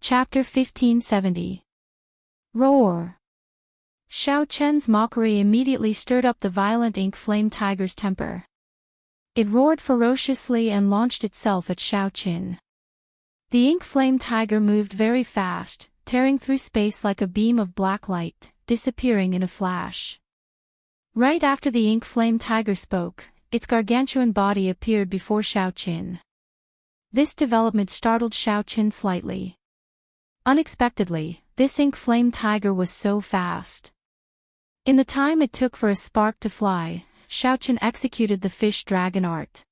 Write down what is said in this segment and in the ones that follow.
Chapter 1570. Roar. Xiao Chen's mockery immediately stirred up the violent ink flame tiger's temper. It roared ferociously and launched itself at Xiao Chen. The ink flame tiger moved very fast, tearing through space like a beam of black light, disappearing in a flash. Right after the ink flame tiger spoke, its gargantuan body appeared before Xiao Chen. This development startled Xiao Chen slightly. Unexpectedly, this ink flame tiger was so fast. In the time it took for a spark to fly, Xiao Chen executed the fish dragon art.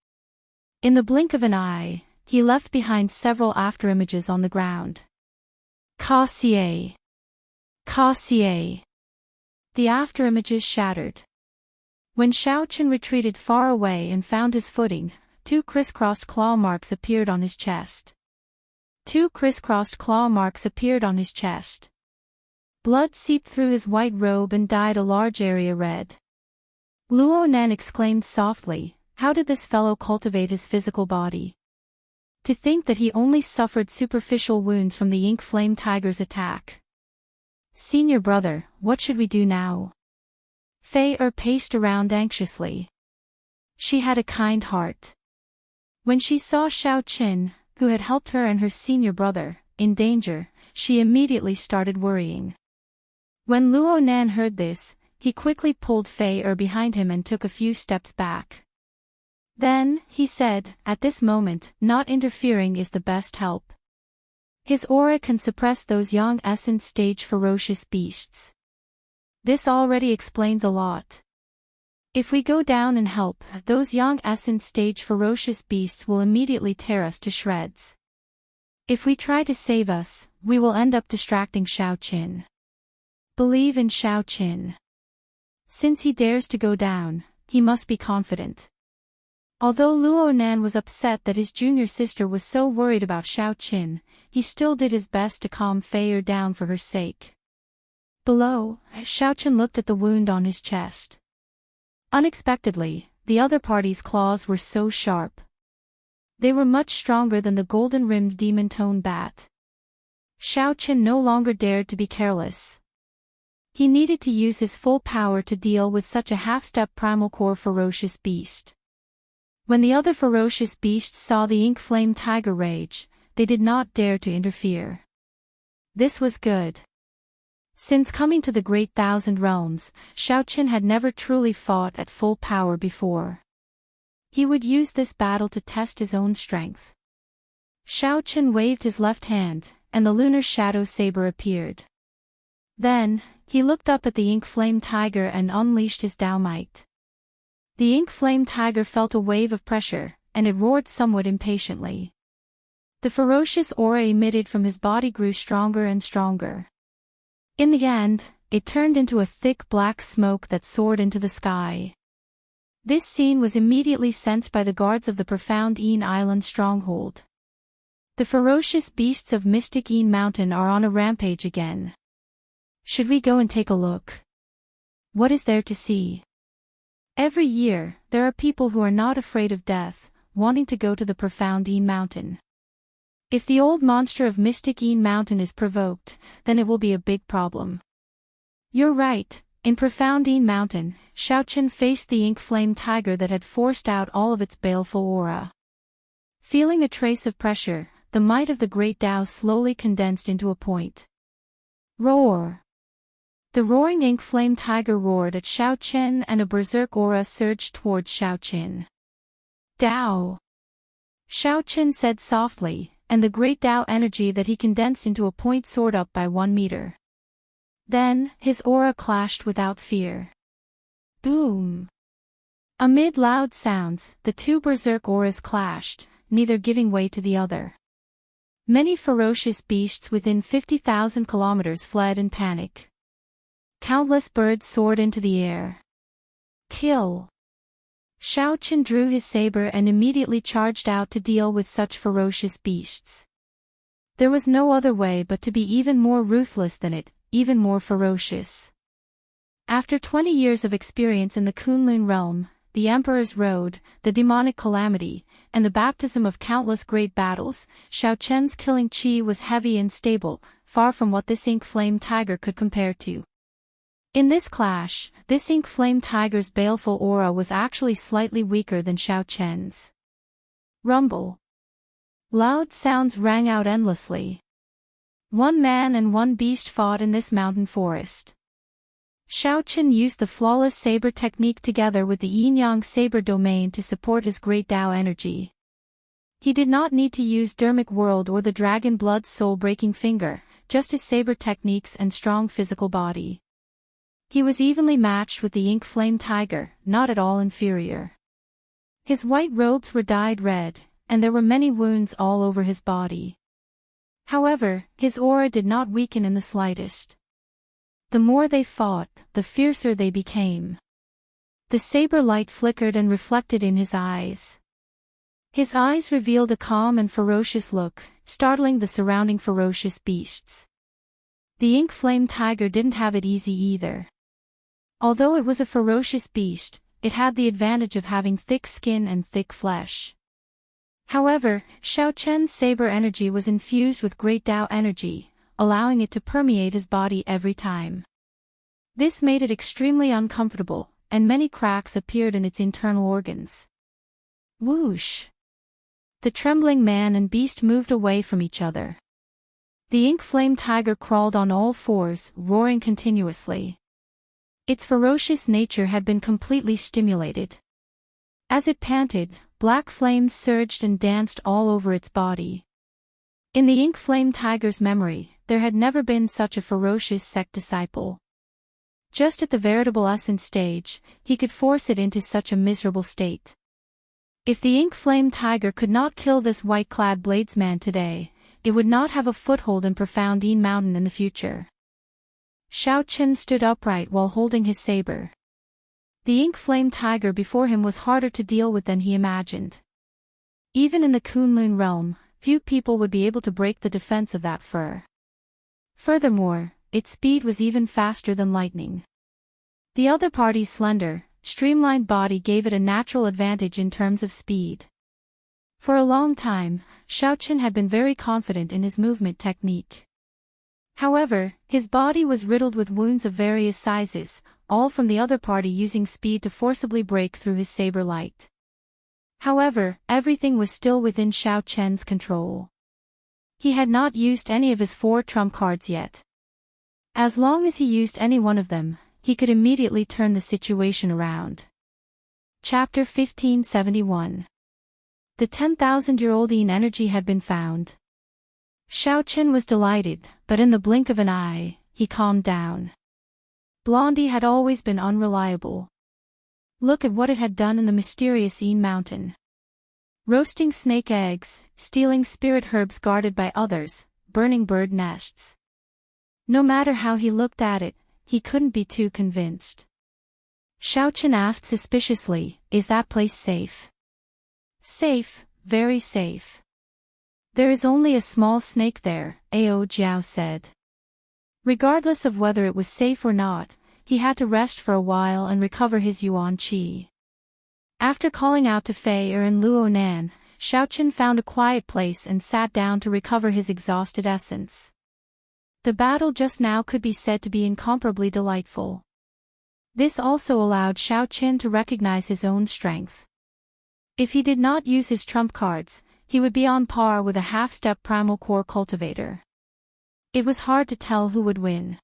In the blink of an eye, he left behind several afterimages on the ground. Ka xie. Ka xie. The afterimages shattered. When Xiao Chen retreated far away and found his footing, 2 crisscrossed claw marks appeared on his chest. 2 crisscrossed claw marks appeared on his chest. Blood seeped through his white robe and dyed a large area red. Luo Nan exclaimed softly, "How did this fellow cultivate his physical body? To think that he only suffered superficial wounds from the ink flame tiger's attack." "Senior brother, what should we do now?" Fei paced around anxiously. She had a kind heart. When she saw Xiao Chen, who had helped her and her senior brother, in danger, she immediately started worrying. When Luo Nan heard this, he quickly pulled Fei behind him and took a few steps back. Then, he said, "At this moment, not interfering is the best help. His aura can suppress those young essence stage ferocious beasts. This already explains a lot. If we go down and help, those young essence stage ferocious beasts will immediately tear us to shreds. If we try to save us, we will end up distracting Xiao Chen. Believe in Xiao Chen. Since he dares to go down, he must be confident." Although Luo Nan was upset that his junior sister was so worried about Xiao Chen, he still did his best to calm Fei down for her sake. Below, Xiao Chen looked at the wound on his chest. Unexpectedly, the other party's claws were so sharp. They were much stronger than the golden-rimmed demon-tone bat. Xiao Chen no longer dared to be careless. He needed to use his full power to deal with such a half-step primal core ferocious beast. When the other ferocious beasts saw the ink flame tiger rage, they did not dare to interfere. This was good. Since coming to the Great Thousand Realms, Xiao Chen had never truly fought at full power before. He would use this battle to test his own strength. Xiao Chen waved his left hand, and the lunar shadow saber appeared. Then, he looked up at the ink flame tiger and unleashed his Dao might. The ink flame tiger felt a wave of pressure, and it roared somewhat impatiently. The ferocious aura emitted from his body grew stronger and stronger. In the end, it turned into a thick black smoke that soared into the sky. This scene was immediately sensed by the guards of the profound Yin Island stronghold. The ferocious beasts of Mystic Yin Mountain are on a rampage again. Should we go and take a look? What is there to see? Every year, there are people who are not afraid of death, wanting to go to the profound Yin Mountain. If the old monster of Mystic Yin Mountain is provoked, then it will be a big problem. You're right, in profound Yin Mountain, Xiao Chen faced the ink flame tiger that had forced out all of its baleful aura. Feeling a trace of pressure, the might of the great Tao slowly condensed into a point. Roar! The roaring ink flame tiger roared at Xiao Chen and a berserk aura surged towards Xiao Chen. Tao! Xiao Chen said softly, and the great Tao energy that he condensed into a point soared up by 1 meter. Then, his aura clashed without fear. Boom! Amid loud sounds, the 2 berserk auras clashed, neither giving way to the other. Many ferocious beasts within 50,000 kilometers fled in panic. Countless birds soared into the air. Kill! Xiao Chen drew his saber and immediately charged out to deal with such ferocious beasts. There was no other way but to be even more ruthless than it, even more ferocious. After 20 years of experience in the Kunlun realm, the Emperor's Road, the demonic calamity, and the baptism of countless great battles, Xiaochen's killing chi was heavy and stable, far from what this ink flame tiger could compare to. In this clash, this ink flame tiger's baleful aura was actually slightly weaker than Xiaochen's. Rumble. Loud sounds rang out endlessly. One man and one beast fought in this mountain forest. Xiaochen used the flawless saber technique together with the yin-yang saber domain to support his great Tao energy. He did not need to use Dermic World or the Dragon Blood soul-breaking finger, just his saber techniques and strong physical body. He was evenly matched with the ink flame tiger, not at all inferior. His white robes were dyed red, and there were many wounds all over his body. However, his aura did not weaken in the slightest. The more they fought, the fiercer they became. The saber light flickered and reflected in his eyes. His eyes revealed a calm and ferocious look, startling the surrounding ferocious beasts. The ink flame tiger didn't have it easy either. Although it was a ferocious beast, it had the advantage of having thick skin and thick flesh. However, Xiaochen's saber energy was infused with great Tao energy, allowing it to permeate his body every time. This made it extremely uncomfortable, and many cracks appeared in its internal organs. Whoosh! The trembling man and beast moved away from each other. The ink flame tiger crawled on all fours, roaring continuously. Its ferocious nature had been completely stimulated. As it panted, black flames surged and danced all over its body. In the ink flame tiger's memory, there had never been such a ferocious sect disciple. Just at the veritable essence stage, he could force it into such a miserable state. If the ink flame tiger could not kill this white-clad bladesman today, it would not have a foothold in profound Yin Mountain in the future. Xiaochen stood upright while holding his saber. The ink flame tiger before him was harder to deal with than he imagined. Even in the Kunlun realm, few people would be able to break the defense of that fur. Furthermore, its speed was even faster than lightning. The other party's slender, streamlined body gave it a natural advantage in terms of speed. For a long time, Xiaochen had been very confident in his movement technique. However, his body was riddled with wounds of various sizes, all from the other party using speed to forcibly break through his saber light. However, everything was still within Xiaochen's control. He had not used any of his 4 trump cards yet. As long as he used any one of them, he could immediately turn the situation around. Chapter 1571. The 10,000-year-old Yin energy had been found. Xiaochen was delighted, but in the blink of an eye, he calmed down. Blondie had always been unreliable. Look at what it had done in the mysterious Yin Mountain. Roasting snake eggs, stealing spirit herbs guarded by others, burning bird nests. No matter how he looked at it, he couldn't be too convinced. Xiaochen asked suspiciously, "Is that place safe?" "Safe, very safe. There is only a small snake there," Ao Jiao said. Regardless of whether it was safe or not, he had to rest for a while and recover his yuan qi. After calling out to Fei and Luonan, Xiaochen found a quiet place and sat down to recover his exhausted essence. The battle just now could be said to be incomparably delightful. This also allowed Xiaochen to recognize his own strength. If he did not use his trump cards, he would be on par with a half-step primal core cultivator. It was hard to tell who would win.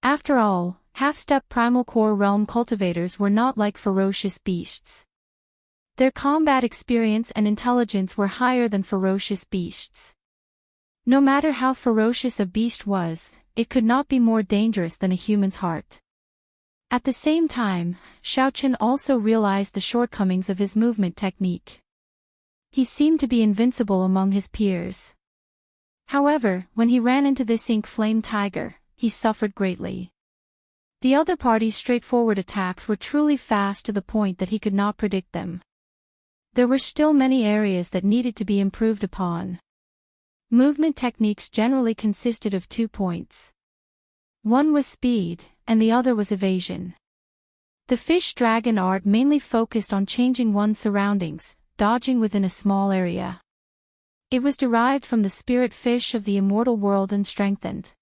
After all, half-step primal core realm cultivators were not like ferocious beasts. Their combat experience and intelligence were higher than ferocious beasts. No matter how ferocious a beast was, it could not be more dangerous than a human's heart. At the same time, Xiaochen also realized the shortcomings of his movement technique. He seemed to be invincible among his peers. However, when he ran into this ink flame tiger, he suffered greatly. The other party's straightforward attacks were truly fast to the point that he could not predict them. There were still many areas that needed to be improved upon. Movement techniques generally consisted of 2 points. One was speed, and the other was evasion. The fish dragon art mainly focused on changing one's surroundings, dodging within a small area. It was derived from the spirit fish of the immortal world and strengthened.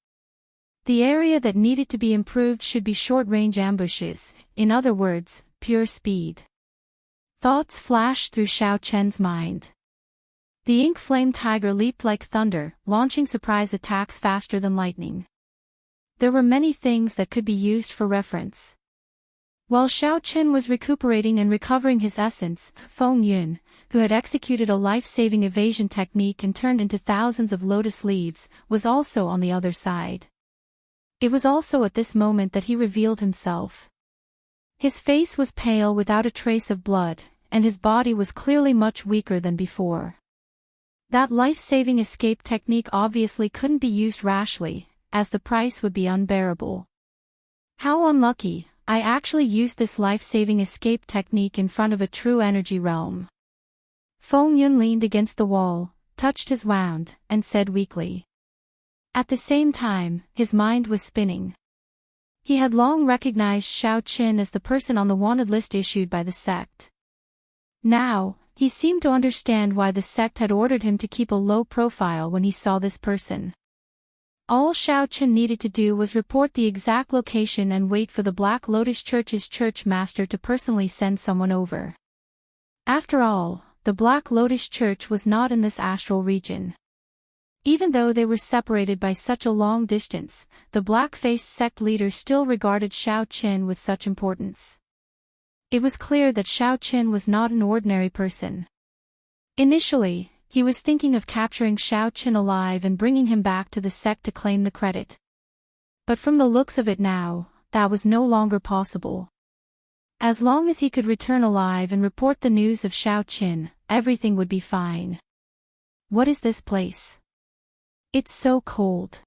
The area that needed to be improved should be short-range ambushes, in other words, pure speed. Thoughts flashed through Xiaochen's mind. The ink flame tiger leaped like thunder, launching surprise attacks faster than lightning. There were many things that could be used for reference. While Xiaochen was recuperating and recovering his essence, Feng Yun, who had executed a life-saving evasion technique and turned into thousands of lotus leaves, was also on the other side. It was also at this moment that he revealed himself. His face was pale without a trace of blood, and his body was clearly much weaker than before. That life-saving escape technique obviously couldn't be used rashly, as the price would be unbearable. How unlucky, I actually used this life-saving escape technique in front of a true energy realm. Feng Yun leaned against the wall, touched his wound, and said weakly. At the same time, his mind was spinning. He had long recognized Xiaochen as the person on the wanted list issued by the sect. Now, he seemed to understand why the sect had ordered him to keep a low profile when he saw this person. All Xiaochen needed to do was report the exact location and wait for the Black Lotus Church's church master to personally send someone over. After all, the Black Lotus Church was not in this astral region. Even though they were separated by such a long distance, the black-faced sect leader still regarded Xiaochen with such importance. It was clear that Xiaochen was not an ordinary person. Initially, he was thinking of capturing Xiaochen alive and bringing him back to the sect to claim the credit. But from the looks of it now, that was no longer possible. As long as he could return alive and report the news of Xiaochen, everything would be fine. What is this place? It's so cold.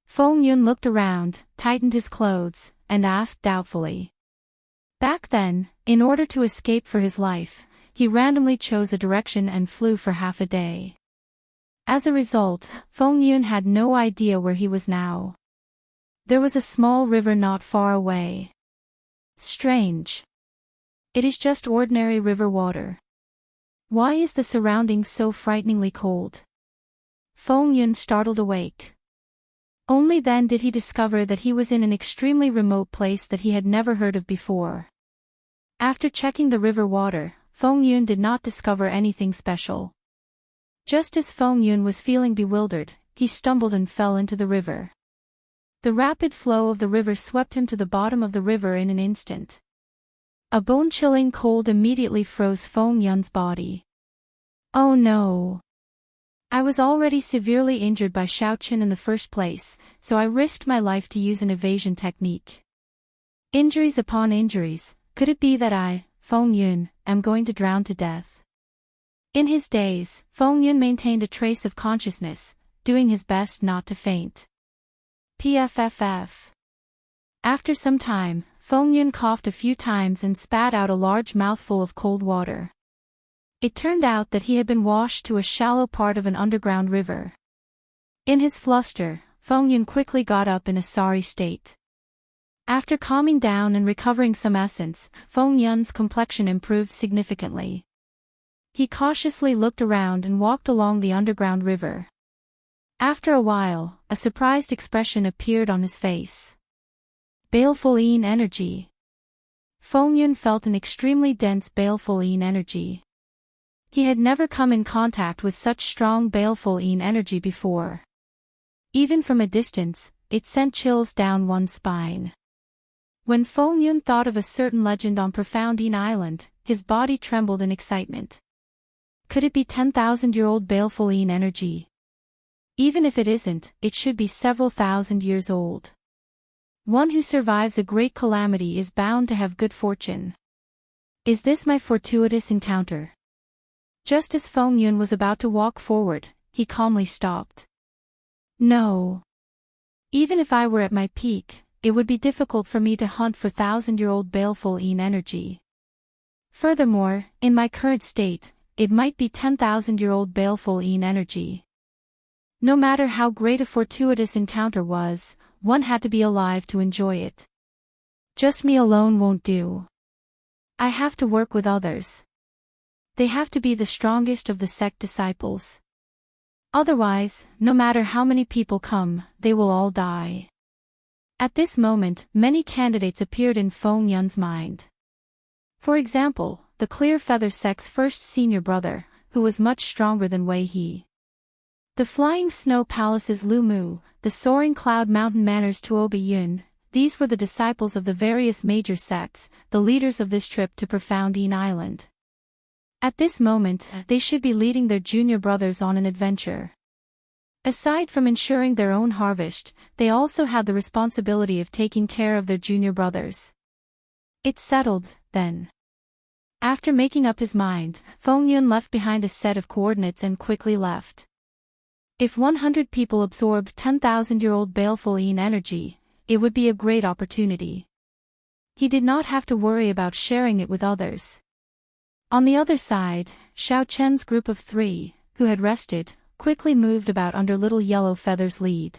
Feng Yun looked around, tightened his clothes, and asked doubtfully. Back then, in order to escape for his life, he randomly chose a direction and flew for half a day. As a result, Feng Yun had no idea where he was now. There was a small river not far away. Strange. It is just ordinary river water. Why is the surroundings so frighteningly cold? Feng Yun startled awake. Only then did he discover that he was in an extremely remote place that he had never heard of before. After checking the river water, Feng Yun did not discover anything special. Just as Feng Yun was feeling bewildered, he stumbled and fell into the river. The rapid flow of the river swept him to the bottom of the river in an instant. A bone-chilling cold immediately froze Feng Yun's body. Oh no! I was already severely injured by Xiaochen in the first place, so I risked my life to use an evasion technique. Injuries upon injuries, could it be that I, Feng Yun, am going to drown to death? In his days, Feng Yun maintained a trace of consciousness, doing his best not to faint. PFFF. After some time, Feng Yun coughed a few times and spat out a large mouthful of cold water. It turned out that he had been washed to a shallow part of an underground river. In his fluster, Feng Yun quickly got up in a sorry state. After calming down and recovering some essence, Feng Yun's complexion improved significantly. He cautiously looked around and walked along the underground river. After a while, a surprised expression appeared on his face. Baleful Yin energy. Feng Yun felt an extremely dense baleful Yin energy. He had never come in contact with such strong baleful Yin energy before. Even from a distance, it sent chills down one's spine. When Feng Yun thought of a certain legend on Profound Yin Island, his body trembled in excitement. Could it be 10,000-year-old baleful Yin energy? Even if it isn't, it should be several thousand years old. One who survives a great calamity is bound to have good fortune. Is this my fortuitous encounter? Just as Feng Yun was about to walk forward, he calmly stopped. No. Even if I were at my peak, it would be difficult for me to hunt for 1,000-year-old baleful Yin energy. Furthermore, in my current state, it might be 10,000-year-old baleful Yin energy. No matter how great a fortuitous encounter was, one had to be alive to enjoy it. Just me alone won't do. I have to work with others. They have to be the strongest of the sect disciples. Otherwise, no matter how many people come, they will all die. At this moment, many candidates appeared in Feng Yun's mind. For example, the Clear Feather sect's first senior brother, who was much stronger than Wei He. The Flying Snow Palace's Lu Mu, the Soaring Cloud Mountain Manor's Tuobi Yun, these were the disciples of the various major sects, the leaders of this trip to Profound Een Island. At this moment, they should be leading their junior brothers on an adventure. Aside from ensuring their own harvest, they also had the responsibility of taking care of their junior brothers. It's settled, then. After making up his mind, Feng Yun left behind a set of coordinates and quickly left. If 100 people absorbed 10,000-year-old baleful Een energy, it would be a great opportunity. He did not have to worry about sharing it with others. On the other side, Xiao Chen's group of 3, who had rested, quickly moved about under Little Yellow Feather's lead.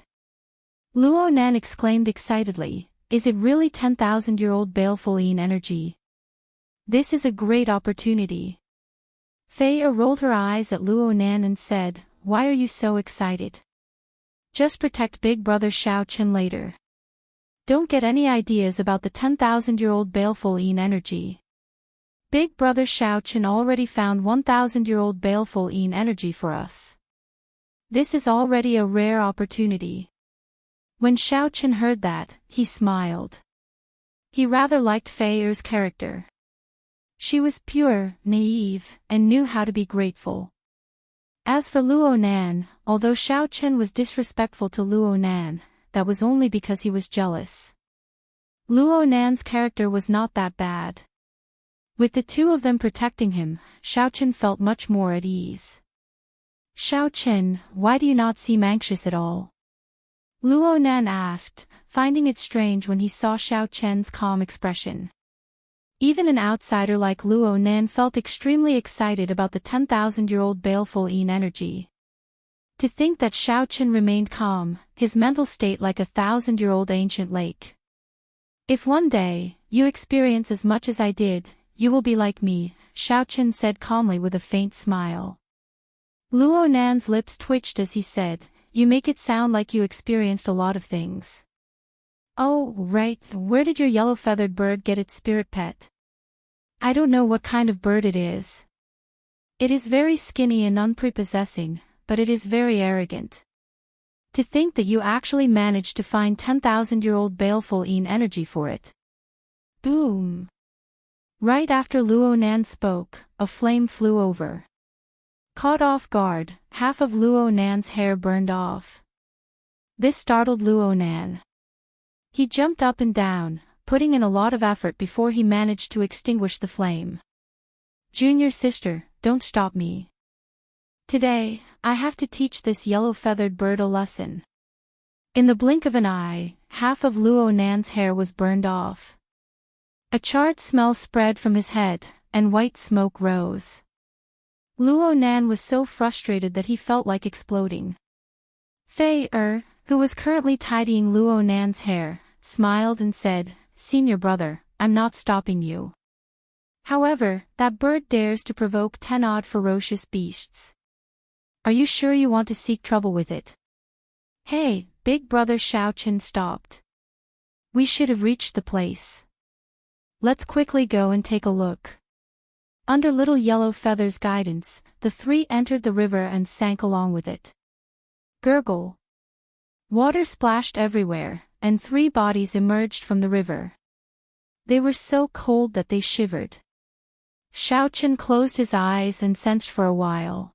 Luo Nan exclaimed excitedly, "Is it really 10,000-year-old baleful Een energy? This is a great opportunity." Fei rolled her eyes at Luo Nan and said, "Why are you so excited? Just protect Big Brother Xiao Chen later. Don't get any ideas about the 10,000-year-old baleful Een energy. Big Brother Xiao Chen already found 1,000-year-old baleful Een energy for us. This is already a rare opportunity." When Xiao Chen heard that, he smiled. He rather liked Fei Er's character. She was pure, naive, and knew how to be grateful. As for Luo Nan, although Xiao Chen was disrespectful to Luo Nan, that was only because he was jealous. Luo Nan's character was not that bad. With the two of them protecting him, Xiao Chen felt much more at ease. "Xiao Chen, why do you not seem anxious at all?" Luo Nan asked, finding it strange when he saw Xiao Chen's calm expression. Even an outsider like Luo Nan felt extremely excited about the 10,000-year-old baleful Een energy. To think that Xiao Chen remained calm, his mental state like a 1,000-year-old ancient lake. "If one day, you experience as much as I did, you will be like me," Xiao Chen said calmly with a faint smile. Luo Nan's lips twitched as he said, "You make it sound like you experienced a lot of things." "Oh, right, where did your yellow-feathered bird get its spirit pet?" "I don't know what kind of bird it is. It is very skinny and unprepossessing, but it is very arrogant. To think that you actually managed to find 10,000-year-old baleful Een energy for it." Boom! Right after Luo Nan spoke, a flame flew over. Caught off guard, half of Luo Nan's hair burned off. This startled Luo Nan. He jumped up and down, putting in a lot of effort before he managed to extinguish the flame. "Junior sister, don't stop me. Today, I have to teach this yellow-feathered bird a lesson." In the blink of an eye, half of Luo Nan's hair was burned off. A charred smell spread from his head, and white smoke rose. Luo Nan was so frustrated that he felt like exploding. Fei Er, who was currently tidying Luo Nan's hair, smiled and said, "Senior brother, I'm not stopping you. However, that bird dares to provoke 10 odd ferocious beasts. Are you sure you want to seek trouble with it?" "Hey, Big Brother Xiao Chen stopped. We should have reached the place. Let's quickly go and take a look." Under Little Yellow Feather's guidance, the 3 entered the river and sank along with it. Gurgle. Water splashed everywhere, and 3 bodies emerged from the river. They were so cold that they shivered. Xiao Chen closed his eyes and sensed for a while.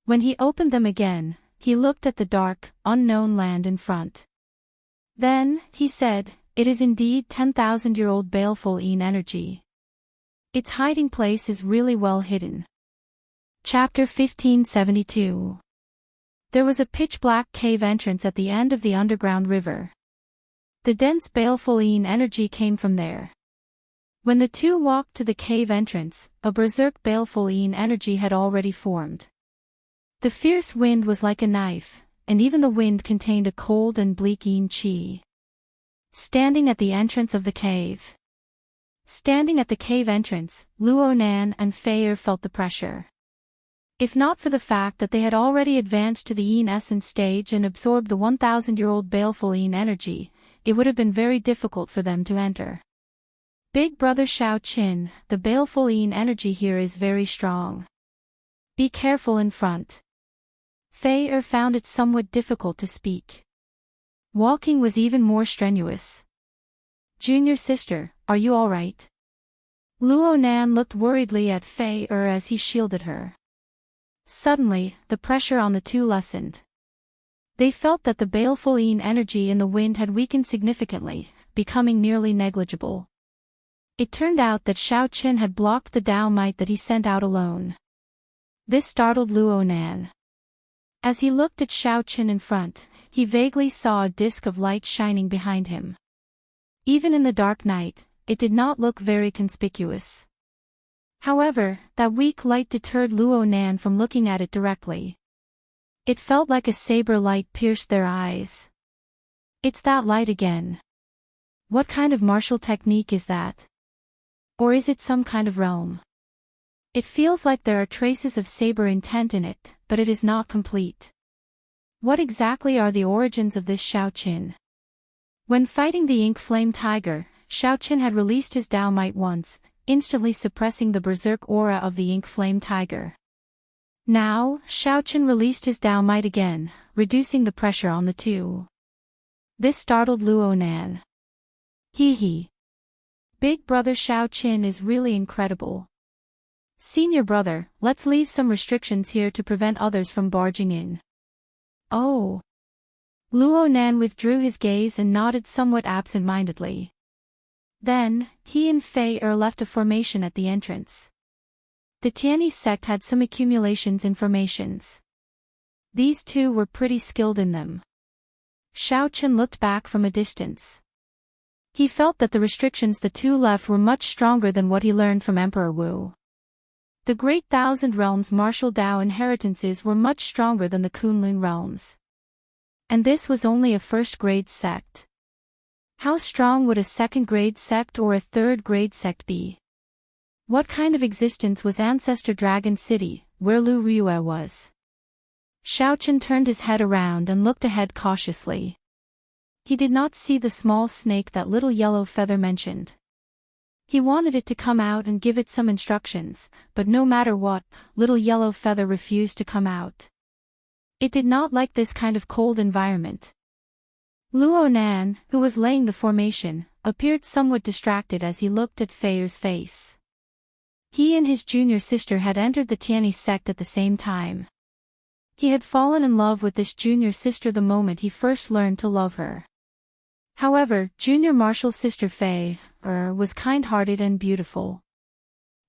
When he opened them again, he looked at the dark, unknown land in front. Then, he said, "It is indeed 10,000-year-old baleful Een energy. Its hiding place is really well hidden." Chapter 1572. There was a pitch-black cave entrance at the end of the underground river. The dense baleful Een energy came from there. When the two walked to the cave entrance, a berserk baleful Een energy had already formed. The fierce wind was like a knife, and even the wind contained a cold and bleak Een chi. Standing at the entrance of the cave Standing at the cave entrance, Luo Nan and Fei Er felt the pressure. If not for the fact that they had already advanced to the Yin essence stage and absorbed the 1,000-year-old baleful Yin energy, it would have been very difficult for them to enter. Big brother Xiao Qin, the baleful Yin energy here is very strong. Be careful in front. Fei Er found it somewhat difficult to speak. Walking was even more strenuous. Junior sister, are you alright? Luo Nan looked worriedly at Fei Er as he shielded her. Suddenly, the pressure on the two lessened. They felt that the baleful Yin energy in the wind had weakened significantly, becoming nearly negligible. It turned out that Xiao Qin had blocked the Dao might that he sent out alone. This startled Luo Nan. As he looked at Xiao Qin in front, he vaguely saw a disk of light shining behind him. Even in the dark night, it did not look very conspicuous. However, that weak light deterred Luo Nan from looking at it directly. It felt like a saber light pierced their eyes. It's that light again. What kind of martial technique is that? Or is it some kind of realm? It feels like there are traces of saber intent in it, but it is not complete. What exactly are the origins of this Xiao Qin? When fighting the Ink Flame Tiger, Xiao Qin had released his Dao Might once, instantly suppressing the berserk aura of the Ink Flame Tiger. Now, Xiao Qin released his Dao Might again, reducing the pressure on the two. This startled Luo Nan. Hee. Big brother Xiao Qin is really incredible. Senior brother, let's leave some restrictions here to prevent others from barging in. Oh. Luo Nan withdrew his gaze and nodded somewhat absent-mindedly. Then, he and Fei Er left a formation at the entrance. The Tianyi sect had some accumulations in formations. These two were pretty skilled in them. Xiao Qin looked back from a distance. He felt that the restrictions the two left were much stronger than what he learned from Emperor Wu. The Great Thousand Realms martial Dao inheritances were much stronger than the Kunlun realms. And this was only a first-grade sect. How strong would a second-grade sect or a third-grade sect be? What kind of existence was Ancestor Dragon City, where Lu Ryue was? Xiao Qin turned his head around and looked ahead cautiously. He did not see the small snake that Little Yellow Feather mentioned. He wanted it to come out and give it some instructions, but no matter what, Little Yellow Feather refused to come out. It did not like this kind of cold environment. Luo Nan, who was laying the formation, appeared somewhat distracted as he looked at Fei Er's face. He and his junior sister had entered the Tianyi sect at the same time. He had fallen in love with this junior sister the moment he first learned to love her. However, junior martial sister Fei Er was kind-hearted and beautiful.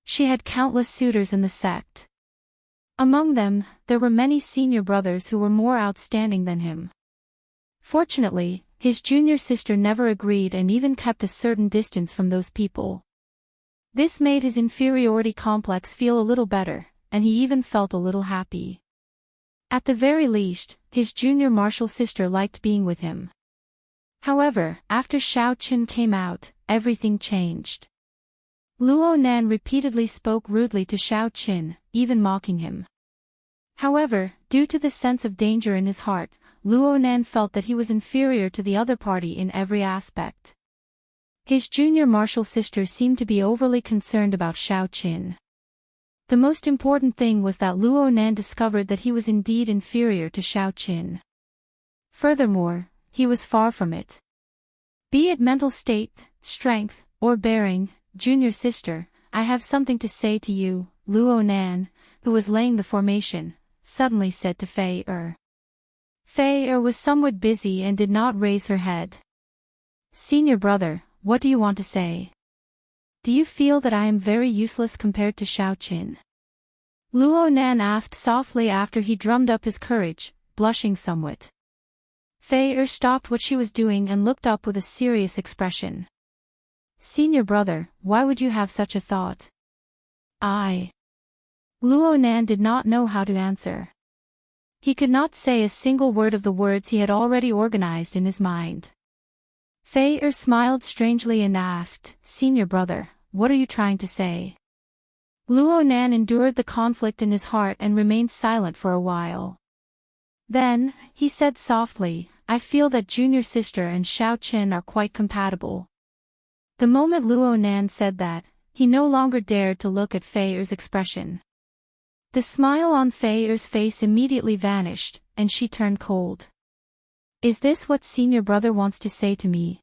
She had countless suitors in the sect. Among them, there were many senior brothers who were more outstanding than him. Fortunately, his junior sister never agreed and even kept a certain distance from those people. This made his inferiority complex feel a little better, and he even felt a little happy. At the very least, his junior martial sister liked being with him. However, after Xiao Qin came out, everything changed. Luo Nan repeatedly spoke rudely to Xiao Qin, even mocking him. However, due to the sense of danger in his heart, Luo Nan felt that he was inferior to the other party in every aspect. His junior martial sister seemed to be overly concerned about Xiao Qin. The most important thing was that Luo Nan discovered that he was indeed inferior to Xiao Qin. Furthermore, he was far from it. Be it mental state, strength, or bearing, junior sister, I have something to say to you, Luo Nan, who was laying the formation, suddenly said to Fei Er. Fei Er was somewhat busy and did not raise her head. Senior brother, what do you want to say? Do you feel that I am very useless compared to Xiao Qin? Luo Nan asked softly after he drummed up his courage, blushing somewhat. Fei Er stopped what she was doing and looked up with a serious expression. Senior brother, why would you have such a thought? Luo Nan did not know how to answer. He could not say a single word of the words he had already organized in his mind. Fei Er smiled strangely and asked, Senior brother, what are you trying to say? Luo Nan endured the conflict in his heart and remained silent for a while. Then, he said softly, I feel that junior sister and Xiao Qin are quite compatible. The moment Luo Nan said that, he no longer dared to look at Fei Er's expression. The smile on Fei Er's face immediately vanished, and she turned cold. Is this what senior brother wants to say to me?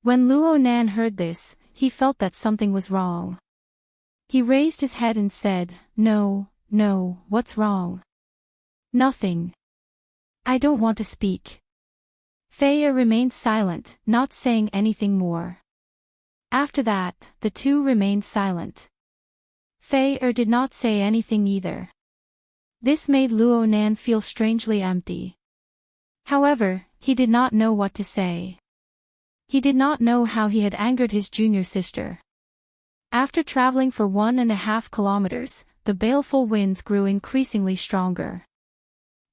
When Luo Nan heard this, he felt that something was wrong. He raised his head and said, No, what's wrong? Nothing. I don't want to speak. Fei Er remained silent, not saying anything more. After that, the two remained silent. Fei Er did not say anything either. This made Luo Nan feel strangely empty. However, he did not know what to say. He did not know how he had angered his junior sister. After traveling for 1.5 kilometers, the baleful winds grew increasingly stronger.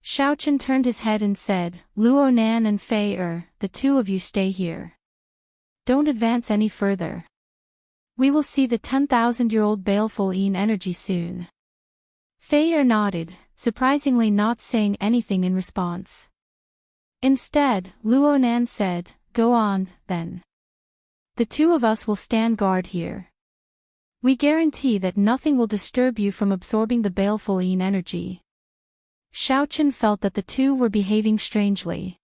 Xiao Qin turned his head and said, Luo Nan and Fei Er, the two of you stay here. Don't advance any further. We will see the 10,000-year-old baleful Yin energy soon. Fei Er nodded, surprisingly not saying anything in response. Instead, Luo Nan said, Go on, then. The two of us will stand guard here. We guarantee that nothing will disturb you from absorbing the baleful Yin energy. Xiao Qin felt that the two were behaving strangely.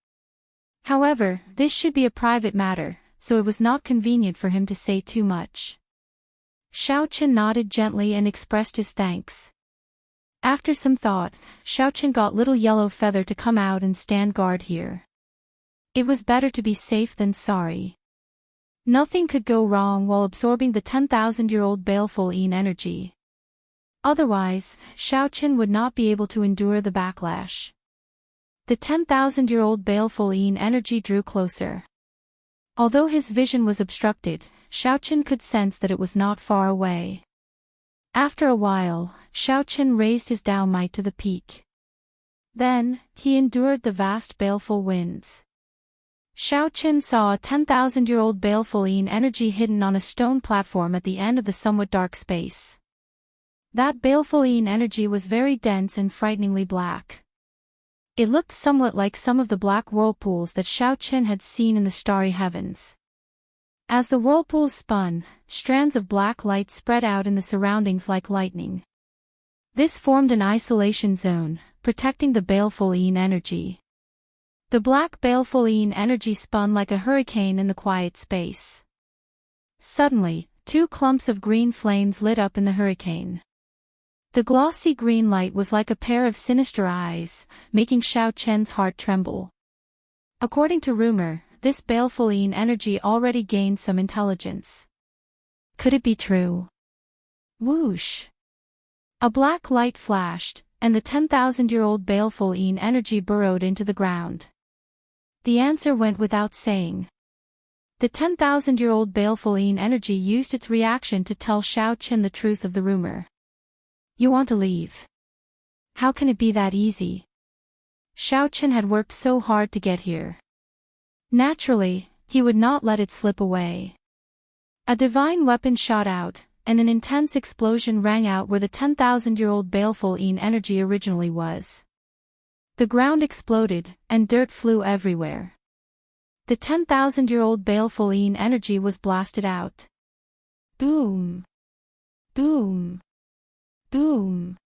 However, this should be a private matter, so it was not convenient for him to say too much. Xiao Qin nodded gently and expressed his thanks. After some thought, Xiao Qin got little yellow feather to come out and stand guard here. It was better to be safe than sorry. Nothing could go wrong while absorbing the 10,000-year-old baleful Yin energy. Otherwise, Xiao Qin would not be able to endure the backlash. The 10,000-year-old baleful Yin energy drew closer. Although his vision was obstructed, Xiao Qin could sense that it was not far away. After a while, Xiao Qin raised his Dao might to the peak. Then, he endured the vast baleful winds. Xiao Qin saw a 10,000-year-old baleful Yin energy hidden on a stone platform at the end of the somewhat dark space. That baleful Yin energy was very dense and frighteningly black. It looked somewhat like some of the black whirlpools that Xiao Qin had seen in the starry heavens. As the whirlpools spun, strands of black light spread out in the surroundings like lightning. This formed an isolation zone, protecting the baleful Yin energy. The black baleful Yin energy spun like a hurricane in the quiet space. Suddenly, 2 clumps of green flames lit up in the hurricane. The glossy green light was like a pair of sinister eyes, making Xiao Qin's heart tremble. According to rumor, this baleful Yin energy already gained some intelligence. Could it be true? Whoosh! A black light flashed, and the 10,000-year-old baleful Yin energy burrowed into the ground. The answer went without saying. The 10,000-year-old baleful Yin energy used its reaction to tell Xiao Qin the truth of the rumor. You want to leave? How can it be that easy? Xiao Qin had worked so hard to get here. Naturally, he would not let it slip away. A divine weapon shot out, and an intense explosion rang out where the 10,000-year-old baleful Yin energy originally was. The ground exploded, and dirt flew everywhere. The 10,000-year-old baleful Yin energy was blasted out. Boom! Boom! Boom!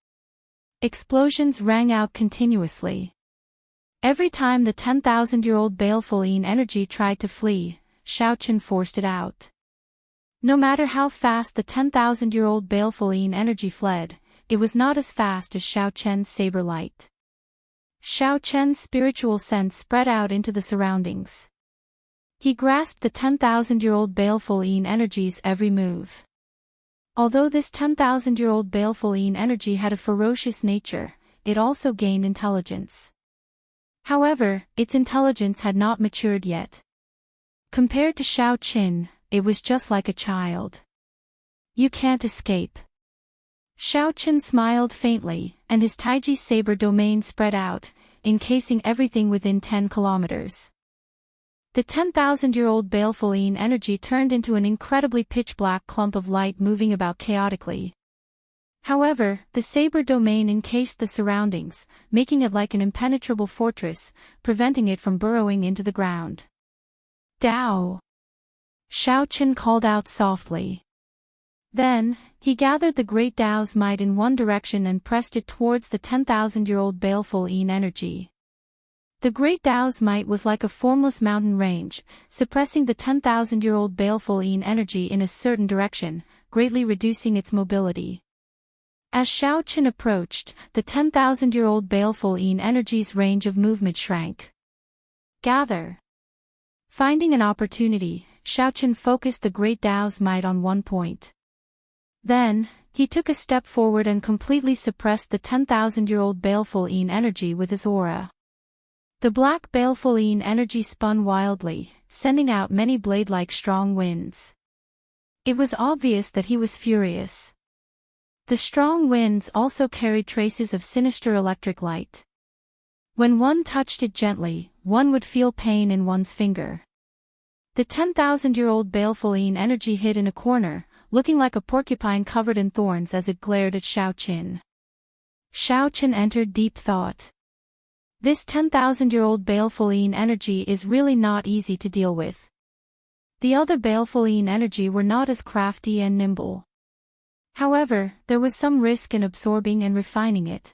Explosions rang out continuously. Every time the 10,000-year-old baleful Yin energy tried to flee, Xiao Qin forced it out. No matter how fast the 10,000-year-old baleful Yin energy fled, it was not as fast as Xiao Qian's saber light. Xiao Qian's spiritual sense spread out into the surroundings. He grasped the 10,000-year-old baleful Yin energy's every move. Although this 10,000-year-old baleful Yin energy had a ferocious nature, it also gained intelligence. However, its intelligence had not matured yet. Compared to Xiao Qin, it was just like a child. You can't escape. Xiao Qin smiled faintly, and his Taiji saber domain spread out, encasing everything within 10 kilometers. The 10,000-year-old baleful yin energy turned into an incredibly pitch-black clump of light moving about chaotically. However, the saber domain encased the surroundings, making it like an impenetrable fortress, preventing it from burrowing into the ground. Dao! Xiaoqin called out softly. Then, he gathered the great Dao's might in one direction and pressed it towards the 10,000-year-old baleful yin energy. The great Dao's might was like a formless mountain range, suppressing the 10,000-year-old baleful yin energy in a certain direction, greatly reducing its mobility. As Xiaoqin approached, the 10,000-year-old baleful yin energy's range of movement shrank. Gather! Finding an opportunity, Xiaoqin focused the great Dao's might on one point. Then, he took a step forward and completely suppressed the 10,000-year-old baleful yin energy with his aura. The black baleful yin energy spun wildly, sending out many blade-like strong winds. It was obvious that he was furious. The strong winds also carried traces of sinister electric light. When one touched it gently, one would feel pain in one's finger. The 10,000-year-old baleful yin energy hid in a corner, looking like a porcupine covered in thorns as it glared at Xiaoqin. Xiaoqin entered deep thought. This 10,000-year-old baleful yin energy is really not easy to deal with. The other baleful yin energy were not as crafty and nimble. However, there was some risk in absorbing and refining it.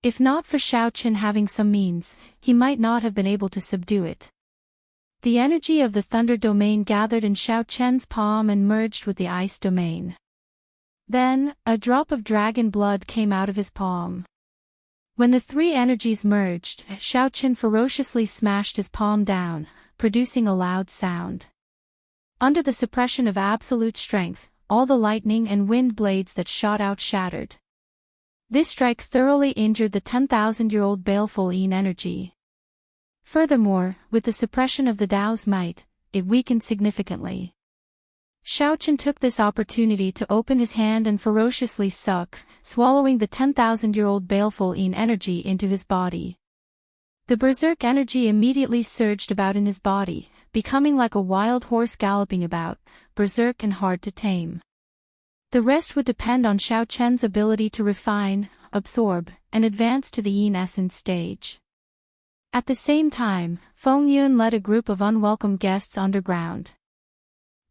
If not for Xiaoqin having some means, he might not have been able to subdue it. The energy of the thunder domain gathered in Xiaoqin's palm and merged with the ice domain. Then, a drop of dragon blood came out of his palm. When the three energies merged, Xiaoqin ferociously smashed his palm down, producing a loud sound. Under the suppression of absolute strength, all the lightning and wind blades that shot out shattered. This strike thoroughly injured the 10,000-year-old baleful yin energy. Furthermore, with the suppression of the Dao's might, it weakened significantly. Xiaoqin took this opportunity to open his hand and ferociously suck, swallowing the 10,000-year-old baleful yin energy into his body. The berserk energy immediately surged about in his body, becoming like a wild horse galloping about, berserk and hard to tame. The rest would depend on Xiaoqin's ability to refine, absorb, and advance to the yin essence stage. At the same time, Feng Yun led a group of unwelcome guests underground.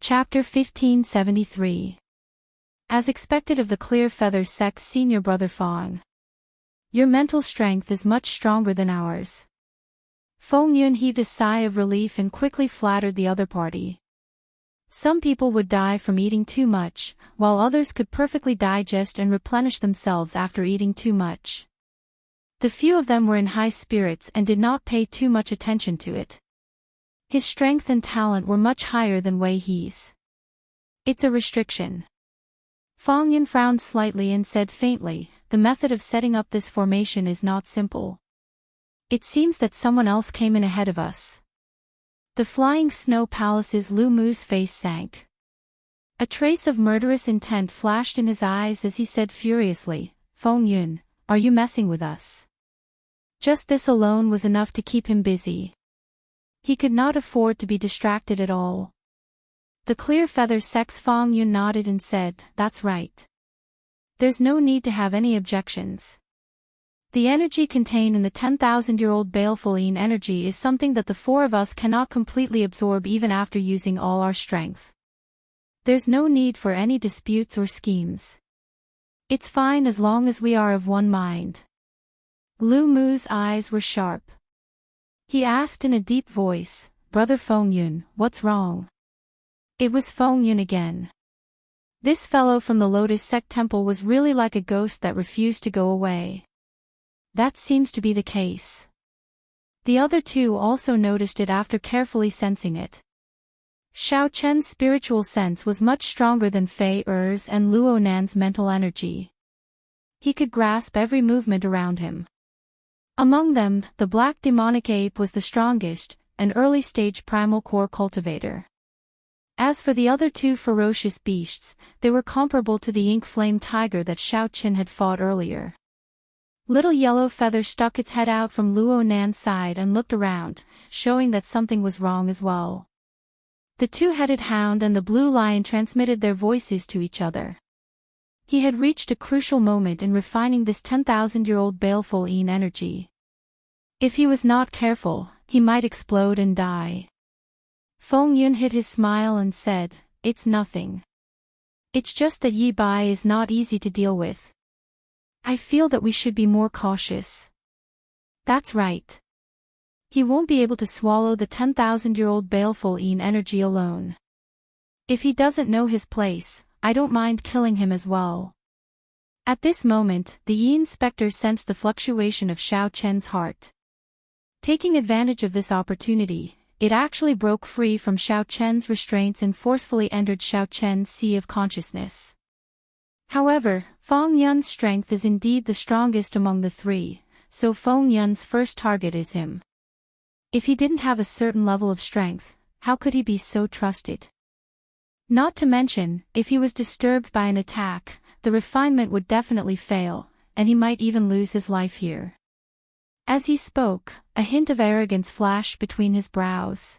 Chapter 1573. As expected of the Clear Feather sect's senior brother Feng. Your mental strength is much stronger than ours. Feng Yun heaved a sigh of relief and quickly flattered the other party. Some people would die from eating too much, while others could perfectly digest and replenish themselves after eating too much. The few of them were in high spirits and did not pay too much attention to it. His strength and talent were much higher than Wei He's. It's a restriction. Feng Yun frowned slightly and said faintly, the method of setting up this formation is not simple. It seems that someone else came in ahead of us. The flying snow palace's Lu Mu's face sank. A trace of murderous intent flashed in his eyes as he said furiously, Feng Yun, are you messing with us? Just this alone was enough to keep him busy. He could not afford to be distracted at all. The Clear Feather sect's Feng Yun nodded and said, that's right. There's no need to have any objections. The energy contained in the 10,000-year-old baleful yin energy is something that the four of us cannot completely absorb even after using all our strength. There's no need for any disputes or schemes. It's fine as long as we are of one mind. Lu Mu's eyes were sharp. He asked in a deep voice, Brother Feng Yun, what's wrong? It was Feng Yun again. This fellow from the Lotus Sect Temple was really like a ghost that refused to go away. That seems to be the case. The other two also noticed it after carefully sensing it. Xiaoqin's spiritual sense was much stronger than Fei Er's and Luo Nan's mental energy. He could grasp every movement around him. Among them, the black demonic ape was the strongest, an early-stage primal core cultivator. As for the other two ferocious beasts, they were comparable to the ink flame tiger that Xiaoqin had fought earlier. Little Yellow Feather stuck its head out from Luo Nan's side and looked around, showing that something was wrong as well. The two-headed hound and the blue lion transmitted their voices to each other. He had reached a crucial moment in refining this 10,000-year-old baleful Yin energy. If he was not careful, he might explode and die. Feng Yun hid his smile and said, "It's nothing. It's just that Yi Bai is not easy to deal with. I feel that we should be more cautious." That's right. He won't be able to swallow the 10,000-year-old baleful Yin energy alone. If he doesn't know his place, I don't mind killing him as well. At this moment, the Yin spectre sensed the fluctuation of Xiao Chen's heart. Taking advantage of this opportunity, it actually broke free from Xiao Chen's restraints and forcefully entered Xiao Chen's sea of consciousness. However, Feng Yun's strength is indeed the strongest among the three, so Feng Yun's first target is him. If he didn't have a certain level of strength, how could he be so trusted? Not to mention, if he was disturbed by an attack, the refinement would definitely fail, and he might even lose his life here. As he spoke, a hint of arrogance flashed between his brows.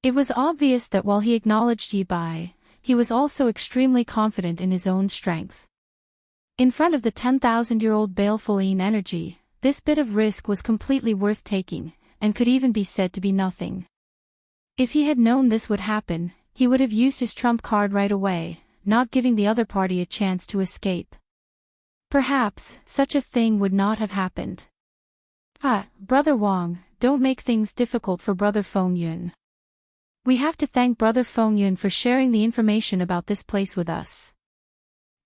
It was obvious that while he acknowledged Yi Bai, he was also extremely confident in his own strength. In front of the 10,000-year-old baleful Yin energy, this bit of risk was completely worth taking, and could even be said to be nothing. If he had known this would happen, he would have used his trump card right away, not giving the other party a chance to escape. Perhaps, such a thing would not have happened. Brother Wang, don't make things difficult for Brother Feng Yun. We have to thank Brother Feng Yun for sharing the information about this place with us.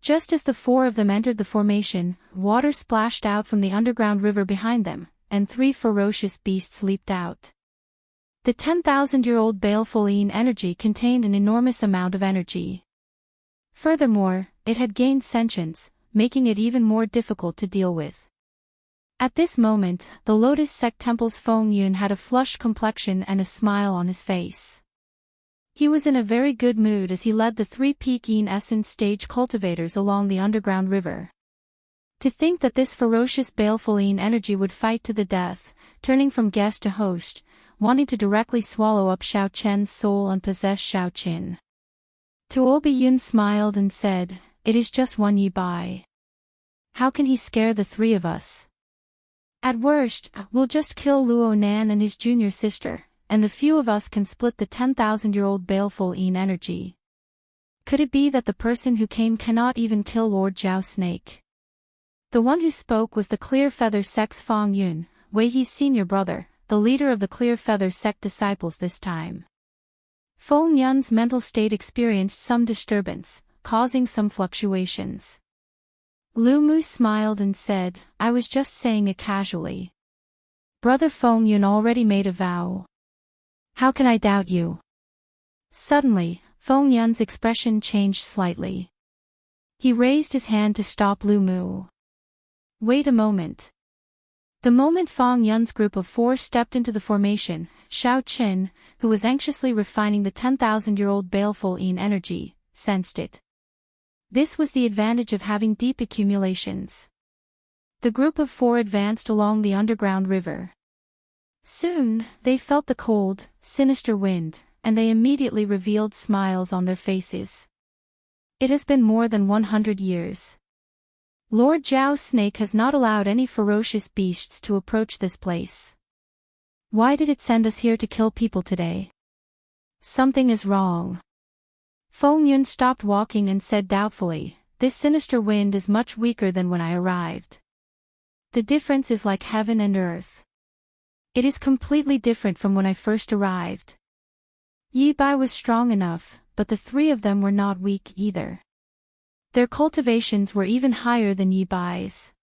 Just as the four of them entered the formation, water splashed out from the underground river behind them, and three ferocious beasts leaped out. The 10,000-year-old baleful Yin energy contained an enormous amount of energy. Furthermore, it had gained sentience, making it even more difficult to deal with. At this moment, the Lotus Sect Temple's Feng Yun had a flushed complexion and a smile on his face. He was in a very good mood as he led the three-peak Yin Essence stage cultivators along the underground river. To think that this ferocious baleful Yin energy would fight to the death, turning from guest to host, wanting to directly swallow up Xiao Chen's soul and possess Xiao Qin. Tuobi Yun smiled and said, "It is just one Yi Bai. How can he scare the three of us? At worst, we'll just kill Luo Nan and his junior sister, and the few of us can split the 10,000-year-old baleful Yin energy. Could it be that the person who came cannot even kill Lord Zhao Snake?" The one who spoke was the Clear Feather Sect's Feng Yun, Wei Yi's senior brother, the leader of the Clear Feather Sect disciples this time. Feng Yun's mental state experienced some disturbance, causing some fluctuations. Lu Mu smiled and said, "I was just saying it casually. Brother Feng Yun already made a vow. How can I doubt you?" Suddenly, Feng Yun's expression changed slightly. He raised his hand to stop Lu Mu. "Wait a moment." The moment Feng Yun's group of four stepped into the formation, Xiao Qin, who was anxiously refining the 10,000-year-old baleful Yin energy, sensed it. This was the advantage of having deep accumulations. The group of four advanced along the underground river. Soon, they felt the cold, sinister wind, and they immediately revealed smiles on their faces. It has been more than 100 years. Lord Zhao Snake has not allowed any ferocious beasts to approach this place. Why did it send us here to kill people today? Something is wrong. Feng Yun stopped walking and said doubtfully, "This sinister wind is much weaker than when I arrived. The difference is like heaven and earth. It is completely different from when I first arrived." Yi Bai was strong enough, but the three of them were not weak either. Their cultivations were even higher than Yi Bai's.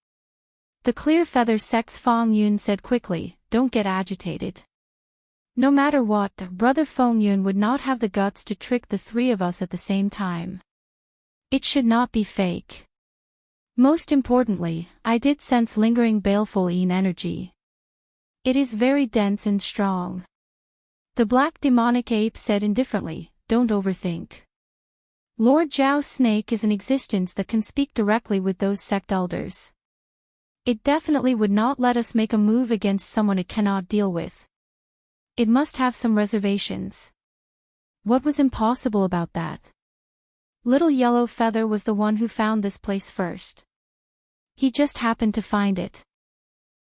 The Clear Feather Sect's Feng Yun said quickly, "Don't get agitated. No matter what, Brother Feng Yun would not have the guts to trick the three of us at the same time. It should not be fake. Most importantly, I did sense lingering baleful Yin energy. It is very dense and strong." The black demonic ape said indifferently, "Don't overthink. Lord Zhao Snake is an existence that can speak directly with those sect elders. It definitely would not let us make a move against someone it cannot deal with. It must have some reservations. What was impossible about that? Little Yellow Feather was the one who found this place first. He just happened to find it.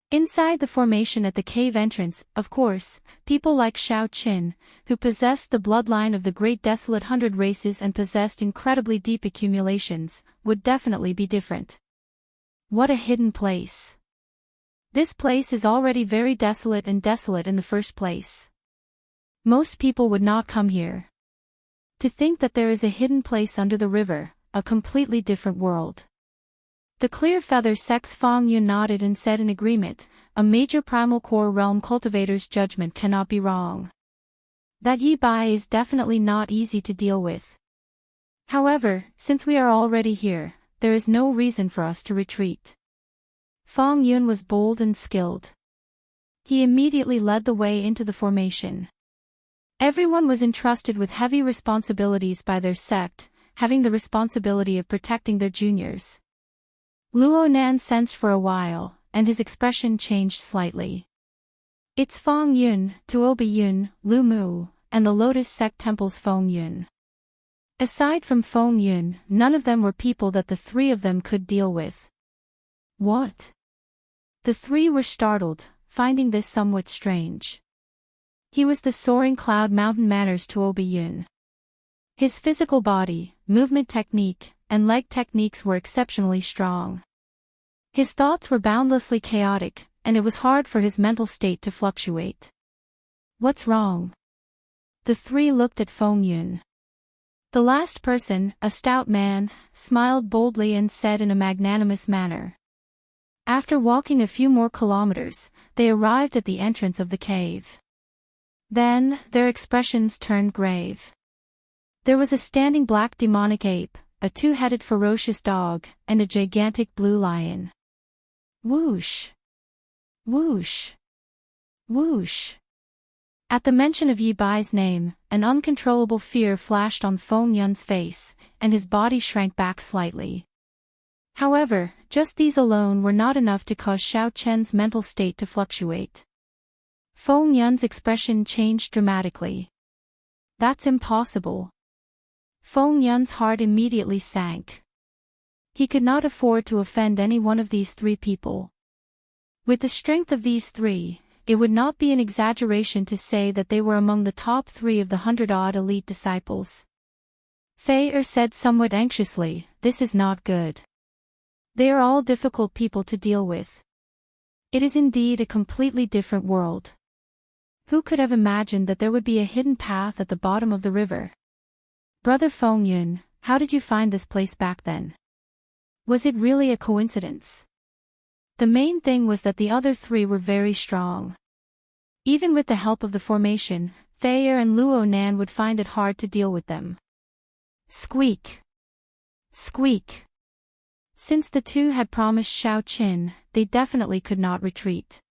Inside the formation at the cave entrance, of course, people like Xiao Qin, who possessed the bloodline of the Great Desolate 100 races and possessed incredibly deep accumulations, would definitely be different. What a hidden place. This place is already very desolate in the first place. Most people would not come here. To think that there is a hidden place under the river, a completely different world. The Clear Feather Sex Feng Yun nodded and said in agreement, a major primal core realm cultivator's judgment cannot be wrong. That Yi Bai is definitely not easy to deal with. However, since we are already here, there is no reason for us to retreat. Feng Yun was bold and skilled. He immediately led the way into the formation. Everyone was entrusted with heavy responsibilities by their sect, having the responsibility of protecting their juniors. Luo Nan sensed for a while, and his expression changed slightly. It's Feng Yun, Tuobi Yun, Lu Mu, and the Lotus Sect Temple's Feng Yun. Aside from Feng Yun, none of them were people that the three of them could deal with. What? The three were startled, finding this somewhat strange. He was the Soaring Cloud Mountain Manners Tuobi Yun. His physical body, movement technique, and leg techniques were exceptionally strong. His thoughts were boundlessly chaotic, and it was hard for his mental state to fluctuate. What's wrong? The three looked at Feng Yun. The last person, a stout man, smiled boldly and said in a magnanimous manner. After walking a few more kilometers, they arrived at the entrance of the cave. Then, their expressions turned grave. There was a standing black demonic ape, a two-headed ferocious dog, and a gigantic blue lion. Whoosh! Whoosh! Whoosh! At the mention of Yi Bai's name, an uncontrollable fear flashed on Feng Yun's face, and his body shrank back slightly. However, just these alone were not enough to cause Xiao Chen's mental state to fluctuate. Feng Yun's expression changed dramatically. That's impossible. Feng Yun's heart immediately sank. He could not afford to offend any one of these three people. With the strength of these three, it would not be an exaggeration to say that they were among the top 3 of the 100-odd elite disciples. Fei Er said somewhat anxiously, this is not good. They are all difficult people to deal with. It is indeed a completely different world. Who could have imagined that there would be a hidden path at the bottom of the river? Brother Feng Yun, how did you find this place back then? Was it really a coincidence? The main thing was that the other 3 were very strong. Even with the help of the formation, Fei Er and Luo Nan would find it hard to deal with them. Squeak! Squeak! Since the 2 had promised Xiao Qin, they definitely could not retreat.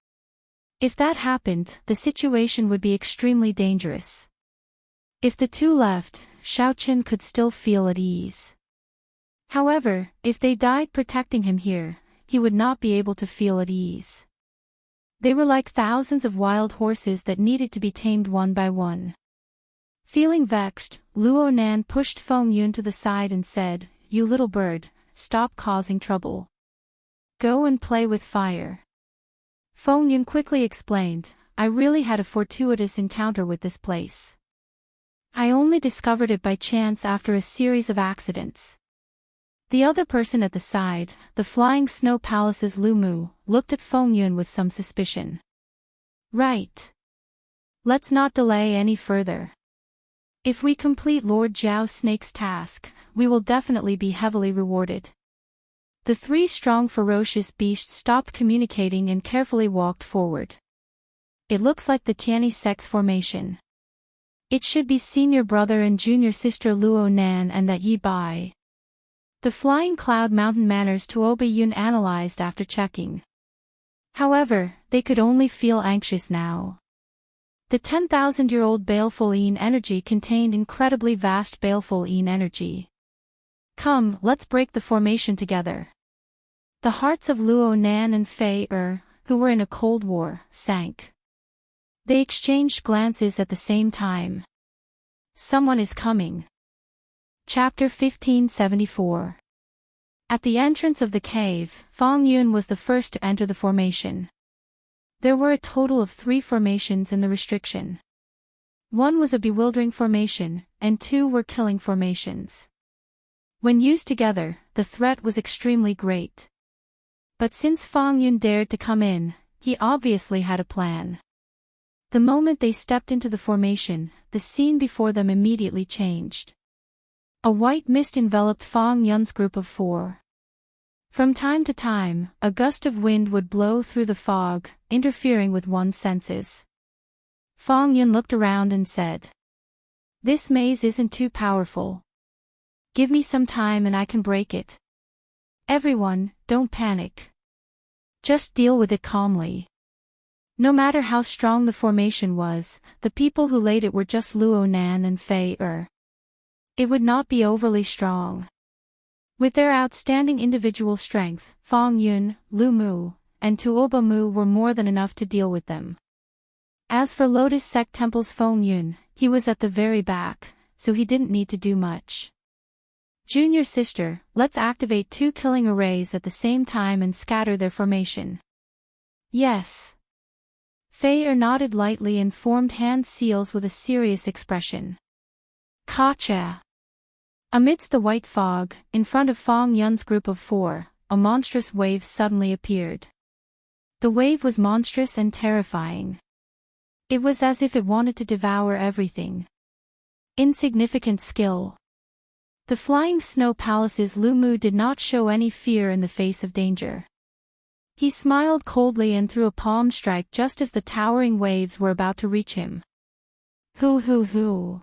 If that happened, the situation would be extremely dangerous. If the 2 left, Xiao Qin could still feel at ease. However, if they died protecting him here, he would not be able to feel at ease. They were like thousands of wild horses that needed to be tamed one by one. Feeling vexed, Luo Nan pushed Feng Yun to the side and said, "You little bird, stop causing trouble. Go and play with fire." Feng Yun quickly explained, "I really had a fortuitous encounter with this place. I only discovered it by chance after a series of accidents." The other person at the side, the Flying Snow Palace's Lu Mu, looked at Feng Yun with some suspicion. "Right. Let's not delay any further. If we complete Lord Zhao Snake's task, we will definitely be heavily rewarded." The 3 strong ferocious beasts stopped communicating and carefully walked forward. It looks like the Tianyi sex formation. It should be senior brother and junior sister Luo Nan and that Yi Bai. The Flying Cloud Mountain Manners Tuobi Yun analyzed after checking. However, they could only feel anxious now. The 10,000-year-old baleful Yin energy contained incredibly vast baleful Yin energy. Come, let's break the formation together. The hearts of Luo Nan and Fei Er, who were in a cold war, sank. They exchanged glances at the same time. Someone is coming. Chapter 1574. At the entrance of the cave, Fang Yun was the first to enter the formation. There were a total of 3 formations in the restriction. 1 was a bewildering formation, and 2 were killing formations. When used together, the threat was extremely great. But since Fang Yun dared to come in, he obviously had a plan. The moment they stepped into the formation, the scene before them immediately changed. A white mist enveloped Fang Yun's group of 4. From time to time, a gust of wind would blow through the fog, interfering with one's senses. Fang Yun looked around and said, "This maze isn't too powerful. Give me some time and I can break it. Everyone, don't panic. Just deal with it calmly." No matter how strong the formation was, the people who laid it were just Luo Nan and Fei Er. It would not be overly strong. With their outstanding individual strength, Fang Yun, Lu Mu, and Tuoba Mu were more than enough to deal with them. As for Lotus Sect Temple's Feng Yun, he was at the very back, so he didn't need to do much. "Junior sister, let's activate 2 killing arrays at the same time and scatter their formation." "Yes." Fei Er nodded lightly and formed hand seals with a serious expression. "Gotcha." Amidst the white fog, in front of Fang Yun's group of 4, a monstrous wave suddenly appeared. The wave was monstrous and terrifying. It was as if it wanted to devour everything. Insignificant skill. The flying snow palace's Lu Mu did not show any fear in the face of danger. He smiled coldly and threw a palm strike just as the towering waves were about to reach him. Hoo hoo hoo.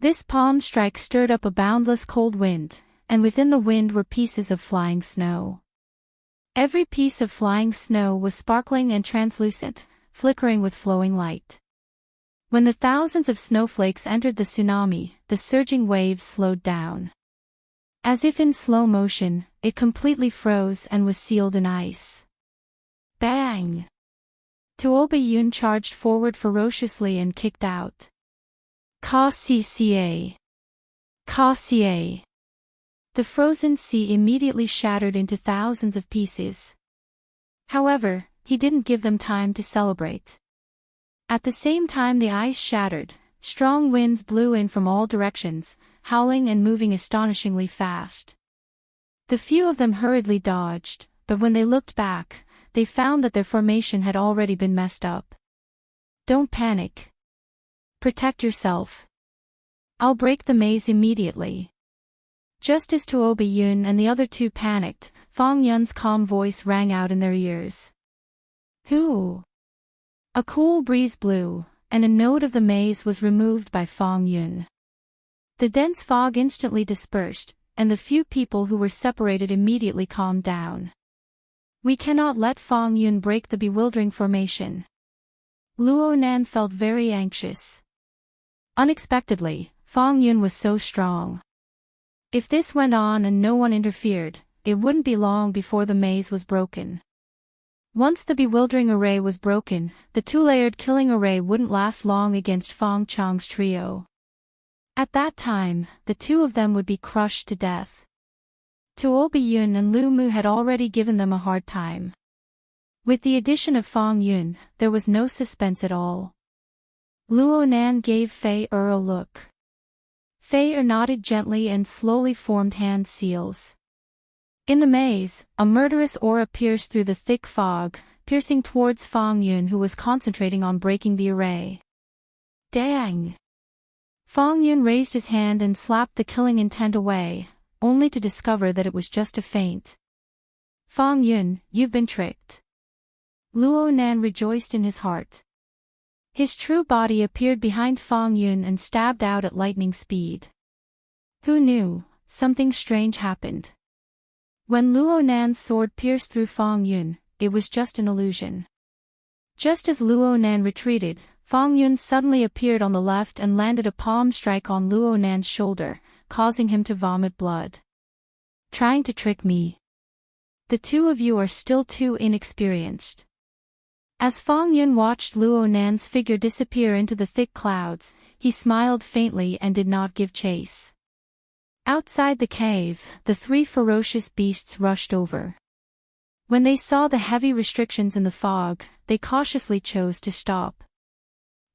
This palm strike stirred up a boundless cold wind, and within the wind were pieces of flying snow. Every piece of flying snow was sparkling and translucent, flickering with flowing light. When the thousands of snowflakes entered the tsunami, the surging waves slowed down. As if in slow motion, it completely froze and was sealed in ice. Bang! Tuoba Yun charged forward ferociously and kicked out. Ka-cca. Ka-ca. The frozen sea immediately shattered into thousands of pieces. However, he didn't give them time to celebrate. At the same time the ice shattered, strong winds blew in from all directions, howling and moving astonishingly fast. The few of them hurriedly dodged, but when they looked back, they found that their formation had already been messed up. "Don't panic. Protect yourself. I'll break the maze immediately." Just as Tuoba Yun and the other 2 panicked, Fang Yun's calm voice rang out in their ears. "Who?" A cool breeze blew, and a node of the maze was removed by Fang Yun. The dense fog instantly dispersed, and the few people who were separated immediately calmed down. "We cannot let Fang Yun break the bewildering formation." Luo Nan felt very anxious. Unexpectedly, Fang Yun was so strong. If this went on and no one interfered, it wouldn't be long before the maze was broken. Once the bewildering array was broken, the 2-layered killing array wouldn't last long against Fang Chang's trio. At that time, the 2 of them would be crushed to death. Tuoba Yun and Lu Mu had already given them a hard time. With the addition of Fang Yun, there was no suspense at all. Luo Nan gave Fei Er a look. Fei Er nodded gently and slowly formed hand seals. In the maze, a murderous aura pierced through the thick fog, piercing towards Fang Yun who was concentrating on breaking the array. Dang! Fang Yun raised his hand and slapped the killing intent away, only to discover that it was just a feint. "Fang Yun, you've been tricked." Luo Nan rejoiced in his heart. His true body appeared behind Fang Yun and stabbed out at lightning speed. Who knew? Something strange happened. When Luo Nan's sword pierced through Fang Yun, it was just an illusion. Just as Luo Nan retreated, Fang Yun suddenly appeared on the left and landed a palm strike on Luo Nan's shoulder, causing him to vomit blood. "Trying to trick me?" The two of you are still too inexperienced. As Fang Yun watched Luo Nan's figure disappear into the thick clouds, he smiled faintly and did not give chase. Outside the cave, the three ferocious beasts rushed over. When they saw the heavy restrictions in the fog, they cautiously chose to stop.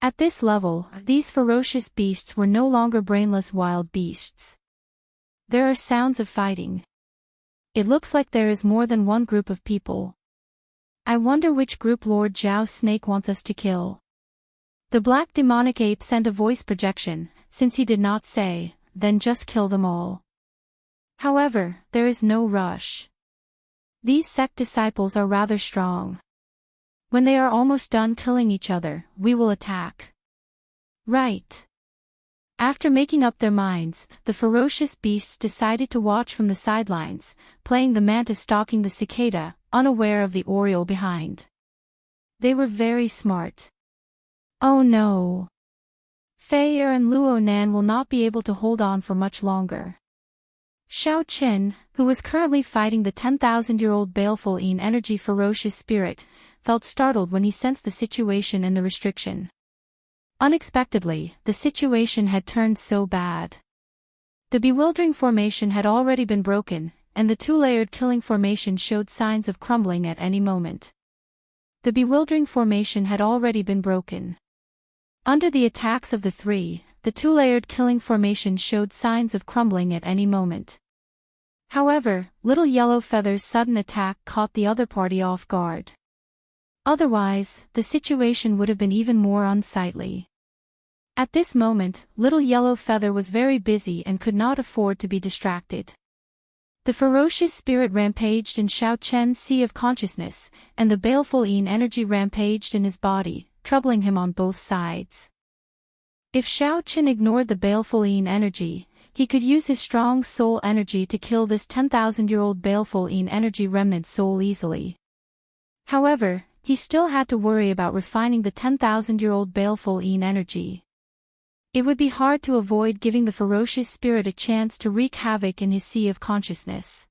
At this level, these ferocious beasts were no longer brainless wild beasts. There are sounds of fighting. It looks like there is more than one group of people. I wonder which group Lord Zhao's snake wants us to kill. The black demonic ape sent a voice projection, since he did not say, then just kill them all. However, there is no rush. These sect disciples are rather strong. When they are almost done killing each other, we will attack. Right. After making up their minds, the ferocious beasts decided to watch from the sidelines, playing the mantis stalking the cicada, unaware of the oriole behind. They were very smart. Oh no! Fei Er and Luo Nan will not be able to hold on for much longer. Xiao Qin, who was currently fighting the 10,000-year-old baleful Yin energy ferocious spirit, felt startled when he sensed the situation and the restriction. Unexpectedly, the situation had turned so bad. The bewildering formation had already been broken, and the two-layered killing formation showed signs of crumbling at any moment. The bewildering formation had already been broken. Under the attacks of the three, the two-layered killing formation showed signs of crumbling at any moment. However, Little Yellow Feather's sudden attack caught the other party off guard. Otherwise, the situation would have been even more unsightly. At this moment, Little Yellow Feather was very busy and could not afford to be distracted. The ferocious spirit rampaged in Xiao Chen's sea of consciousness, and the baleful Yin energy rampaged in his body, troubling him on both sides. If Xiao Chen ignored the baleful Yin energy, he could use his strong soul energy to kill this 10,000-year-old baleful Yin energy remnant soul easily. However, he still had to worry about refining the 10,000-year-old baleful Yin energy. It would be hard to avoid giving the ferocious spirit a chance to wreak havoc in his sea of consciousness.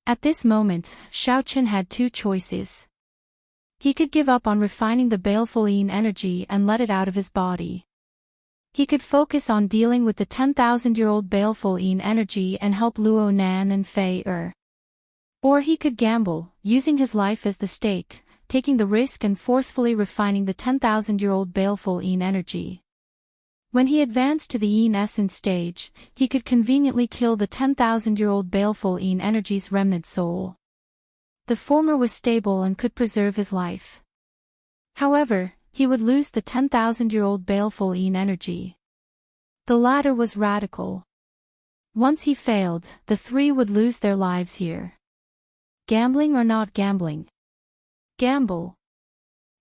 At this moment, Xiao Chen had two choices. He could give up on refining the baleful Yin energy and let it out of his body. He could focus on dealing with the 10,000-year-old baleful Yin energy and help Luo Nan and Fei Er. Or he could gamble, using his life as the stake, taking the risk and forcefully refining the 10,000-year-old baleful Yin energy. When he advanced to the Yin essence stage, he could conveniently kill the 10,000-year-old baleful Yin energy's remnant soul. The former was stable and could preserve his life. However, he would lose the 10,000-year-old baleful Yin energy. The latter was radical. Once he failed, the three would lose their lives here. Gambling or not gambling? Gamble.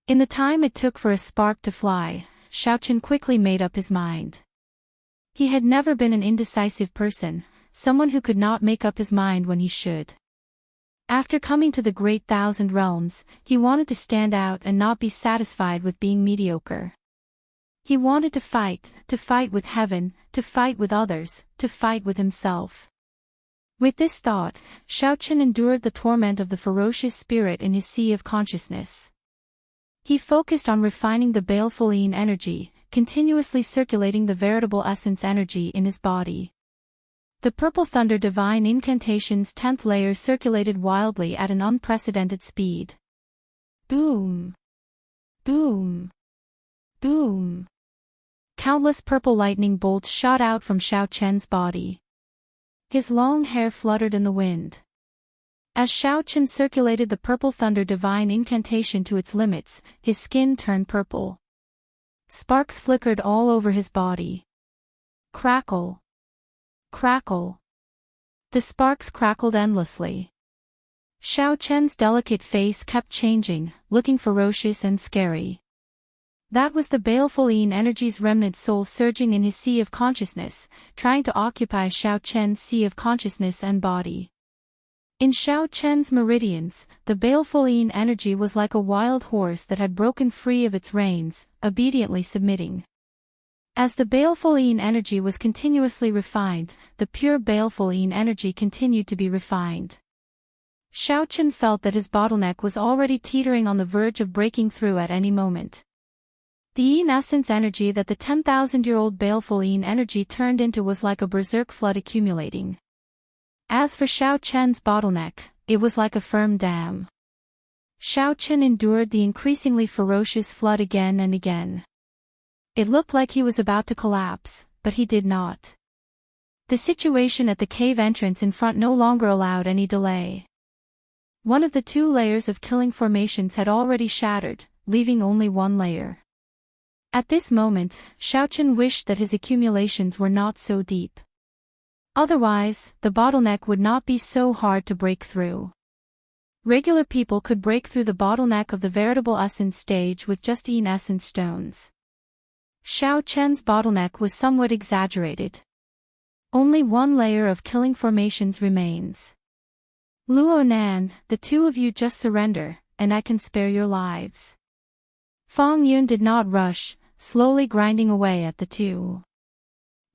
In the time it took for a spark to fly, Xiao Chen quickly made up his mind. He had never been an indecisive person, someone who could not make up his mind when he should. After coming to the Great Thousand Realms, he wanted to stand out and not be satisfied with being mediocre. He wanted to fight with heaven, to fight with others, to fight with himself. With this thought, Xiao Chen endured the torment of the ferocious spirit in his sea of consciousness. He focused on refining the baleful Yin energy, continuously circulating the veritable essence energy in his body. The Purple Thunder Divine Incantation's 10th layer circulated wildly at an unprecedented speed. Boom! Boom! Boom! Countless purple lightning bolts shot out from Xiao Chen's body. His long hair fluttered in the wind. As Xiao Chen circulated the Purple Thunder Divine Incantation to its limits, his skin turned purple. Sparks flickered all over his body. Crackle! Crackle! The sparks crackled endlessly. Xiao Chen's delicate face kept changing, looking ferocious and scary. That was the baleful Yin energy's remnant soul surging in his sea of consciousness, trying to occupy Xiao Chen's sea of consciousness and body. In Xiao Chen's meridians, the baleful Yin energy was like a wild horse that had broken free of its reins, obediently submitting. As the baleful Yin energy was continuously refined, the pure baleful Yin energy continued to be refined. Xiaochen felt that his bottleneck was already teetering on the verge of breaking through at any moment. The Yin essence energy that the 10,000-year-old baleful Yin energy turned into was like a berserk flood accumulating. As for Xiaochen's bottleneck, it was like a firm dam. Xiaochen endured the increasingly ferocious flood again and again. It looked like he was about to collapse, but he did not. The situation at the cave entrance in front no longer allowed any delay. One of the two layers of killing formations had already shattered, leaving only one layer. At this moment, Xiaochen wished that his accumulations were not so deep. Otherwise, the bottleneck would not be so hard to break through. Regular people could break through the bottleneck of the veritable essence stage with just Yin essence stones. Xiaochen's bottleneck was somewhat exaggerated. Only one layer of killing formations remains. Luo Nan, the two of you just surrender, and I can spare your lives. Fang Yun did not rush, slowly grinding away at the two.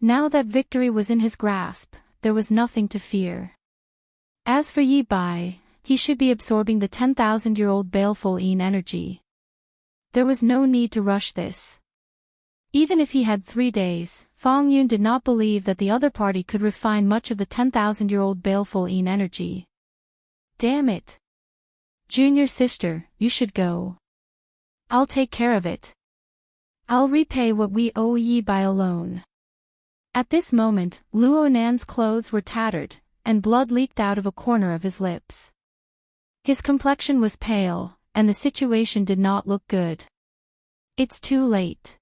Now that victory was in his grasp, there was nothing to fear. As for Yi Bai, he should be absorbing the 10,000-year-old baleful Yin energy. There was no need to rush this. Even if he had 3 days, Fang Yun did not believe that the other party could refine much of the 10,000-year-old baleful Yin energy. Damn it. Junior sister, you should go. I'll take care of it. I'll repay what we owe Yi Bai alone. At this moment, Luo Nan's clothes were tattered, and blood leaked out of a corner of his lips. His complexion was pale, and the situation did not look good. It's too late.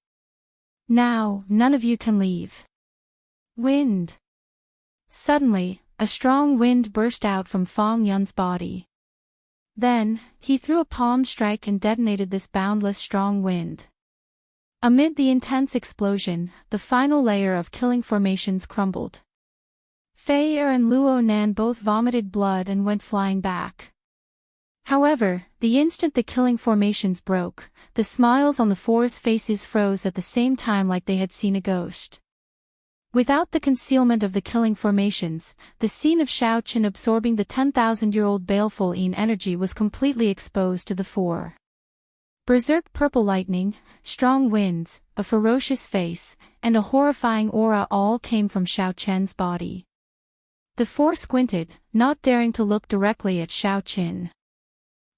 Now, none of you can leave. Wind. Suddenly, a strong wind burst out from Fang Yun's body. Then, he threw a palm strike and detonated this boundless strong wind. Amid the intense explosion, the final layer of killing formations crumbled. Fei Er and Luo Nan both vomited blood and went flying back. However, the instant the killing formations broke, the smiles on the four's faces froze at the same time like they had seen a ghost. Without the concealment of the killing formations, the scene of Xiaochen absorbing the 10,000-year-old baleful Yin energy was completely exposed to the four. Berserk purple lightning, strong winds, a ferocious face, and a horrifying aura all came from Xiaochen's body. The four squinted, not daring to look directly at Xiaochen.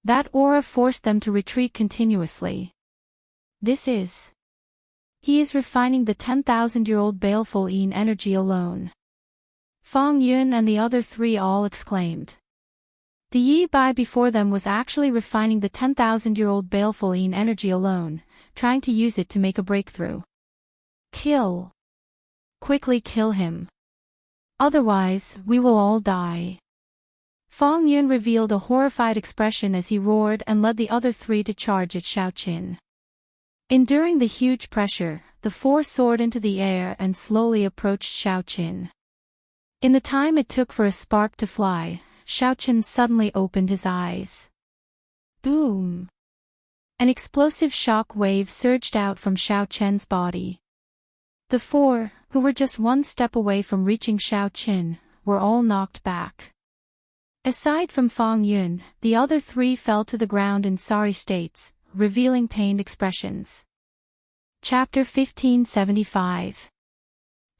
That aura forced them to retreat continuously. He is refining the 10,000-year-old baleful Yin energy alone. Fang Yun and the other three all exclaimed. The Yi Bai before them was actually refining the 10,000-year-old baleful Yin energy alone, trying to use it to make a breakthrough. Kill. Quickly kill him. Otherwise, we will all die. Fang Yun revealed a horrified expression as he roared and led the other three to charge at Xiaochen. Enduring the huge pressure, the four soared into the air and slowly approached Xiaochen. In the time it took for a spark to fly, Xiaochen suddenly opened his eyes. Boom! An explosive shock wave surged out from Xiaochen's body. The four, who were just one step away from reaching Xiaochen, were all knocked back. Aside from Fang Yun, the other three fell to the ground in sorry states, revealing pained expressions. Chapter 1575.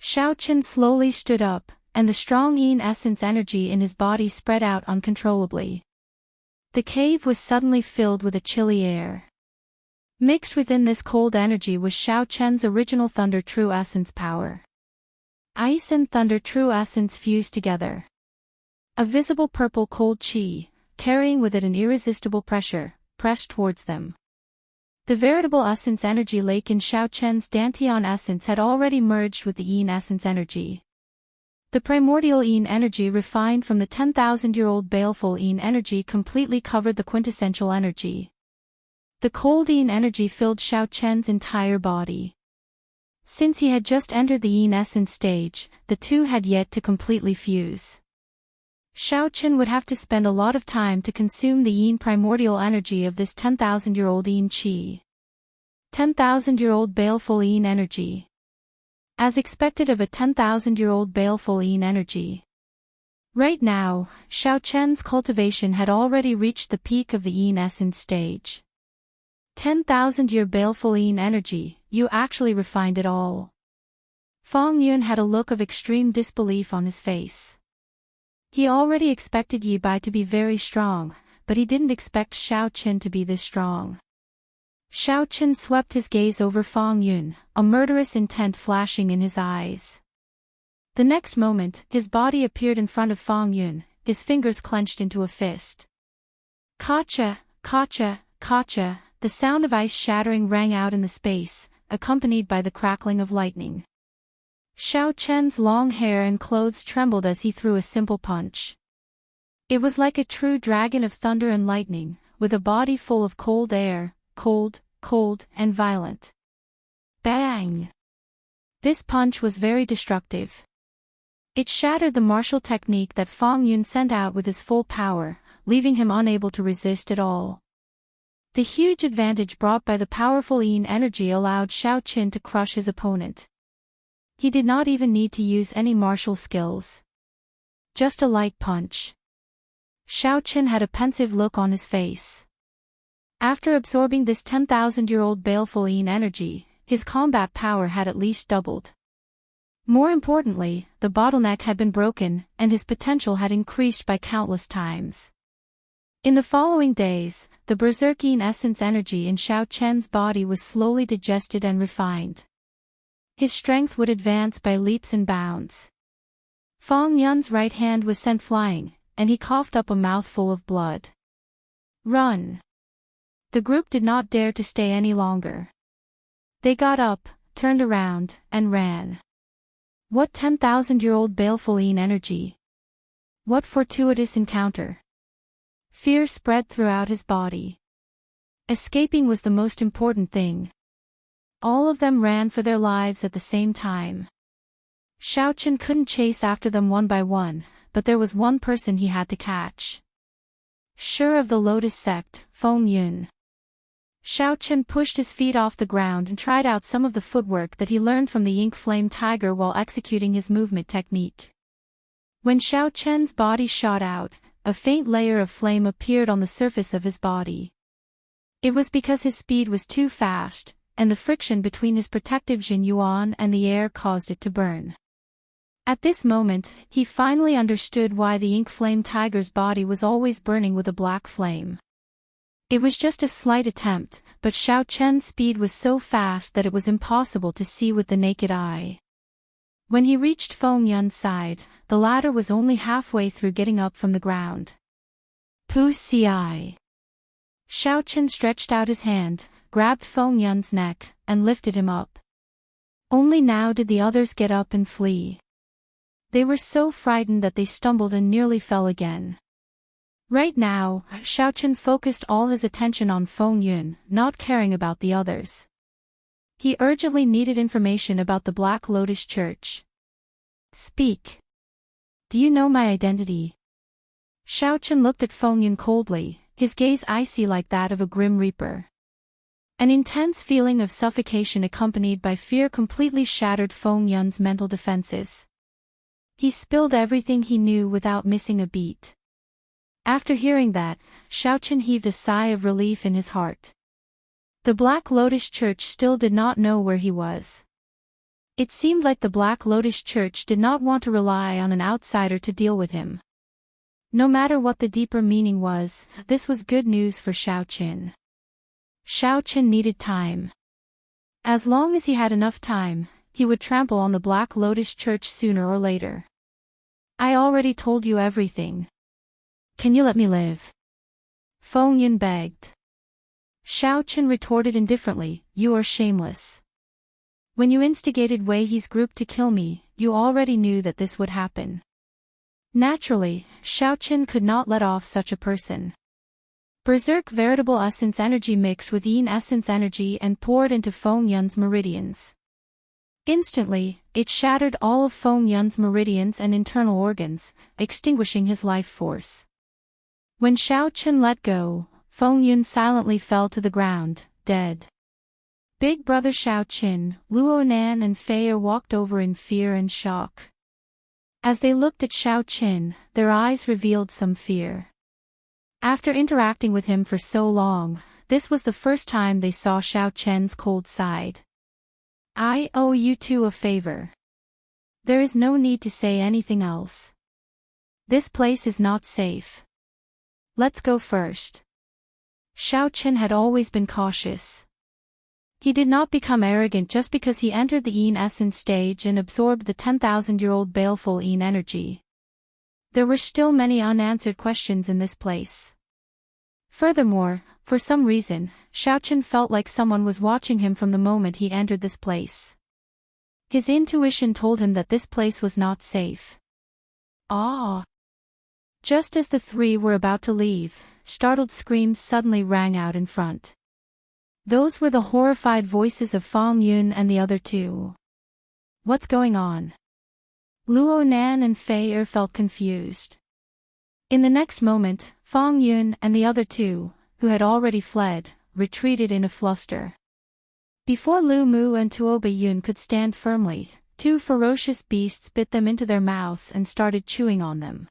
Xiaochen slowly stood up, and the strong Yin essence energy in his body spread out uncontrollably. The cave was suddenly filled with a chilly air. Mixed within this cold energy was Xiaochen's original Thunder True Essence power. Ice and Thunder True Essence fused together. A visible purple cold chi, carrying with it an irresistible pressure, pressed towards them. The veritable essence energy lake in Xiaochen's Dantian essence had already merged with the Yin essence energy. The primordial Yin energy refined from the 10,000-year-old baleful Yin energy completely covered the quintessential energy. The cold Yin energy filled Xiaochen's entire body. Since he had just entered the Yin essence stage, the two had yet to completely fuse. Xiaochen would have to spend a lot of time to consume the Yin primordial energy of this 10,000-year-old Yin Qi. 10,000-year-old baleful Yin energy. As expected of a 10,000-year-old baleful Yin energy. Right now, Xiaochen's cultivation had already reached the peak of the Yin essence stage. 10,000-year baleful Yin energy, you actually refined it all. Feng Yun had a look of extreme disbelief on his face. He already expected Yi Bai to be very strong, but he didn't expect Xiaochen to be this strong. Xiaochen swept his gaze over Feng Yun, a murderous intent flashing in his eyes. The next moment, his body appeared in front of Feng Yun, his fingers clenched into a fist. Kacha, kacha, kacha, the sound of ice shattering rang out in the space, accompanied by the crackling of lightning. Xiaochen's long hair and clothes trembled as he threw a simple punch. It was like a true dragon of thunder and lightning, with a body full of cold air, cold, cold, and violent. Bang! This punch was very destructive. It shattered the martial technique that Feng Yun sent out with his full power, leaving him unable to resist at all. The huge advantage brought by the powerful Yin energy allowed Xiaochen to crush his opponent. He did not even need to use any martial skills. Just a light punch. Xiaochen had a pensive look on his face. After absorbing this 10,000-year-old baleful Yin energy, his combat power had at least doubled. More importantly, the bottleneck had been broken, and his potential had increased by countless times. In the following days, the berserk Yin essence energy in Xiaochen's body was slowly digested and refined. His strength would advance by leaps and bounds. Feng Yun's right hand was sent flying, and he coughed up a mouthful of blood. Run! The group did not dare to stay any longer. They got up, turned around, and ran. What 10,000-year-old baleful Yin energy! What fortuitous encounter! Fear spread throughout his body. Escaping was the most important thing. All of them ran for their lives at the same time. Xiaochen couldn't chase after them one by one, but there was one person he had to catch. Sure of the Lotus sect, Feng Yun. Xiaochen pushed his feet off the ground and tried out some of the footwork that he learned from the ink flame tiger while executing his movement technique. When Xiaochen's body shot out, a faint layer of flame appeared on the surface of his body. It was because his speed was too fast, and the friction between his protective Jin Yuan and the air caused it to burn. At this moment, he finally understood why the ink flame tiger's body was always burning with a black flame. It was just a slight attempt, but Xiaochen's speed was so fast that it was impossible to see with the naked eye. When he reached Feng Yun's side, the latter was only halfway through getting up from the ground. Pu Ci. Xiaochen stretched out his hand, grabbed Feng Yun's neck, and lifted him up. Only now did the others get up and flee. They were so frightened that they stumbled and nearly fell again. Right now, Xiaochen focused all his attention on Feng Yun, not caring about the others. He urgently needed information about the Black Lotus Church. Speak. Do you know my identity? Xiaochen looked at Feng Yun coldly, his gaze icy like that of a grim reaper. An intense feeling of suffocation accompanied by fear completely shattered Feng Yun's mental defenses. He spilled everything he knew without missing a beat. After hearing that, Xiaochen heaved a sigh of relief in his heart. The Black Lotus Church still did not know where he was. It seemed like the Black Lotus Church did not want to rely on an outsider to deal with him. No matter what the deeper meaning was, this was good news for Xiaochen. Xiaochen needed time. As long as he had enough time, he would trample on the Black Lotus Church sooner or later. I already told you everything. Can you let me live? Feng Yun begged. Xiaochen retorted indifferently, you are shameless. When you instigated Wei He's group to kill me, you already knew that this would happen. Naturally, Xiaochen could not let off such a person. Berserk veritable essence energy mixed with Yin essence energy and poured into Feng Yun's meridians. Instantly, it shattered all of Feng Yun's meridians and internal organs, extinguishing his life force. When Xiaochen let go, Feng Yun silently fell to the ground, dead. Big brother Xiaochen, Luo Nan and Fei Er walked over in fear and shock. As they looked at Xiao Qin, their eyes revealed some fear. After interacting with him for so long, this was the first time they saw Xiao Qian's cold side. "I owe you two a favor. There is no need to say anything else. This place is not safe. Let's go first." Xiao Qin had always been cautious. He did not become arrogant just because he entered the Yin essence stage and absorbed the 10,000-year-old baleful Yin energy. There were still many unanswered questions in this place. Furthermore, for some reason, Xiao Qin felt like someone was watching him from the moment he entered this place. His intuition told him that this place was not safe. Ah! Just as the three were about to leave, startled screams suddenly rang out in front. Those were the horrified voices of Fang Yun and the other two. What's going on? Luo Nan and Fei Er felt confused. In the next moment, Fang Yun and the other two, who had already fled, retreated in a fluster. Before Lu Mu and Tuoba Yun could stand firmly, two ferocious beasts bit them into their mouths and started chewing on them.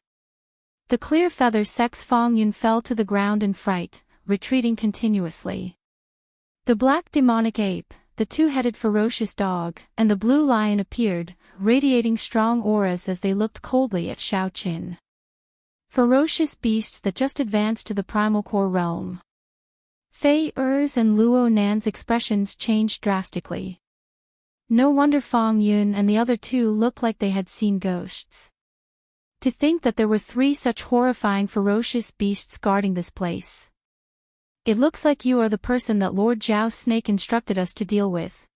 The clear feather sex Fang Yun fell to the ground in fright, retreating continuously. The black demonic ape, the two-headed ferocious dog, and the blue lion appeared, radiating strong auras as they looked coldly at Xiao Qin. Ferocious beasts that just advanced to the primal core realm. Fei Er's and Luo Nan's expressions changed drastically. No wonder Fang Yun and the other two looked like they had seen ghosts. To think that there were three such horrifying ferocious beasts guarding this place. "It looks like you are the person that Lord Zhao's snake instructed us to deal with."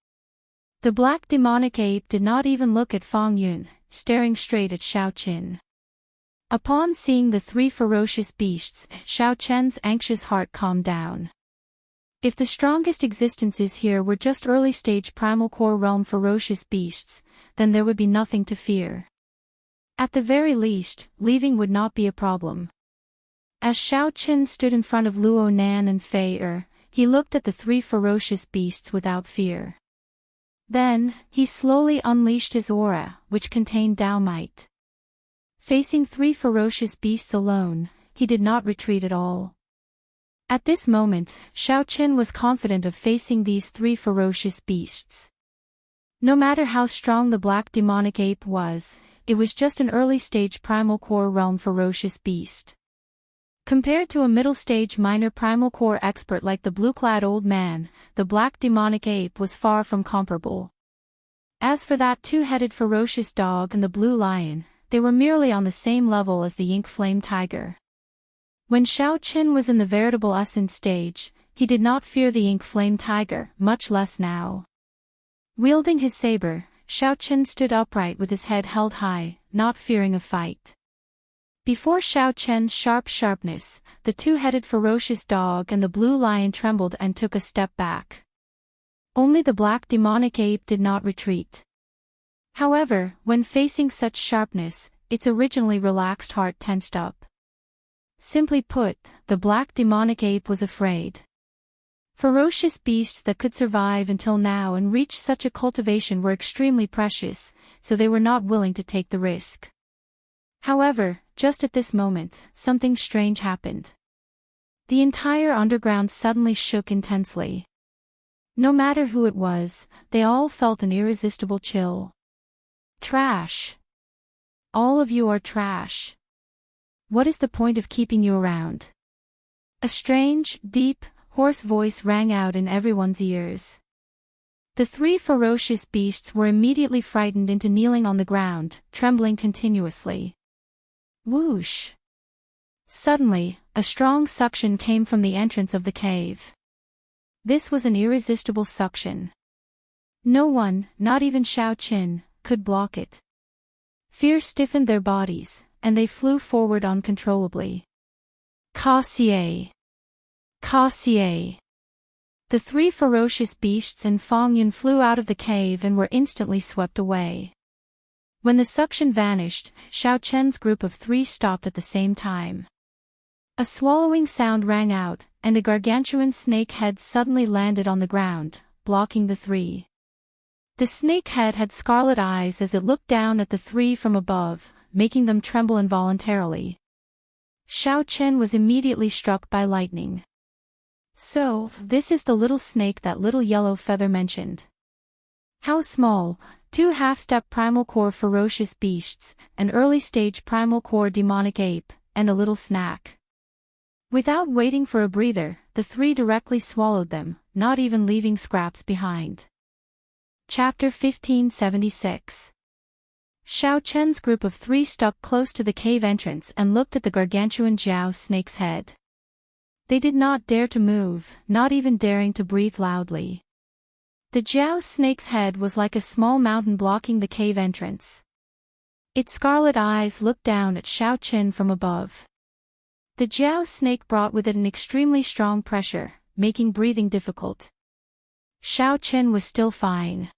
The black demonic ape did not even look at Fang Yun, staring straight at Xiao Qin. Upon seeing the three ferocious beasts, Xiao Qian's anxious heart calmed down. If the strongest existences here were just early-stage primal core realm ferocious beasts, then there would be nothing to fear. At the very least, leaving would not be a problem. As Xiao Qin stood in front of Luo Nan and Fei Er, he looked at the three ferocious beasts without fear. Then, he slowly unleashed his aura, which contained Daoist. Facing three ferocious beasts alone, he did not retreat at all. At this moment, Xiao Qin was confident of facing these three ferocious beasts. No matter how strong the black demonic ape was, it was just an early-stage primal core realm ferocious beast. Compared to a middle-stage minor primal core expert like the blue-clad old man, the black demonic ape was far from comparable. As for that two-headed ferocious dog and the blue lion, they were merely on the same level as the ink flame tiger. When Xiao Qin was in the veritable essence stage, he did not fear the ink flame tiger, much less now. Wielding his saber, Xiao Qin stood upright with his head held high, not fearing a fight. Before Xiao Qian's sharpness, the two-headed ferocious dog and the blue lion trembled and took a step back. Only the black demonic ape did not retreat. However, when facing such sharpness, its originally relaxed heart tensed up. Simply put, the black demonic ape was afraid. Ferocious beasts that could survive until now and reach such a cultivation were extremely precious, so they were not willing to take the risk. However, just at this moment, something strange happened. The entire underground suddenly shook intensely. No matter who it was, they all felt an irresistible chill. Trash. All of you are trash. What is the point of keeping you around? A strange, deep, hoarse voice rang out in everyone's ears. The three ferocious beasts were immediately frightened into kneeling on the ground, trembling continuously. Whoosh! Suddenly, a strong suction came from the entrance of the cave. This was an irresistible suction. No one, not even Xiao Qin, could block it. Fear stiffened their bodies, and they flew forward uncontrollably. Ka-xie! Ka-xie! The three ferocious beasts and Fang Yun flew out of the cave and were instantly swept away. When the suction vanished, Xiao Qian's group of three stopped at the same time. A swallowing sound rang out, and a gargantuan snake head suddenly landed on the ground, blocking the three. The snake head had scarlet eyes as it looked down at the three from above, making them tremble involuntarily. Xiao Chen was immediately struck by lightning. So, this is the little snake that little yellow feather mentioned. How small, 2 half-step primal core ferocious beasts, an early-stage primal core demonic ape, and a little snack. Without waiting for a breather, the 3 directly swallowed them, not even leaving scraps behind. Chapter 1576. Xiao Chen's group of 3 stuck close to the cave entrance and looked at the gargantuan Jiao snake's head. They did not dare to move, not even daring to breathe loudly. The Jiao snake's head was like a small mountain blocking the cave entrance. Its scarlet eyes looked down at Xiao Chen from above. The Jiao snake brought with it an extremely strong pressure, making breathing difficult. Xiao Chen was still fine.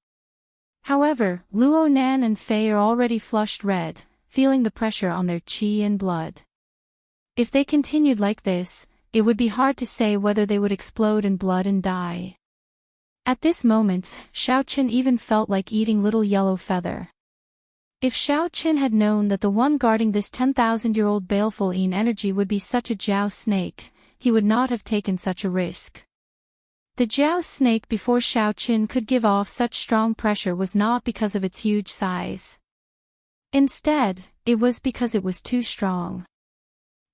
However, Luo Nan and Fei are already flushed red, feeling the pressure on their qi and blood. If they continued like this, it would be hard to say whether they would explode in blood and die. At this moment, Xiao Chen even felt like eating little yellow feather. If Xiao Chen had known that the one guarding this 10,000-year-old baleful energy would be such a Jiao snake, he would not have taken such a risk. The Jiao snake before Xiao Chen could give off such strong pressure was not because of its huge size. Instead, it was because it was too strong.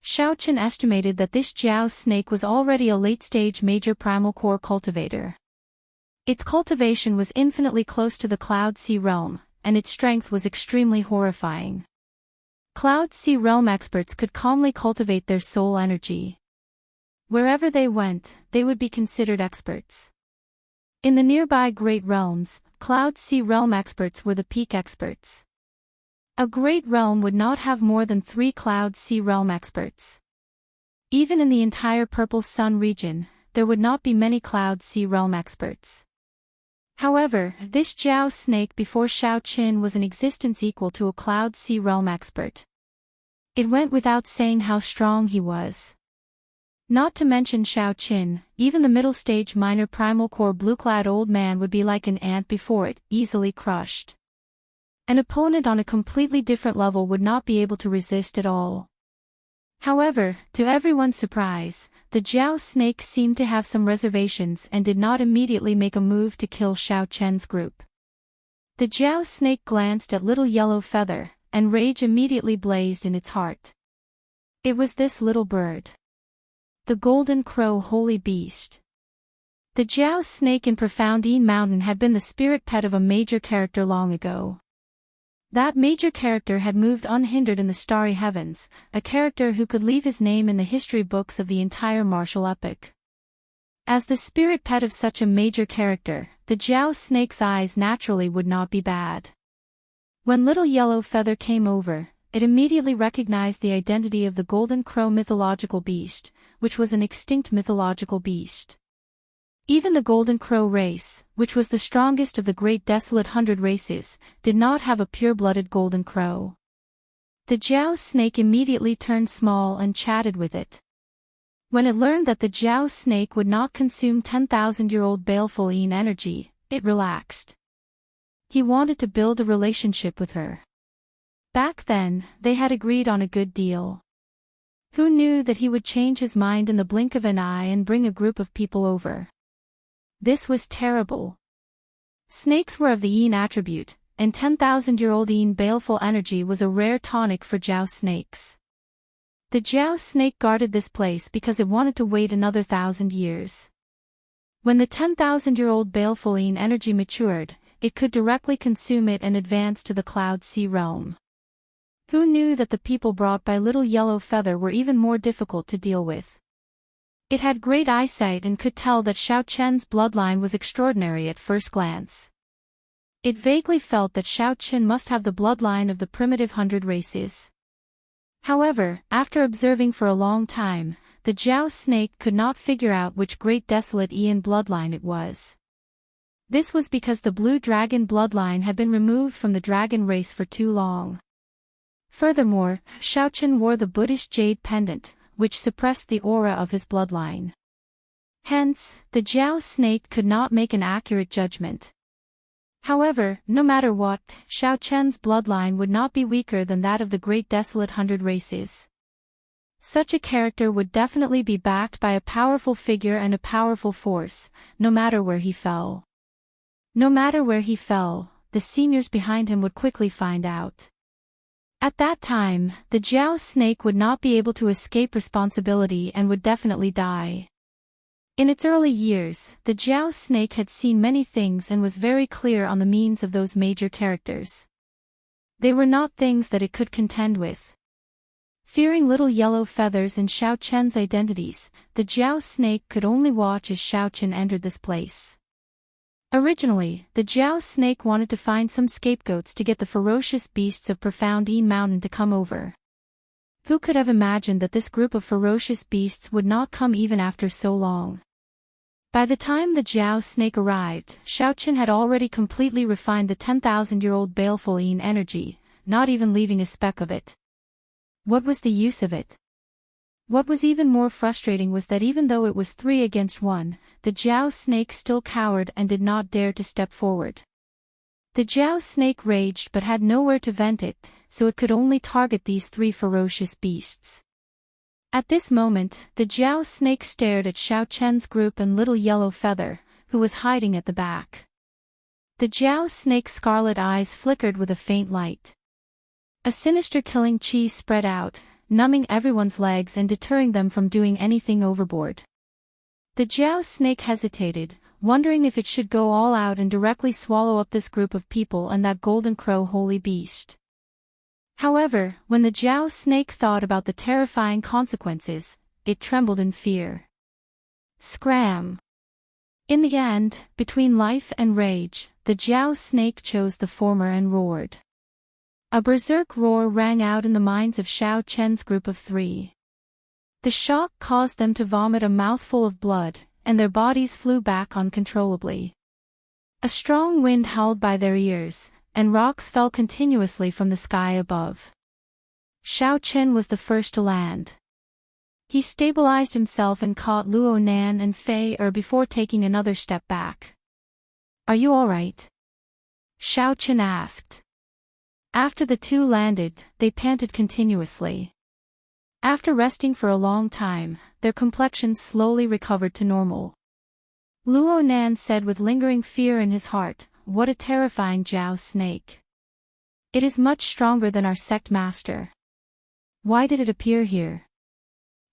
Xiao Chen estimated that this Jiao snake was already a late-stage major primal core cultivator. Its cultivation was infinitely close to the Cloud Sea realm, and its strength was extremely horrifying. Cloud Sea realm experts could calmly cultivate their soul energy. Wherever they went, they would be considered experts. In the nearby Great Realms, Cloud Sea realm experts were the peak experts. A Great Realm would not have more than 3 Cloud Sea realm experts. Even in the entire Purple Sun region, there would not be many Cloud Sea realm experts. However, this Jiao snake before Xiao Chen was in existence equal to a Cloud Sea realm expert. It went without saying how strong he was. Not to mention Xiao Chen, even the middle-stage minor primal core blue-clad old man would be like an ant before it, easily crushed. An opponent on a completely different level would not be able to resist at all. However, to everyone's surprise, the Jiao snake seemed to have some reservations and did not immediately make a move to kill Xiao Chen's group. The Jiao snake glanced at little yellow feather, and rage immediately blazed in its heart. It was this little bird. The golden crow holy beast. The Jiao snake in Profound Yin Mountain had been the spirit pet of a major character long ago. That major character had moved unhindered in the starry heavens, a character who could leave his name in the history books of the entire martial epic. As the spirit pet of such a major character, the Jiao snake's eyes naturally would not be bad. When little yellow feather came over, it immediately recognized the identity of the golden crow mythological beast, which was an extinct mythological beast. Even the golden crow race, which was the strongest of the great desolate 100 races, did not have a pure-blooded golden crow. The Jiao snake immediately turned small and chatted with it. When it learned that the Jiao snake would not consume 10,000-year-old baleful energy, it relaxed. He wanted to build a relationship with her. Back then, they had agreed on a good deal. Who knew that he would change his mind in the blink of an eye and bring a group of people over? This was terrible. Snakes were of the yin attribute, and 10,000-year-old yin baleful energy was a rare tonic for Jiao snakes. The Jiao snake guarded this place because it wanted to wait another 1,000 years. When the 10,000-year-old baleful yin energy matured, it could directly consume it and advance to the Cloud Sea realm. Who knew that the people brought by little yellow feather were even more difficult to deal with? It had great eyesight and could tell that Xiao Chen's bloodline was extraordinary at first glance. It vaguely felt that Xiao Chen must have the bloodline of the primitive 100 races. However, after observing for a long time, the Jiao snake could not figure out which great desolate Ian bloodline it was. This was because the blue dragon bloodline had been removed from the dragon race for too long. Furthermore, Xiao Chen wore the Buddhist jade pendant, which suppressed the aura of his bloodline. Hence, the Jiao snake could not make an accurate judgment. However, no matter what, Xiao Chen's bloodline would not be weaker than that of the great desolate 100 races. Such a character would definitely be backed by a powerful figure and a powerful force, no matter where he fell. No matter where he fell, the seniors behind him would quickly find out. At that time, the Jiao snake would not be able to escape responsibility and would definitely die. In its early years, the Jiao snake had seen many things and was very clear on the means of those major characters. They were not things that it could contend with. Fearing little yellow feathers in Xiao Chen's identities, the Jiao snake could only watch as Xiao Chen entered this place. Originally, the Jiao snake wanted to find some scapegoats to get the ferocious beasts of Profound Yin Mountain to come over. Who could have imagined that this group of ferocious beasts would not come even after so long? By the time the Jiao snake arrived, Xiao Chen had already completely refined the 10,000-year-old baleful Yin energy, not even leaving a speck of it. What was the use of it? What was even more frustrating was that even though it was 3 against 1, the Jiao snake still cowered and did not dare to step forward. The Jiao snake raged but had nowhere to vent it, so it could only target these 3 ferocious beasts. At this moment, the Jiao snake stared at Xiao Chen's group and little yellow feather, who was hiding at the back. The Jiao snake's scarlet eyes flickered with a faint light. A sinister killing chi spread out, numbing everyone's legs and deterring them from doing anything overboard. The Jiao snake hesitated, wondering if it should go all out and directly swallow up this group of people and that golden crow holy beast. However, when the Jiao snake thought about the terrifying consequences, it trembled in fear. Scram! In the end, between life and rage, the Jiao snake chose the former and roared. A berserk roar rang out in the minds of Xiao Chen's group of 3. The shock caused them to vomit a mouthful of blood, and their bodies flew back uncontrollably. A strong wind howled by their ears, and rocks fell continuously from the sky above. Xiao Chen was the first to land. He stabilized himself and caught Luo Nan and Fei before taking another step back. "Are you all right?" Xiao Chen asked. After the 2 landed, they panted continuously. After resting for a long time, their complexions slowly recovered to normal. Luo Nan said with lingering fear in his heart, "What a terrifying Jiao snake. It is much stronger than our sect master. Why did it appear here?"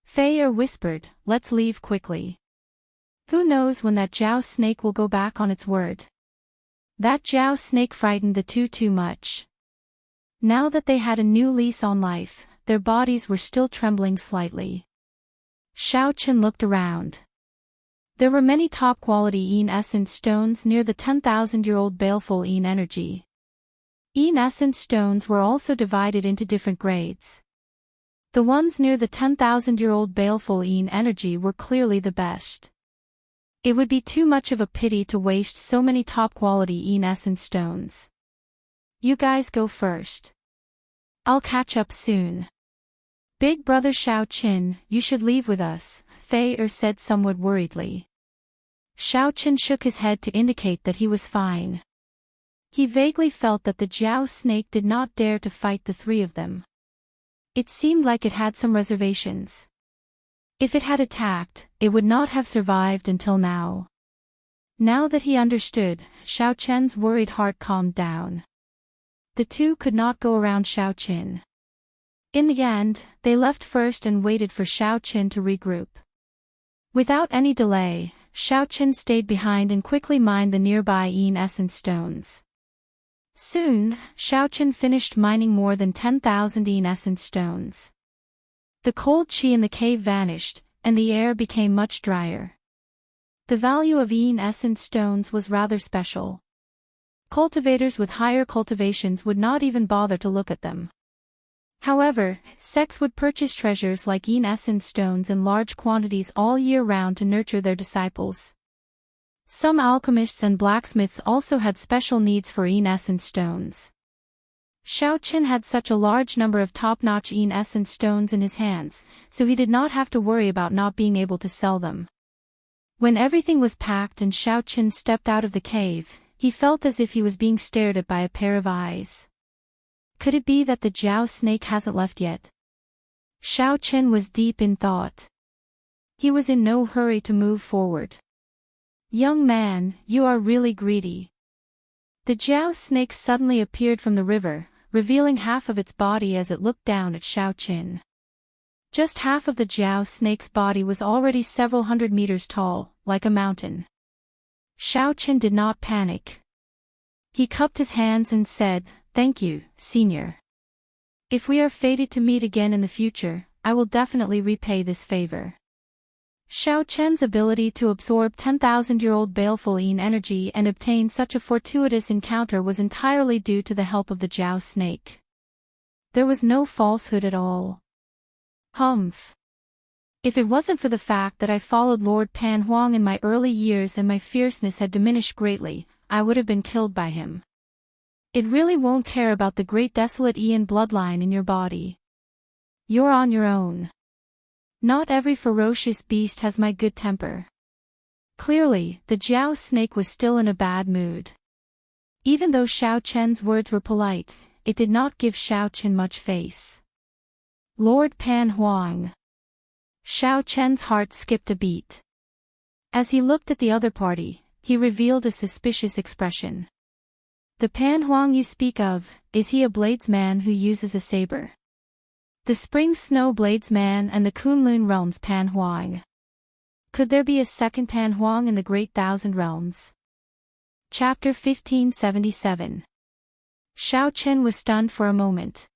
Fei whispered, "Let's leave quickly. Who knows when that Jiao snake will go back on its word." That Jiao snake frightened the 2 too much. Now that they had a new lease on life, their bodies were still trembling slightly. Xiao Chen looked around. There were many top-quality Yin essence stones near the 10,000-year-old baleful Yin energy. Yin essence stones were also divided into different grades. The ones near the 10,000-year-old baleful Yin energy were clearly the best. It would be too much of a pity to waste so many top-quality Yin essence stones. "You guys go first. I'll catch up soon." "Big brother Xiao Chen, you should leave with us," Fei said somewhat worriedly. Xiao Chen shook his head to indicate that he was fine. He vaguely felt that the Jiao snake did not dare to fight the 3 of them. It seemed like it had some reservations. If it had attacked, it would not have survived until now. Now that he understood, Xiao Chen's worried heart calmed down. The 2 could not go around Xiao Chen. In the end, they left first and waited for Xiao Chen to regroup. Without any delay, Xiao Chen stayed behind and quickly mined the nearby Yin essence stones. Soon, Xiao Chen finished mining more than 10,000 Yin essence stones. The cold chi in the cave vanished, and the air became much drier. The value of Yin essence stones was rather special. Cultivators with higher cultivations would not even bother to look at them. However, sects would purchase treasures like Yin essence stones in large quantities all year round to nurture their disciples. Some alchemists and blacksmiths also had special needs for Yin essence stones. Xiao Chen had such a large number of top-notch Yin essence stones in his hands, so he did not have to worry about not being able to sell them. When everything was packed and Xiao Chen stepped out of the cave, He felt as if he was being stared at by a pair of eyes. Could it be that the Jiao snake hasn't left yet? Xiao Chen was deep in thought. He was in no hurry to move forward. Young man, you are really greedy. The Jiao snake suddenly appeared from the river, revealing half of its body as it looked down at Xiao Chen. Just half of the Jiao snake's body was already several hundred meters tall, like a mountain. Xiao Chen did not panic. He cupped his hands and said, "Thank you, senior. If we are fated to meet again in the future, I will definitely repay this favor." Xiao Chen's ability to absorb 10,000-year-old baleful yin energy and obtain such a fortuitous encounter was entirely due to the help of the Jiao snake. There was no falsehood at all. Humph. If it wasn't for the fact that I followed Lord Pan Huang in my early years and my fierceness had diminished greatly, I would have been killed by him. It really won't care about the great desolate yin bloodline in your body. You're on your own. Not every ferocious beast has my good temper. Clearly, the Jiao snake was still in a bad mood. Even though Xiao Chen's words were polite, it did not give Xiao Chen much face. Lord Pan Huang. Xiao Chen's heart skipped a beat. As he looked at the other party, he revealed a suspicious expression. The Pan Huang you speak of, is he a bladesman who uses a saber? The Spring Snow Bladesman and the Kunlun Realms Pan Huang. Could there be a second Pan Huang in the Great Thousand Realms? Chapter 1577. Xiao Chen was stunned for a moment.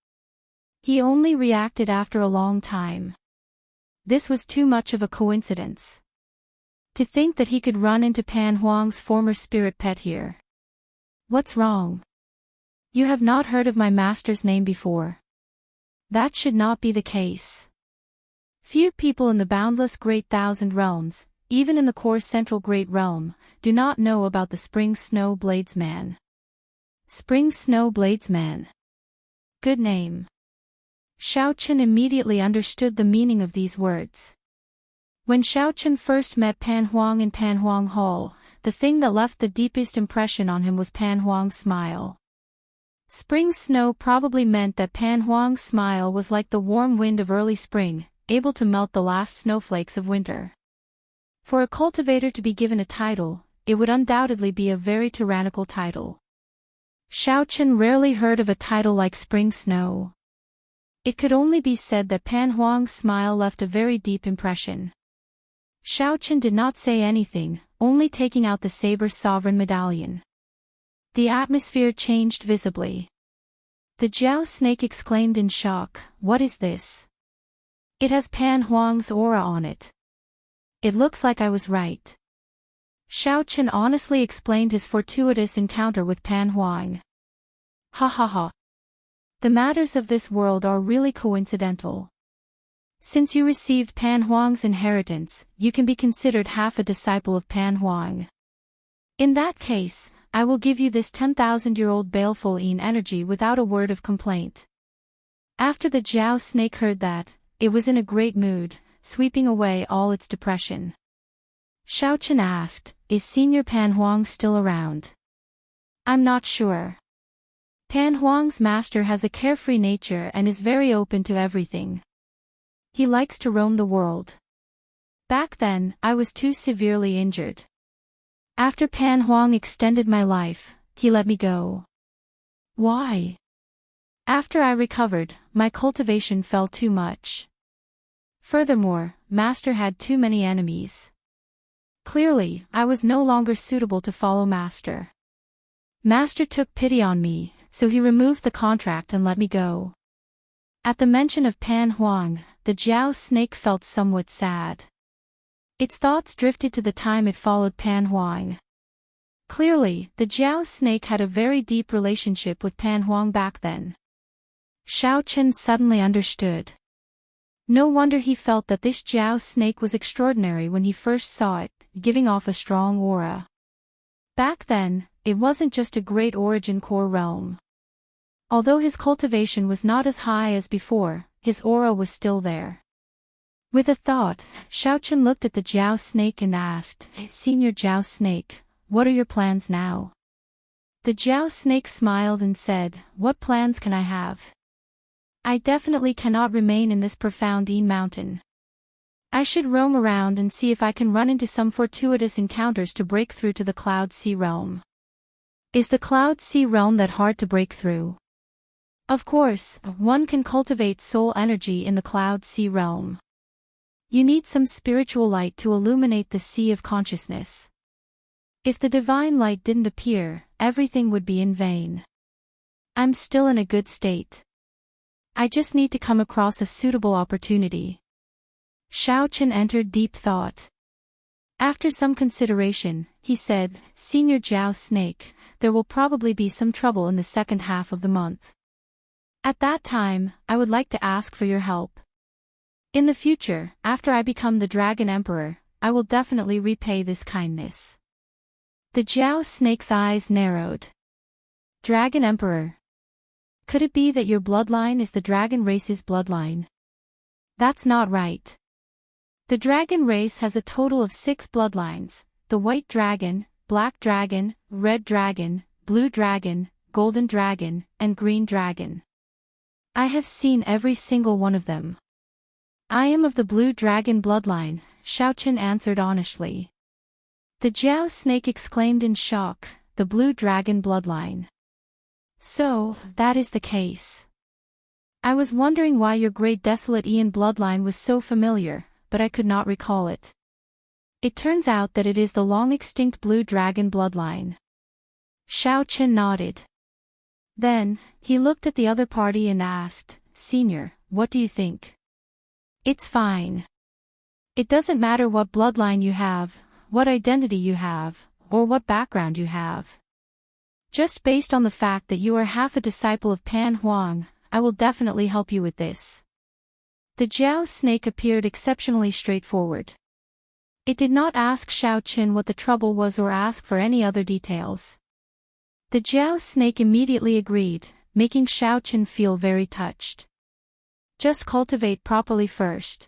He only reacted after a long time. This was too much of a coincidence. To think that he could run into Pan Huang's former spirit pet here. What's wrong? You have not heard of my master's name before. That should not be the case. Few people in the boundless Great Thousand Realms, even in the core Central Great Realm, do not know about the Spring Snow Bladesman. Spring Snow Bladesman. Good name. Xiao Chen immediately understood the meaning of these words. When Xiao Chen first met Pan Huang in Pan Huang Hall, the thing that left the deepest impression on him was Pan Huang's smile. Spring snow probably meant that Pan Huang's smile was like the warm wind of early spring, able to melt the last snowflakes of winter. For a cultivator to be given a title, it would undoubtedly be a very tyrannical title. Xiao Chen rarely heard of a title like Spring Snow. It could only be said that Pan Huang's smile left a very deep impression. Xiao Chen did not say anything, only taking out the saber sovereign medallion. The atmosphere changed visibly. The Jiao snake exclaimed in shock, "What is this? It has Pan Huang's aura on it. It looks like I was right." Xiao Chen honestly explained his fortuitous encounter with Pan Huang. Ha ha ha. The matters of this world are really coincidental. Since you received Pan Huang's inheritance, you can be considered half a disciple of Pan Huang. In that case, I will give you this 10,000-year-old baleful yin energy without a word of complaint. After the Jiao snake heard that, it was in a great mood, sweeping away all its depression. Xiao Chen asked, "Is Senior Pan Huang still around?" "I'm not sure. Pan Huang's master has a carefree nature and is very open to everything. He likes to roam the world. Back then, I was too severely injured. After Pan Huang extended my life, he let me go." "Why?" "After I recovered, my cultivation fell too much. Furthermore, Master had too many enemies. Clearly, I was no longer suitable to follow Master. Master took pity on me, so he removed the contract and let me go." At the mention of Pan Huang, the Jiao snake felt somewhat sad. Its thoughts drifted to the time it followed Pan Huang. Clearly, the Jiao snake had a very deep relationship with Pan Huang back then. Xiao Chen suddenly understood. No wonder he felt that this Jiao snake was extraordinary when he first saw it, giving off a strong aura. Back then, it wasn't just a great origin core realm. Although his cultivation was not as high as before, his aura was still there. With a thought, Xiao Chen looked at the Jiao snake and asked, "Senior Jiao snake, what are your plans now?" The Jiao snake smiled and said, "What plans can I have? I definitely cannot remain in this profound Yin mountain. I should roam around and see if I can run into some fortuitous encounters to break through to the Cloud Sea realm." Is the Cloud Sea realm that hard to break through? Of course, one can cultivate soul energy in the Cloud Sea realm. You need some spiritual light to illuminate the sea of consciousness. If the divine light didn't appear, everything would be in vain. I'm still in a good state. I just need to come across a suitable opportunity. Xiaochen entered deep thought. After some consideration, he said, "Senior Jiao Snake, there will probably be some trouble in the second half of the month. At that time, I would like to ask for your help. In the future, after I become the Dragon Emperor, I will definitely repay this kindness." The Jiao Snake's eyes narrowed. Dragon Emperor. Could it be that your bloodline is the dragon race's bloodline? That's not right. The dragon race has a total of 6 bloodlines: the white dragon, black dragon, red dragon, blue dragon, golden dragon, and green dragon. I have seen every single one of them. I am of the blue dragon bloodline, Xiaochen answered honestly. The Jiao snake exclaimed in shock, "The blue dragon bloodline. So, that is the case. I was wondering why your great desolate Ian bloodline was so familiar, but I could not recall it. It turns out that it is the long-extinct blue dragon bloodline." Xiaochen nodded. Then, he looked at the other party and asked, "Senior, what do you think?" "It's fine. It doesn't matter what bloodline you have, what identity you have, or what background you have. Just based on the fact that you are half a disciple of Pan Huang, I will definitely help you with this." The Jiao snake appeared exceptionally straightforward. It did not ask Xiaochen what the trouble was or ask for any other details. The Jiao snake immediately agreed, making Xiaochen feel very touched. Just cultivate properly first.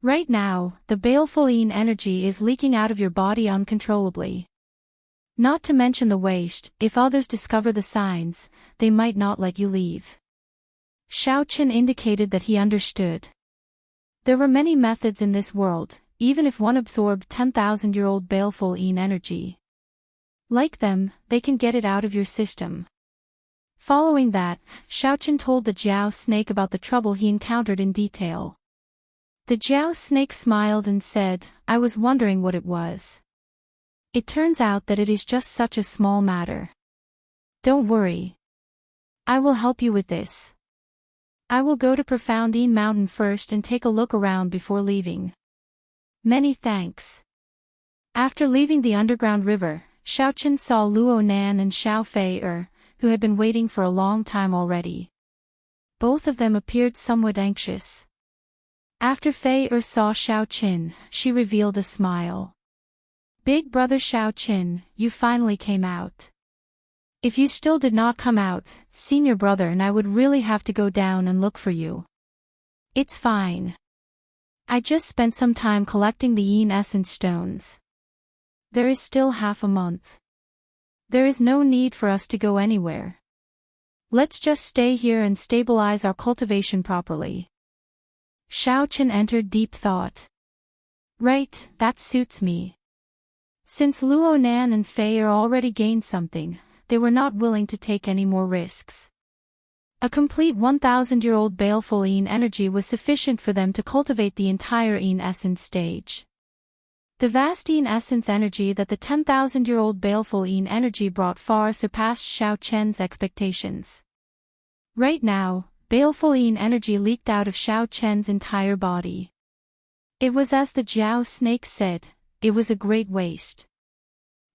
Right now, the baleful Yin energy is leaking out of your body uncontrollably. Not to mention the waste, if others discover the signs, they might not let you leave. Xiaochen indicated that he understood. There were many methods in this world, even if one absorbed 10,000-year-old baleful Yin energy. Like them, they can get it out of your system. Following that, Xiaochen told the Jiao snake about the trouble he encountered in detail. The Jiao snake smiled and said, "I was wondering what it was. It turns out that it is just such a small matter. Don't worry. I will help you with this. I will go to Profound Yin Mountain first and take a look around before leaving." "Many thanks." After leaving the underground river, Xiaochen saw Luo Nan and Xiao Fei who had been waiting for a long time already. Both of them appeared somewhat anxious. After Fei saw Xiaochen, she revealed a smile. "Big brother Xiaochen, you finally came out. If you still did not come out, senior brother and I would really have to go down and look for you." "It's fine. I just spent some time collecting the Yin essence stones. There is still half a month. There is no need for us to go anywhere. Let's just stay here and stabilize our cultivation properly." Xiaochen entered deep thought. "Right, that suits me." Since Luo Nan and Fei already gained something, they were not willing to take any more risks. A complete 1,000-year-old baleful Yin energy was sufficient for them to cultivate the entire Yin essence stage. The vast Yin essence energy that the 10,000-year-old baleful Yin energy brought far surpassed Xiaochen's expectations. Right now, baleful Yin energy leaked out of Xiaochen's entire body. It was as the Jiao snake said, it was a great waste.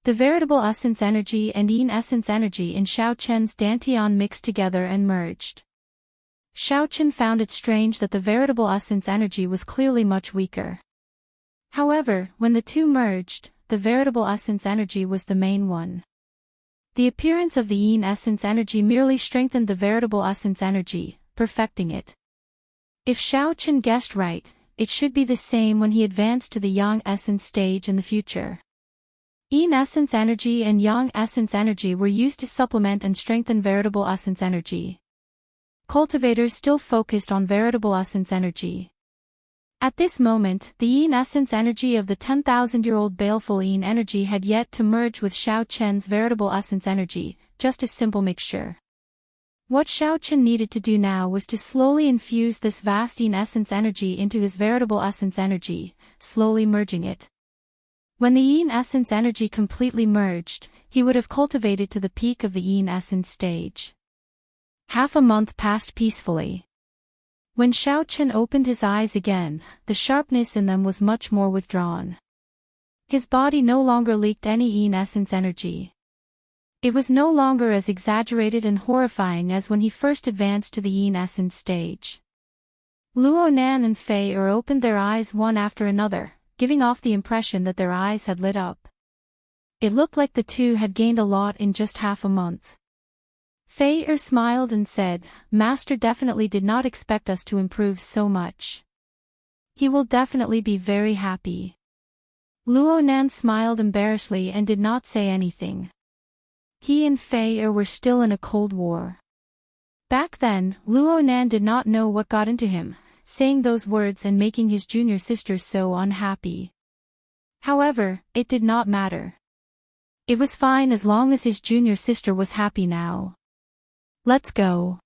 The veritable essence energy and Yin essence energy in Xiaochen's dantian mixed together and merged. Xiaochen found it strange that the veritable essence energy was clearly much weaker. However, when the two merged, the veritable essence energy was the main one. The appearance of the Yin essence energy merely strengthened the veritable essence energy, perfecting it. If Xiaochen guessed right, it should be the same when he advanced to the Yang essence stage in the future. Yin essence energy and Yang essence energy were used to supplement and strengthen veritable essence energy. Cultivators still focused on veritable essence energy. At this moment, the Yin essence energy of the 10,000-year-old baleful Yin energy had yet to merge with Xiao Chen's veritable essence energy, just a simple mixture. What Xiao Chen needed to do now was to slowly infuse this vast Yin essence energy into his veritable essence energy, slowly merging it. When the Yin essence energy completely merged, he would have cultivated to the peak of the Yin essence stage. Half a month passed peacefully. When Xiao Chen opened his eyes again, the sharpness in them was much more withdrawn. His body no longer leaked any Yin essence energy. It was no longer as exaggerated and horrifying as when he first advanced to the Yin essence stage. Luo Nan and Fei Er opened their eyes one after another, giving off the impression that their eyes had lit up. It looked like the two had gained a lot in just half a month. Fei Er smiled and said, "Master definitely did not expect us to improve so much. He will definitely be very happy." Luo Nan smiled embarrassedly and did not say anything. He and Fei Er were still in a cold war. Back then, Luo Nan did not know what got into him, saying those words and making his junior sister so unhappy. However, it did not matter. It was fine as long as his junior sister was happy now. Let's go.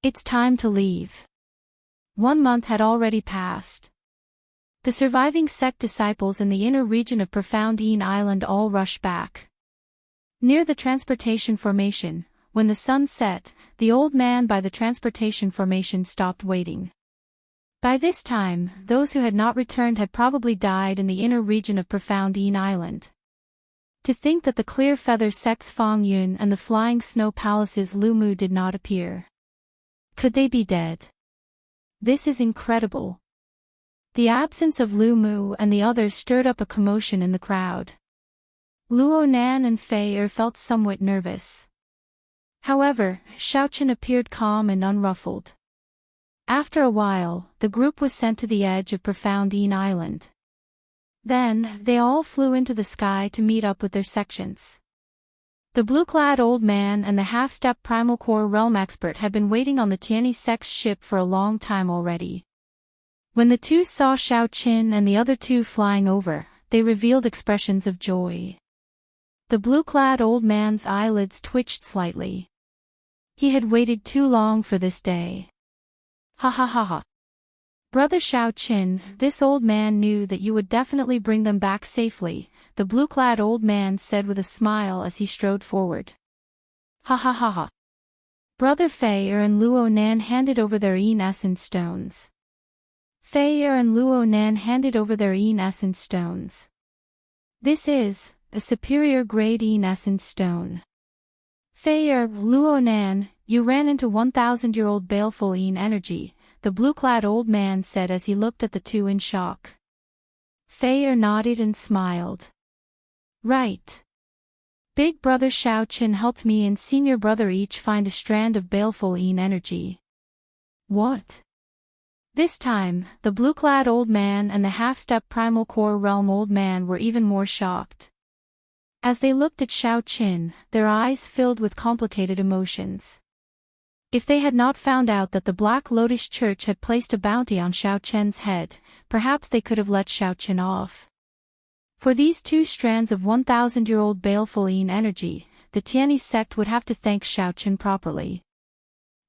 It's time to leave. 1 month had already passed. The surviving sect disciples in the inner region of Profound Yin Island all rushed back. Near the transportation formation, when the sun set, the old man by the transportation formation stopped waiting. By this time, those who had not returned had probably died in the inner region of Profound Yin Island. To think that the Clear Feather sect's Fang Yun and the Flying Snow Palace's Lu Mu did not appear. Could they be dead? This is incredible. The absence of Lu Mu and the others stirred up a commotion in the crowd. Luo Nan and Fei Er felt somewhat nervous. However, Xiao Chen appeared calm and unruffled. After a while, the group was sent to the edge of Profound Yin Island. Then, they all flew into the sky to meet up with their sections. The blue-clad old man and the half-step primal core realm expert had been waiting on the Tianyi sect's ship for a long time already. When the two saw Xiao Qin and the other two flying over, they revealed expressions of joy. The blue-clad old man's eyelids twitched slightly. He had waited too long for this day. Ha ha ha ha. Brother Xiao Qin, this old man knew that you would definitely bring them back safely, the blue-clad old man said with a smile as he strode forward. Ha ha ha ha. Brother Fei Er and Luo Nan handed over their Yin essence stones. Fei Er and Luo Nan handed over their Yin essence stones. This is a superior grade Yin essence stone. Fei Er, Luo Nan, you ran into 1,000-year-old baleful Yin energy, the blue-clad old man said as he looked at the two in shock. Fei Er nodded and smiled. Right. Big brother Xiao Qin helped me and senior brother each find a strand of baleful Yin energy. What? This time, the blue-clad old man and the half-step primal core realm old man were even more shocked. As they looked at Xiao Qin, their eyes filled with complicated emotions. If they had not found out that the Black Lotus Church had placed a bounty on Xiao Chen's head, perhaps they could have let Xiao Chen off. For these two strands of 1,000-year-old baleful Yin energy, the Tianyi sect would have to thank Xiao Chen properly.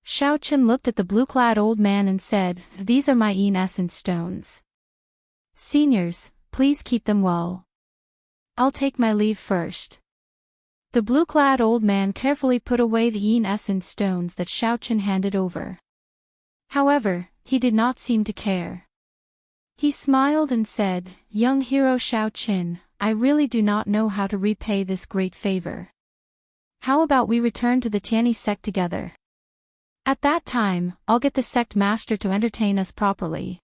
Xiao Chen looked at the blue-clad old man and said, "These are my Yin essence stones. Seniors, please keep them well. I'll take my leave first." The blue-clad old man carefully put away the Yin essence stones that Xiao Chen handed over. However, he did not seem to care. He smiled and said, "Young hero Xiao Chen, I really do not know how to repay this great favor. How about we return to the Tianyi sect together? At that time, I'll get the sect master to entertain us properly."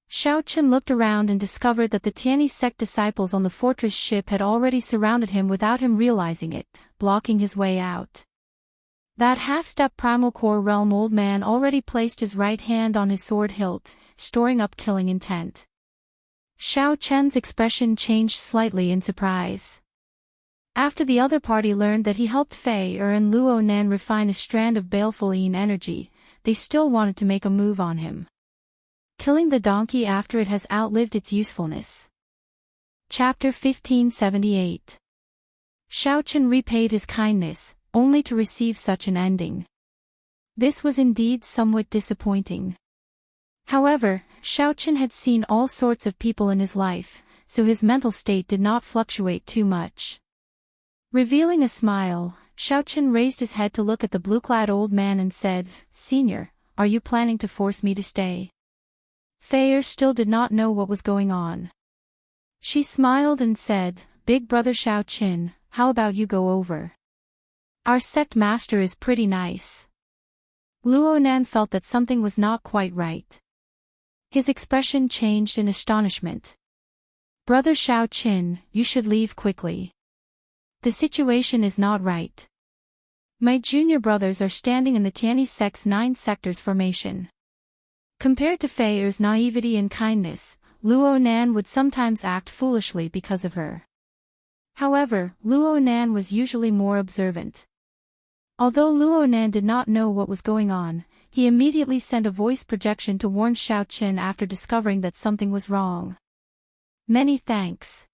Xiao Chen looked around and discovered that the Tianyi sect disciples on the fortress ship had already surrounded him without him realizing it, blocking his way out. That half-step primal core realm old man already placed his right hand on his sword hilt, storing up killing intent. Xiao Chen's expression changed slightly in surprise. After the other party learned that he helped Fei and Luo Nan refine a strand of baleful yin energy, they still wanted to make a move on him. Killing the donkey after it has outlived its usefulness. Chapter 1578. Xiao Chen repaid his kindness, only to receive such an ending. This was indeed somewhat disappointing. However, Xiao Chen had seen all sorts of people in his life, so his mental state did not fluctuate too much. Revealing a smile, Xiao Chen raised his head to look at the blue-clad old man and said, "Senior, are you planning to force me to stay?" Fei still did not know what was going on. She smiled and said, "Big brother Xiao Chen, how about you go over? Our sect master is pretty nice." Luo Nan felt that something was not quite right. His expression changed in astonishment. "Brother Xiao Chen, you should leave quickly. The situation is not right. My junior brothers are standing in the Tianyi sect's 9 sectors formation." Compared to Fei's naivety and kindness, Luo Nan would sometimes act foolishly because of her. However, Luo Nan was usually more observant. Although Luo Nan did not know what was going on, he immediately sent a voice projection to warn Xiao Chen after discovering that something was wrong. "Many thanks."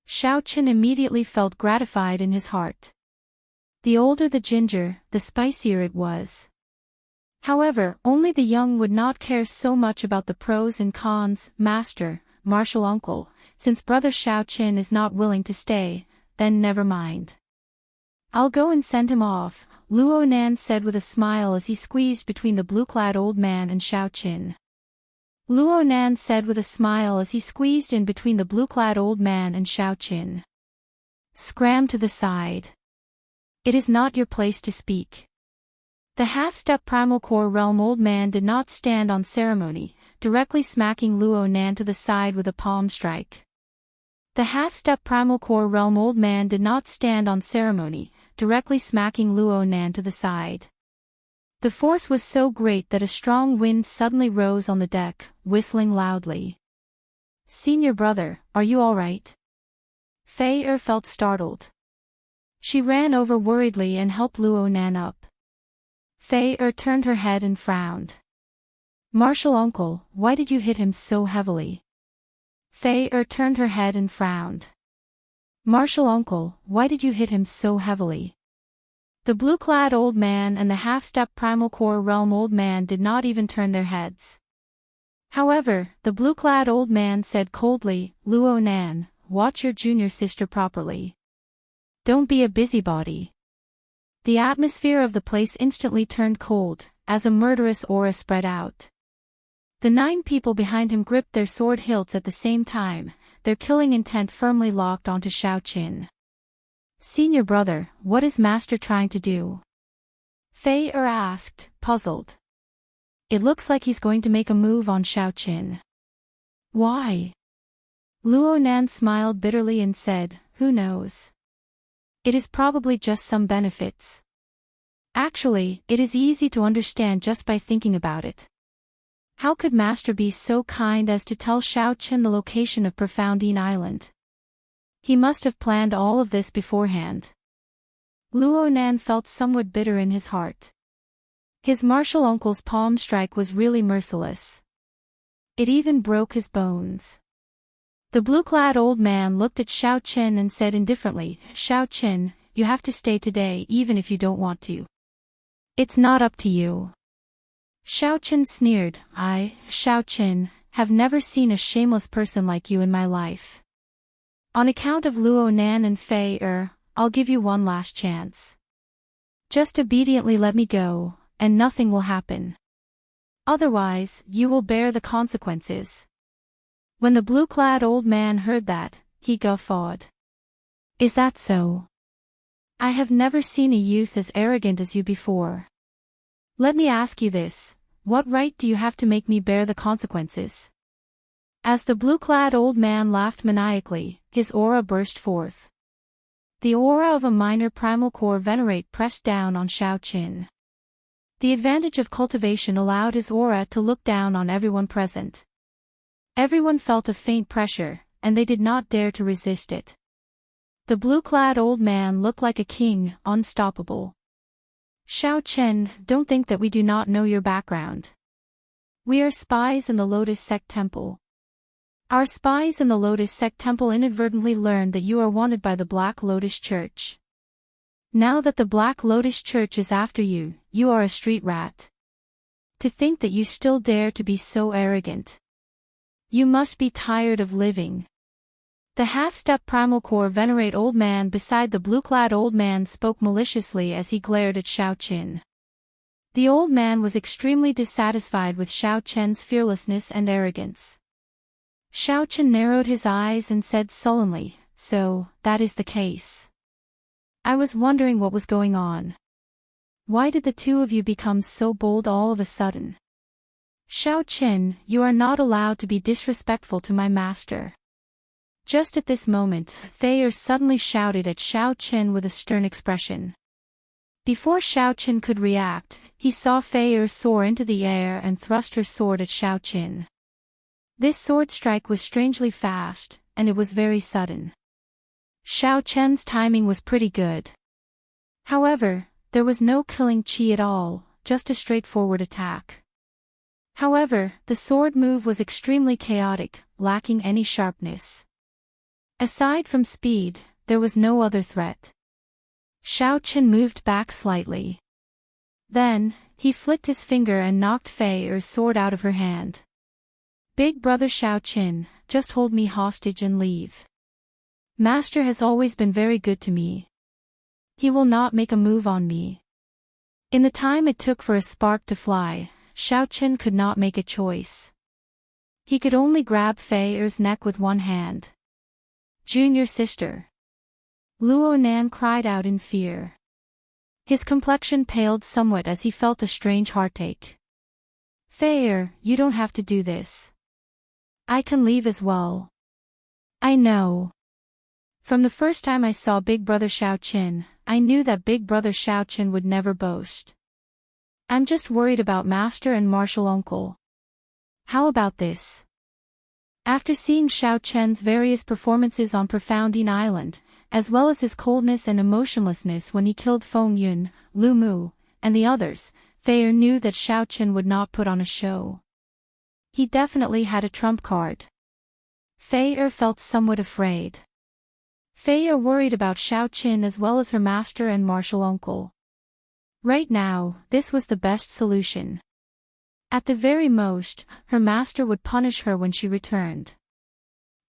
Xiao Chen immediately felt gratified in his heart. The older the ginger, the spicier it was. However, only the young would not care so much about the pros and cons. "Master, martial uncle, since brother Xiao Chen is not willing to stay, then never mind. I'll go and send him off," Luo Nan said with a smile as he squeezed between the blue-clad old man and Xiao Chen. Luo Nan said with a smile as he squeezed in between the blue-clad old man and Xiao Chen. "Scram to the side. It is not your place to speak." The half-step primal core realm old man did not stand on ceremony, directly smacking Luo Nan to the side with a palm strike. The half-step primal core realm old man did not stand on ceremony, directly smacking Luo Nan to the side. The force was so great that a strong wind suddenly rose on the deck, whistling loudly. "Senior brother, are you all right?" Fei felt startled. She ran over worriedly and helped Luo Nan up. Fei turned her head and frowned. "Martial uncle, why did you hit him so heavily?" Fei turned her head and frowned. "Martial uncle, why did you hit him so heavily?" The blue-clad old man and the half-step primal core realm old man did not even turn their heads. However, the blue-clad old man said coldly, "Luo Nan, watch your junior sister properly. Don't be a busybody." The atmosphere of the place instantly turned cold, as a murderous aura spread out. The 9 people behind him gripped their sword hilts at the same time, their killing intent firmly locked onto Xiao Chen. "Senior brother, what is Master trying to do?" Fei asked, puzzled. "It looks like he's going to make a move on Xiao Chen." "Why?" Luo Nan smiled bitterly and said, "Who knows? It is probably just some benefits. Actually, it is easy to understand just by thinking about it. How could Master be so kind as to tell Xiao Chen the location of Profound Yin Island? He must have planned all of this beforehand." Luo Nan felt somewhat bitter in his heart. His martial uncle's palm strike was really merciless. It even broke his bones. The blue-clad old man looked at Xiao Chen and said indifferently, "Xiao Chen, you have to stay today even if you don't want to. It's not up to you." Xiao Chen sneered, "I, Xiao Chen, have never seen a shameless person like you in my life. On account of Luo Nan and Fei I'll give you one last chance. Just obediently let me go, and nothing will happen. Otherwise, you will bear the consequences." When the blue-clad old man heard that, he guffawed. "Is that so? I have never seen a youth as arrogant as you before. Let me ask you this, what right do you have to make me bear the consequences?" As the blue-clad old man laughed maniacally, his aura burst forth. The aura of a minor primal core venerate pressed down on Xiao Chen. The advantage of cultivation allowed his aura to look down on everyone present. Everyone felt a faint pressure, and they did not dare to resist it. The blue-clad old man looked like a king, unstoppable. Xiao Chen, don't think that we do not know your background. We are spies in the Lotus Sect Temple. Our spies in the Lotus Sect Temple inadvertently learned that you are wanted by the Black Lotus Church. Now that the Black Lotus Church is after you, you are a street rat. To think that you still dare to be so arrogant. You must be tired of living. The half-step primal core venerate old man beside the blue-clad old man spoke maliciously as he glared at Xiao Qin. The old man was extremely dissatisfied with Xiao Chen's fearlessness and arrogance. Xiao Chen narrowed his eyes and said sullenly, "So, that is the case. I was wondering what was going on. Why did the two of you become so bold all of a sudden? Xiao Chen, you are not allowed to be disrespectful to my master." Just at this moment, Fei Er suddenly shouted at Xiao Chen with a stern expression. Before Xiao Chen could react, he saw Fei Er soar into the air and thrust her sword at Xiao Chen. This sword strike was strangely fast, and it was very sudden. Xiao Chen's timing was pretty good. However, there was no killing Qi at all, just a straightforward attack. However, the sword move was extremely chaotic, lacking any sharpness. Aside from speed, there was no other threat. Xiao Chen moved back slightly. Then, he flicked his finger and knocked Fei Er's sword out of her hand. "Big brother Xiao Chen, just hold me hostage and leave. Master has always been very good to me. He will not make a move on me." In the time it took for a spark to fly, Xiao Chen could not make a choice. He could only grab Fei Er's neck with one hand. "Junior sister." Luo Nan cried out in fear. His complexion paled somewhat as he felt a strange heartache. "Fei Er, you don't have to do this. I can leave as well." "I know. From the first time I saw Big Brother Xiao Chen, I knew that Big Brother Xiao Chen would never boast. I'm just worried about Master and Martial Uncle. How about this?" After seeing Xiao Chen's various performances on Profoundine Island, as well as his coldness and emotionlessness when he killed Feng Yun, Lu Mu, and the others, Fei Er knew that Xiao Chen would not put on a show. He definitely had a trump card. Fei Er felt somewhat afraid. Fei Er worried about Xiao Chen as well as her master and martial uncle. Right now, this was the best solution. At the very most, her master would punish her when she returned.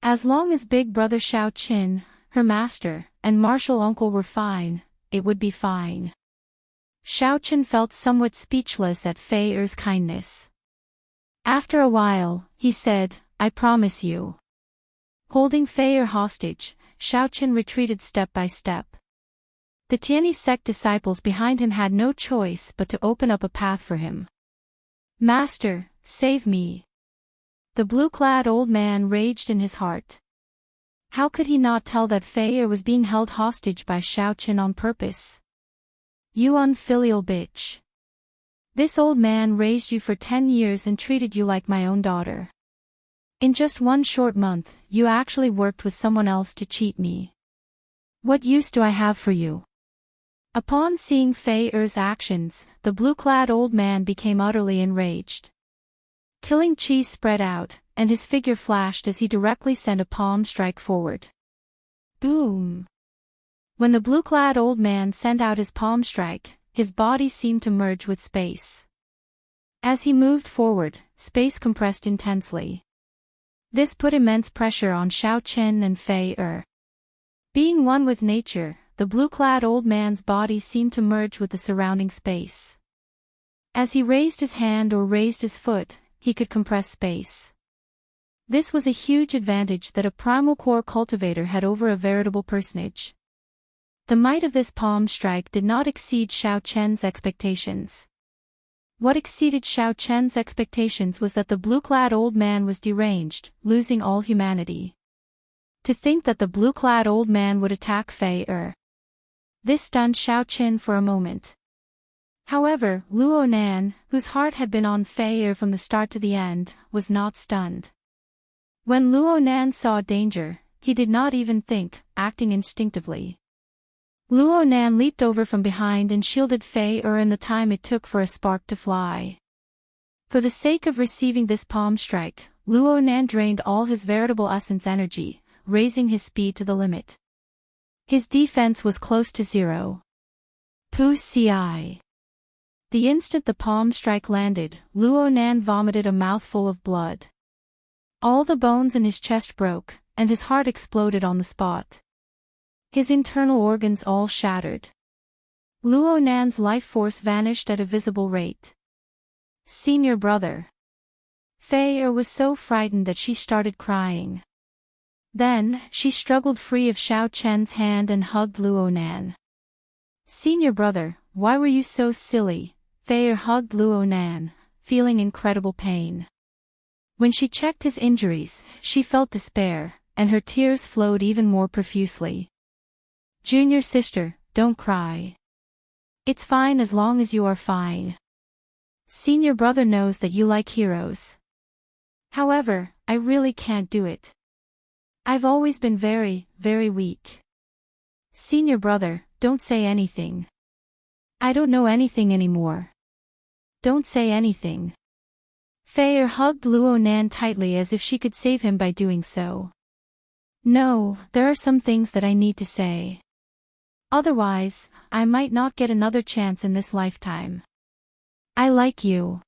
As long as Big Brother Xiao Chen, her master, and martial uncle were fine, it would be fine. Xiao Chen felt somewhat speechless at Fei Er's kindness. After a while, he said, "I promise you." Holding Fei Er hostage, Xiao Chen retreated step by step. The Tianyi sect disciples behind him had no choice but to open up a path for him. "Master, save me." The blue-clad old man raged in his heart. How could he not tell that Fei Er was being held hostage by Xiao Chen on purpose? "You unfilial bitch. This old man raised you for 10 years and treated you like my own daughter. In just one short month, you actually worked with someone else to cheat me. What use do I have for you?" Upon seeing Fei Er's actions, the blue-clad old man became utterly enraged. Killing Qi spread out, and his figure flashed as he directly sent a palm strike forward. Boom! When the blue-clad old man sent out his palm strike, his body seemed to merge with space. As he moved forward, space compressed intensely. This put immense pressure on Xiao Chen and Fei Er. Being one with nature, the blue-clad old man's body seemed to merge with the surrounding space. As he raised his hand or raised his foot, he could compress space. This was a huge advantage that a primal core cultivator had over a veritable personage. The might of this palm strike did not exceed Xiao Chen's expectations. What exceeded Xiao Chen's expectations was that the blue-clad old man was deranged, losing all humanity. To think that the blue-clad old man would attack Fei Er. This stunned Xiao Chen for a moment. However, Luo Nan, whose heart had been on Fei Er from the start to the end, was not stunned. When Luo Nan saw danger, he did not even think, acting instinctively. Luo Nan leaped over from behind and shielded Fei in the time it took for a spark to fly. For the sake of receiving this palm strike, Luo Nan drained all his veritable essence energy, raising his speed to the limit. His defense was close to zero. Pu Ci. The instant the palm strike landed, Luo Nan vomited a mouthful of blood. All the bones in his chest broke, and his heart exploded on the spot. His internal organs all shattered. Luo Nan's life force vanished at a visible rate. Senior brother. Fei was so frightened that she started crying. Then, she struggled free of Xiao Chen's hand and hugged Luo Nan. Senior brother, why were you so silly? Fei hugged Luo Nan, feeling incredible pain. When she checked his injuries, she felt despair, and her tears flowed even more profusely. Junior sister, don't cry. It's fine as long as you are fine. Senior brother knows that you like heroes. However, I really can't do it. I've always been very, very weak. Senior brother, don't say anything. I don't know anything anymore. Don't say anything. Fei hugged Luo Nan tightly as if she could save him by doing so. No, there are some things that I need to say. Otherwise, I might not get another chance in this lifetime. I like you.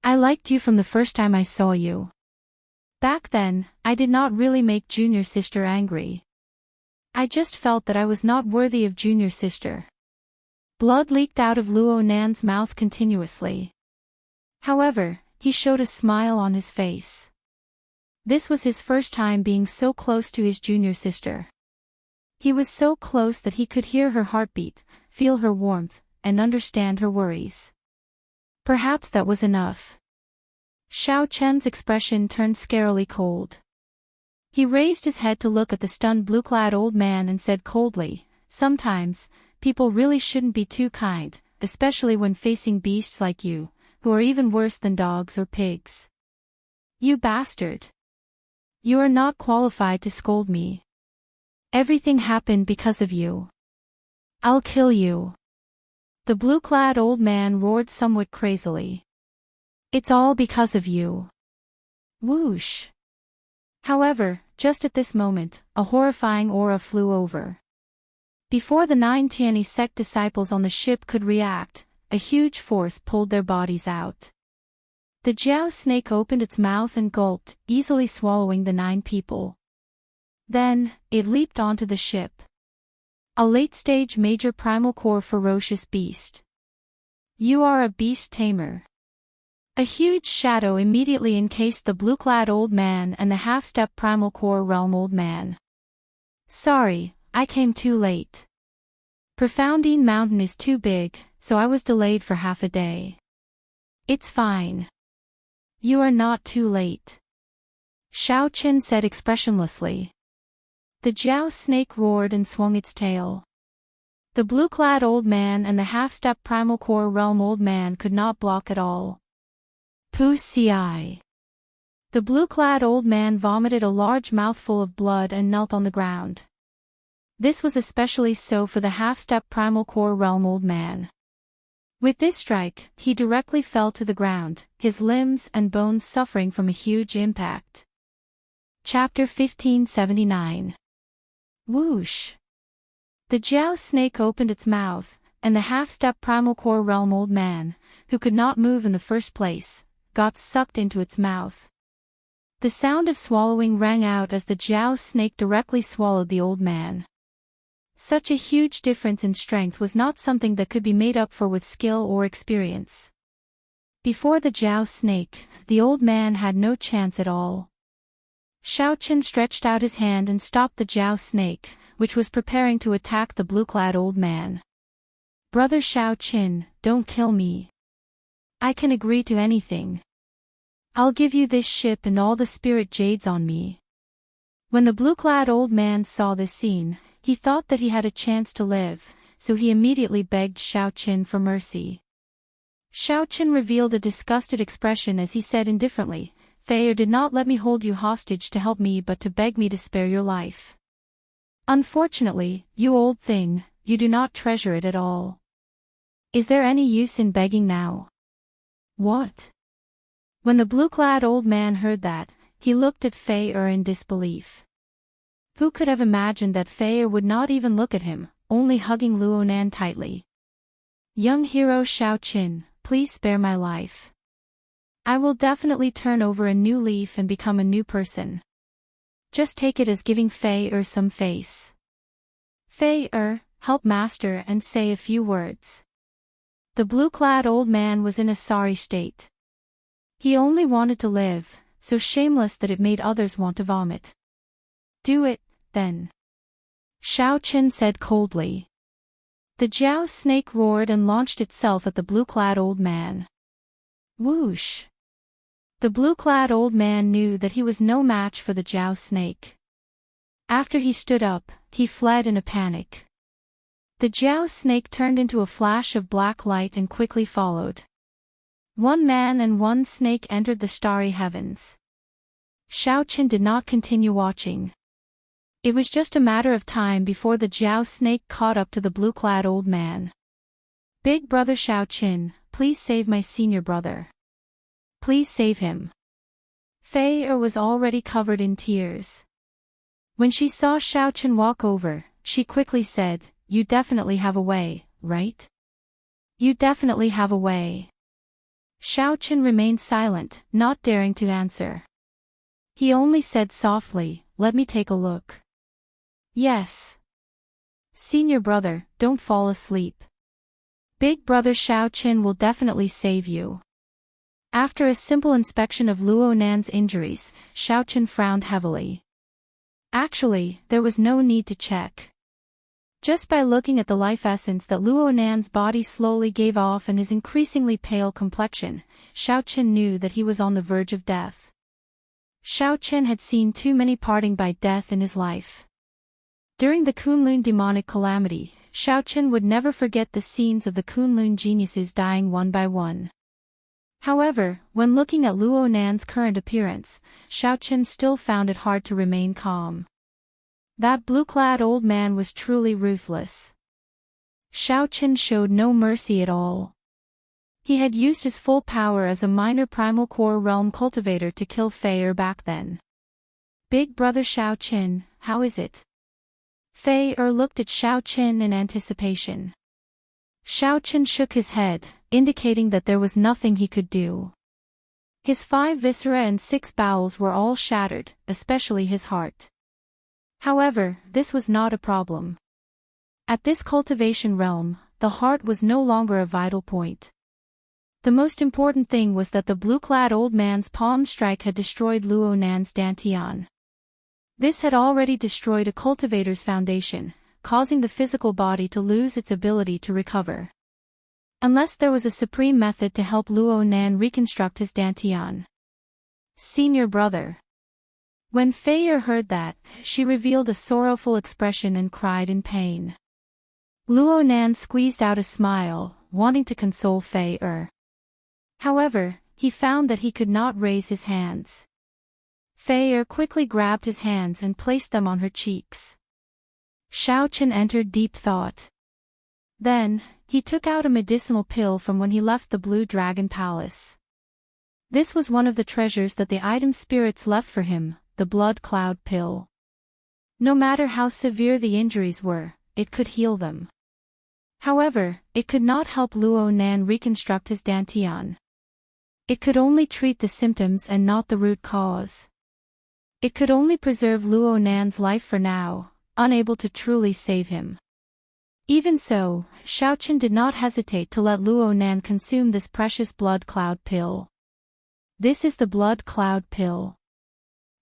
I liked you from the first time I saw you. Back then, I did not really make junior sister angry. I just felt that I was not worthy of junior sister. Blood leaked out of Luo Nan's mouth continuously. However, he showed a smile on his face. This was his first time being so close to his junior sister. He was so close that he could hear her heartbeat, feel her warmth, and understand her worries. Perhaps that was enough. Xiao Chen's expression turned scarily cold. He raised his head to look at the stunned blue-clad old man and said coldly, "Sometimes, people really shouldn't be too kind, especially when facing beasts like you, who are even worse than dogs or pigs. You bastard. You are not qualified to scold me. Everything happened because of you. I'll kill you." The blue-clad old man roared somewhat crazily. "It's all because of you." Whoosh. However, just at this moment, a horrifying aura flew over. Before the 9 Tianyi sect disciples on the ship could react, a huge force pulled their bodies out. The Jiao snake opened its mouth and gulped, easily swallowing the 9 people. Then, it leaped onto the ship. A late-stage major primal core ferocious beast. You are a beast tamer. A huge shadow immediately encased the blue-clad old man and the half-step primal core realm old man. Sorry, I came too late. Profoundine Mountain is too big, so I was delayed for half a day. It's fine. You are not too late. Xiao Qin said expressionlessly. The Jiao snake roared and swung its tail. The blue-clad old man and the half-step primal core realm old man could not block at all. Pu Ci. The blue-clad old man vomited a large mouthful of blood and knelt on the ground. This was especially so for the half-step primal core realm old man. With this strike, he directly fell to the ground, his limbs and bones suffering from a huge impact. Chapter 1579. Whoosh. The Jiao snake opened its mouth, and the half-step primal core realm old man, who could not move in the first place, got sucked into its mouth. The sound of swallowing rang out as the Jiao snake directly swallowed the old man. Such a huge difference in strength was not something that could be made up for with skill or experience. Before the Jiao snake, the old man had no chance at all. Xiao Qin stretched out his hand and stopped the Jiao snake, which was preparing to attack the blue-clad old man. Brother Xiao Qin, don't kill me. I can agree to anything. I'll give you this ship and all the spirit jades on me. When the blue-clad old man saw this scene, he thought that he had a chance to live, so he immediately begged Xiao Qin for mercy. Xiao Qin revealed a disgusted expression as he said indifferently, Fei did not let me hold you hostage to help me but to beg me to spare your life. Unfortunately, you old thing, you do not treasure it at all. Is there any use in begging now? What? When the blue-clad old man heard that, he looked at Fei in disbelief. Who could have imagined that Fei would not even look at him, only hugging Luonan tightly? Young hero Xiaoqin, please spare my life. I will definitely turn over a new leaf and become a new person. Just take it as giving Fei some face. Fei help master and say a few words. The blue-clad old man was in a sorry state. He only wanted to live, so shameless that it made others want to vomit. Do it, then. Xiaoqin said coldly. The Jiao snake roared and launched itself at the blue-clad old man. Whoosh! The blue-clad old man knew that he was no match for the Jiao snake. After he stood up, he fled in a panic. The Jiao snake turned into a flash of black light and quickly followed. One man and one snake entered the starry heavens. Xiaoqin did not continue watching. It was just a matter of time before the Jiao snake caught up to the blue-clad old man. Big brother Xiaoqin, please save my senior brother. Please save him. Fei was already covered in tears. When she saw Xiaoqin walk over, she quickly said, You definitely have a way, right? You definitely have a way. Xiaoqin remained silent, not daring to answer. He only said softly, Let me take a look. Yes. Senior brother, don't fall asleep. Big brother Xiaoqin will definitely save you. After a simple inspection of Luonan's injuries, Xiaoqin frowned heavily. Actually, there was no need to check. Just by looking at the life essence that Luonan's body slowly gave off and his increasingly pale complexion, Xiaoqin knew that he was on the verge of death. Xiaoqin had seen too many parting by death in his life. During the Kunlun demonic calamity, Xiaoqin would never forget the scenes of the Kunlun geniuses dying one by one. However, when looking at Luonan's current appearance, Xiaoqin still found it hard to remain calm. That blue-clad old man was truly ruthless. Xiaoqin showed no mercy at all. He had used his full power as a minor primal core realm cultivator to kill Fei back then. Big brother Xiaoqin, how is it? Fei looked at Xiaoqin in anticipation. Xiaoqin shook his head, indicating that there was nothing he could do. His 5 viscera and 6 bowels were all shattered, especially his heart. However, this was not a problem. At this cultivation realm, the heart was no longer a vital point. The most important thing was that the blue-clad old man's palm strike had destroyed Luonan's dantian. This had already destroyed a cultivator's foundation, causing the physical body to lose its ability to recover. Unless there was a supreme method to help Luonan reconstruct his dantian. Senior brother. When Fei heard that, she revealed a sorrowful expression and cried in pain. Luonan squeezed out a smile, wanting to console Fei. However, he found that he could not raise his hands. Fei quickly grabbed his hands and placed them on her cheeks. Xiaoqin entered deep thought. Then, he took out a medicinal pill from when he left the Blue Dragon Palace. This was one of the treasures that the item spirits left for him, the Blood Cloud Pill. No matter how severe the injuries were, it could heal them. However, it could not help Luonan reconstruct his dantian. It could only treat the symptoms and not the root cause. It could only preserve Luonan's life for now, unable to truly save him. Even so, Xiaoqin did not hesitate to let Luonan consume this precious Blood Cloud Pill. This is the Blood Cloud Pill.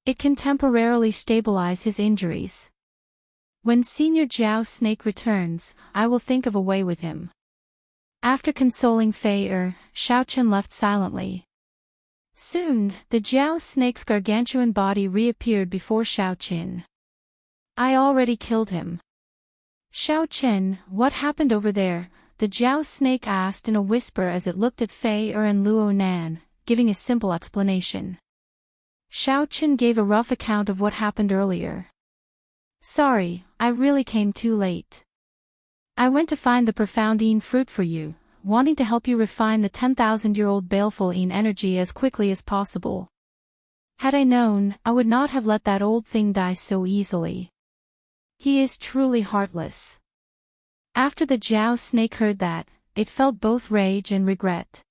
It can temporarily stabilize his injuries. When Senior Jiao Snake returns, I will think of a way with him. After consoling Fei Xiaoqin left silently. Soon, the Jiao Snake's gargantuan body reappeared before Xiaoqin. I already killed him. Xiaoqin, what happened over there? The Jiao Snake asked in a whisper as it looked at Fei and Luonan, giving a simple explanation. Xiao Chen gave a rough account of what happened earlier. Sorry, I really came too late. I went to find the profound Yin fruit for you, wanting to help you refine the 10,000-year-old baleful Yin energy as quickly as possible. Had I known, I would not have let that old thing die so easily. He is truly heartless. After the Jiao snake heard that, it felt both rage and regret.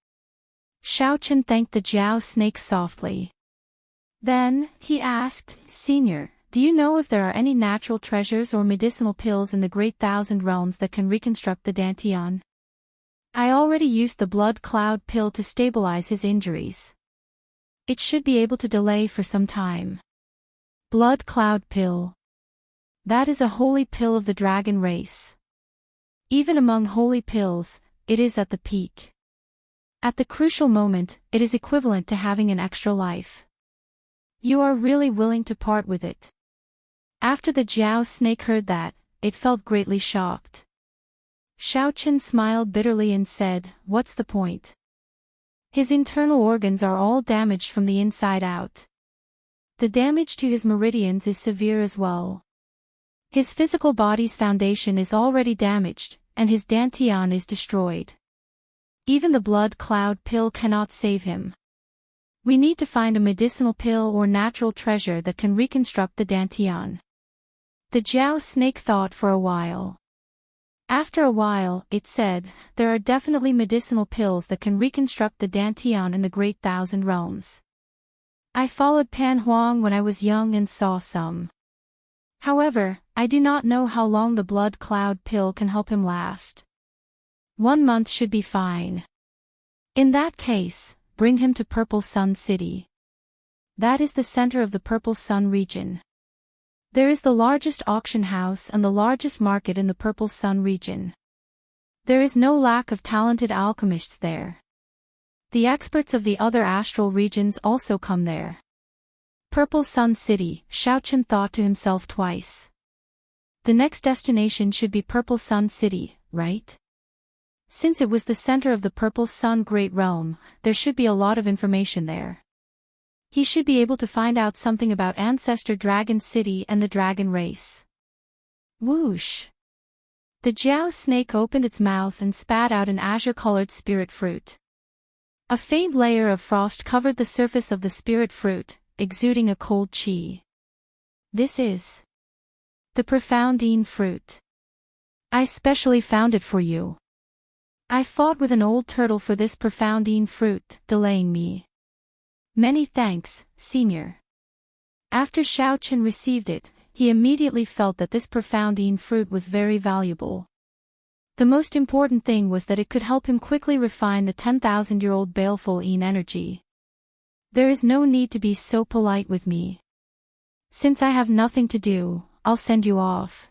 Xiao Chen thanked the Jiao snake softly. Then, he asked, Senior, do you know if there are any natural treasures or medicinal pills in the Great Thousand Realms that can reconstruct the Dantian? I already used the blood cloud pill to stabilize his injuries. It should be able to delay for some time. Blood cloud pill. That is a holy pill of the dragon race. Even among holy pills, it is at the peak. At the crucial moment, it is equivalent to having an extra life. You are really willing to part with it. After the Jiao snake heard that, it felt greatly shocked. Xiao Chen smiled bitterly and said, What's the point? His internal organs are all damaged from the inside out. The damage to his meridians is severe as well. His physical body's foundation is already damaged, and his dantian is destroyed. Even the blood cloud pill cannot save him. We need to find a medicinal pill or natural treasure that can reconstruct the dantian. The Jiao snake thought for a while. After a while, it said, there are definitely medicinal pills that can reconstruct the dantian in the Great Thousand Realms. I followed Pan Huang when I was young and saw some. However, I do not know how long the blood cloud pill can help him last. 1 month should be fine. In that case, bring him to Purple Sun City. That is the center of the Purple Sun region. There is the largest auction house and the largest market in the Purple Sun region. There is no lack of talented alchemists there. The experts of the other astral regions also come there. Purple Sun City, Xiao Chen thought to himself twice. The next destination should be Purple Sun City, right? Since it was the center of the Purple Sun Great Realm, there should be a lot of information there. He should be able to find out something about Ancestor Dragon City and the dragon race. Whoosh! The Jiao snake opened its mouth and spat out an azure-colored spirit fruit. A faint layer of frost covered the surface of the spirit fruit, exuding a cold qi. This is the profound Yin fruit. I specially found it for you. I fought with an old turtle for this profound Yin fruit, delaying me. Many thanks, Senior. After Xiao Chen received it, he immediately felt that this profound Yin fruit was very valuable. The most important thing was that it could help him quickly refine the 10,000-year-old baleful Yin energy. There is no need to be so polite with me. Since I have nothing to do, I'll send you off.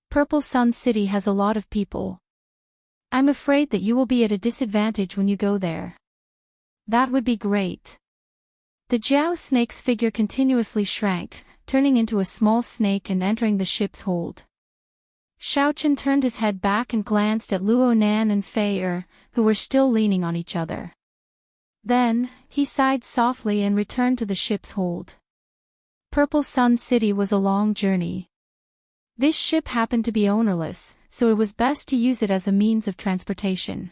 Purple Sun City has a lot of people. I'm afraid that you will be at a disadvantage when you go there. That would be great. The Jiao snake's figure continuously shrank, turning into a small snake and entering the ship's hold. Xiao Chen turned his head back and glanced at Luo Nan and Fei Er, who were still leaning on each other. Then, he sighed softly and returned to the ship's hold. Purple Sun City was a long journey. This ship happened to be ownerless, so it was best to use it as a means of transportation.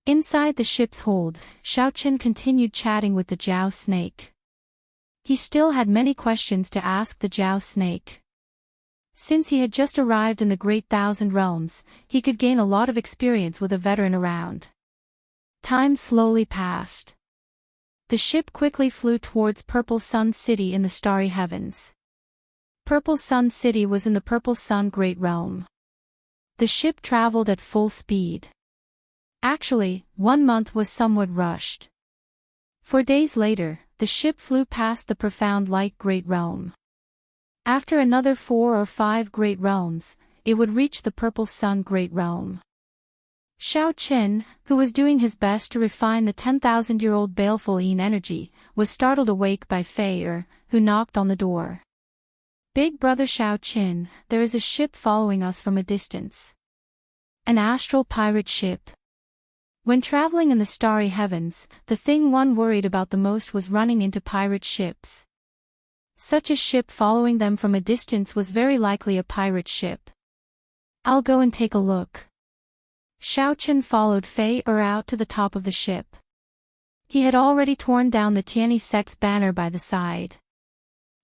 Inside the ship's hold, Xiao Chen continued chatting with the Jiao snake. He still had many questions to ask the Jiao snake. Since he had just arrived in the Great Thousand Realms, he could gain a lot of experience with a veteran around. Time slowly passed. The ship quickly flew towards Purple Sun City in the starry heavens. Purple Sun City was in the Purple Sun Great Realm. The ship traveled at full speed. Actually, 1 month was somewhat rushed. 4 days later, the ship flew past the profound light Great Realm. After another 4 or 5 Great Realms, it would reach the Purple Sun Great Realm. Xiao Chen, who was doing his best to refine the 10,000-year-old baleful Yin energy, was startled awake by Fei Er, who knocked on the door. Big brother Xiao Chen, there is a ship following us from a distance. An astral pirate ship. When traveling in the starry heavens, the thing one worried about the most was running into pirate ships. Such a ship following them from a distance was very likely a pirate ship. I'll go and take a look. Xiaochen followed Fei out to the top of the ship. He had already torn down the Tianyi sect's banner by the side.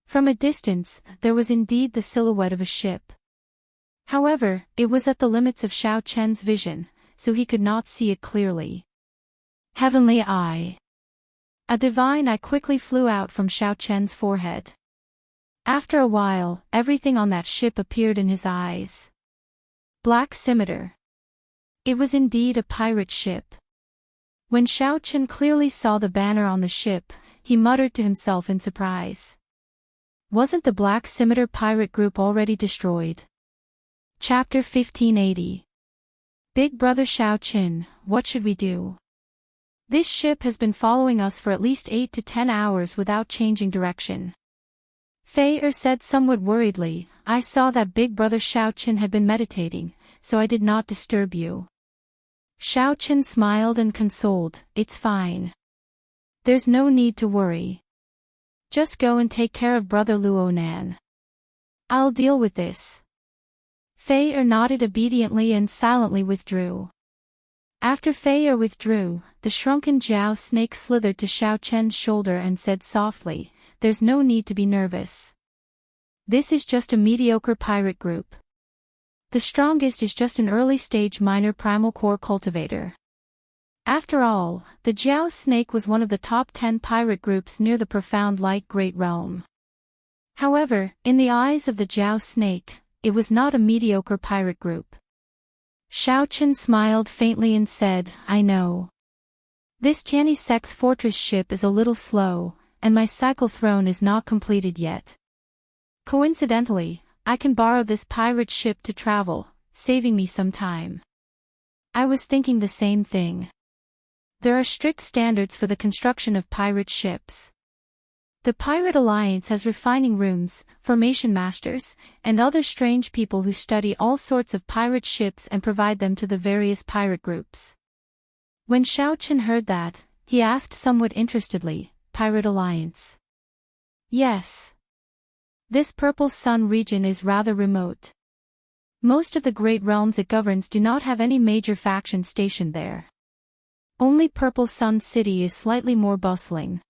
From a distance, there was indeed the silhouette of a ship. However, it was at the limits of Xiaochen's vision, so he could not see it clearly. Heavenly eye. A divine eye quickly flew out from Xiaochen's forehead. After a while, everything on that ship appeared in his eyes. Black scimitar. It was indeed a pirate ship. When Xiaochen clearly saw the banner on the ship, he muttered to himself in surprise. Wasn't the Black Scimitar pirate group already destroyed? Chapter 1580. Big Brother Xiaochen, what should we do? This ship has been following us for at least 8 to 10 hours without changing direction. Fei said somewhat worriedly, I saw that Big Brother Xiaochen had been meditating, so I did not disturb you. Xiaochen smiled and consoled, it's fine. There's no need to worry. Just go and take care of Brother Luonan. I'll deal with this. Fei nodded obediently and silently withdrew. After Fei withdrew, the shrunken Jiao snake slithered to Xiaochen's shoulder and said softly, there's no need to be nervous. This is just a mediocre pirate group. The strongest is just an early-stage minor primal core cultivator. After all, the Jiao snake was one of the top 10 pirate groups near the profound light great realm. However, in the eyes of the Jiao snake, it was not a mediocre pirate group. Xiaochen smiled faintly and said, I know. This Tianyi sect's fortress ship is a little slow, and my cycle throne is not completed yet. Coincidentally, I can borrow this pirate ship to travel, saving me some time. I was thinking the same thing. There are strict standards for the construction of pirate ships. The Pirate Alliance has refining rooms, formation masters, and other strange people who study all sorts of pirate ships and provide them to the various pirate groups. When Xiaochen heard that, he asked somewhat interestedly, Pirate Alliance? Yes. This Purple Sun region is rather remote. Most of the great realms it governs do not have any major faction stationed there. Only Purple Sun City is slightly more bustling.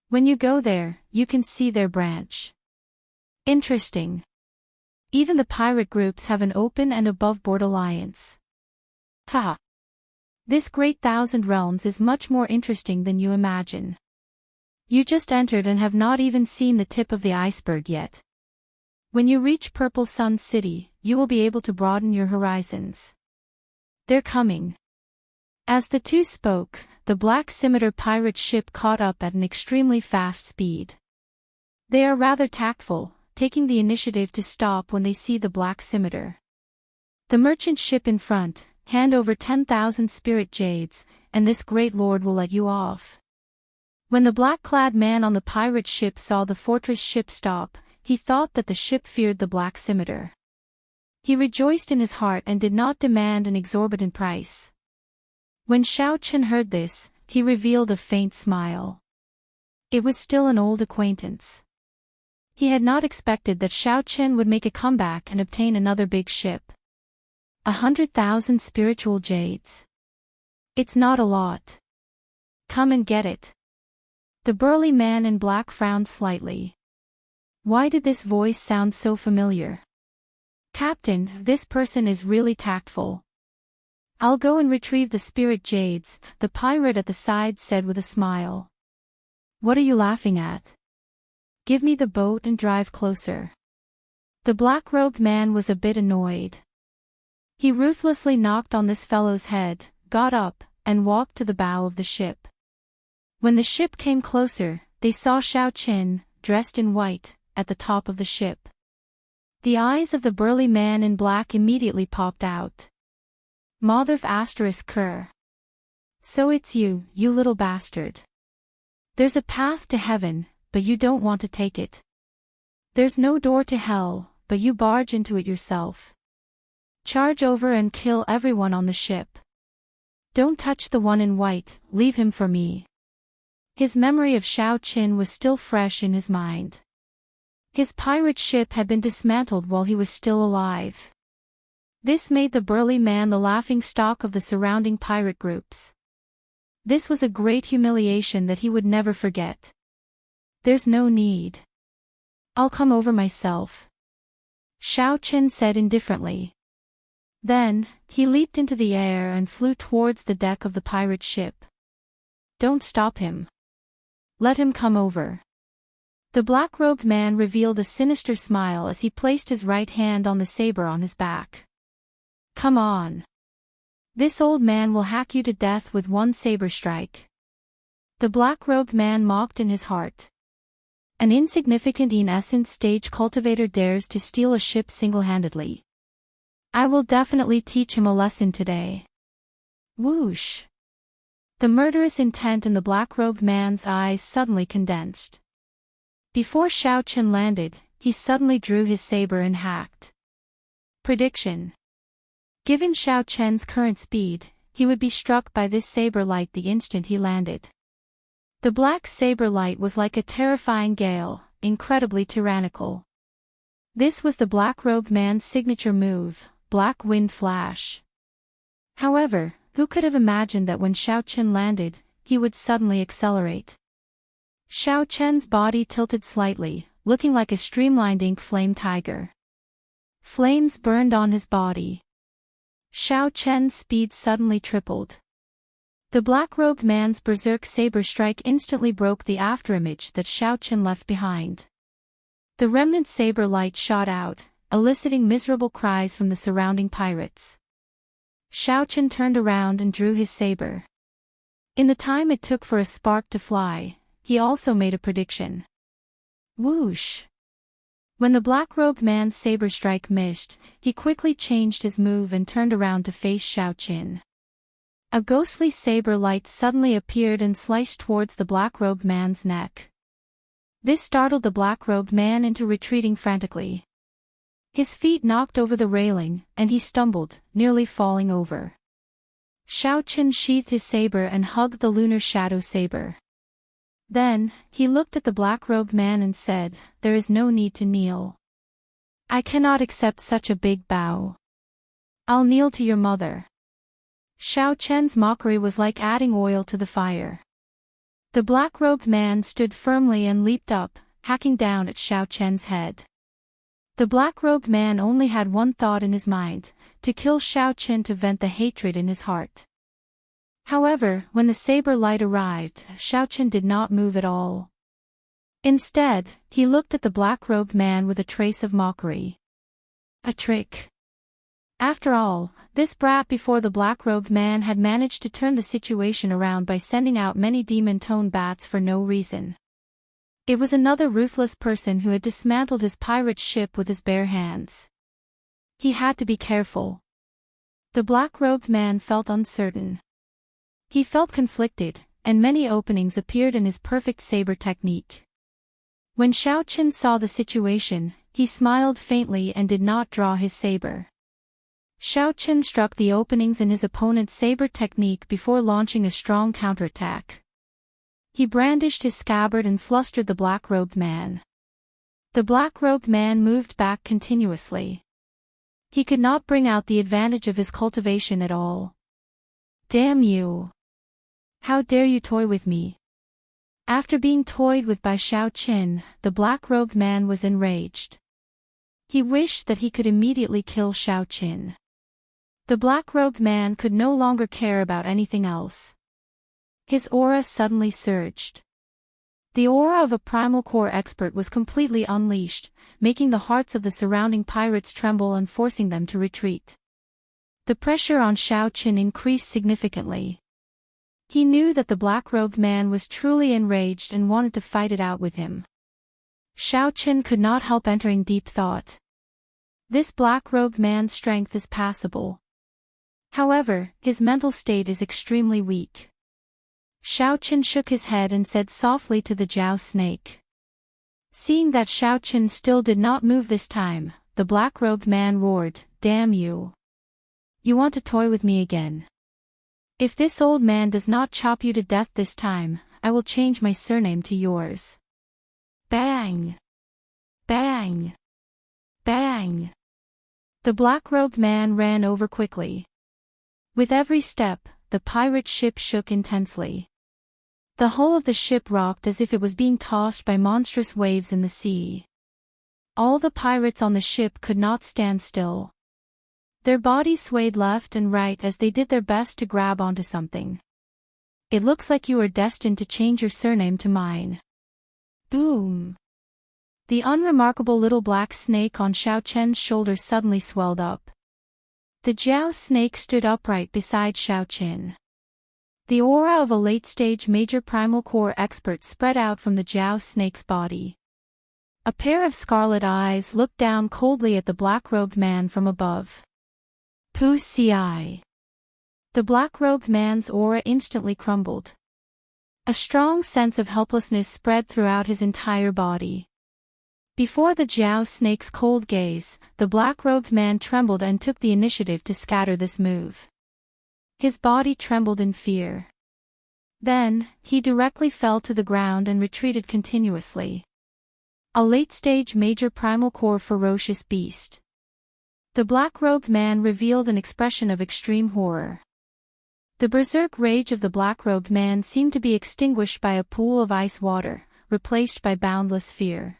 When you go there, you can see their branch. Interesting. Even the pirate groups have an open and above-board alliance. Haha. This great thousand realms is much more interesting than you imagine. You just entered and have not even seen the tip of the iceberg yet. When you reach Purple Sun City, you will be able to broaden your horizons. They're coming. As the two spoke, the Black Scimitar pirate ship caught up at an extremely fast speed. They are rather tactful, taking the initiative to stop when they see the Black Scimitar. The merchant ship in front, hand over 10,000 spirit jades, and this great lord will let you off. When the black-clad man on the pirate ship saw the fortress ship stop, he thought that the ship feared the Black Scimitar. He rejoiced in his heart and did not demand an exorbitant price. When Xiaochen heard this, he revealed a faint smile. It was still an old acquaintance. He had not expected that Xiaochen would make a comeback and obtain another big ship. 100,000 spiritual jades. It's not a lot. Come and get it. The burly man in black frowned slightly. Why did this voice sound so familiar? Captain, this person is really tactful. I'll go and retrieve the spirit jades, the pirate at the side said with a smile. What are you laughing at? Give me the boat and drive closer. The black-robed man was a bit annoyed. He ruthlessly knocked on this fellow's head, got up, and walked to the bow of the ship. When the ship came closer, they saw Xiaochen, dressed in white, at the top of the ship. The eyes of the burly man in black immediately popped out. Motherf ****. So it's you, you little bastard. There's a path to heaven, but you don't want to take it. There's no door to hell, but you barge into it yourself. Charge over and kill everyone on the ship. Don't touch the one in white, leave him for me. His memory of Xiao Qin was still fresh in his mind. His pirate ship had been dismantled while he was still alive. This made the burly man the laughingstock of the surrounding pirate groups. This was a great humiliation that he would never forget. There's no need. I'll come over myself, Xiao Qin said indifferently. Then, he leaped into the air and flew towards the deck of the pirate ship. Don't stop him. Let him come over. The black-robed man revealed a sinister smile as he placed his right hand on the saber on his back. Come on. This old man will hack you to death with one saber strike. The black-robed man mocked in his heart. An insignificant in-essence stage cultivator dares to steal a ship single-handedly. I will definitely teach him a lesson today. Whoosh! The murderous intent in the black-robed man's eyes suddenly condensed. Before Xiao Qin landed, he suddenly drew his saber and hacked. Prediction. Given Xiao Qin's current speed, he would be struck by this saber light the instant he landed. The black saber light was like a terrifying gale, incredibly tyrannical. This was the black-robed man's signature move, Black Wind Flash. However, who could have imagined that when Xiao Qin landed, he would suddenly accelerate? Xiao Qin's body tilted slightly, looking like a streamlined ink flame tiger. Flames burned on his body. Xiao Qin's speed suddenly tripled. The black-robed man's berserk saber strike instantly broke the afterimage that Xiao Qin left behind. The remnant saber light shot out, eliciting miserable cries from the surrounding pirates. Xiao Qin turned around and drew his saber. In the time it took for a spark to fly, he also made a prediction. Whoosh! When the black-robed man's saber strike missed, he quickly changed his move and turned around to face Xiao Qin. A ghostly saber light suddenly appeared and sliced towards the black-robed man's neck. This startled the black-robed man into retreating frantically. His feet knocked over the railing, and he stumbled, nearly falling over. Xiao Qin sheathed his saber and hugged the lunar shadow saber. Then, he looked at the black-robed man and said, "There is no need to kneel. I cannot accept such a big bow. I'll kneel to your mother." Xiao Qin's mockery was like adding oil to the fire. The black-robed man stood firmly and leaped up, hacking down at Xiao Qin's head. The black-robed man only had one thought in his mind, to kill Xiao Qin to vent the hatred in his heart. However, when the saber light arrived, Xiao Qin did not move at all. Instead, he looked at the black-robed man with a trace of mockery. A trick. After all, this brat before the black-robed man had managed to turn the situation around by sending out many demon-tone bats for no reason. It was another ruthless person who had dismantled his pirate ship with his bare hands. He had to be careful. The black-robed man felt uncertain. He felt conflicted, and many openings appeared in his perfect saber technique. When Xiao Qin saw the situation, he smiled faintly and did not draw his saber. Xiao Qin struck the openings in his opponent's saber technique before launching a strong counterattack. He brandished his scabbard and flustered the black-robed man. The black-robed man moved back continuously. He could not bring out the advantage of his cultivation at all. Damn you! How dare you toy with me? After being toyed with by Xiao Qin, the black-robed man was enraged. He wished that he could immediately kill Xiao Qin. The black-robed man could no longer care about anything else. His aura suddenly surged. The aura of a primal core expert was completely unleashed, making the hearts of the surrounding pirates tremble and forcing them to retreat. The pressure on Xiao Qin increased significantly. He knew that the black-robed man was truly enraged and wanted to fight it out with him. Xiao Qin could not help entering deep thought. This black-robed man's strength is passable. However, his mental state is extremely weak. Xiao Qin shook his head and said softly to the Jiao snake. Seeing that Xiao Qin still did not move this time, the black-robed man roared, "Damn you! You want to toy with me again? If this old man does not chop you to death this time, I will change my surname to yours. Bang! Bang! Bang! The black-robed man ran over quickly. With every step, the pirate ship shook intensely. The hull of the ship rocked as if it was being tossed by monstrous waves in the sea. All the pirates on the ship could not stand still. Their bodies swayed left and right as they did their best to grab onto something. It looks like you are destined to change your surname to mine. Boom! The unremarkable little black snake on Xiaochen's shoulder suddenly swelled up. The Jiao snake stood upright beside Xiaochen. The aura of a late-stage major primal core expert spread out from the Jiao snake's body. A pair of scarlet eyes looked down coldly at the black-robed man from above. Pu Ci. The black-robed man's aura instantly crumbled. A strong sense of helplessness spread throughout his entire body. Before the Jiao snake's cold gaze, the black-robed man trembled and took the initiative to scatter this move. His body trembled in fear. Then, he directly fell to the ground and retreated continuously. A late-stage major primal core ferocious beast. The black-robed man revealed an expression of extreme horror. The berserk rage of the black-robed man seemed to be extinguished by a pool of ice water, replaced by boundless fear.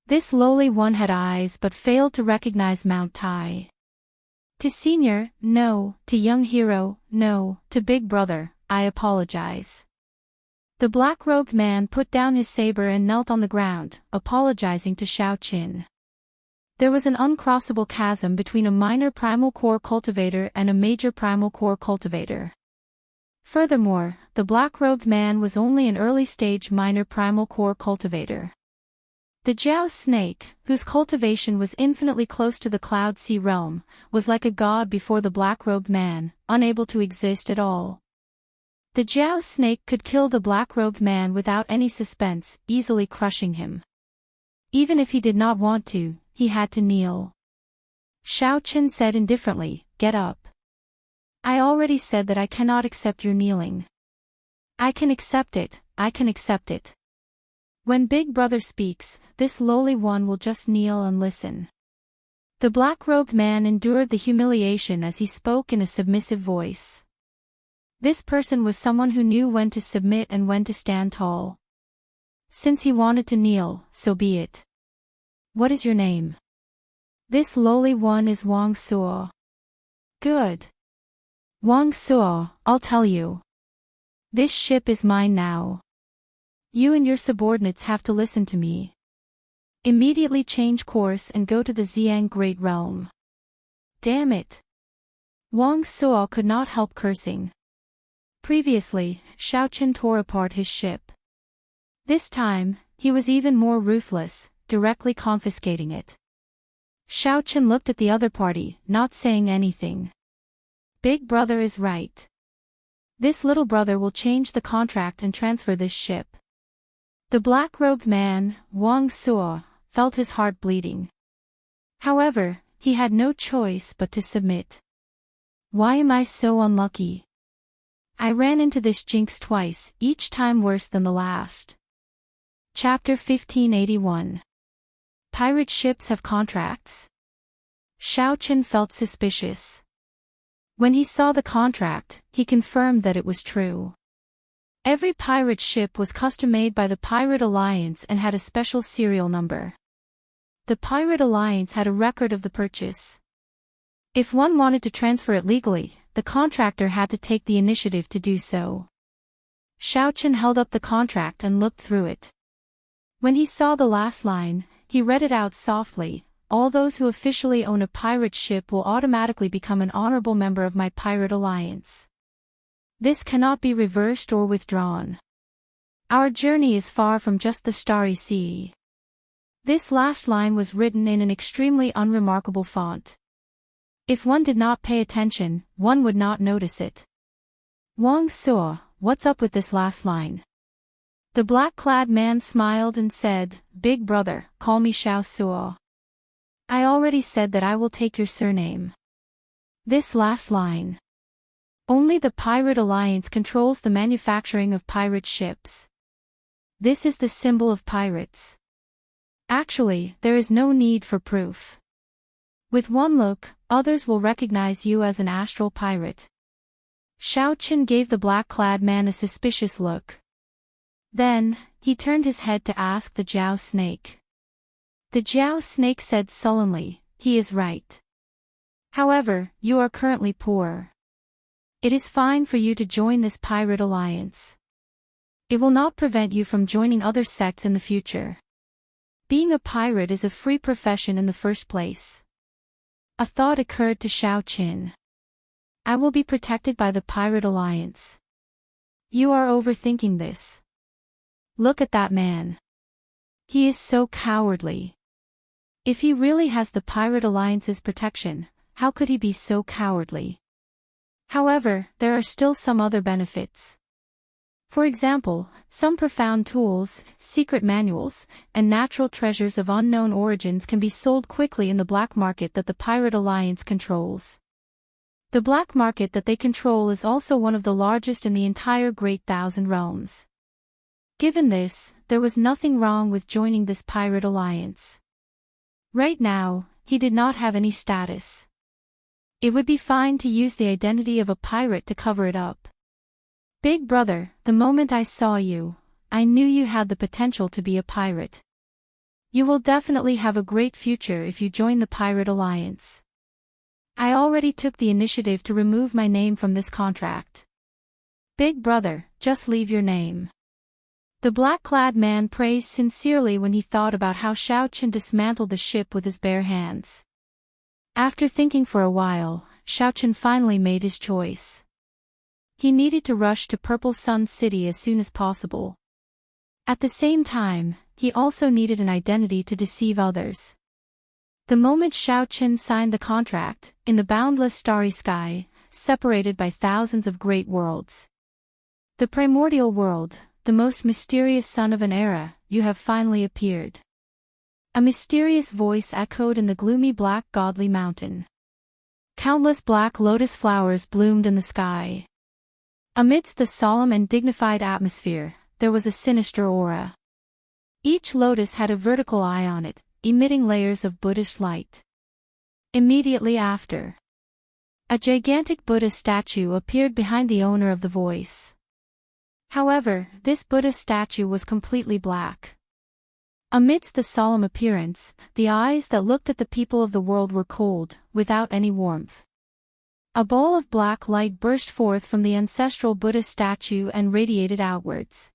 This lowly one had eyes but failed to recognize Mount Tai. To senior, no. To young hero, no. To big brother, I apologize. The black-robed man put down his saber and knelt on the ground, apologizing to Xiaochen. There was an uncrossable chasm between a minor primal core cultivator and a major primal core cultivator. Furthermore, the black-robed man was only an early-stage minor primal core cultivator. The Jiao snake, whose cultivation was infinitely close to the Cloud Sea realm, was like a god before the black-robed man, unable to exist at all. The Jiao snake could kill the black-robed man without any suspense, easily crushing him. Even if he did not want to, he had to kneel. Xiaochen said indifferently, "Get up. I already said that I cannot accept your kneeling." "I can accept it, I can accept it. When Big Brother speaks, this lowly one will just kneel and listen." The black-robed man endured the humiliation as he spoke in a submissive voice. This person was someone who knew when to submit and when to stand tall. Since he wanted to kneel, so be it. "What is your name?" "This lowly one is Wang Suo." "Good. Wang Suo, I'll tell you. This ship is mine now. You and your subordinates have to listen to me. Immediately change course and go to the Xiang Great Realm." Damn it. Wang Suo could not help cursing. Previously, Xiaochen tore apart his ship. This time, he was even more ruthless, directly confiscating it. Xiaochen looked at the other party, not saying anything. Big Brother is right. This little brother will change the contract and transfer this ship. The black-robed man, Wang Suo, felt his heart bleeding. However, he had no choice but to submit. Why am I so unlucky? I ran into this jinx twice, each time worse than the last. Chapter 1581. Pirate ships have contracts? Xiaochen felt suspicious. When he saw the contract, he confirmed that it was true. Every pirate ship was custom-made by the Pirate Alliance and had a special serial number. The Pirate Alliance had a record of the purchase. If one wanted to transfer it legally, the contractor had to take the initiative to do so. Xiaochen held up the contract and looked through it. When he saw the last line, he read it out softly. "All those who officially own a pirate ship will automatically become an honorable member of my Pirate Alliance. This cannot be reversed or withdrawn. Our journey is far from just the Starry Sea." This last line was written in an extremely unremarkable font. If one did not pay attention, one would not notice it. "Wang Suo, what's up with this last line?" The black-clad man smiled and said, "Big Brother, call me Xiao Suo. I already said that I will take your surname. This last line. Only the Pirate Alliance controls the manufacturing of pirate ships. This is the symbol of pirates. Actually, there is no need for proof. With one look, others will recognize you as an astral pirate. Xiaochen gave the black-clad man a suspicious look. Then, he turned his head to ask the Jiao snake. The Jiao snake said sullenly, "He is right. However, you are currently poor. It is fine for you to join this pirate alliance. It will not prevent you from joining other sects in the future. Being a pirate is a free profession in the first place." A thought occurred to Xiaochen. I will be protected by the Pirate Alliance. You are overthinking this. Look at that man. He is so cowardly. If he really has the Pirate Alliance's protection, how could he be so cowardly? However, there are still some other benefits. For example, some profound tools, secret manuals, and natural treasures of unknown origins can be sold quickly in the black market that the Pirate Alliance controls. The black market that they control is also one of the largest in the entire Great Thousand Realms. Given this, there was nothing wrong with joining this Pirate Alliance. Right now, he did not have any status. It would be fine to use the identity of a pirate to cover it up. Big brother, the moment I saw you, I knew you had the potential to be a pirate. You will definitely have a great future if you join the Pirate Alliance. I already took the initiative to remove my name from this contract. Big brother, just leave your name. The black-clad man praised sincerely when he thought about how Xiaochen dismantled the ship with his bare hands. After thinking for a while, Xiaochen finally made his choice. He needed to rush to Purple Sun City as soon as possible. At the same time, he also needed an identity to deceive others. The moment Xiaochen signed the contract, in the boundless starry sky, separated by thousands of great worlds. The primordial world, the most mysterious son of an era, you have finally appeared. A mysterious voice echoed in the gloomy black godly mountain. Countless black lotus flowers bloomed in the sky. Amidst the solemn and dignified atmosphere, there was a sinister aura. Each lotus had a vertical eye on it, emitting layers of Buddhist light. Immediately after, a gigantic Buddha statue appeared behind the owner of the voice. However, this Buddha statue was completely black. Amidst the solemn appearance, the eyes that looked at the people of the world were cold, without any warmth. A ball of black light burst forth from the ancestral Buddha statue and radiated outwards.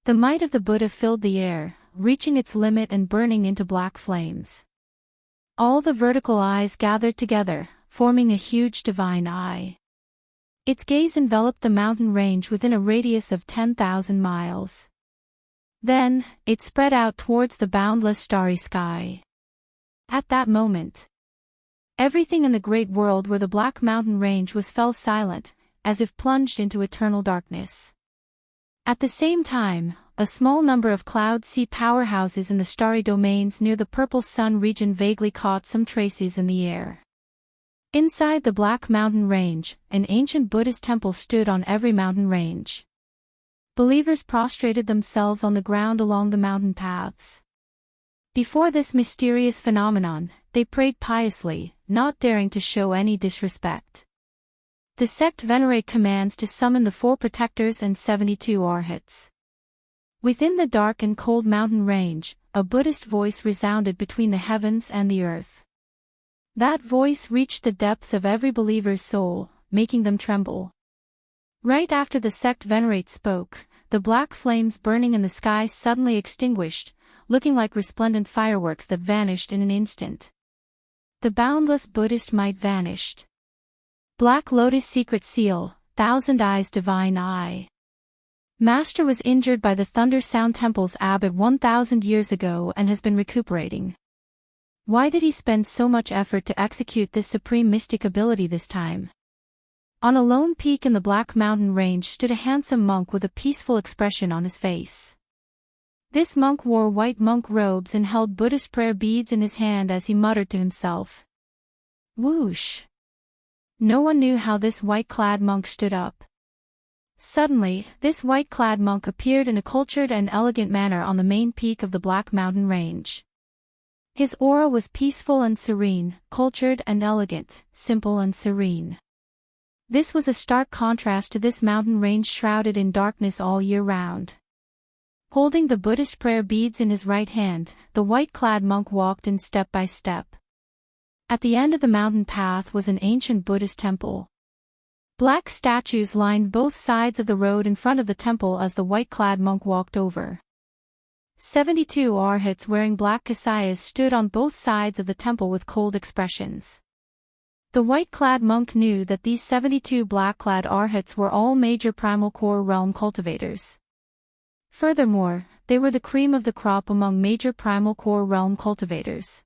The might of the Buddha filled the air, reaching its limit and burning into black flames. All the vertical eyes gathered together, forming a huge divine eye. Its gaze enveloped the mountain range within a radius of 10,000 miles. Then, it spread out towards the boundless starry sky. At that moment, everything in the great world where the Black Mountain Range was fell silent, as if plunged into eternal darkness. At the same time, a small number of cloud sea powerhouses in the starry domains near the Purple Sun region vaguely caught some traces in the air. Inside the Black Mountain Range, an ancient Buddhist temple stood on every mountain range. Believers prostrated themselves on the ground along the mountain paths. Before this mysterious phenomenon, they prayed piously, not daring to show any disrespect. The sect venerate commands to summon the 4 protectors and 72 arhats. Within the dark and cold mountain range, a Buddhist voice resounded between the heavens and the earth. That voice reached the depths of every believer's soul, making them tremble. Right after the sect venerate spoke, the black flames burning in the sky suddenly extinguished, looking like resplendent fireworks that vanished in an instant. The boundless Buddhist might vanished. Black Lotus Secret Seal, Thousand Eyes Divine Eye. Master was injured by the Thunder Sound Temple's abbot 1,000 years ago and has been recuperating. Why did he spend so much effort to execute this supreme mystic ability this time? On a lone peak in the Black Mountain Range stood a handsome monk with a peaceful expression on his face. This monk wore white monk robes and held Buddhist prayer beads in his hand as he muttered to himself. Whoosh! No one knew how this white-clad monk stood up. Suddenly, this white-clad monk appeared in a cultured and elegant manner on the main peak of the Black Mountain Range. His aura was peaceful and serene, cultured and elegant, simple and serene. This was a stark contrast to this mountain range shrouded in darkness all year round. Holding the Buddhist prayer beads in his right hand, the white-clad monk walked in step by step. At the end of the mountain path was an ancient Buddhist temple. Black statues lined both sides of the road in front of the temple as the white-clad monk walked over. 72 arhats wearing black kasayas stood on both sides of the temple with cold expressions. The white-clad monk knew that these 72 black-clad arhats were all major primal core realm cultivators. Furthermore, they were the cream of the crop among major primal core realm cultivators.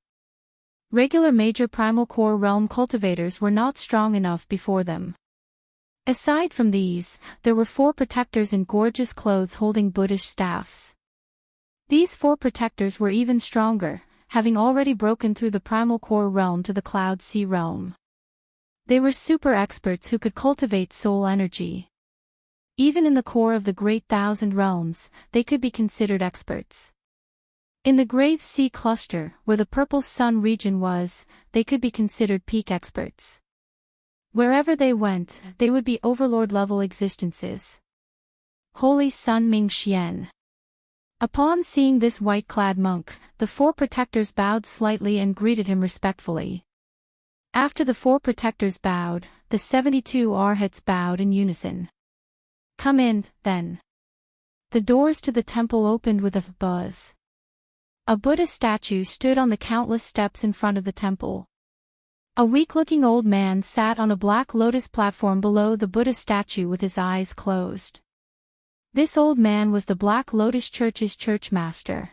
Regular major primal core realm cultivators were not strong enough before them. Aside from these, there were 4 protectors in gorgeous clothes holding Buddhist staffs. These 4 protectors were even stronger, having already broken through the primal core realm to the cloud sea realm. They were super experts who could cultivate soul energy. Even in the core of the Great Thousand Realms, they could be considered experts. In the Grave Sea Cluster, where the Purple Sun region was, they could be considered peak experts. Wherever they went, they would be overlord-level existences. Holy Sun Ming Xian. Upon seeing this white-clad monk, the 4 protectors bowed slightly and greeted him respectfully. After the 4 protectors bowed, the 72 arhats bowed in unison. Come in, then. The doors to the temple opened with a buzz. A Buddha statue stood on the countless steps in front of the temple. A weak-looking old man sat on a black lotus platform below the Buddha statue with his eyes closed. This old man was the Black Lotus Church's church master.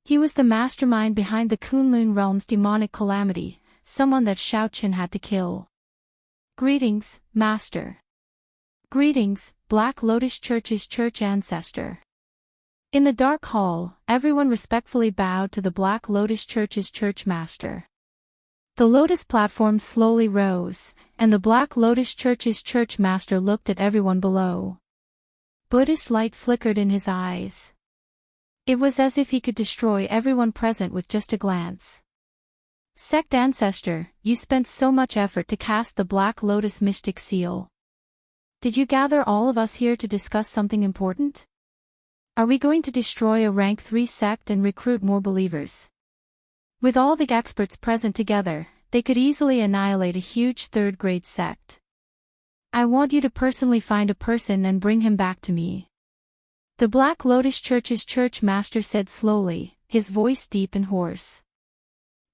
He was the mastermind behind the Kunlun realm's demonic calamity, someone that Xiaoqian had to kill. Greetings, Master. Greetings, Black Lotus Church's church ancestor. In the dark hall, everyone respectfully bowed to the Black Lotus Church's church master. The lotus platform slowly rose, and the Black Lotus Church's church master looked at everyone below. Buddhist light flickered in his eyes. It was as if he could destroy everyone present with just a glance. Sect ancestor, you spent so much effort to cast the Black Lotus mystic seal. Did you gather all of us here to discuss something important? Are we going to destroy a rank 3 sect and recruit more believers? With all the experts present together, they could easily annihilate a huge 3rd-grade sect. I want you to personally find a person and bring him back to me. The Black Lotus Church's church master said slowly, his voice deep and hoarse.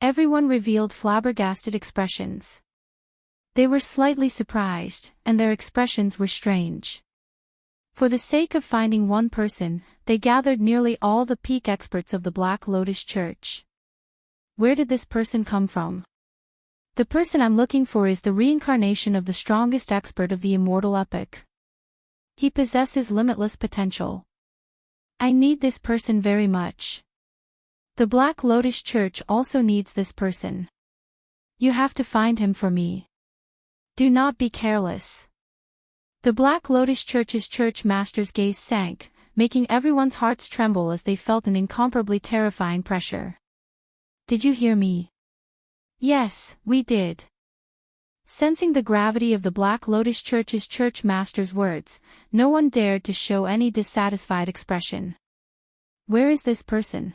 Everyone revealed flabbergasted expressions. They were slightly surprised, and their expressions were strange. For the sake of finding one person, they gathered nearly all the peak experts of the Black Lotus Church. Where did this person come from? The person I'm looking for is the reincarnation of the strongest expert of the Immortal epoch. He possesses limitless potential. I need this person very much. The Black Lotus Church also needs this person. You have to find him for me. Do not be careless. The Black Lotus Church's church master's gaze sank, making everyone's hearts tremble as they felt an incomparably terrifying pressure. Did you hear me? Yes, we did. Sensing the gravity of the Black Lotus Church's church master's words, no one dared to show any dissatisfied expression. Where is this person?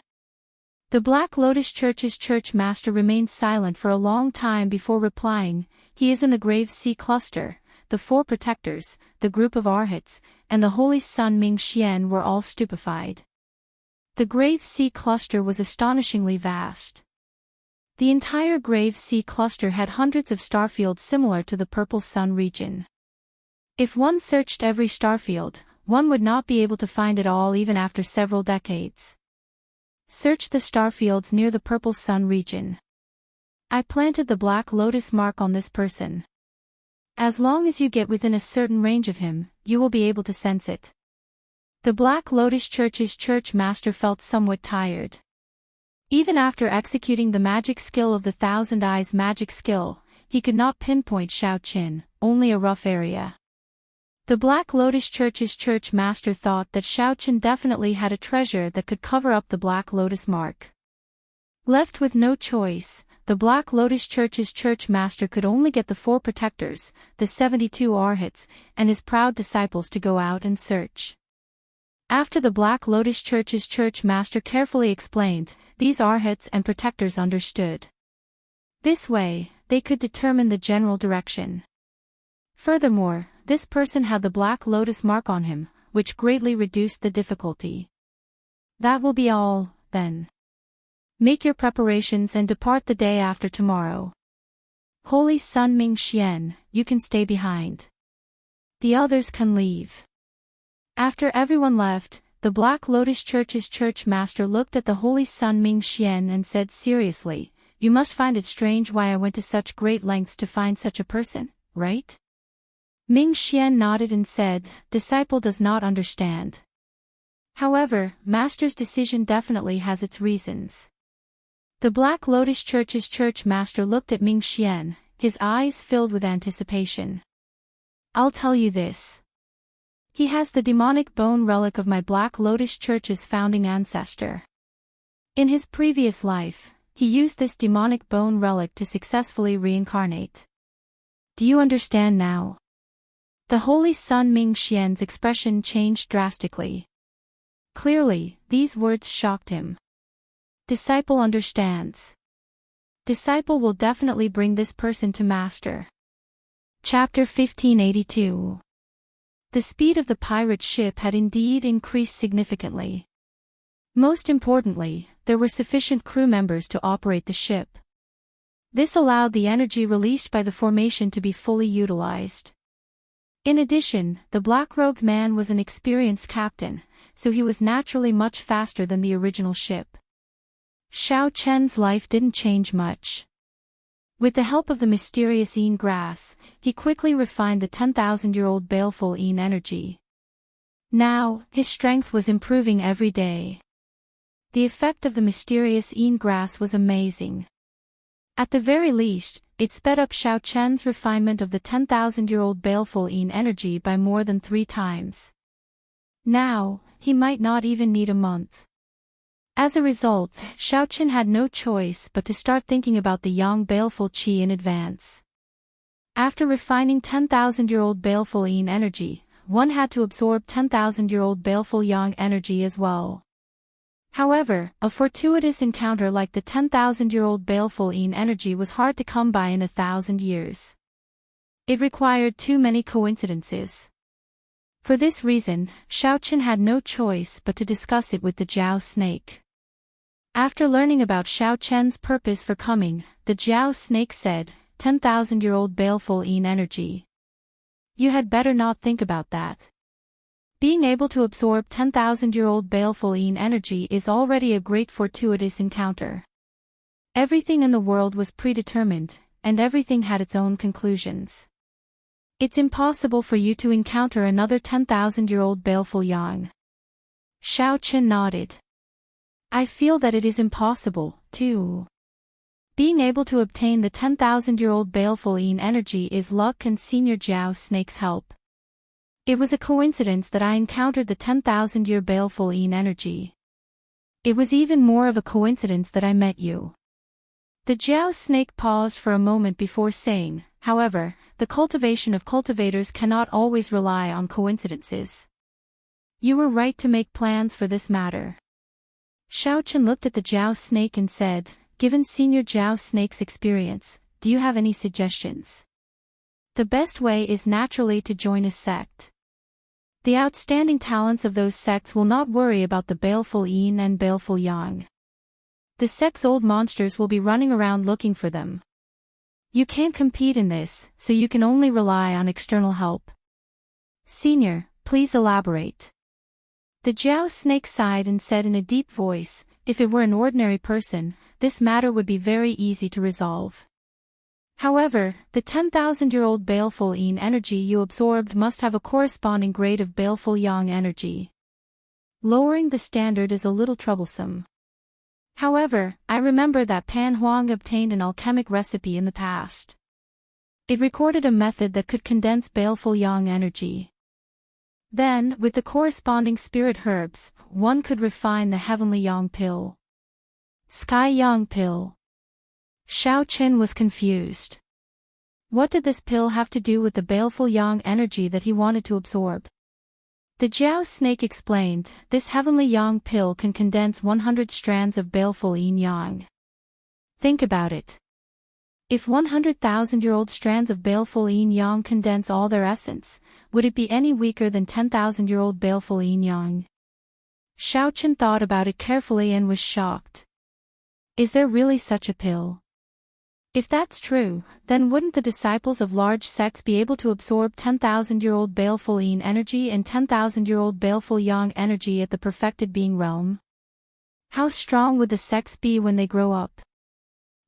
The Black Lotus Church's church master remained silent for a long time before replying. He is in the Grave Sea Cluster. The 4 protectors, the group of arhats, and the Holy Sun Ming Xian were all stupefied. The Grave Sea Cluster was astonishingly vast. The entire Grave Sea Cluster had hundreds of starfields similar to the Purple Sun region. If one searched every starfield, one would not be able to find it all even after several decades. Search the starfields near the Purple Sun region. I planted the Black Lotus mark on this person. As long as you get within a certain range of him, you will be able to sense it. The Black Lotus Church's church master felt somewhat tired. Even after executing the magic skill of the Thousand Eyes magic skill, he could not pinpoint Xiaoqin, only a rough area. The Black Lotus Church's church master thought that Xiaoqin definitely had a treasure that could cover up the Black Lotus mark. Left with no choice, the Black Lotus Church's church master could only get the 4 protectors, the 72 arhats, and his proud disciples to go out and search. After the Black Lotus Church's church master carefully explained, these arhats and protectors understood. This way, they could determine the general direction. Furthermore, this person had the Black Lotus mark on him, which greatly reduced the difficulty. That will be all, then. Make your preparations and depart the day after tomorrow. Holy Sun Ming Xian, you can stay behind. The others can leave. After everyone left, the Black Lotus Church's church master looked at the Holy Sun Ming Xian and said seriously, "You must find it strange why I went to such great lengths to find such a person, right?" Ming Xian nodded and said, "Disciple does not understand. However, Master's decision definitely has its reasons." The Black Lotus Church's church master looked at Ming Xian, his eyes filled with anticipation. "I'll tell you this. He has the demonic bone relic of my Black Lotus Church's founding ancestor. In his previous life, he used this demonic bone relic to successfully reincarnate. Do you understand now?" The Holy Sun Ming Xian's expression changed drastically. Clearly, these words shocked him. Disciple understands. Disciple will definitely bring this person to Master. Chapter 1582. The speed of the pirate ship had indeed increased significantly. Most importantly, there were sufficient crew members to operate the ship. This allowed the energy released by the formation to be fully utilized. In addition, the black-robed man was an experienced captain, so he was naturally much faster than the original ship. Xiao Chen's life didn't change much. With the help of the mysterious Yin grass, he quickly refined the 10,000-year-old baleful Yin energy. Now, his strength was improving every day. The effect of the mysterious Yin grass was amazing. At the very least, it sped up Xiao Chen's refinement of the 10,000-year-old baleful Yin energy by more than 3 times. Now, he might not even need a month. As a result, Xiao Chen had no choice but to start thinking about the yang baleful qi in advance. After refining 10,000-year-old baleful Yin energy, one had to absorb 10,000-year-old baleful yang energy as well. However, a fortuitous encounter like the 10,000-year-old baleful Yin energy was hard to come by in 1,000 years. It required too many coincidences. For this reason, Xiao Chen had no choice but to discuss it with the Jiao snake. After learning about Xiao Chen's purpose for coming, the Jiao snake said, 10,000-year-old baleful Yin energy. You had better not think about that. Being able to absorb 10,000-year-old baleful Yin energy is already a great fortuitous encounter. Everything in the world was predetermined, and everything had its own conclusions. It's impossible for you to encounter another 10,000-year-old baleful yang. Xiao Chen nodded. I feel that it is impossible, too. Being able to obtain the 10,000-year-old baleful Yin energy is luck and Senior Jiao Snake's help. It was a coincidence that I encountered the 10,000-year baleful Yin energy. It was even more of a coincidence that I met you. The Jiao Snake paused for a moment before saying, however, the cultivation of cultivators cannot always rely on coincidences. You were right to make plans for this matter. Xiao Chen looked at the Jiao Snake and said, given Senior Jiao Snake's experience, do you have any suggestions? The best way is naturally to join a sect. The outstanding talents of those sects will not worry about the baleful Yin and baleful Yang. The sect's old monsters will be running around looking for them. You can't compete in this, so you can only rely on external help. Senior, please elaborate. The Jiao Snake sighed and said in a deep voice, if it were an ordinary person, this matter would be very easy to resolve. However, the 10,000-year-old baleful Yin energy you absorbed must have a corresponding grade of baleful Yang energy. Lowering the standard is a little troublesome. However, I remember that Pan Huang obtained an alchemic recipe in the past. It recorded a method that could condense baleful yang energy. Then, with the corresponding spirit herbs, one could refine the heavenly yang pill. Sky yang pill. Xiao Chen was confused. What did this pill have to do with the baleful yang energy that he wanted to absorb? The Jiao snake explained, this heavenly yang pill can condense 100 strands of baleful yin-yang. Think about it. If 100,000-year-old strands of baleful yin-yang condense all their essence, would it be any weaker than 10,000-year-old baleful yin-yang? Xiao Chen thought about it carefully and was shocked. Is there really such a pill? If that's true, then wouldn't the disciples of large sects be able to absorb 10,000-year-old baleful yin energy and 10,000-year-old baleful yang energy at the perfected being realm? How strong would the sects be when they grow up?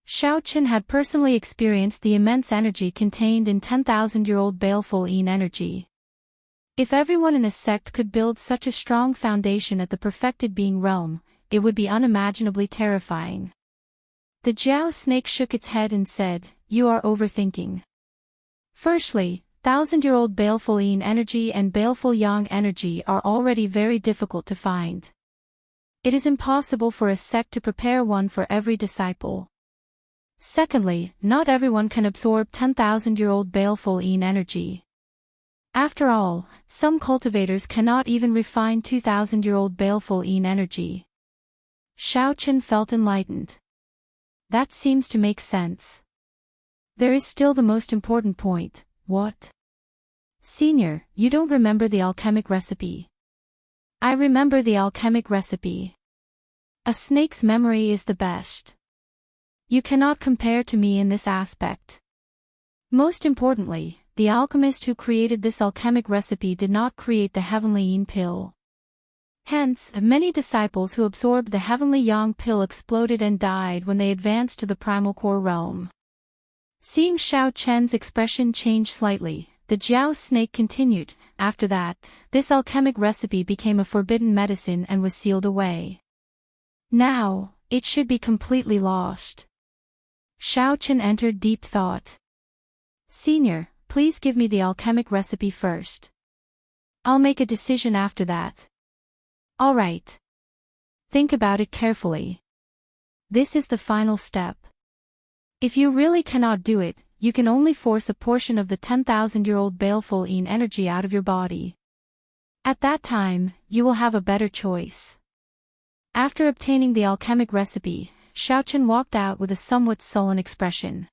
Xiao Chen had personally experienced the immense energy contained in 10,000-year-old baleful yin energy. If everyone in a sect could build such a strong foundation at the perfected being realm, it would be unimaginably terrifying. The Jiao snake shook its head and said, "You are overthinking. Firstly, 1,000-year-old baleful yin energy and baleful yang energy are already very difficult to find. It is impossible for a sect to prepare one for every disciple. Secondly, not everyone can absorb 10,000-year-old baleful yin energy. After all, some cultivators cannot even refine 2,000-year-old baleful yin energy." Xiao Chen felt enlightened. That seems to make sense. There is still the most important point. What? Senior, you don't remember the alchemic recipe. I remember the alchemic recipe. A snake's memory is the best. You cannot compare to me in this aspect. Most importantly, the alchemist who created this alchemic recipe did not create the heavenly yin pill. Hence, many disciples who absorbed the heavenly yang pill exploded and died when they advanced to the primal core realm. Seeing Xiao Chen's expression change slightly, the Jiao snake continued, after that, this alchemic recipe became a forbidden medicine and was sealed away. Now, it should be completely lost. Xiao Chen entered deep thought. Senior, please give me the alchemic recipe first. I'll make a decision after that. All right. Think about it carefully. This is the final step. If you really cannot do it, you can only force a portion of the 10,000-year-old baleful yin energy out of your body. At that time, you will have a better choice. After obtaining the alchemic recipe, Xiao Chen walked out with a somewhat sullen expression.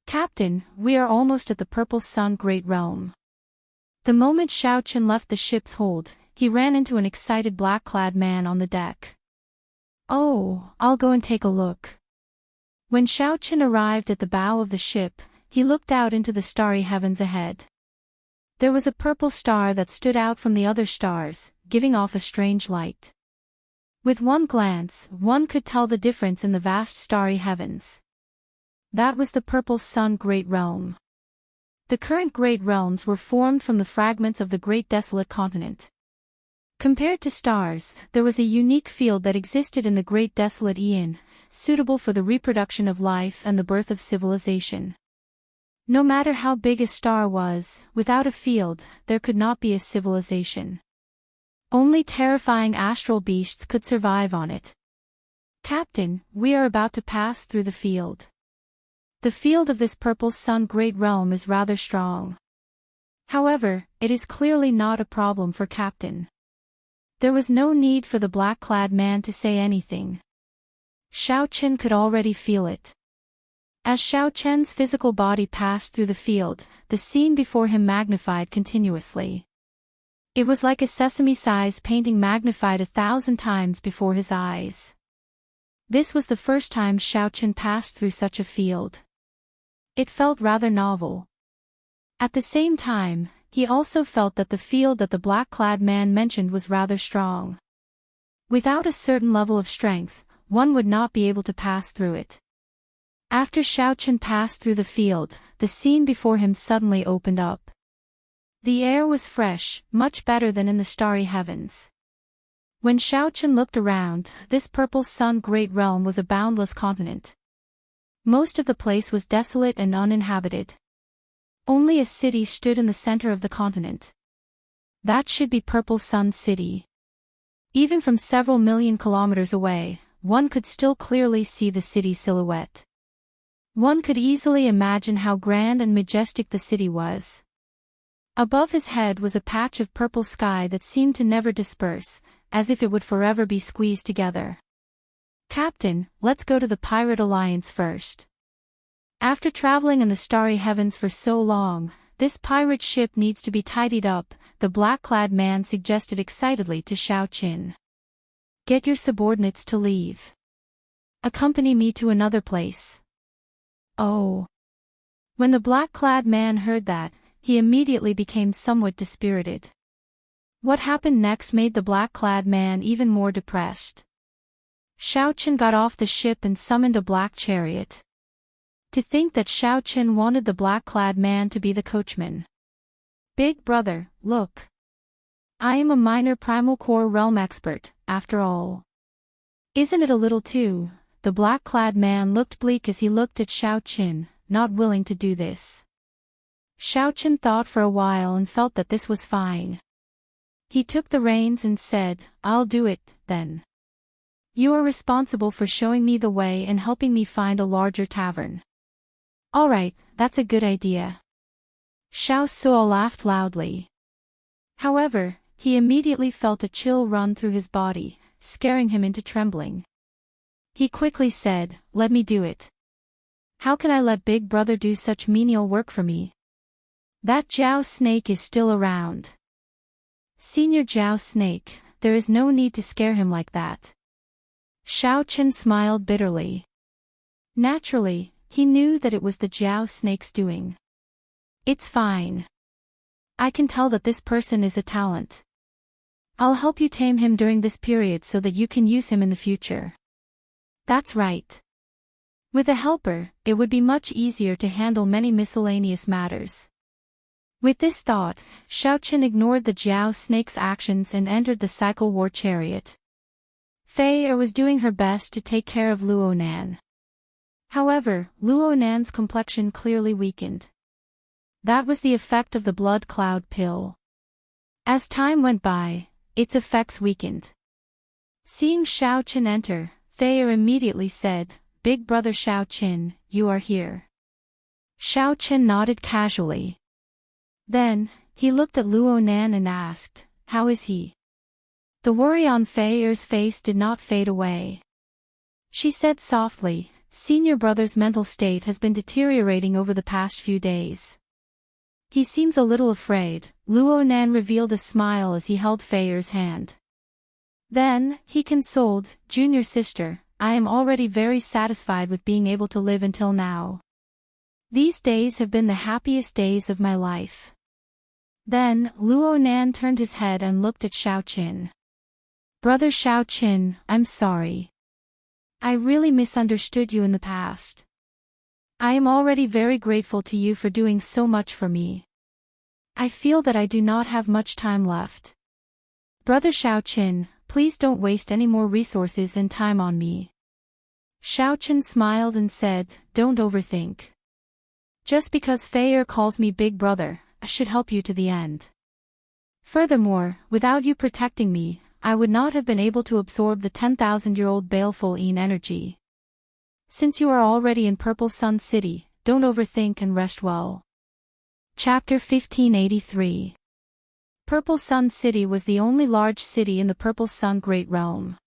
Captain, we are almost at the Purple Sun Great Realm. The moment Xiao Chen left the ship's hold, he ran into an excited black-clad man on the deck. Oh, I'll go and take a look. When Xiao Chen arrived at the bow of the ship, he looked out into the starry heavens ahead. There was a purple star that stood out from the other stars, giving off a strange light. With one glance, one could tell the difference in the vast starry heavens. That was the Purple Sun Great Realm. The current Great Realms were formed from the fragments of the Great Desolate Continent. Compared to stars, there was a unique field that existed in the Great Desolate Aeon, suitable for the reproduction of life and the birth of civilization. No matter how big a star was, without a field, there could not be a civilization. Only terrifying astral beasts could survive on it. Captain, we are about to pass through the field. The field of this Purple Sun Great Realm is rather strong. However, it is clearly not a problem for Captain. There was no need for the black-clad man to say anything. Xiao Chen could already feel it. As Xiao Chen's physical body passed through the field, the scene before him magnified continuously. It was like a sesame-sized painting magnified 1,000 times before his eyes. This was the first time Xiao Chen passed through such a field. It felt rather novel. At the same time, he also felt that the field that the black-clad man mentioned was rather strong. Without a certain level of strength, one would not be able to pass through it. After Xiao Chen passed through the field, the scene before him suddenly opened up. The air was fresh, much better than in the starry heavens. When Xiao Chen looked around, this Purple Sun Great Realm was a boundless continent. Most of the place was desolate and uninhabited. Only a city stood in the center of the continent. That should be Purple Sun City. Even from several million kilometers away, one could still clearly see the city's silhouette. One could easily imagine how grand and majestic the city was. Above his head was a patch of purple sky that seemed to never disperse, as if it would forever be squeezed together. "Captain, let's go to the Pirate Alliance first. After traveling in the starry heavens for so long, this pirate ship needs to be tidied up," the black-clad man suggested excitedly to Xiaoqin. "Get your subordinates to leave. Accompany me to another place." Oh. When the black-clad man heard that, he immediately became somewhat dispirited. What happened next made the black-clad man even more depressed. Xiaoqin got off the ship and summoned a black chariot. To think that Xiaoqin wanted the black-clad man to be the coachman. "Big brother, look. I am a minor primal core realm expert, after all. Isn't it a little too?" The black-clad man looked bleak as he looked at Xiaoqin, not willing to do this. Xiaoqin thought for a while and felt that this was fine. He took the reins and said, "I'll do it, then. You are responsible for showing me the way and helping me find a larger tavern." "All right, that's a good idea." Xiao Suo laughed loudly. However, he immediately felt a chill run through his body, scaring him into trembling. He quickly said, "Let me do it. How can I let Big Brother do such menial work for me? That Jiao Snake is still around." "Senior Jiao Snake, there is no need to scare him like that." Xiaoqin smiled bitterly. Naturally, he knew that it was the Jiao Snake's doing. "It's fine. I can tell that this person is a talent. I'll help you tame him during this period so that you can use him in the future." "That's right. With a helper, it would be much easier to handle many miscellaneous matters." With this thought, Xiaoqin ignored the Jiao Snake's actions and entered the cycle war chariot. Fei Er was doing her best to take care of Luonan. However, Luonan's complexion clearly weakened. That was the effect of the blood cloud pill. As time went by, its effects weakened. Seeing Xiaoqin enter, Fei Er immediately said, "Big brother Xiaoqin, you are here." Xiaoqin nodded casually. Then, he looked at Luonan and asked, "How is he?" The worry on Fei Er's face did not fade away. She said softly, "Senior brother's mental state has been deteriorating over the past few days. He seems a little afraid." Luonan revealed a smile as he held Fei Er's hand. Then, he consoled, "Junior sister, I am already very satisfied with being able to live until now. These days have been the happiest days of my life." Then, Luonan turned his head and looked at Xiaoqin. "Brother Xiaoqin, I'm sorry. I really misunderstood you in the past. I am already very grateful to you for doing so much for me. I feel that I do not have much time left. Brother Xiaoqin, please don't waste any more resources and time on me." Xiaoqin smiled and said, "Don't overthink. Just because Fei Er calls me big brother, I should help you to the end. Furthermore, without you protecting me, I would not have been able to absorb the 10,000-year-old baleful Yin energy. Since you are already in Purple Sun City, don't overthink and rest well." Chapter 1583. Purple Sun City was the only large city in the Purple Sun Great Realm.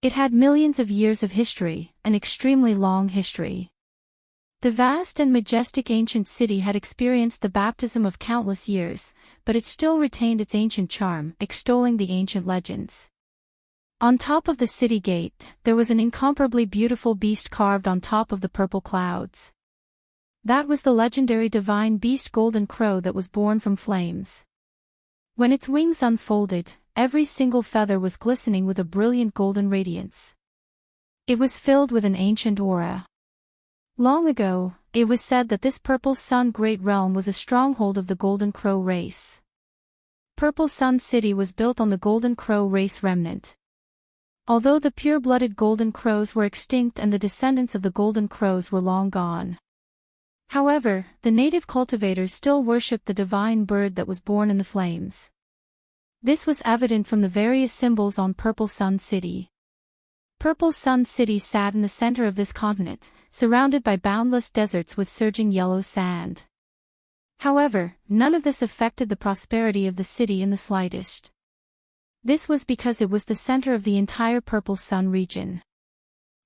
It had millions of years of history, an extremely long history. The vast and majestic ancient city had experienced the baptism of countless years, but it still retained its ancient charm, extolling the ancient legends. On top of the city gate, there was an incomparably beautiful beast carved on top of the purple clouds. That was the legendary divine beast Golden Crow that was born from flames. When its wings unfolded, every single feather was glistening with a brilliant golden radiance. It was filled with an ancient aura. Long ago, it was said that this Purple Sun Great Realm was a stronghold of the Golden Crow race. Purple Sun City was built on the Golden Crow race remnant. Although the pure-blooded Golden Crows were extinct and the descendants of the Golden Crows were long gone. However, the native cultivators still worshipped the divine bird that was born in the flames. This was evident from the various symbols on Purple Sun City. Purple Sun City sat in the center of this continent, surrounded by boundless deserts with surging yellow sand. However, none of this affected the prosperity of the city in the slightest. This was because it was the center of the entire Purple Sun region.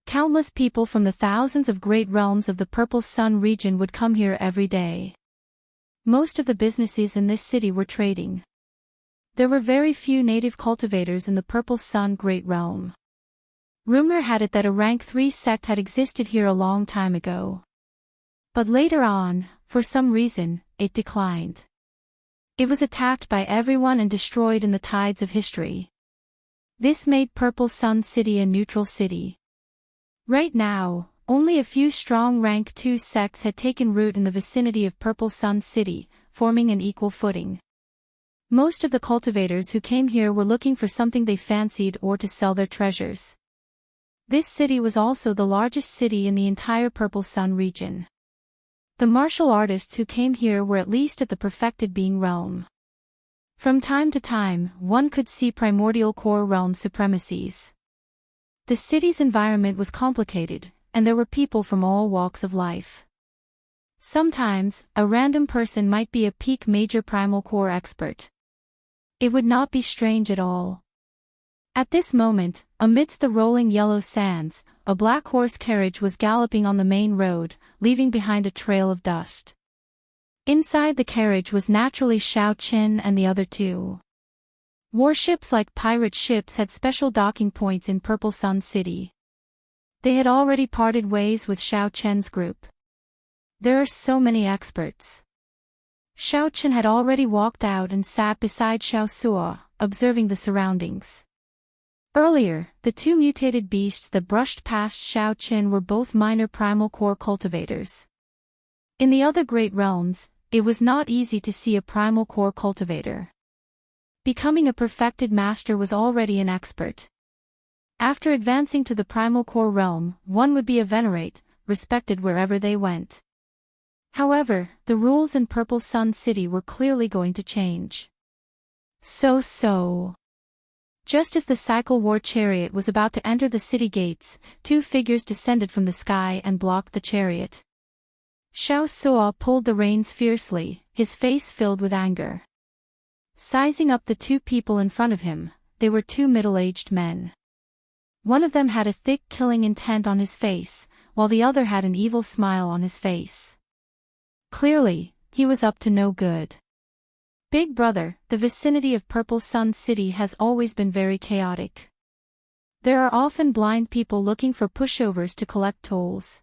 Countless people from the thousands of great realms of the Purple Sun region would come here every day. Most of the businesses in this city were trading. There were very few native cultivators in the Purple Sun Great Realm. Rumor had it that a rank 3 sect had existed here a long time ago. But later on, for some reason, it declined. It was attacked by everyone and destroyed in the tides of history. This made Purple Sun City a neutral city. Right now, only a few strong rank 2 sects had taken root in the vicinity of Purple Sun City, forming an equal footing. Most of the cultivators who came here were looking for something they fancied or to sell their treasures. This city was also the largest city in the entire Purple Sun region. The martial artists who came here were at least at the perfected being realm. From time to time, one could see primordial core realm supremacies. The city's environment was complicated, and there were people from all walks of life. Sometimes, a random person might be a peak major primal core expert. It would not be strange at all. At this moment, amidst the rolling yellow sands, a black horse carriage was galloping on the main road, leaving behind a trail of dust. Inside the carriage was naturally Xiao and the other two. Warships like pirate ships had special docking points in Purple Sun City. They had already parted ways with Xiao group. There are so many experts. Xiao had already walked out and sat beside Xiao, observing the surroundings. Earlier, the two mutated beasts that brushed past Xiao were both minor primal core cultivators. In the other great realms, it was not easy to see a primal core cultivator. Becoming a perfected master was already an expert. After advancing to the primal core realm, one would be a venerate, respected wherever they went. However, the rules in Purple Sun City were clearly going to change. Just as the cycle war chariot was about to enter the city gates, two figures descended from the sky and blocked the chariot. Xiao pulled the reins fiercely, his face filled with anger. Sizing up the two people in front of him, they were two middle-aged men. One of them had a thick killing intent on his face, while the other had an evil smile on his face. Clearly, he was up to no good. Big Brother, the vicinity of Purple Sun City has always been very chaotic. There are often blind people looking for pushovers to collect tolls.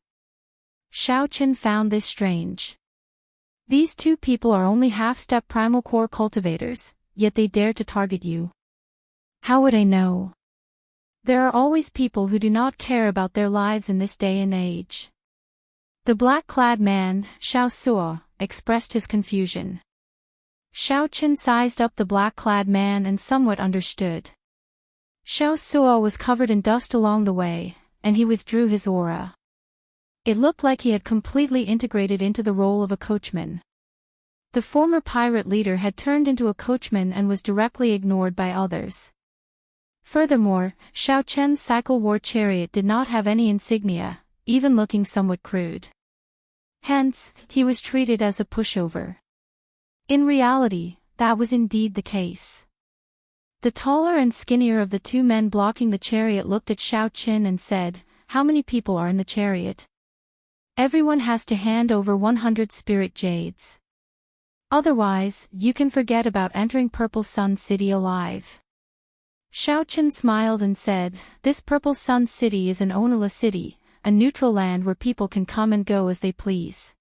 Xiao found this strange. These two people are only half-step primal core cultivators, yet they dare to target you. How would I know? There are always people who do not care about their lives in this day and age. The black-clad man, Xiao, expressed his confusion. Xiao sized up the black-clad man and somewhat understood. Xiao was covered in dust along the way, and he withdrew his aura. It looked like he had completely integrated into the role of a coachman. The former pirate leader had turned into a coachman and was directly ignored by others. Furthermore, Xiao cycle war chariot did not have any insignia, even looking somewhat crude. Hence, he was treated as a pushover. In reality, that was indeed the case. The taller and skinnier of the two men blocking the chariot looked at Xiao and said, "How many people are in the chariot?" "Everyone has to hand over 100 spirit jades. Otherwise, you can forget about entering Purple Sun City alive." Xiao smiled and said, "This Purple Sun City is an ownerless city, a neutral land where people can come and go as they please.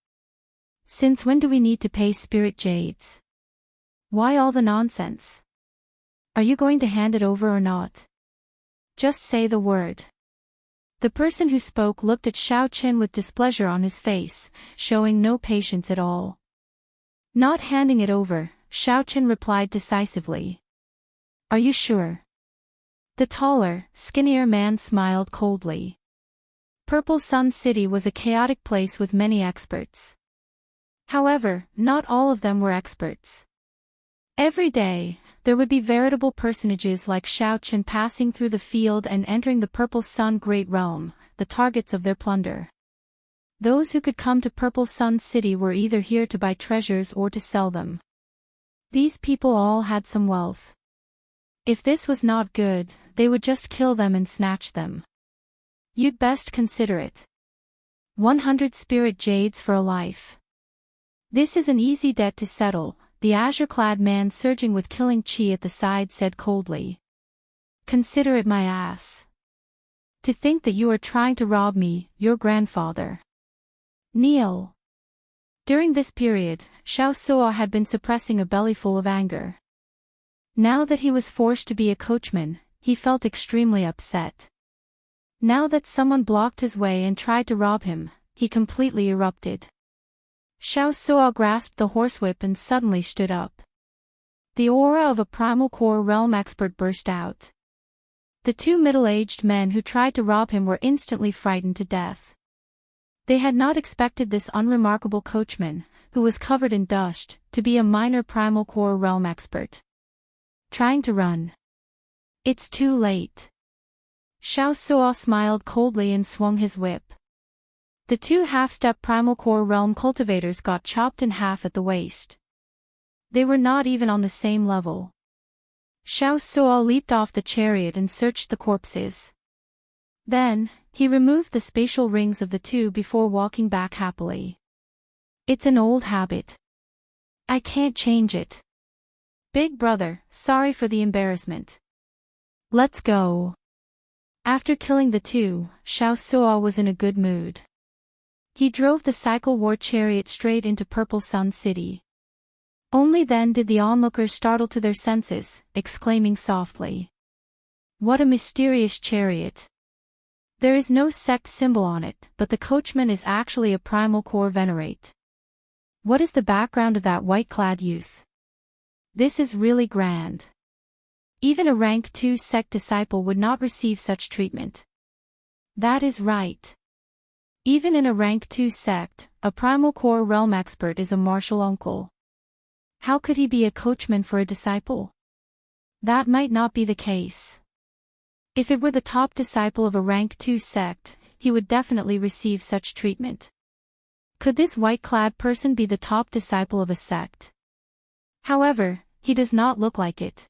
Since when do we need to pay spirit jades? Why all the nonsense? Are you going to hand it over or not? Just say the word." The person who spoke looked at Xiao with displeasure on his face, showing no patience at all. Not handing it over, Xiao replied decisively. "Are you sure?" The taller, skinnier man smiled coldly. Purple Sun City was a chaotic place with many experts. However, not all of them were experts. Every day, there would be veritable personages like Xiaochen passing through the field and entering the Purple Sun Great Realm, the targets of their plunder. Those who could come to Purple Sun City were either here to buy treasures or to sell them. These people all had some wealth. If this was not good, they would just kill them and snatch them. You'd best consider it. 100 spirit jades for a life. This is an easy debt to settle, the azure-clad man surging with killing chi at the side said coldly. Consider it my ass. To think that you are trying to rob me, your grandfather. Kneel. During this period, Xiao Suo had been suppressing a bellyful of anger. Now that he was forced to be a coachman, he felt extremely upset. Now that someone blocked his way and tried to rob him, he completely erupted. Xiao Suo grasped the horsewhip and suddenly stood up. The aura of a primal core realm expert burst out. The two middle-aged men who tried to rob him were instantly frightened to death. They had not expected this unremarkable coachman, who was covered in dust, to be a minor primal core realm expert. Trying to run. It's too late. Xiao Suo smiled coldly and swung his whip. The two half-step primal core realm cultivators got chopped in half at the waist. They were not even on the same level. Xiao Suo leaped off the chariot and searched the corpses. Then, he removed the spatial rings of the two before walking back happily. It's an old habit. I can't change it. Big brother, sorry for the embarrassment. Let's go. After killing the two, Xiao Suo was in a good mood. He drove the cycle war chariot straight into Purple Sun City. Only then did the onlookers startle to their senses, exclaiming softly. What a mysterious chariot. There is no sect symbol on it, but the coachman is actually a primal core venerate. What is the background of that white-clad youth? This is really grand. Even a rank 2 sect disciple would not receive such treatment. That is right. Even in a rank 2 sect, a primal core realm expert is a martial uncle. How could he be a coachman for a disciple? That might not be the case. If it were the top disciple of a rank 2 sect, he would definitely receive such treatment. Could this white-clad person be the top disciple of a sect? However, he does not look like it.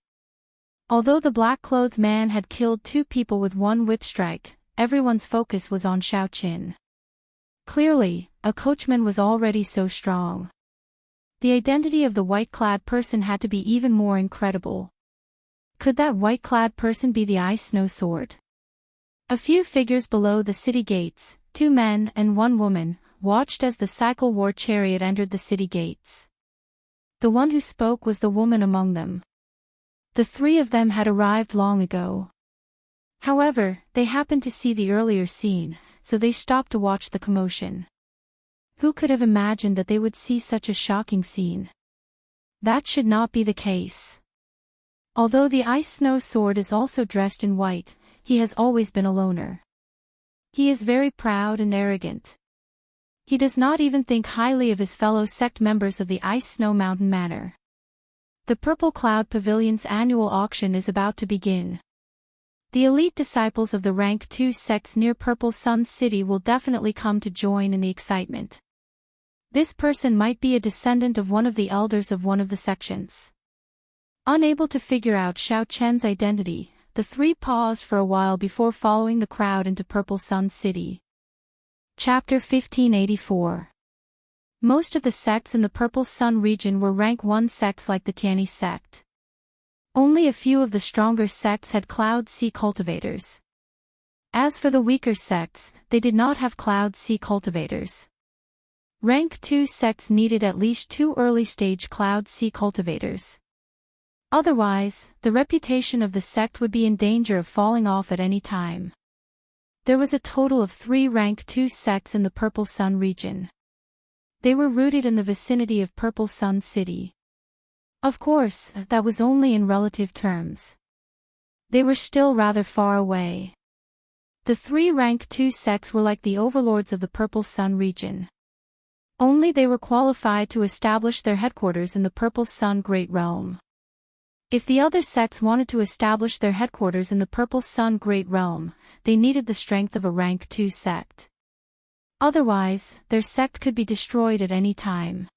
Although the black-clothed man had killed 2 people with 1 whip strike, everyone's focus was on Xiaoqin. Clearly, a coachman was already so strong. The identity of the white-clad person had to be even more incredible. Could that white-clad person be the Ice Snow Sword? A few figures below the city gates, 2 men and 1 woman, watched as the cycle war chariot entered the city gates. The one who spoke was the woman among them. The 3 of them had arrived long ago. However, they happened to see the earlier scene, so they stopped to watch the commotion. Who could have imagined that they would see such a shocking scene? That should not be the case. Although the Ice Snow Sword is also dressed in white, he has always been a loner. He is very proud and arrogant. He does not even think highly of his fellow sect members of the Ice Snow Mountain Manor. The Purple Cloud Pavilion's annual auction is about to begin. The elite disciples of the rank 2 sects near Purple Sun City will definitely come to join in the excitement. This person might be a descendant of one of the elders of one of the sections. Unable to figure out Xiao Chen's identity, the 3 paused for a while before following the crowd into Purple Sun City. Chapter 1584. Most of the sects in the Purple Sun region were rank 1 sects like the Tianyi sect. Only a few of the stronger sects had Cloud Sea cultivators. As for the weaker sects, they did not have Cloud Sea cultivators. Rank 2 sects needed at least 2 early-stage Cloud Sea cultivators. Otherwise, the reputation of the sect would be in danger of falling off at any time. There was a total of 3 rank 2 sects in the Purple Sun region. They were rooted in the vicinity of Purple Sun City. Of course, that was only in relative terms. They were still rather far away. The 3 rank 2 sects were like the overlords of the Purple Sun region. Only they were qualified to establish their headquarters in the Purple Sun Great Realm. If the other sects wanted to establish their headquarters in the Purple Sun Great Realm, they needed the strength of a rank 2 sect. Otherwise, their sect could be destroyed at any time.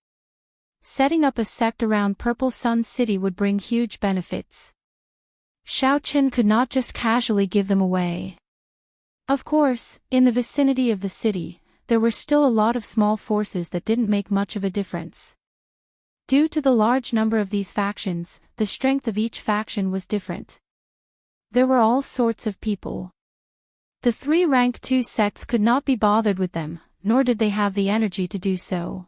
Setting up a sect around Purple Sun City would bring huge benefits. Xiaoqin could not just casually give them away. Of course, in the vicinity of the city, there were still a lot of small forces that didn't make much of a difference. Due to the large number of these factions, the strength of each faction was different. There were all sorts of people. The 3 rank 2 sects could not be bothered with them, nor did they have the energy to do so.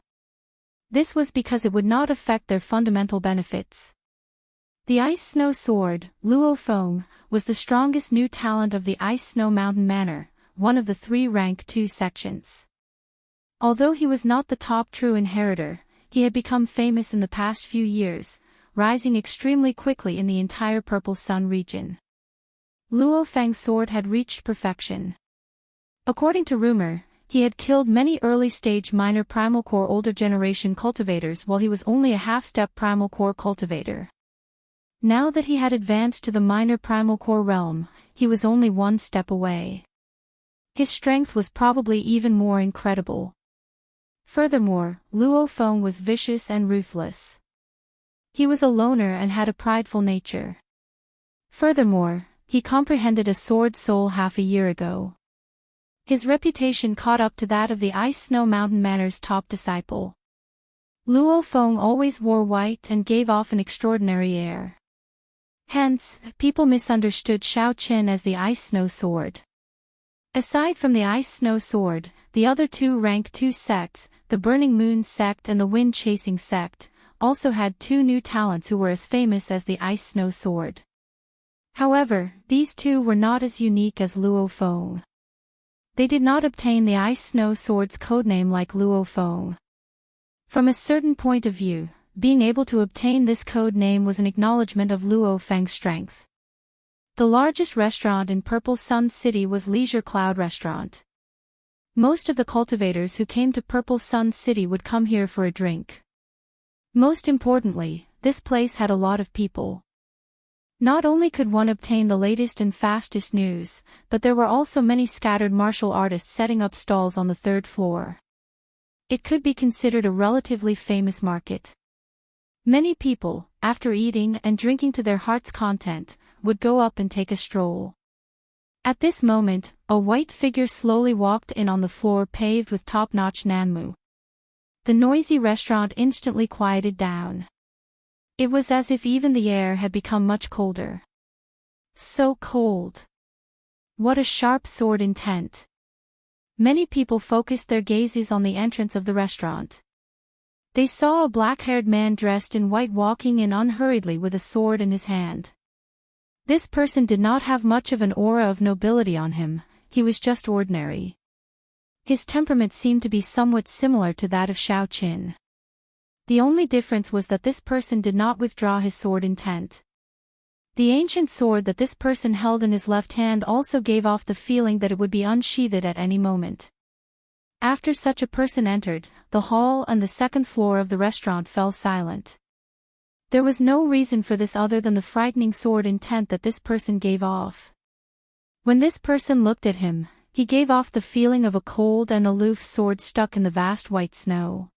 This was because it would not affect their fundamental benefits. The Ice Snow Sword, Luo Feng, was the strongest new talent of the Ice Snow Mountain Manor, one of the 3 rank 2 sections. Although he was not the top true inheritor, he had become famous in the past few years, rising extremely quickly in the entire Purple Sun region. Luo Feng's sword had reached perfection. According to rumor, he had killed many early-stage minor primal core older generation cultivators while he was only a half-step primal core cultivator. Now that he had advanced to the minor primal core realm, he was only 1 step away. His strength was probably even more incredible. Furthermore, Luo Feng was vicious and ruthless. He was a loner and had a prideful nature. Furthermore, he comprehended a sword soul half a year ago. His reputation caught up to that of the Ice Snow Mountain Manor's top disciple. Luo Feng always wore white and gave off an extraordinary air. Hence, people misunderstood Xiaoqin as the Ice Snow Sword. Aside from the Ice Snow Sword, the other 2 rank 2 sects, the Burning Moon sect and the Wind Chasing sect, also had 2 new talents who were as famous as the Ice Snow Sword. However, these 2 were not as unique as Luo Feng. They did not obtain the Ice Snow Sword's codename like Luo Feng. From a certain point of view, being able to obtain this code name was an acknowledgement of Luo Feng's strength. The largest restaurant in Purple Sun City was Leisure Cloud Restaurant. Most of the cultivators who came to Purple Sun City would come here for a drink. Most importantly, this place had a lot of people. Not only could one obtain the latest and fastest news, but there were also many scattered martial artists setting up stalls on the 3rd floor. It could be considered a relatively famous market. Many people, after eating and drinking to their heart's content, would go up and take a stroll. At this moment, a white figure slowly walked in on the floor paved with top-notch nanmu. The noisy restaurant instantly quieted down. It was as if even the air had become much colder. So cold. What a sharp sword intent. Many people focused their gazes on the entrance of the restaurant. They saw a black-haired man dressed in white walking in unhurriedly with a sword in his hand. This person did not have much of an aura of nobility on him, he was just ordinary. His temperament seemed to be somewhat similar to that of Xiaoqin. The only difference was that this person did not withdraw his sword intent. The ancient sword that this person held in his left hand also gave off the feeling that it would be unsheathed at any moment. After such a person entered, the hall and the 2nd floor of the restaurant fell silent. There was no reason for this other than the frightening sword intent that this person gave off. When this person looked at him, he gave off the feeling of a cold and aloof sword stuck in the vast white snow.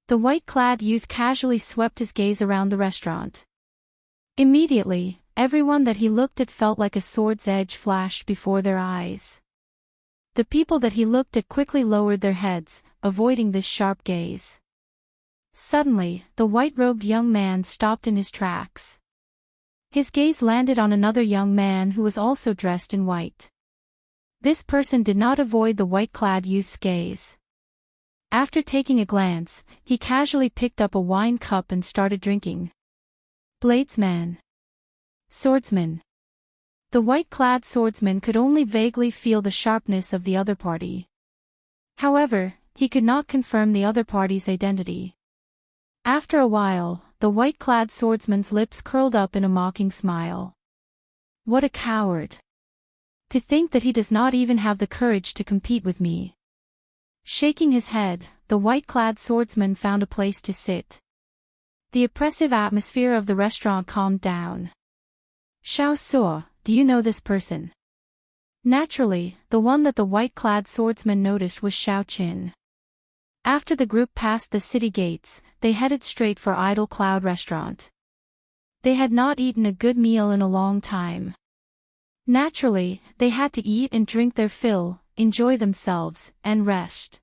The white-clad youth casually swept his gaze around the restaurant. Immediately, everyone that he looked at felt like a sword's edge flashed before their eyes. The people that he looked at quickly lowered their heads, avoiding this sharp gaze. Suddenly, the white-robed young man stopped in his tracks. His gaze landed on another young man who was also dressed in white. This person did not avoid the white-clad youth's gaze. After taking a glance, he casually picked up a wine cup and started drinking. Bladesman. Swordsman. The white-clad swordsman could only vaguely feel the sharpness of the other party. However, he could not confirm the other party's identity. After a while, the white-clad swordsman's lips curled up in a mocking smile. What a coward! To think that he does not even have the courage to compete with me. Shaking his head, the white-clad swordsman found a place to sit. The oppressive atmosphere of the restaurant calmed down. Xiaosuo, do you know this person? Naturally, the one that the white-clad swordsman noticed was Xiaoqin. After the group passed the city gates, they headed straight for Idle Cloud Restaurant. They had not eaten a good meal in a long time. Naturally, they had to eat and drink their fill, enjoy themselves, and rest.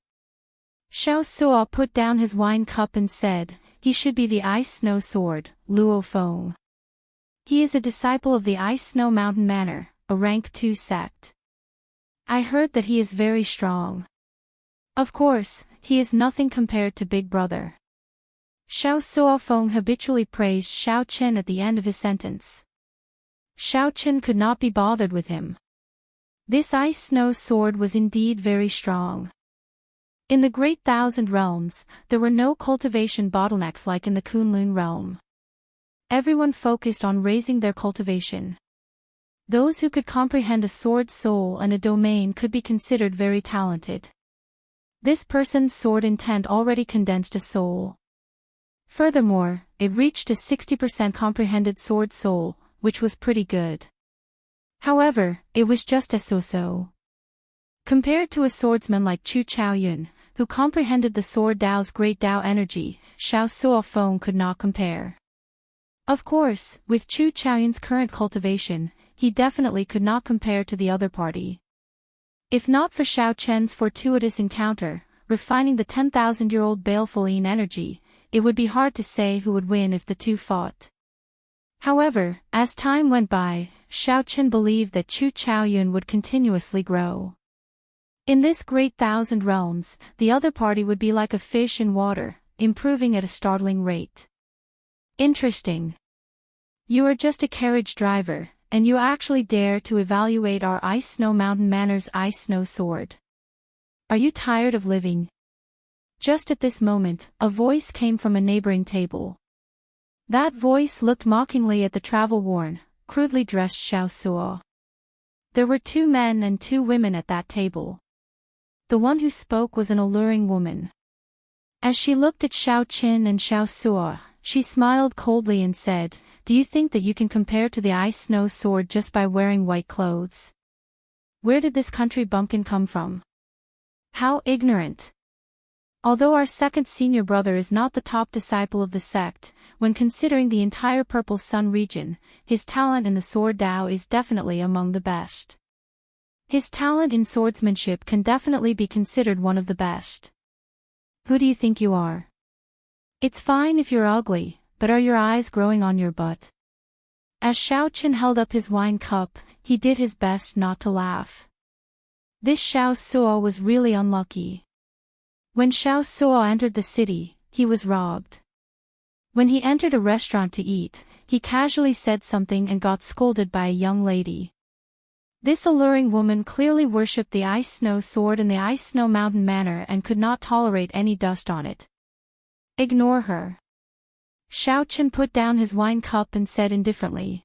Xiaosuo put down his wine cup and said, he should be the Ice Snow Sword, Luo Feng. He is a disciple of the Ice Snow Mountain Manor, a rank 2 sect. I heard that he is very strong. Of course, he is nothing compared to Big Brother. Xiaosuo Feng habitually praised Xiaoqin at the end of his sentence. Xiaoqin could not be bothered with him. This Ice Snow Sword was indeed very strong. In the Great Thousand Realms, there were no cultivation bottlenecks like in the Kunlun realm. Everyone focused on raising their cultivation. Those who could comprehend a sword's soul and a domain could be considered very talented. This person's sword intent already condensed a soul. Furthermore, it reached a 60% comprehended sword soul, which was pretty good. However, it was just a so-so. Compared to a swordsman like Chu Chaoyun, who comprehended the sword Dao's great Dao energy, Xiaosuo Feng could not compare. Of course, with Chu Chaoyun's current cultivation, he definitely could not compare to the other party. If not for Xiaoqian's fortuitous encounter, refining the 10,000-year-old baleful Yin energy, it would be hard to say who would win if the two fought. However, as time went by, Xiaoqian believed that Chu Chaoyun would continuously grow. In this Great Thousand Realms, the other party would be like a fish in water, improving at a startling rate. Interesting. You are just a carriage driver, and you actually dare to evaluate our Ice Snow Mountain Manor's Ice Snow Sword. Are you tired of living? Just at this moment, a voice came from a neighboring table. That voice looked mockingly at the travel-worn, crudely dressed Xiaosuo. There were 2 men and 2 women at that table. The one who spoke was an alluring woman. As she looked at Xiaoqin and Xiaosuo, she smiled coldly and said, "Do you think that you can compare to the Ice Snow Sword just by wearing white clothes? Where did this country bumpkin come from? How ignorant!" Although our second senior brother is not the top disciple of the sect, when considering the entire Purple Sun region, his talent in the sword Dao is definitely among the best. His talent in swordsmanship can definitely be considered one of the best. Who do you think you are? It's fine if you're ugly, but are your eyes growing on your butt? As Xiaoqin held up his wine cup, he did his best not to laugh. This Xiaosuo was really unlucky. When Xiaosuo entered the city, he was robbed. When he entered a restaurant to eat, he casually said something and got scolded by a young lady. This alluring woman clearly worshipped the Ice Snow Sword and the Ice Snow Mountain Manor and could not tolerate any dust on it. Ignore her. Xiaoqin put down his wine cup and said indifferently.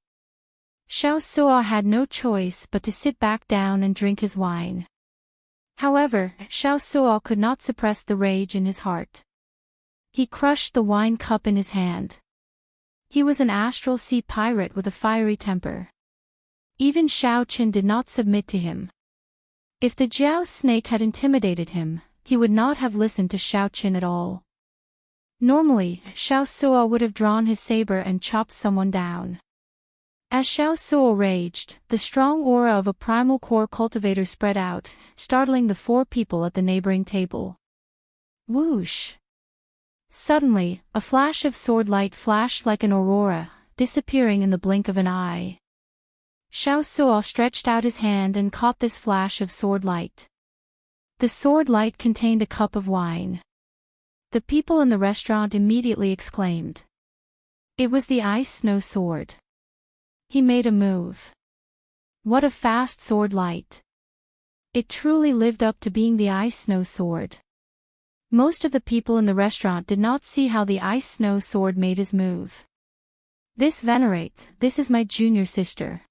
Xiaosuo had no choice but to sit back down and drink his wine. However, Xiaosuo could not suppress the rage in his heart. He crushed the wine cup in his hand. He was an astral sea pirate with a fiery temper. Even Xiaoqin did not submit to him. If the Jiao snake had intimidated him, he would not have listened to Xiaoqin at all. Normally, Xiaosuo would have drawn his saber and chopped someone down. As Xiaosuo raged, the strong aura of a primal core cultivator spread out, startling the 4 people at the neighboring table. Whoosh! Suddenly, a flash of sword light flashed like an aurora, disappearing in the blink of an eye. Xiaosuo stretched out his hand and caught this flash of sword light. The sword light contained a cup of wine. The people in the restaurant immediately exclaimed. It was the Ice Snow Sword. He made a move. What a fast sword light! It truly lived up to being the Ice Snow Sword. Most of the people in the restaurant did not see how the Ice Snow Sword made his move. This venerate, this is my junior sister.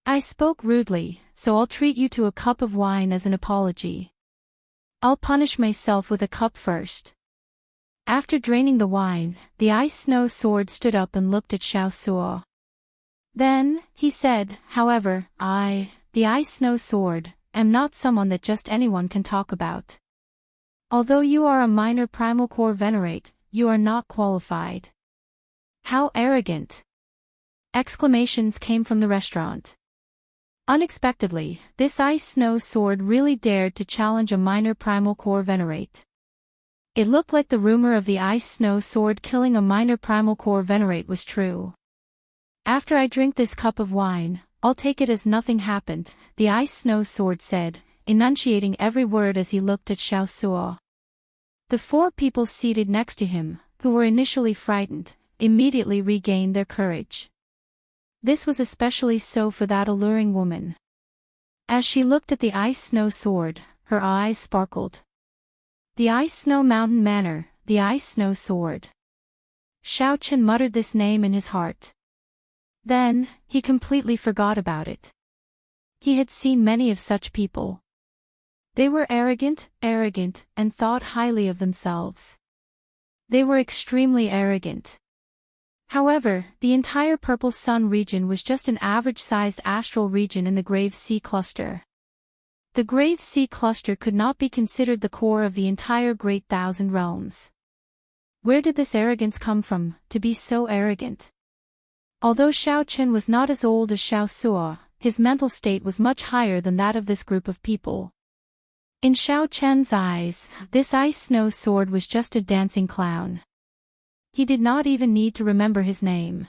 I spoke rudely, so I'll treat you to a cup of wine as an apology. I'll punish myself with a cup first. After draining the wine, the ice snow sword stood up and looked at Xiaosuo. Then, he said, however, the ice snow sword, am not someone that just anyone can talk about. Although you are a minor primal core venerate, you are not qualified. How arrogant! Exclamations came from the restaurant. Unexpectedly, this ice snow sword really dared to challenge a minor primal core venerate. It looked like the rumor of the ice snow sword killing a minor primal core venerate was true. After I drink this cup of wine, I'll take it as nothing happened, the ice snow sword said, enunciating every word as he looked at Xiaosuo. The four people seated next to him, who were initially frightened, immediately regained their courage. This was especially so for that alluring woman. As she looked at the ice snow sword, her eyes sparkled. The ice snow mountain manor, the ice snow sword. Xiao Chen muttered this name in his heart. Then, he completely forgot about it. He had seen many of such people. They were arrogant, and thought highly of themselves. They were extremely arrogant. However, the entire Purple Sun region was just an average-sized astral region in the Grave Sea Cluster. The Grave Sea Cluster could not be considered the core of the entire Great Thousand Realms. Where did this arrogance come from, to be so arrogant? Although Xiao Chen was not as old as Xiaosuo, his mental state was much higher than that of this group of people. In Xiao Chen's eyes, this ice snow sword was just a dancing clown. He did not even need to remember his name.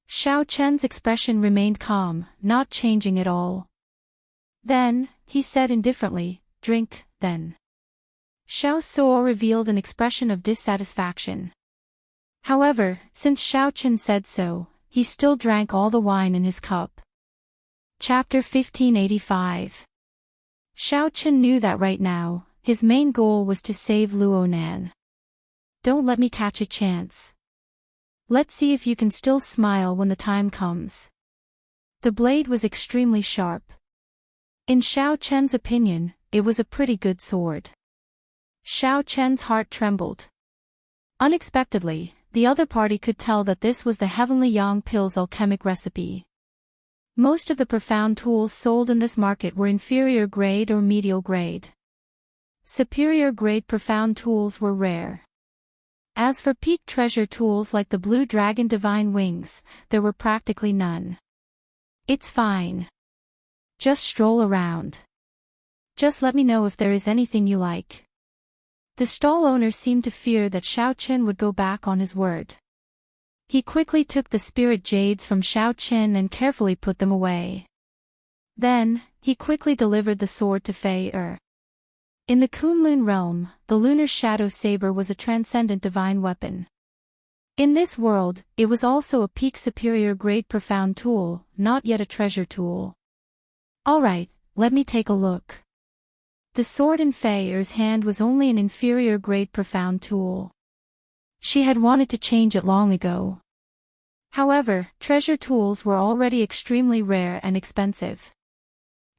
Xiao Chen's expression remained calm, not changing at all. Then, he said indifferently, drink, then. Xiaosuo revealed an expression of dissatisfaction. However, since Xiao Chen said so, he still drank all the wine in his cup. Chapter 1585. Xiao Chen knew that right now, his main goal was to save Luonan. Don't let me catch a chance. Let's see if you can still smile when the time comes. The blade was extremely sharp. In Xiao Chen's opinion, it was a pretty good sword. Xiao Chen's heart trembled. Unexpectedly, the other party could tell that this was the Heavenly Yang Pill's alchemic recipe. Most of the profound tools sold in this market were inferior grade or medial grade. Superior grade profound tools were rare. As for peak treasure tools like the Blue Dragon Divine Wings, there were practically none. It's fine. Just stroll around. Just let me know if there is anything you like. The stall owner seemed to fear that Xiao Chen would go back on his word. He quickly took the spirit jades from Xiao Chen and carefully put them away. Then, he quickly delivered the sword to Fei Er. In the Kunlun realm, the lunar shadow saber was a transcendent divine weapon. In this world, it was also a peak superior grade profound tool, not yet a treasure tool. Alright, let me take a look. The sword in Fei Er's hand was only an inferior grade profound tool. She had wanted to change it long ago. However, treasure tools were already extremely rare and expensive.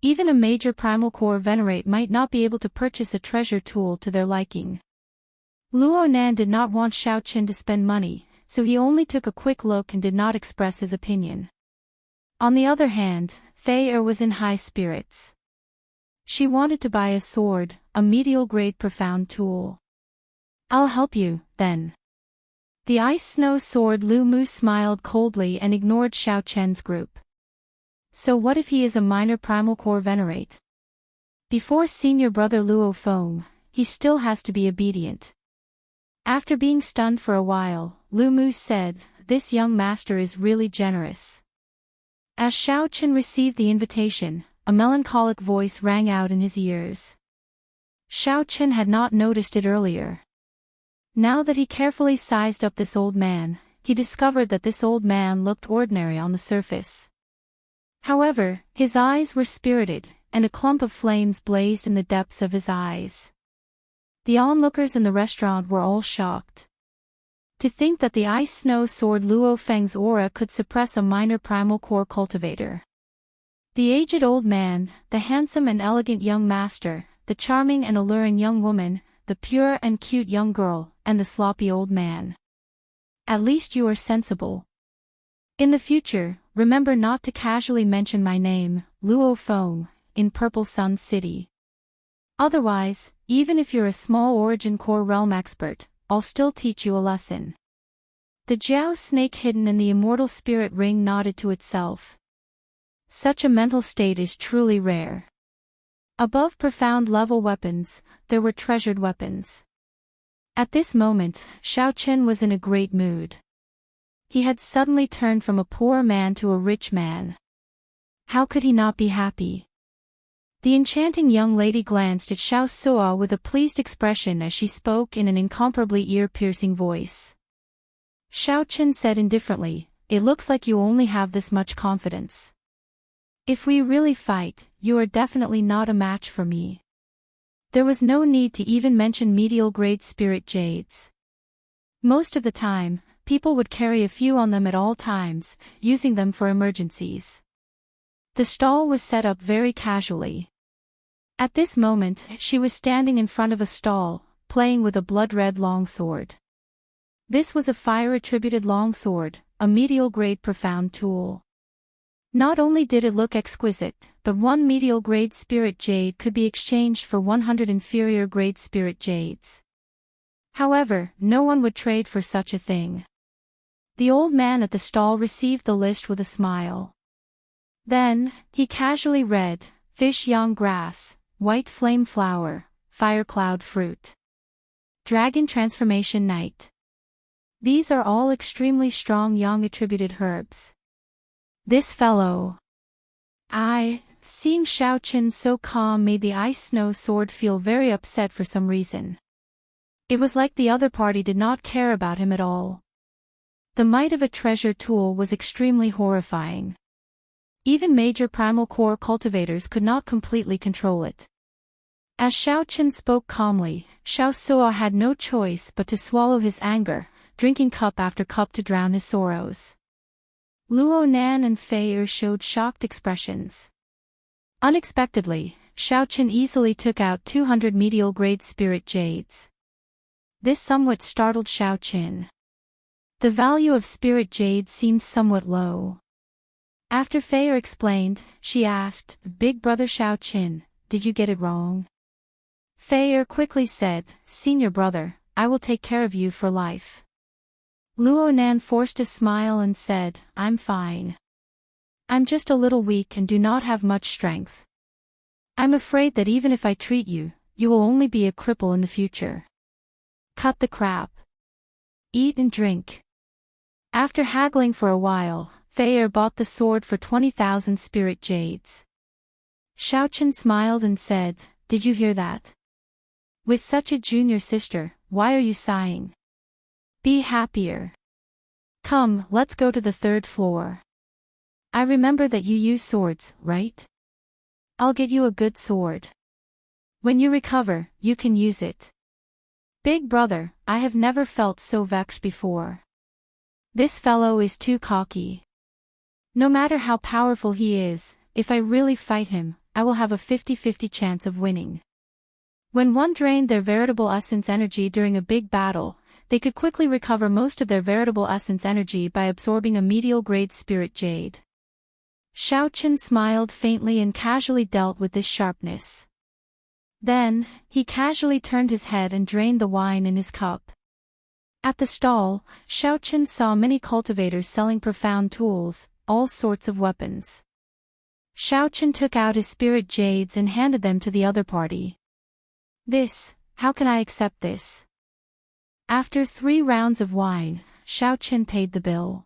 Even a major primal core venerate might not be able to purchase a treasure tool to their liking. Luonan did not want Xiao Chen to spend money, so he only took a quick look and did not express his opinion. On the other hand, Fei Er was in high spirits. She wanted to buy a sword, a medial grade profound tool. I'll help you, then. The ice snow sword Lu Mu smiled coldly and ignored Xiao Chen's group. So what if he is a minor primal core venerate? Before senior brother Luo Feng, he still has to be obedient. After being stunned for a while, Lu Mu said, "This young master is really generous." As Xiao Chen received the invitation, a melancholic voice rang out in his ears. Xiao Chen had not noticed it earlier. Now that he carefully sized up this old man, he discovered that this old man looked ordinary on the surface. However, his eyes were spirited, and a clump of flames blazed in the depths of his eyes. The onlookers in the restaurant were all shocked. To think that the ice snow sword Luo Feng's aura could suppress a minor primal core cultivator. The aged old man, the handsome and elegant young master, the charming and alluring young woman, the pure and cute young girl, and the sloppy old man. At least you are sensible. In the future, remember not to casually mention my name, Luo Feng, in Purple Sun City. Otherwise, even if you're a small origin core realm expert, I'll still teach you a lesson. The Jiao snake hidden in the immortal spirit ring nodded to itself. Such a mental state is truly rare. Above profound level weapons, there were treasured weapons. At this moment, Xiao Chen was in a great mood. He had suddenly turned from a poor man to a rich man. How could he not be happy? The enchanting young lady glanced at Xiao Suo with a pleased expression as she spoke in an incomparably ear-piercing voice. Xiao Chen said indifferently, "It looks like you only have this much confidence. If we really fight, you are definitely not a match for me." There was no need to even mention medial-grade spirit jades. Most of the time, people would carry a few on them at all times, using them for emergencies. The stall was set up very casually. At this moment, she was standing in front of a stall, playing with a blood-red longsword. This was a fire-attributed longsword, a medial-grade profound tool. Not only did it look exquisite, but one medial-grade spirit jade could be exchanged for 100 inferior-grade spirit jades. However, no one would trade for such a thing. The old man at the stall received the list with a smile. Then, he casually read, fish yang grass, white flame flower, fire cloud fruit, dragon transformation night. These are all extremely strong yang attributed herbs. This fellow. Seeing Xiao Chen so calm made the ice snow sword feel very upset for some reason. It was like the other party did not care about him at all. The might of a treasure tool was extremely horrifying. Even major primal core cultivators could not completely control it. As Xiao Chen spoke calmly, Xiao Suo had no choice but to swallow his anger, drinking cup after cup to drown his sorrows. Luo Nan and Fei Er showed shocked expressions. Unexpectedly, Xiao Chen easily took out 200 medial-grade spirit jades. This somewhat startled Xiao Chen. The value of spirit jades seemed somewhat low. After Fei Er explained, she asked, "Big brother Xiao Chen, did you get it wrong?" Fei Er quickly said, "Senior brother, I will take care of you for life." Luo Nan forced a smile and said, "I'm fine. I'm just a little weak and do not have much strength. I'm afraid that even if I treat you, you will only be a cripple in the future. Cut the crap. Eat and drink." After haggling for a while, Fei Er bought the sword for 20,000 spirit jades. Xiao Chen smiled and said, "Did you hear that? With such a junior sister, why are you sighing? Be happier. Come, let's go to the 3rd floor. I remember that you use swords, right? I'll get you a good sword. When you recover, you can use it." "Big brother, I have never felt so vexed before. This fellow is too cocky. No matter how powerful he is, if I really fight him, I will have a 50-50 chance of winning." When one drained their veritable essence energy during a big battle, they could quickly recover most of their veritable essence energy by absorbing a medial-grade spirit jade. Xiao Chen smiled faintly and casually dealt with this sharpness. Then, he casually turned his head and drained the wine in his cup. At the stall, Xiao Chen saw many cultivators selling profound tools, all sorts of weapons. Xiao Chen took out his spirit jades and handed them to the other party. How can I accept this?" After 3 rounds of wine, Xiao Chen paid the bill.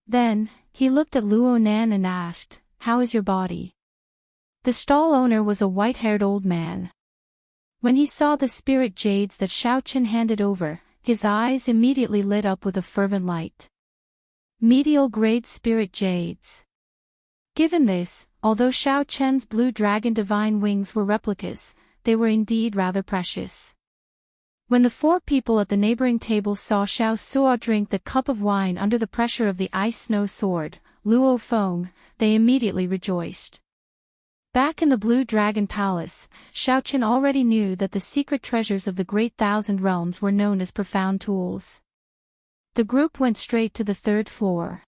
Then, he looked at Luo Nan and asked, "How is your body?" The stall owner was a white-haired old man. When he saw the spirit jades that Xiao Chen handed over, his eyes immediately lit up with a fervent light. Medial-grade spirit jades. Given this, although Xiao Chen's blue dragon divine wings were replicas, they were indeed rather precious. When the 4 people at the neighboring table saw Xiao Suo drink the cup of wine under the pressure of the ice snow sword, Luo Feng, they immediately rejoiced. Back in the Blue Dragon Palace, Xiaoqian already knew that the secret treasures of the Great Thousand Realms were known as profound tools. The group went straight to the third floor.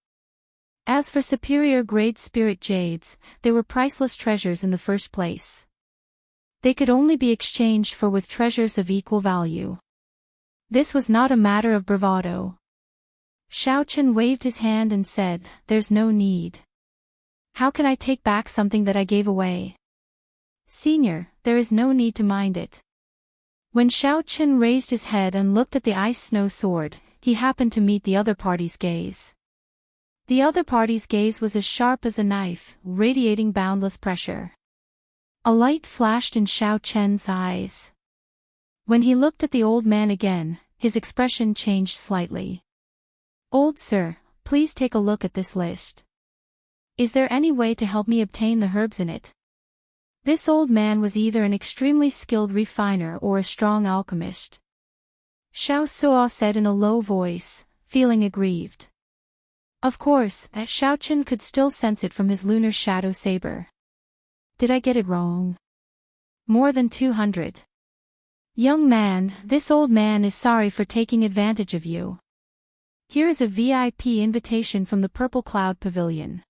As for superior-grade spirit jades, they were priceless treasures in the first place. They could only be exchanged for with treasures of equal value. This was not a matter of bravado. Xiaoqian waved his hand and said, "There's no need. How can I take back something that I gave away? Senior, there is no need to mind it." When Xiaoqian raised his head and looked at the ice snow sword, he happened to meet the other party's gaze. The other party's gaze was as sharp as a knife, radiating boundless pressure. A light flashed in Xiaoqian's eyes. When he looked at the old man again, his expression changed slightly. "Old sir, please take a look at this list. Is there any way to help me obtain the herbs in it?" This old man was either an extremely skilled refiner or a strong alchemist. Xiao Suo said in a low voice, feeling aggrieved. Of course, Xiaoqian could still sense it from his lunar shadow saber. "Did I get it wrong? More than 200. Young man, this old man is sorry for taking advantage of you. Here is a VIP invitation from the Purple Cloud Pavilion.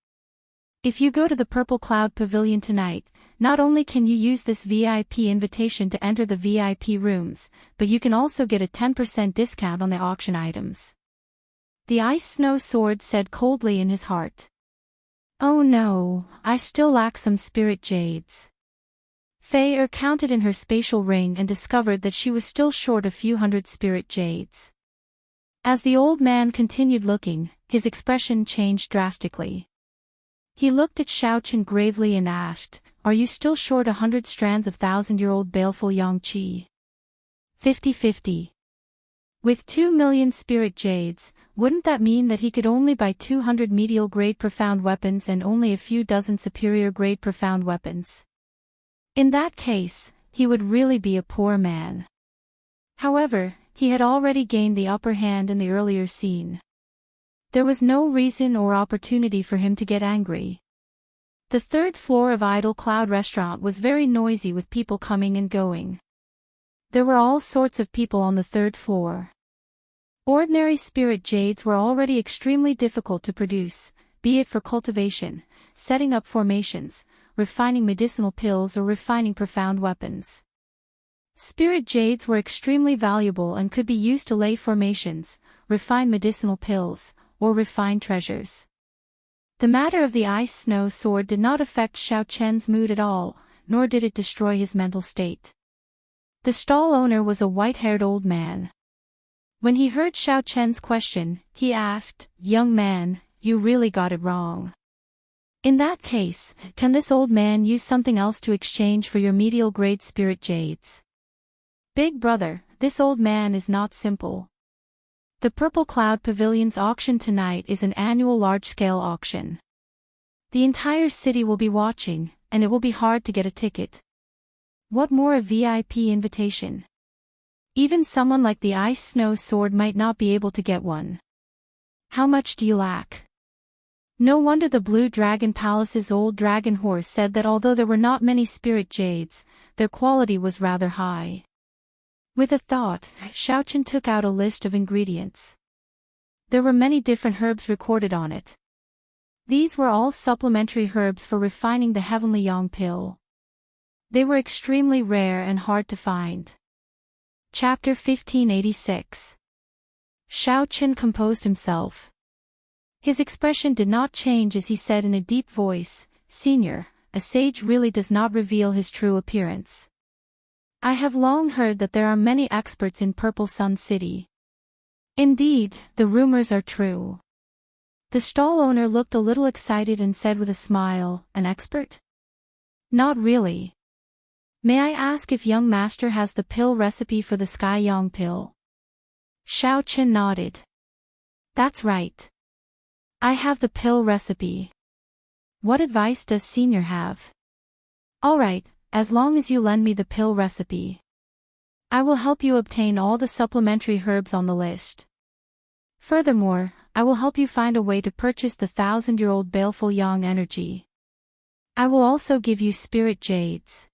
If you go to the Purple Cloud Pavilion tonight, not only can you use this VIP invitation to enter the VIP rooms, but you can also get a 10% discount on the auction items." The ice snow sword said coldly in his heart. "Oh no, I still lack some spirit jades." Fei counted in her spatial ring and discovered that she was still short a few hundred spirit jades. As the old man continued looking, his expression changed drastically. He looked at Xiaoqian gravely and asked, "Are you still short 100 strands of thousand-year-old baleful yang qi?" 50-50. With 2 million spirit jades, wouldn't that mean that he could only buy 200 medial-grade profound weapons and only a few dozen superior-grade profound weapons? In that case, he would really be a poor man. However, he had already gained the upper hand in the earlier scene. There was no reason or opportunity for him to get angry. The third floor of Idle Cloud Restaurant was very noisy with people coming and going. There were all sorts of people on the third floor. Ordinary spirit jades were already extremely difficult to produce, be it for cultivation, setting up formations, refining medicinal pills or refining profound weapons. Spirit jades were extremely valuable and could be used to lay formations, refine medicinal pills, or refine treasures. The matter of the ice snow sword did not affect Xiaoqian's mood at all, nor did it destroy his mental state. The stall owner was a white-haired old man. When he heard Xiaoqian's question, he asked, "Young man, you really got it wrong. In that case, can this old man use something else to exchange for your medial-grade spirit jades?" "Big brother, this old man is not simple. The Purple Cloud Pavilion's auction tonight is an annual large-scale auction. The entire city will be watching, and it will be hard to get a ticket. What more a VIP invitation? Even someone like the ice snow sword might not be able to get one. How much do you lack?" No wonder the Blue Dragon Palace's old dragon horse said that although there were not many spirit jades, their quality was rather high. With a thought, Xiaoqian took out a list of ingredients. There were many different herbs recorded on it. These were all supplementary herbs for refining the heavenly yang pill. They were extremely rare and hard to find. Chapter 1586. Xiaoqian composed himself. His expression did not change as he said in a deep voice, "Senior, a sage really does not reveal his true appearance. I have long heard that there are many experts in Purple Sun City. Indeed, the rumors are true." The stall owner looked a little excited and said with a smile, "An expert?" "Not really. May I ask if young master has the pill recipe for the Sky Yang pill?" Xiaoqian nodded. "That's right. I have the pill recipe. What advice does senior have?" "All right, as long as you lend me the pill recipe. I will help you obtain all the supplementary herbs on the list. Furthermore, I will help you find a way to purchase the 1,000-year-old baleful yang energy." I will also give you spirit jades.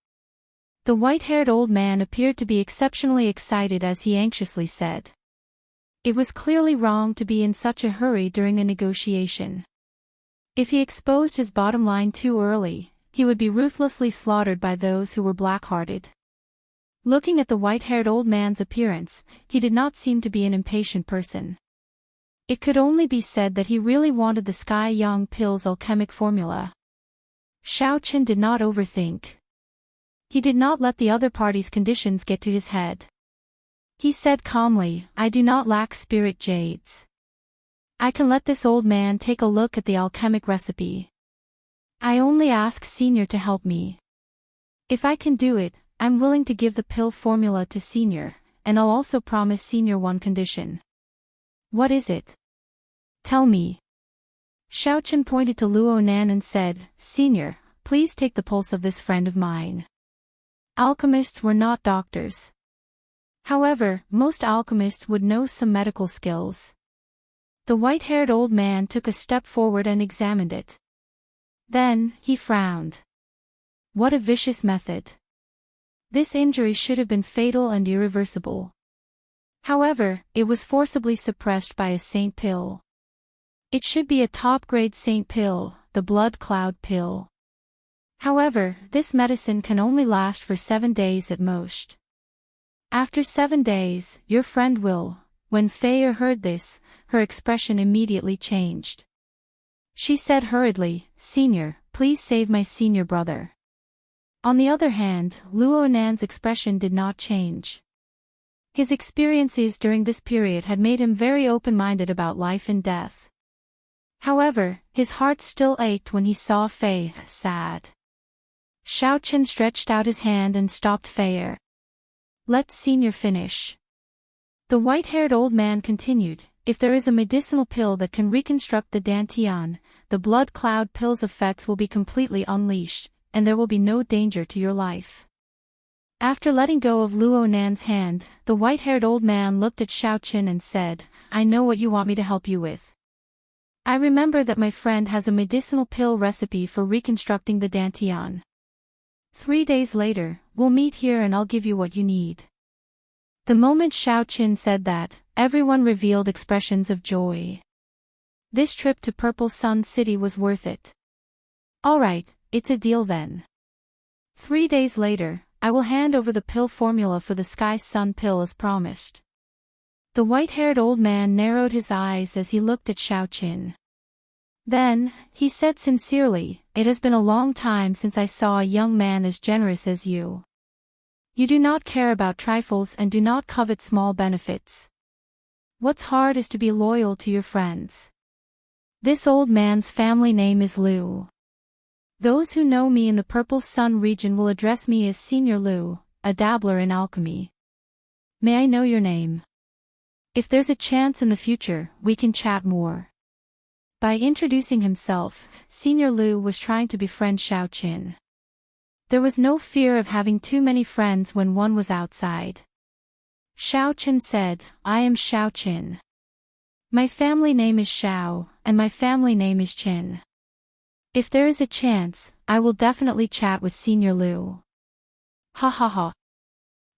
The white-haired old man appeared to be exceptionally excited as he anxiously said. It was clearly wrong to be in such a hurry during a negotiation. If he exposed his bottom line too early, he would be ruthlessly slaughtered by those who were black-hearted. Looking at the white-haired old man's appearance, he did not seem to be an impatient person. It could only be said that he really wanted the Sky Yang pill's alchemic formula. Xiaoqin did not overthink. He did not let the other party's conditions get to his head. He said calmly, I do not lack spirit jades. I can let this old man take a look at the alchemic recipe. I only ask Senior to help me. If I can do it, I'm willing to give the pill formula to Senior, and I'll also promise Senior one condition. What is it? Tell me. Xiaoqin pointed to Luonan and said, Senior, please take the pulse of this friend of mine. Alchemists were not doctors. However, most alchemists would know some medical skills. The white-haired old man took a step forward and examined it. Then, he frowned. What a vicious method. This injury should have been fatal and irreversible. However, it was forcibly suppressed by a saint pill. It should be a top-grade saint pill, the blood cloud pill. However, this medicine can only last for 7 days at most. After 7 days, your friend will. When Feier heard this, her expression immediately changed. She said hurriedly, Senior, please save my senior brother. On the other hand, Luonan's expression did not change. His experiences during this period had made him very open-minded about life and death. However, his heart still ached when he saw Fei, sad. Xiaoqin stretched out his hand and stopped Feier. Let Senior finish. The white-haired old man continued, if there is a medicinal pill that can reconstruct the Dantian, the blood cloud pill's effects will be completely unleashed, and there will be no danger to your life. After letting go of Luonan's hand, the white-haired old man looked at Xiaoqin and said, I know what you want me to help you with. I remember that my friend has a medicinal pill recipe for reconstructing the Dantian. 3 days later, we'll meet here and I'll give you what you need. The moment Xiaoqin said that, everyone revealed expressions of joy. This trip to Purple Sun City was worth it. Alright, it's a deal then. 3 days later, I will hand over the pill formula for the Sky Sun pill as promised. The white-haired old man narrowed his eyes as he looked at Xiaoqin. Then, he said sincerely, it has been a long time since I saw a young man as generous as you. You do not care about trifles and do not covet small benefits. What's hard is to be loyal to your friends. This old man's family name is Liu. Those who know me in the Purple Sun region will address me as Senior Liu, a dabbler in alchemy. May I know your name? If there's a chance in the future, we can chat more. By introducing himself, Senior Liu was trying to befriend Xiaoqin. There was no fear of having too many friends when one was outside. Xiaoqin said, I am Xiaoqin. My family name is Xiao, and my family name is Qin. If there is a chance, I will definitely chat with Senior Liu. Ha ha ha.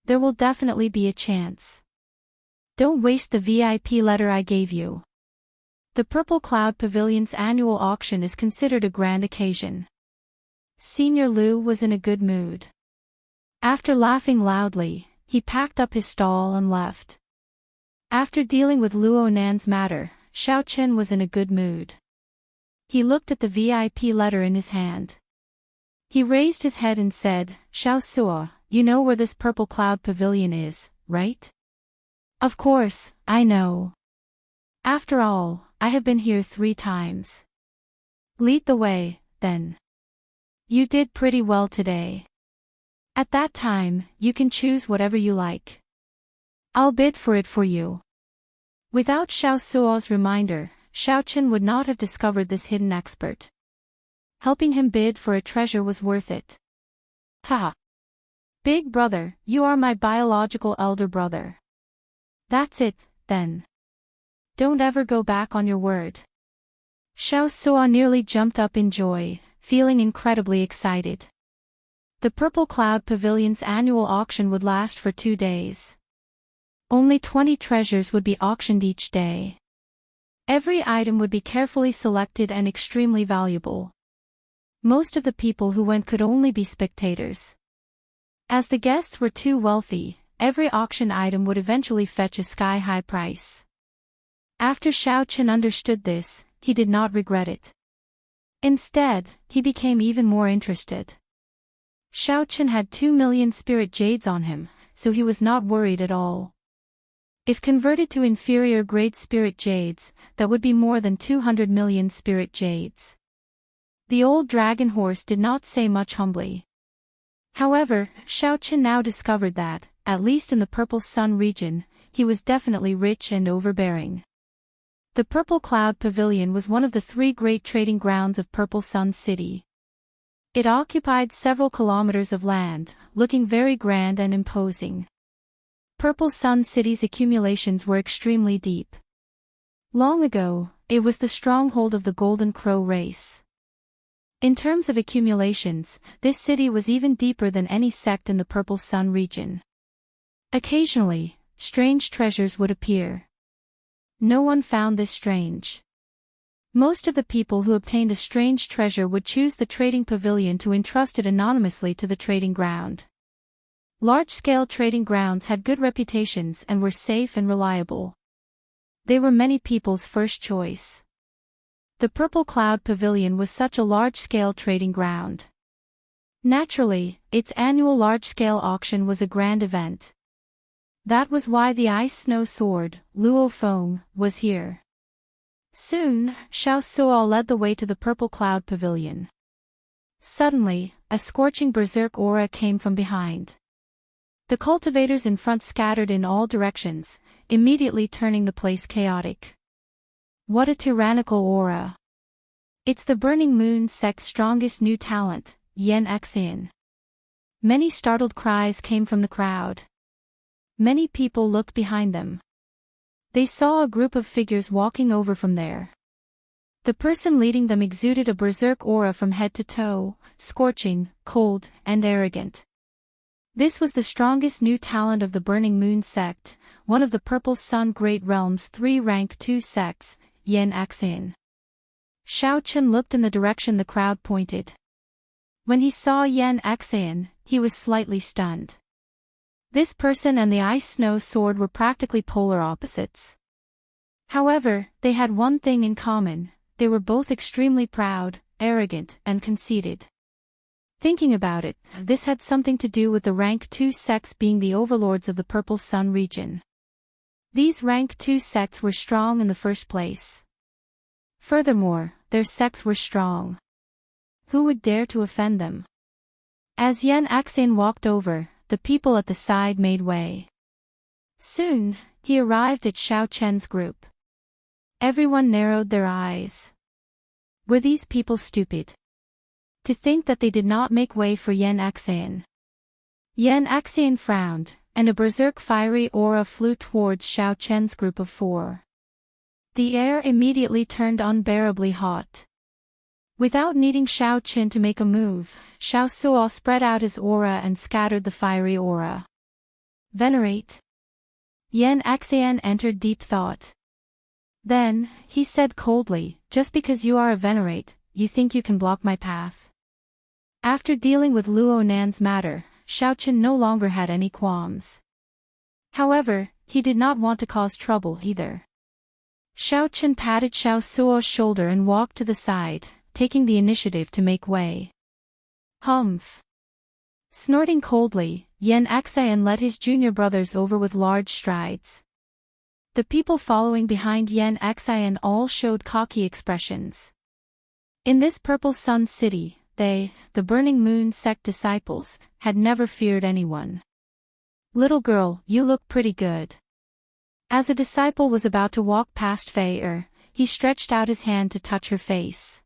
There will definitely be a chance. Don't waste the VIP letter I gave you. The Purple Cloud Pavilion's annual auction is considered a grand occasion. Senior Liu was in a good mood. After laughing loudly, he packed up his stall and left. After dealing with Luonan's matter, Xiaoqin was in a good mood. He looked at the VIP letter in his hand. He raised his head and said, Xiaosuo, you know where this Purple Cloud Pavilion is, right? Of course, I know. After all, I have been here 3 times. Lead the way, then. You did pretty well today. At that time, you can choose whatever you like. I'll bid for it for you. Without Xiaosuo's reminder, Xiaoqin would not have discovered this hidden expert. Helping him bid for a treasure was worth it. Ha! Big brother, you are my biological elder brother. That's it, then. Don't ever go back on your word. Xiaosuo nearly jumped up in joy, feeling incredibly excited. The Purple Cloud Pavilion's annual auction would last for 2 days. Only 20 treasures would be auctioned each day. Every item would be carefully selected and extremely valuable. Most of the people who went could only be spectators. As the guests were too wealthy, every auction item would eventually fetch a sky-high price. After Xiaochen understood this, he did not regret it. Instead, he became even more interested. Xiaochen had 2 million spirit jades on him, so he was not worried at all. If converted to inferior grade spirit jades, that would be more than 200 million spirit jades. The old dragon horse did not say much humbly. However, Xiaochen now discovered that, at least in the Purple Sun region, he was definitely rich and overbearing. The Purple Cloud Pavilion was one of the 3 great trading grounds of Purple Sun City. It occupied several kilometers of land, looking very grand and imposing. Purple Sun City's accumulations were extremely deep. Long ago, it was the stronghold of the Golden Crow race. In terms of accumulations, this city was even deeper than any sect in the Purple Sun region. Occasionally, strange treasures would appear. No one found this strange. Most of the people who obtained a strange treasure would choose the trading pavilion to entrust it anonymously to the trading ground. Large-scale trading grounds had good reputations and were safe and reliable. They were many people's first choice. The Purple Cloud Pavilion was such a large-scale trading ground. Naturally, its annual large-scale auction was a grand event. That was why the Ice Snow Sword, Luo Feng, was here. Soon, Xiao Suo led the way to the Purple Cloud Pavilion. Suddenly, a scorching berserk aura came from behind. The cultivators in front scattered in all directions, immediately turning the place chaotic. What a tyrannical aura! It's the Burning Moon sect's strongest new talent, Xianxia. Many startled cries came from the crowd. Many people looked behind them. They saw a group of figures walking over from there. The person leading them exuded a berserk aura from head to toe, scorching, cold, and arrogant. This was the strongest new talent of the Burning Moon sect, one of the Purple Sun Great Realm's 3 rank 2 sects, Xianxia. Xiaochen looked in the direction the crowd pointed. When he saw Xianxia, he was slightly stunned. This person and the Ice Snow Sword were practically polar opposites. However, they had one thing in common: they were both extremely proud, arrogant, and conceited. Thinking about it, this had something to do with the rank 2 sects being the overlords of the Purple Sun region. These rank 2 sects were strong in the first place. Furthermore, their sects were strong. Who would dare to offend them? As Xianxia walked over, the people at the side made way. Soon, he arrived at Xiaochen's group. Everyone narrowed their eyes. Were these people stupid? To think that they did not make way for Xianxia. Xianxia frowned, and a berserk fiery aura flew towards Xiaochen's group of 4. The air immediately turned unbearably hot. Without needing Xiaochen to make a move, Xiao Suo spread out his aura and scattered the fiery aura. Venerate. Xianxia entered deep thought. Then, he said coldly, "Just because you are a venerate, you think you can block my path?" After dealing with Luo Nan's matter, Xiaochen no longer had any qualms. However, he did not want to cause trouble either. Xiaochen patted Xiao Suo's shoulder and walked to the side, taking the initiative to make way. Humph! Snorting coldly, Xianxia led his junior brothers over with large strides. The people following behind Xianxia all showed cocky expressions. In this Purple Sun City, they, the Burning Moon sect disciples, had never feared anyone. "Little girl, you look pretty good." As a disciple was about to walk past Fei, he stretched out his hand to touch her face.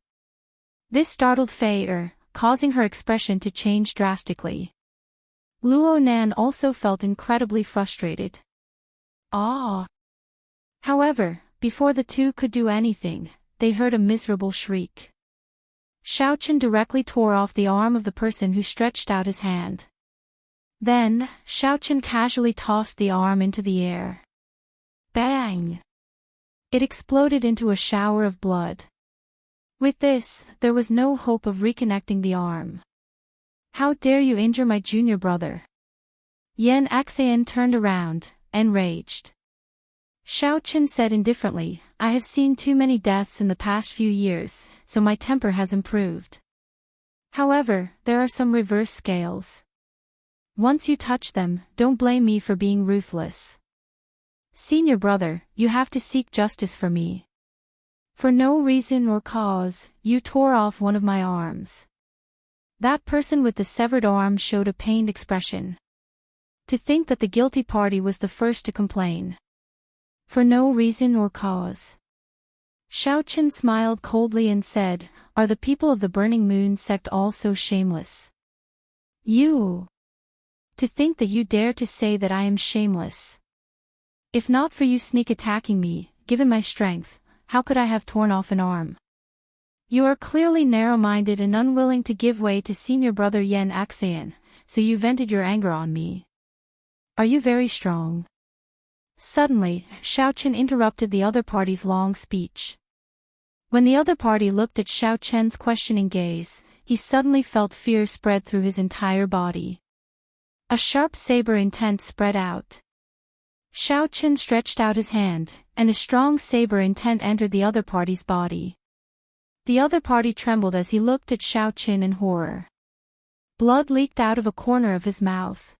This startled Fei, causing her expression to change drastically. Luo Nan also felt incredibly frustrated. Ah! However, before the two could do anything, they heard a miserable shriek. Xiaochen directly tore off the arm of the person who stretched out his hand. Then, Xiaochen casually tossed the arm into the air. Bang! It exploded into a shower of blood. With this, there was no hope of reconnecting the arm. How dare you injure my junior brother? Xianxia turned around, enraged. Xiaochen said indifferently, I have seen too many deaths in the past few years, so my temper has improved. However, there are some reverse scales. Once you touch them, don't blame me for being ruthless. Senior brother, you have to seek justice for me. For no reason or cause, you tore off one of my arms. That person with the severed arm showed a pained expression. To think that the guilty party was the first to complain. For no reason or cause. Xiaochen smiled coldly and said, Are the people of the Burning Moon sect all so shameless? You! To think that you dare to say that I am shameless. If not for you sneak attacking me, given my strength, how could I have torn off an arm? You are clearly narrow-minded and unwilling to give way to senior brother Xianxia, so you vented your anger on me. Are you very strong? Suddenly, Xiaochen interrupted the other party's long speech. When the other party looked at Xiaochen's questioning gaze, he suddenly felt fear spread through his entire body. A sharp saber intent spread out. Xiaochen stretched out his hand, and a strong saber intent entered the other party's body. The other party trembled as he looked at Xiaochen in horror. Blood leaked out of a corner of his mouth.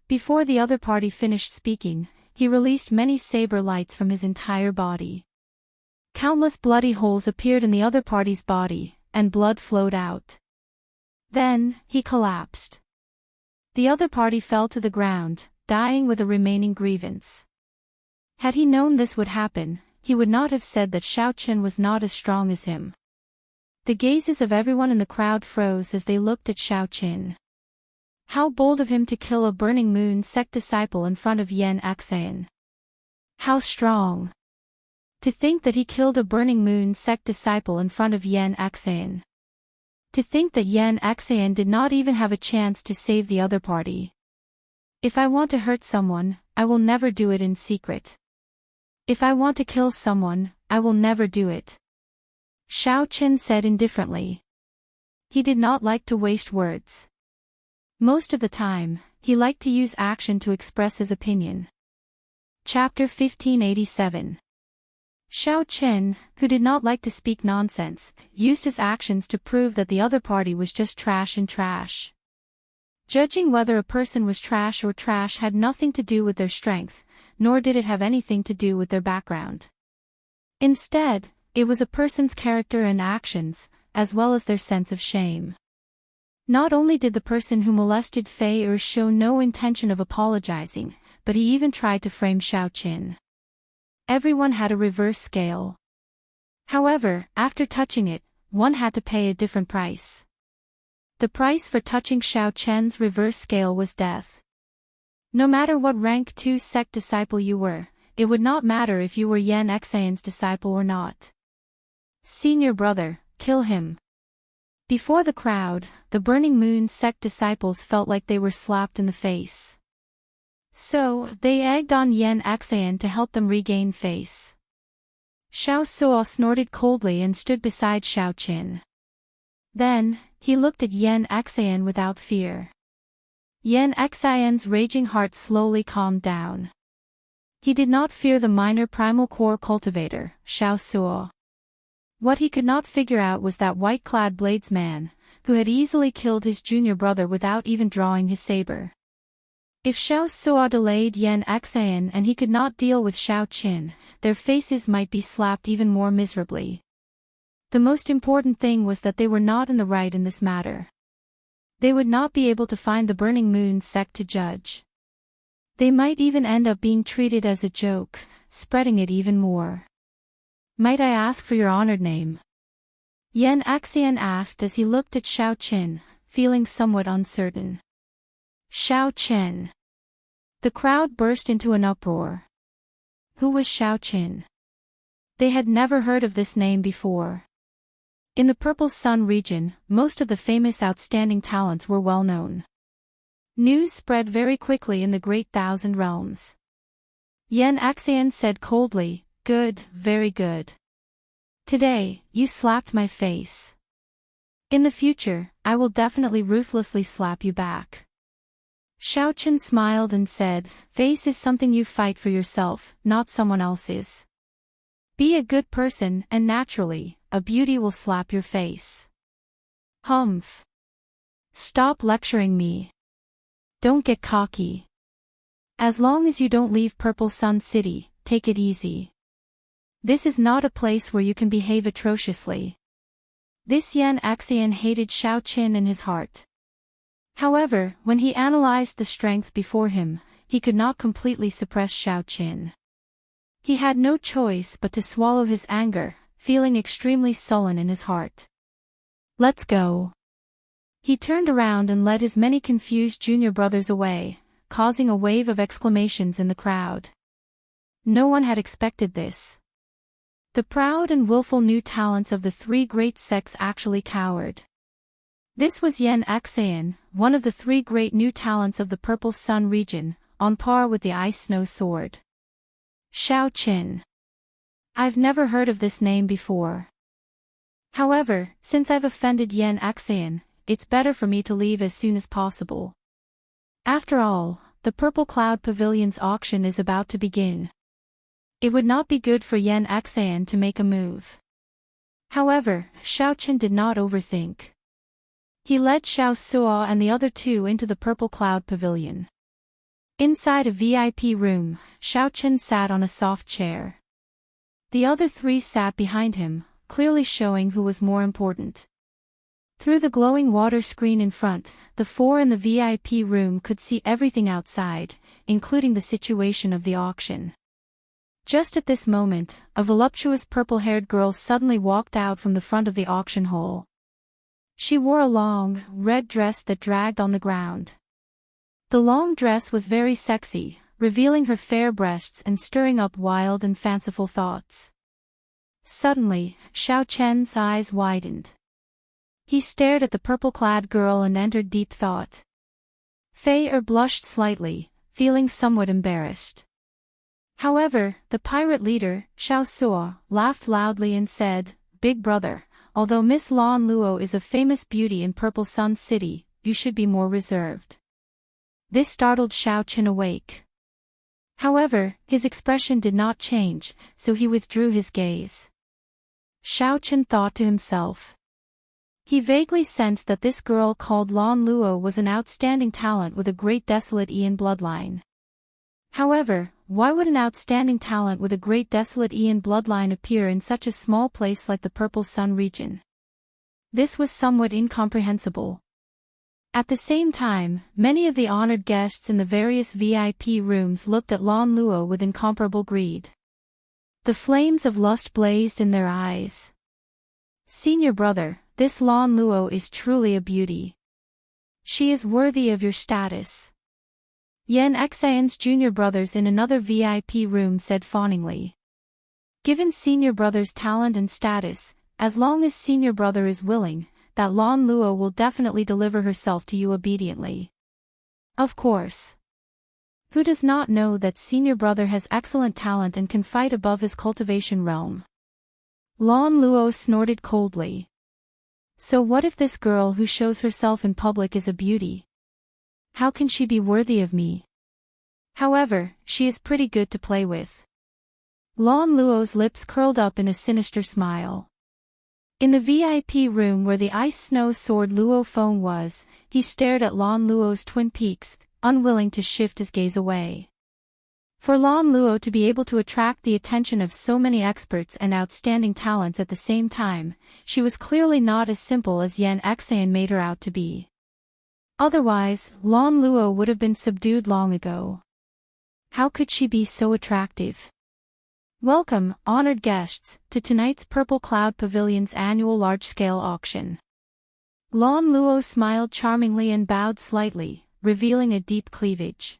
Before the other party finished speaking, he released many saber lights from his entire body. Countless bloody holes appeared in the other party's body, and blood flowed out. Then, he collapsed. The other party fell to the ground, dying with a remaining grievance. Had he known this would happen, he would not have said that Xiaochen was not as strong as him. The gazes of everyone in the crowd froze as they looked at Xiaochen. How bold of him to kill a Burning Moon sect disciple in front of Xianxia. How strong! To think that he killed a Burning Moon sect disciple in front of Xianxia. To think that Xianxia did not even have a chance to save the other party. If I want to hurt someone, I will never do it in secret. If I want to kill someone, I will never do it. Xiaochen said indifferently. He did not like to waste words. Most of the time, he liked to use action to express his opinion. Chapter 1587. Xiaochen, who did not like to speak nonsense, used his actions to prove that the other party was just trash and trash. Judging whether a person was trash or trash had nothing to do with their strength, nor did it have anything to do with their background. Instead, it was a person's character and actions, as well as their sense of shame. Not only did the person who molested Fei show no intention of apologizing, but he even tried to frame Xiaochen. Everyone had a reverse scale. However, after touching it, one had to pay a different price. The price for touching Xiaochen's reverse scale was death. No matter what rank 2 sect disciple you were, it would not matter if you were Xianxia's disciple or not. Senior brother, kill him. Before the crowd, the Burning Moon sect disciples felt like they were slapped in the face. So, they egged on Xianxia to help them regain face. Xiao Suo snorted coldly and stood beside Xiaochen. Then, he looked at Xianxia without fear. Xianxia's raging heart slowly calmed down. He did not fear the minor primal core cultivator, Xiao Suo. What he could not figure out was that white-clad bladesman, who had easily killed his junior brother without even drawing his saber. If Xiao Suo delayed Xianxia and he could not deal with Xiaochen, their faces might be slapped even more miserably. The most important thing was that they were not in the right in this matter. They would not be able to find the Burning Moon sect to judge. They might even end up being treated as a joke, spreading it even more. Might I ask for your honored name? Xianxia asked as he looked at Xiaochen, feeling somewhat uncertain. Xiaochen. The crowd burst into an uproar. Who was Xiaochen? They had never heard of this name before. In the Purple Sun region, most of the famous outstanding talents were well known. News spread very quickly in the Great Thousand Realms. Xianxia said coldly, "Good, very good. Today, you slapped my face. In the future, I will definitely ruthlessly slap you back." Xiaochen smiled and said, "Face is something you fight for yourself, not someone else's. Be a good person and naturally, a beauty will slap your face." "Humph. Stop lecturing me. Don't get cocky. As long as you don't leave Purple Sun City, take it easy. This is not a place where you can behave atrociously." This Xianxia hated Xiaochen in his heart. However, when he analyzed the strength before him, he could not completely suppress Xiaochen. He had no choice but to swallow his anger, feeling extremely sullen in his heart. "Let's go." He turned around and led his many confused junior brothers away, causing a wave of exclamations in the crowd. No one had expected this. The proud and willful new talents of the three great sects actually cowered. This was Xianxia, one of the three great new talents of the Purple Sun region, on par with the Ice Snow Sword. Xiaochen. I've never heard of this name before. However, since I've offended Xianxia, it's better for me to leave as soon as possible. After all, the Purple Cloud Pavilion's auction is about to begin. It would not be good for Xianxia to make a move. However, Xiaochen did not overthink. He led Xiaosuo and the other two into the Purple Cloud Pavilion. Inside a VIP room, Xiaochen sat on a soft chair. The other three sat behind him, clearly showing who was more important. Through the glowing water screen in front, the four in the VIP room could see everything outside, including the situation of the auction. Just at this moment, a voluptuous purple-haired girl suddenly walked out from the front of the auction hall. She wore a long, red dress that dragged on the ground. The long dress was very sexy, revealing her fair breasts and stirring up wild and fanciful thoughts. Suddenly, Xiaochen's eyes widened. He stared at the purple-clad girl and entered deep thought. Fei blushed slightly, feeling somewhat embarrassed. However, the pirate leader, Xiaosuo, laughed loudly and said, "Big brother, although Miss Lan Luo is a famous beauty in Purple Sun City, you should be more reserved." This startled Xiaochen awake. However, his expression did not change, so he withdrew his gaze. Xiaochen thought to himself. He vaguely sensed that this girl called Lan Luo was an outstanding talent with a great desolate Ian bloodline. However, why would an outstanding talent with a great desolate Ian bloodline appear in such a small place like the Purple Sun region? This was somewhat incomprehensible. At the same time, many of the honored guests in the various VIP rooms looked at Lan Luo with incomparable greed. The flames of lust blazed in their eyes. "Senior brother, this Lan Luo is truly a beauty. She is worthy of your status," Xianxia's junior brothers in another VIP room said fawningly. Given senior brother's talent and status, as long as senior brother is willing, that Lan Luo will definitely deliver herself to you obediently. Of course. Who does not know that senior brother has excellent talent and can fight above his cultivation realm? Lan Luo snorted coldly. So what if this girl who shows herself in public is a beauty? How can she be worthy of me? However, she is pretty good to play with. Lan Luo's lips curled up in a sinister smile. In the VIP room where the ice snow sword Luo Feng was, he stared at Lan Luo's twin peaks, unwilling to shift his gaze away. For Lan Luo to be able to attract the attention of so many experts and outstanding talents at the same time, she was clearly not as simple as Xianxia made her out to be. Otherwise, Lan Luo would have been subdued long ago. How could she be so attractive? Welcome, honored guests, to tonight's Purple Cloud Pavilion's annual large-scale auction. Lan Luo smiled charmingly and bowed slightly, revealing a deep cleavage.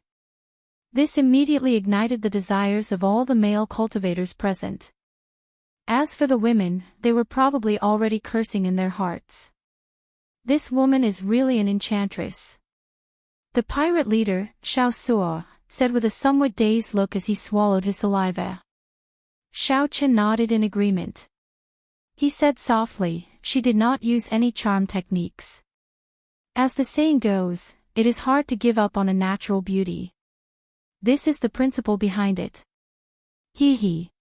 This immediately ignited the desires of all the male cultivators present. As for the women, they were probably already cursing in their hearts. This woman is really an enchantress. The pirate leader, Xiaosuo, said with a somewhat dazed look as he swallowed his saliva. Xiao Qin nodded in agreement. He said softly, she did not use any charm techniques. As the saying goes, it is hard to give up on a natural beauty. This is the principle behind it. Hee hee.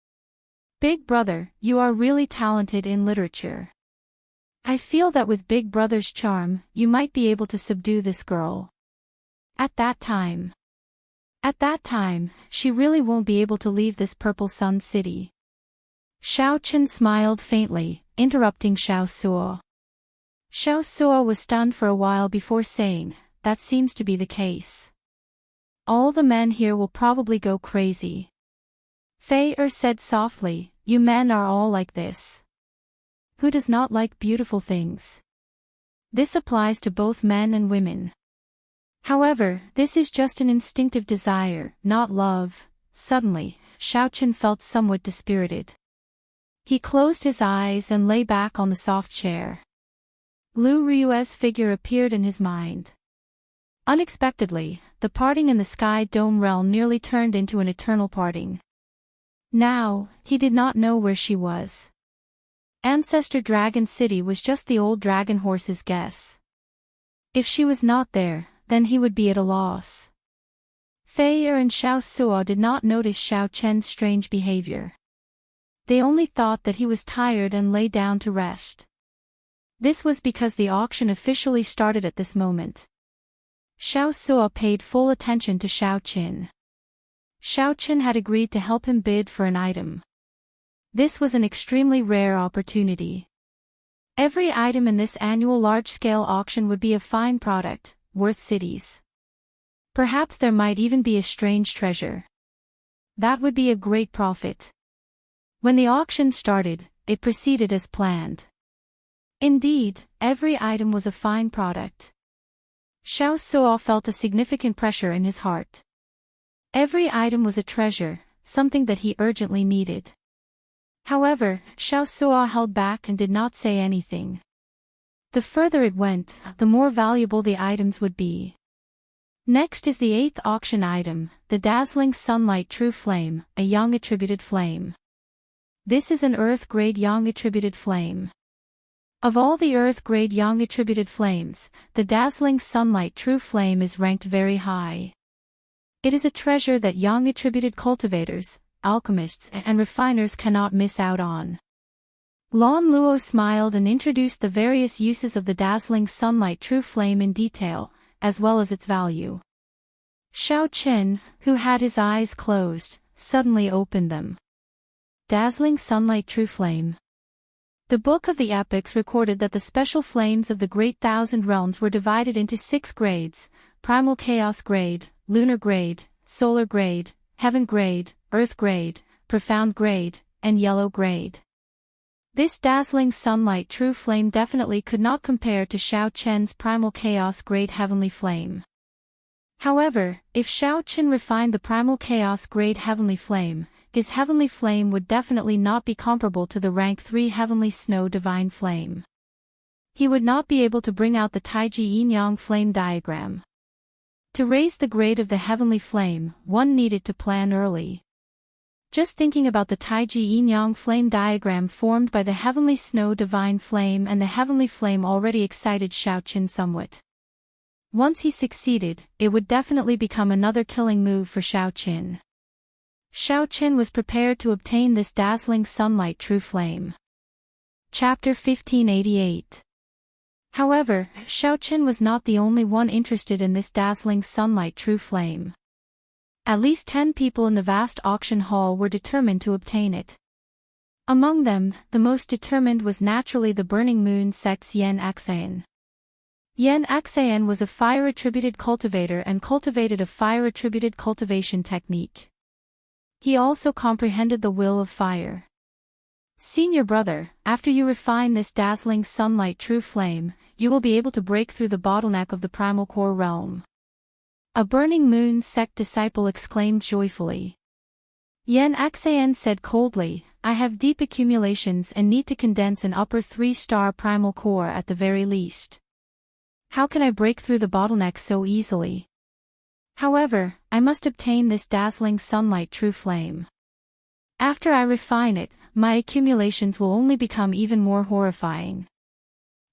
Big brother, you are really talented in literature. I feel that with Big brother's charm, you might be able to subdue this girl. At that time, she really won't be able to leave this Purple Sun City. Xiao Qin smiled faintly, interrupting Xiaosuo. Xiaosuo was stunned for a while before saying, that seems to be the case. All the men here will probably go crazy. Fei said softly, you men are all like this. Who does not like beautiful things? This applies to both men and women. However, this is just an instinctive desire, not love. Suddenly, Xiao Qin felt somewhat dispirited. He closed his eyes and lay back on the soft chair. Lu Ryue's figure appeared in his mind. Unexpectedly, the parting in the Sky Dome realm nearly turned into an eternal parting. Now, he did not know where she was. Ancestor Dragon City was just the old dragon horse's guess. If she was not there, then he would be at a loss. Fei and Xiaosuo did not notice Xiao Chen's strange behavior. They only thought that he was tired and lay down to rest. This was because the auction officially started at this moment. Xiaosuo paid full attention to Xiao Qin. Xiao Qin had agreed to help him bid for an item. This was an extremely rare opportunity. Every item in this annual large-scale auction would be a fine product, worth cities. Perhaps there might even be a strange treasure. That would be a great profit. When the auction started, it proceeded as planned. Indeed, every item was a fine product. Xiaosuo felt a significant pressure in his heart. Every item was a treasure, something that he urgently needed. However, Xiaosuo held back and did not say anything. The further it went, the more valuable the items would be. Next is the 8th auction item, the dazzling sunlight true flame, a yang attributed flame. This is an earth-grade yang attributed flame. Of all the earth-grade yang attributed flames, the dazzling sunlight true flame is ranked very high. It is a treasure that yang attributed cultivators, alchemists, and refiners cannot miss out on. Lan Luo smiled and introduced the various uses of the dazzling sunlight true flame in detail, as well as its value. Xiao Qin, who had his eyes closed, suddenly opened them. Dazzling sunlight true flame. The Book of the Epics recorded that the special flames of the Great Thousand Realms were divided into 6 grades: Primal Chaos Grade, Lunar Grade, Solar Grade, Heaven Grade, Earth Grade, Profound Grade, and Yellow Grade. This dazzling sunlight true flame definitely could not compare to Xiao Chen's Primal Chaos Grade Heavenly Flame. However, if Xiao Chen refined the Primal Chaos Grade Heavenly Flame, his Heavenly Flame would definitely not be comparable to the rank 3 Heavenly Snow Divine Flame. He would not be able to bring out the Taiji Yin-Yang Flame diagram. To raise the grade of the Heavenly Flame, one needed to plan early. Just thinking about the Taiji Yin-Yang Flame diagram formed by the Heavenly Snow Divine Flame and the Heavenly Flame already excited Xiao Qin somewhat. Once he succeeded, it would definitely become another killing move for Xiao Qin. Xiao Qin was prepared to obtain this dazzling sunlight true flame. Chapter 1588. However, Xiao Qin was not the only one interested in this dazzling sunlight true flame. At least 10 people in the vast auction hall were determined to obtain it. Among them, the most determined was naturally the Burning Moon sect's Yan Xian. Yan Xian was a fire-attributed cultivator and cultivated a fire-attributed cultivation technique. He also comprehended the will of fire. Senior brother, after you refine this dazzling sunlight true flame, you will be able to break through the bottleneck of the primal core realm. A Burning Moon sect disciple exclaimed joyfully. Yan Xian said coldly, I have deep accumulations and need to condense an upper 3-star primal core at the very least. How can I break through the bottleneck so easily? However, I must obtain this dazzling sunlight true flame. After I refine it, my accumulations will only become even more horrifying.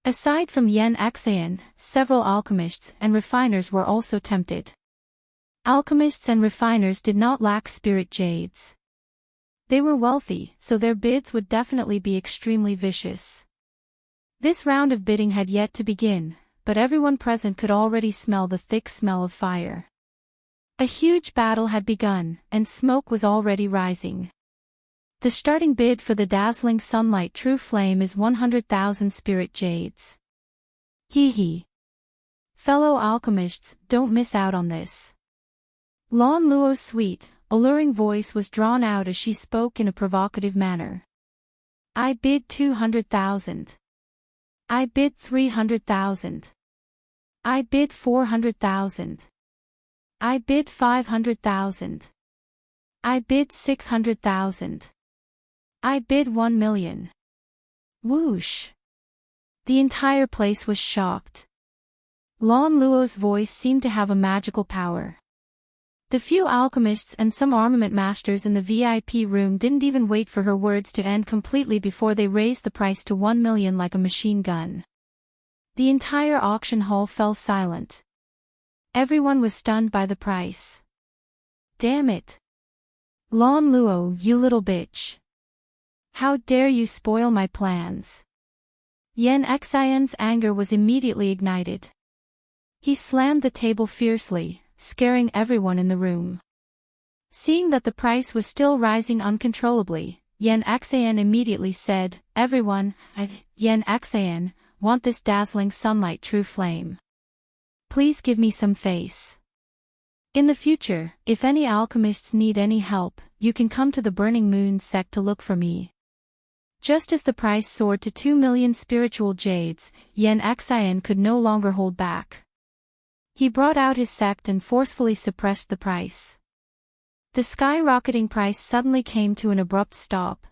Aside from Xianxia, several alchemists and refiners were also tempted. Alchemists and refiners did not lack spirit jades. They were wealthy, so their bids would definitely be extremely vicious. This round of bidding had yet to begin, but everyone present could already smell the thick smell of fire. A huge battle had begun, and smoke was already rising. The starting bid for the dazzling sunlight true flame is 100,000 spirit jades. Hee hee. Fellow alchemists, don't miss out on this. Lan Luo's sweet, alluring voice was drawn out as she spoke in a provocative manner. I bid 200,000. I bid 300,000. I bid 400,000. I bid 500,000. I bid 600,000. I bid 1 million. Whoosh. The entire place was shocked. Lan Luo's voice seemed to have a magical power. The few alchemists and some armament masters in the VIP room didn't even wait for her words to end completely before they raised the price to 1 million like a machine gun. The entire auction hall fell silent. Everyone was stunned by the price. Damn it. Lan Luo, you little bitch. How dare you spoil my plans? Xianxia's anger was immediately ignited. He slammed the table fiercely, scaring everyone in the room. Seeing that the price was still rising uncontrollably, Xianxia immediately said, Everyone, Xianxia, want this dazzling sunlight true flame. Please give me some face. In the future, if any alchemists need any help, you can come to the Burning Moon sect to look for me. Just as the price soared to 2 million spiritual jades, Xianxia could no longer hold back. He brought out his sect and forcefully suppressed the price. The skyrocketing price suddenly came to an abrupt stop.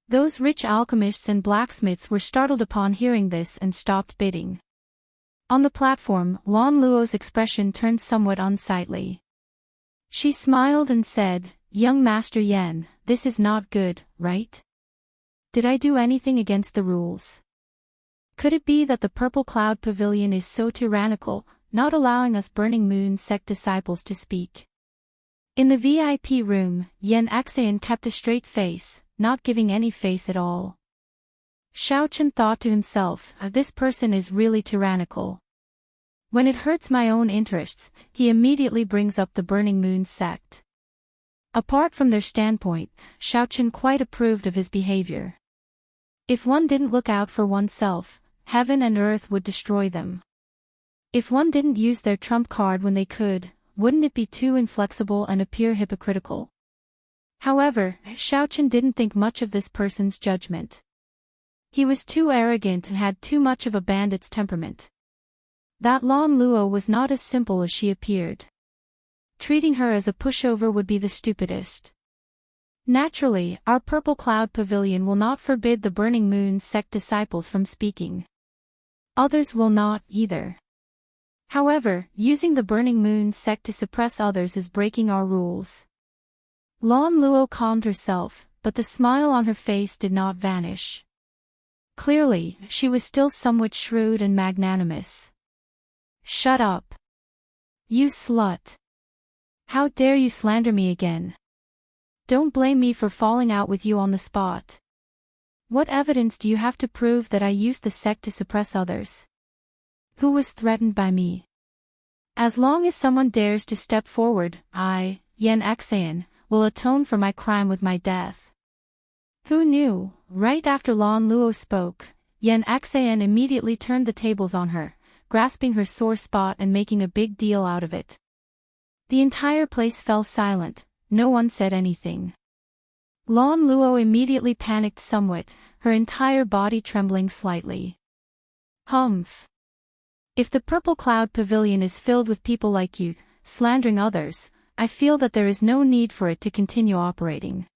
Those rich alchemists and blacksmiths were startled upon hearing this and stopped bidding. On the platform, Lan Luo's expression turned somewhat unsightly. She smiled and said, Young Master Yan, this is not good, right? Did I do anything against the rules? Could it be that the Purple Cloud Pavilion is so tyrannical, not allowing us Burning Moon sect disciples to speak? In the VIP room, Xianxia kept a straight face, not giving any face at all. Xiaochen thought to himself, this person is really tyrannical. When it hurts my own interests, he immediately brings up the Burning Moon sect. Apart from their standpoint, Xiaochen quite approved of his behavior. If one didn't look out for oneself, heaven and earth would destroy them. If one didn't use their trump card when they could, wouldn't it be too inflexible and appear hypocritical? However, Xiaochen didn't think much of this person's judgment. He was too arrogant and had too much of a bandit's temperament. That Lan Luo was not as simple as she appeared. Treating her as a pushover would be the stupidest. Naturally, our Purple Cloud Pavilion will not forbid the Burning Moon sect disciples from speaking. Others will not, either. However, using the Burning Moon sect to suppress others is breaking our rules. Lan Luo calmed herself, but the smile on her face did not vanish. Clearly, she was still somewhat shrewd and magnanimous. Shut up. You slut. How dare you slander me again? Don't blame me for falling out with you on the spot. What evidence do you have to prove that I used the sect to suppress others? Who was threatened by me? As long as someone dares to step forward, I, Xianxia, will atone for my crime with my death. Who knew? Right after Lan Luo spoke, Xianxia immediately turned the tables on her, grasping her sore spot and making a big deal out of it. The entire place fell silent, no one said anything. Lan Luo immediately panicked somewhat, her entire body trembling slightly. Humph. If the Purple Cloud Pavilion is filled with people like you, slandering others, I feel that there is no need for it to continue operating.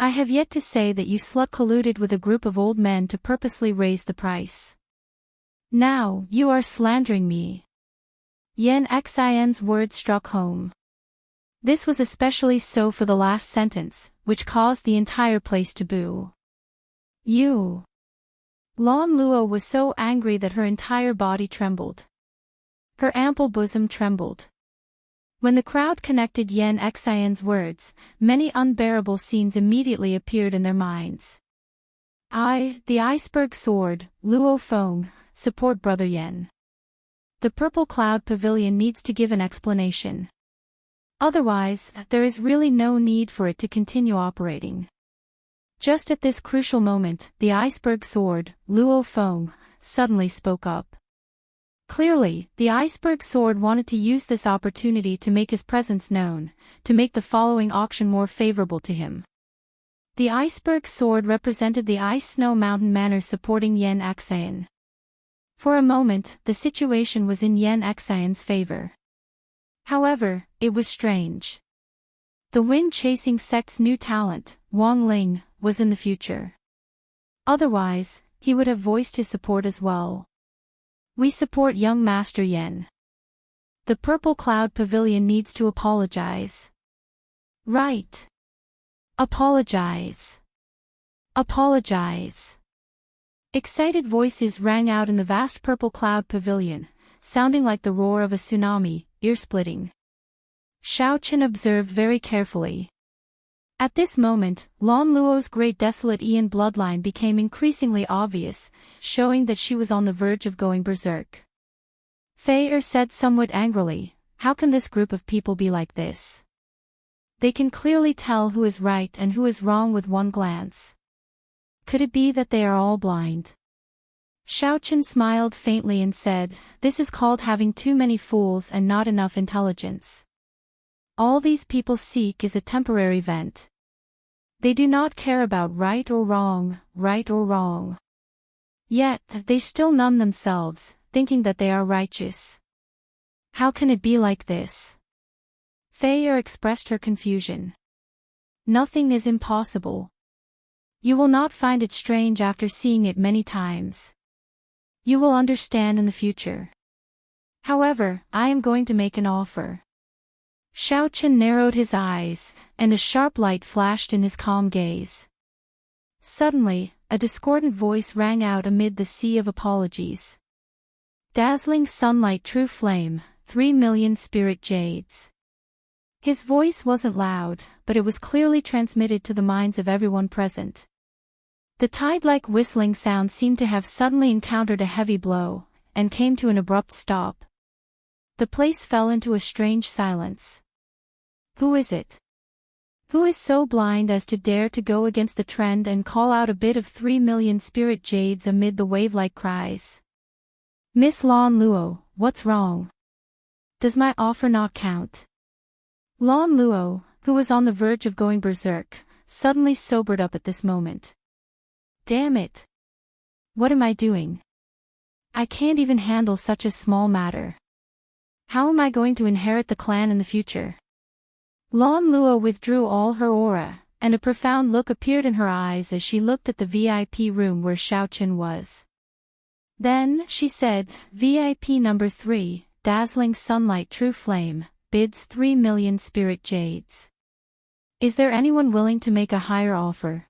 I have yet to say that you slut colluded with a group of old men to purposely raise the price. Now, you are slandering me. Xianxia's words struck home. This was especially so for the last sentence, which caused the entire place to boo. You. Lan Luo was so angry that her entire body trembled. Her ample bosom trembled. When the crowd connected Xianxia's words, many unbearable scenes immediately appeared in their minds. The iceberg sword, Luo Feng, support Brother Yan. The Purple Cloud Pavilion needs to give an explanation. Otherwise, there is really no need for it to continue operating. Just at this crucial moment, the iceberg sword, Luo Feng, suddenly spoke up. Clearly, the iceberg sword wanted to use this opportunity to make his presence known, to make the following auction more favorable to him. The iceberg sword represented the ice snow mountain manor supporting Xianxia. For a moment, the situation was in Xianxia's favor. However, it was strange. The wind-chasing sect's new talent, Wang Lin, was in the future. Otherwise, he would have voiced his support as well. We support young Master Yan. The Purple Cloud Pavilion needs to apologize. Right. Apologize. Apologize. Excited voices rang out in the vast Purple Cloud Pavilion, sounding like the roar of a tsunami, ear-splitting. Xiaochen observed very carefully. At this moment, Lan Luo's great desolate Ian bloodline became increasingly obvious, showing that she was on the verge of going berserk. Fei said somewhat angrily, "How can this group of people be like this? They can clearly tell who is right and who is wrong with one glance. Could it be that they are all blind?" Xiaochen smiled faintly and said, "This is called having too many fools and not enough intelligence. All these people seek is a temporary vent. They do not care about right or wrong, right or wrong. Yet, they still numb themselves, thinking that they are righteous. How can it be like this?" Fei expressed her confusion. "Nothing is impossible. You will not find it strange after seeing it many times. You will understand in the future. However, I am going to make an offer." Xiaochen narrowed his eyes, and a sharp light flashed in his calm gaze. Suddenly, a discordant voice rang out amid the sea of apologies. "Dazzling sunlight, true flame, 3,000,000 spirit jades." His voice wasn't loud, but it was clearly transmitted to the minds of everyone present. The tide-like whistling sound seemed to have suddenly encountered a heavy blow, and came to an abrupt stop. The place fell into a strange silence. Who is it? Who is so blind as to dare to go against the trend and call out a bid of 3,000,000 spirit jades amid the wave-like cries? "Miss Lan Luo, what's wrong? Does my offer not count?" Lan Luo, who was on the verge of going berserk, suddenly sobered up at this moment. "Damn it! What am I doing? I can't even handle such a small matter. How am I going to inherit the clan in the future?" Lan Luo withdrew all her aura, and a profound look appeared in her eyes as she looked at the VIP room where Xiaochen was. Then, she said, "VIP number 3, dazzling sunlight true flame, bids 3,000,000 spirit jades. Is there anyone willing to make a higher offer?"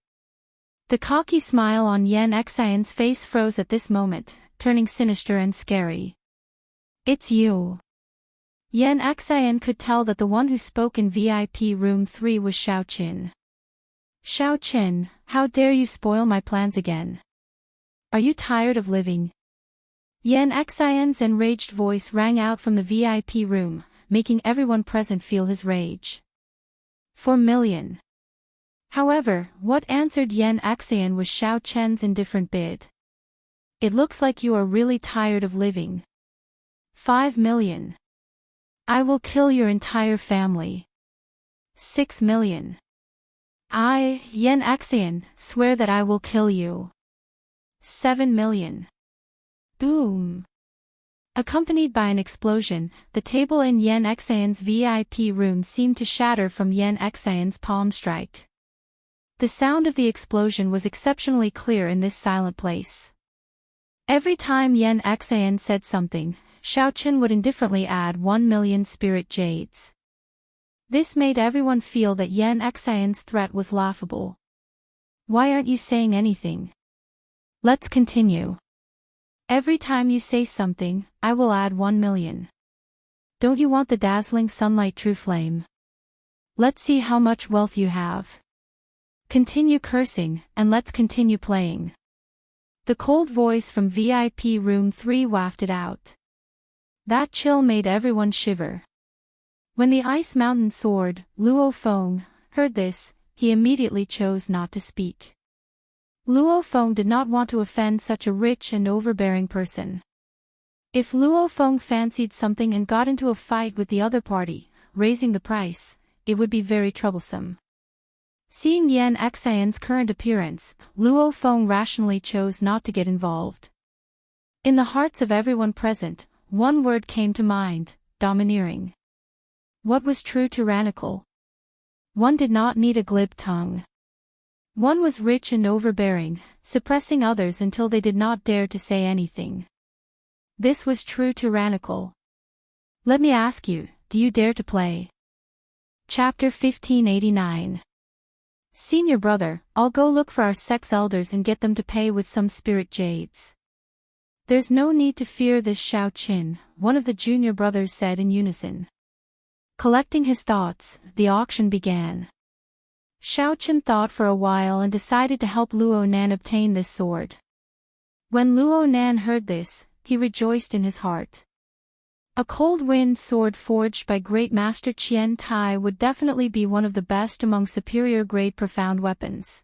The cocky smile on Xianxia's face froze at this moment, turning sinister and scary. "It's you." Xianxia could tell that the one who spoke in VIP room 3 was Xiaochen. "Xiaochen, how dare you spoil my plans again? Are you tired of living?" Xianxia's enraged voice rang out from the VIP room, making everyone present feel his rage. 4,000,000. However, what answered Xianxia was Xiaochen's indifferent bid. "It looks like you are really tired of living. 5,000,000. I will kill your entire family. 6,000,000. I, Xianxia, swear that I will kill you. 7,000,000. Boom. Accompanied by an explosion, the table in Xianxia's VIP room seemed to shatter from Xianxia's palm strike. The sound of the explosion was exceptionally clear in this silent place. Every time Xianxia said something, Xiaochen would indifferently add 1,000,000 spirit jades. This made everyone feel that Xianxia's threat was laughable. Why aren't you saying anything? Let's continue. Every time you say something, I will add 1,000,000. Don't you want the dazzling sunlight true flame? Let's see how much wealth you have. Continue cursing, and let's continue playing. The cold voice from VIP room 3 wafted out. That chill made everyone shiver. When the Ice Mountain Sword, Luo Feng, heard this, he immediately chose not to speak. Luo Feng did not want to offend such a rich and overbearing person. If Luo Feng fancied something and got into a fight with the other party, raising the price, it would be very troublesome. Seeing Xianxia's current appearance, Luo Feng rationally chose not to get involved. In the hearts of everyone present, one word came to mind: domineering. What was true tyrannical? One did not need a glib tongue. One was rich and overbearing, suppressing others until they did not dare to say anything. This was true tyrannical. Let me ask you, do you dare to play? Chapter 1589. Senior brother, I'll go look for our sex elders and get them to pay with some spirit jades. There's no need to fear this Xiaochen, one of the junior brothers said in unison. Collecting his thoughts, the auction began. Xiaochen thought for a while and decided to help Luo Nan obtain this sword. When Luo Nan heard this, he rejoiced in his heart. A cold wind sword forged by Great Master Qian Tai would definitely be one of the best among superior grade profound weapons.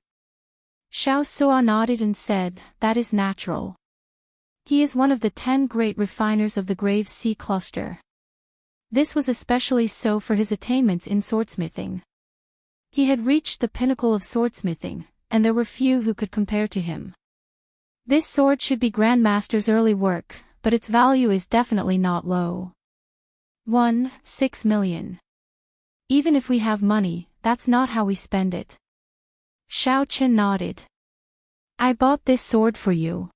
Xiao Suo nodded and said, that is natural. He is one of the 10 great refiners of the Grave Sea cluster. This was especially so for his attainments in swordsmithing. He had reached the pinnacle of swordsmithing, and there were few who could compare to him. This sword should be Grandmaster's early work, but its value is definitely not low. 6 million. Even if we have money, that's not how we spend it. Xiaochen nodded. I bought this sword for you.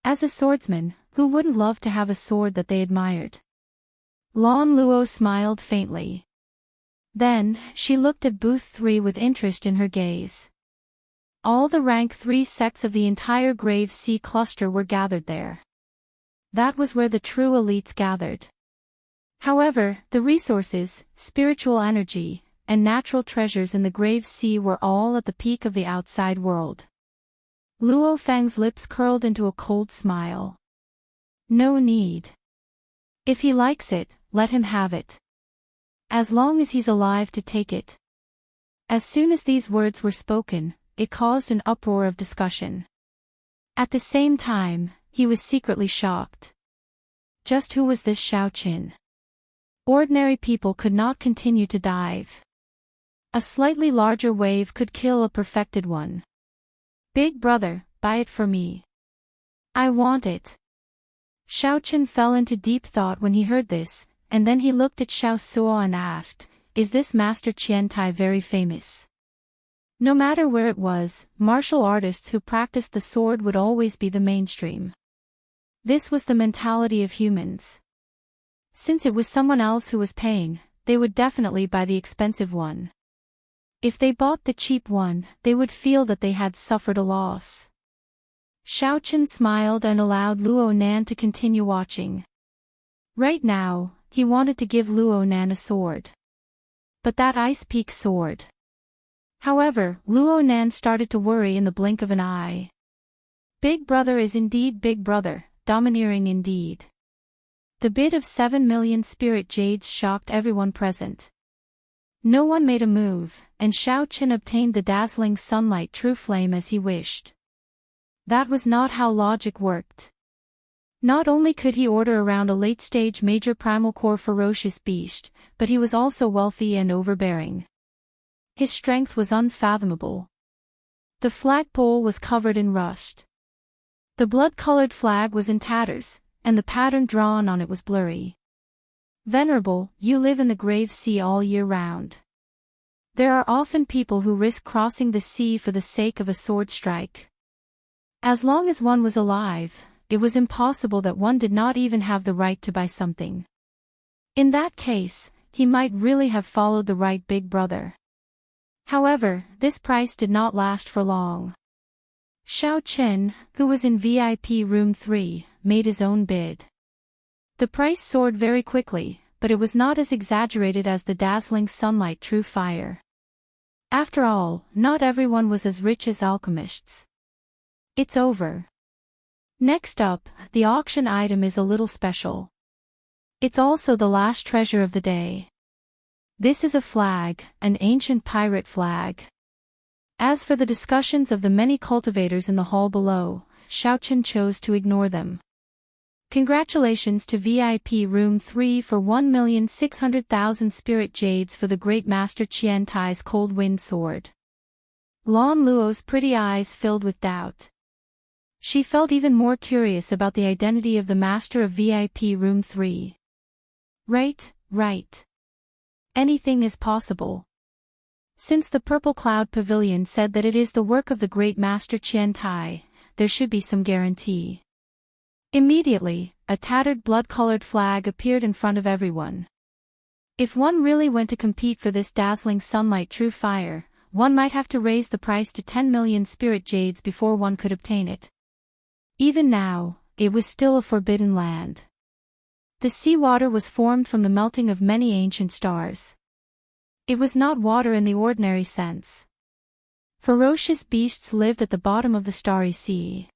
As a swordsman, who wouldn't love to have a sword that they admired? Lan Luo smiled faintly. Then, she looked at booth 3 with interest in her gaze. All the rank 3 sects of the entire Grave Sea cluster were gathered there. That was where the true elites gathered. However, the resources, spiritual energy, and natural treasures in the Grave Sea were all at the peak of the outside world. Luo Feng's lips curled into a cold smile. No need. If he likes it, let him have it. As long as he's alive to take it. As soon as these words were spoken, it caused an uproar of discussion. At the same time, he was secretly shocked. Just who was this Xiaochen? Ordinary people could not continue to dive. A slightly larger wave could kill a perfected one. Big brother, buy it for me. I want it. Xiaochen fell into deep thought when he heard this, and then he looked at Xiao Suo and asked, is this Master Qian Tai very famous? No matter where it was, martial artists who practiced the sword would always be the mainstream. This was the mentality of humans. Since it was someone else who was paying, they would definitely buy the expensive one. If they bought the cheap one, they would feel that they had suffered a loss. Xiaochen smiled and allowed Luo Nan to continue watching. Right now, he wanted to give Luo Nan a sword. But that Ice Peak sword. However, Luo Nan started to worry in the blink of an eye. Big brother is indeed big brother, domineering indeed. The bid of 7 million spirit jades shocked everyone present. No one made a move, and Xiaochen obtained the dazzling sunlight true flame as he wished. That was not how logic worked. Not only could he order around a late-stage major primal core ferocious beast, but he was also wealthy and overbearing. His strength was unfathomable. The flagpole was covered in rust. The blood-colored flag was in tatters, and the pattern drawn on it was blurry. Venerable, you live in the Grave Sea all year round. There are often people who risk crossing the sea for the sake of a sword strike. As long as one was alive, it was impossible that one did not even have the right to buy something. In that case, he might really have followed the right big brother. However, this price did not last for long. Xiao Chen, who was in VIP room 3, made his own bid. The price soared very quickly, but it was not as exaggerated as the dazzling sunlight true fire. After all, not everyone was as rich as alchemists. It's over. Next up, the auction item is a little special. It's also the last treasure of the day. This is a flag, an ancient pirate flag. As for the discussions of the many cultivators in the hall below, Xiao Chen chose to ignore them. Congratulations to VIP room 3 for 1,600,000 spirit jades for the great master Qian Tai's cold wind sword. Lan Luo's pretty eyes filled with doubt. She felt even more curious about the identity of the master of VIP room 3. Right. Anything is possible. Since the Purple Cloud Pavilion said that it is the work of the great master Qian Tai, there should be some guarantee. Immediately, a tattered blood-colored flag appeared in front of everyone. If one really went to compete for this dazzling sunlight true fire, one might have to raise the price to 10 million spirit jades before one could obtain it. Even now, it was still a forbidden land. The seawater was formed from the melting of many ancient stars. It was not water in the ordinary sense. Ferocious beasts lived at the bottom of the starry sea.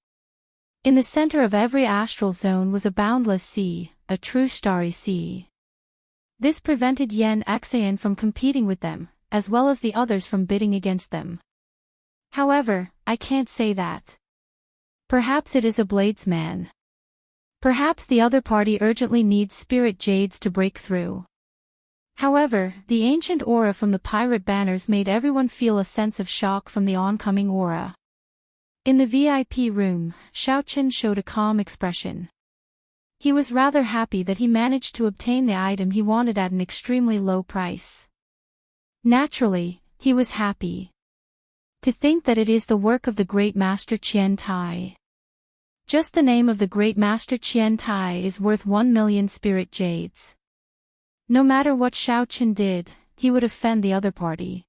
In the center of every astral zone was a boundless sea, a true starry sea. This prevented Xianxia from competing with them, as well as the others from bidding against them. However, I can't say that. Perhaps it is a bladesman. Perhaps the other party urgently needs spirit jades to break through. However, the ancient aura from the pirate banners made everyone feel a sense of shock from the oncoming aura. In the VIP room, Xiao Chen showed a calm expression. He was rather happy that he managed to obtain the item he wanted at an extremely low price. Naturally, he was happy. To think that it is the work of the great master Qian Tai. Just the name of the great master Qian Tai is worth 1 million spirit jades. No matter what Xiao Chen did, he would offend the other party.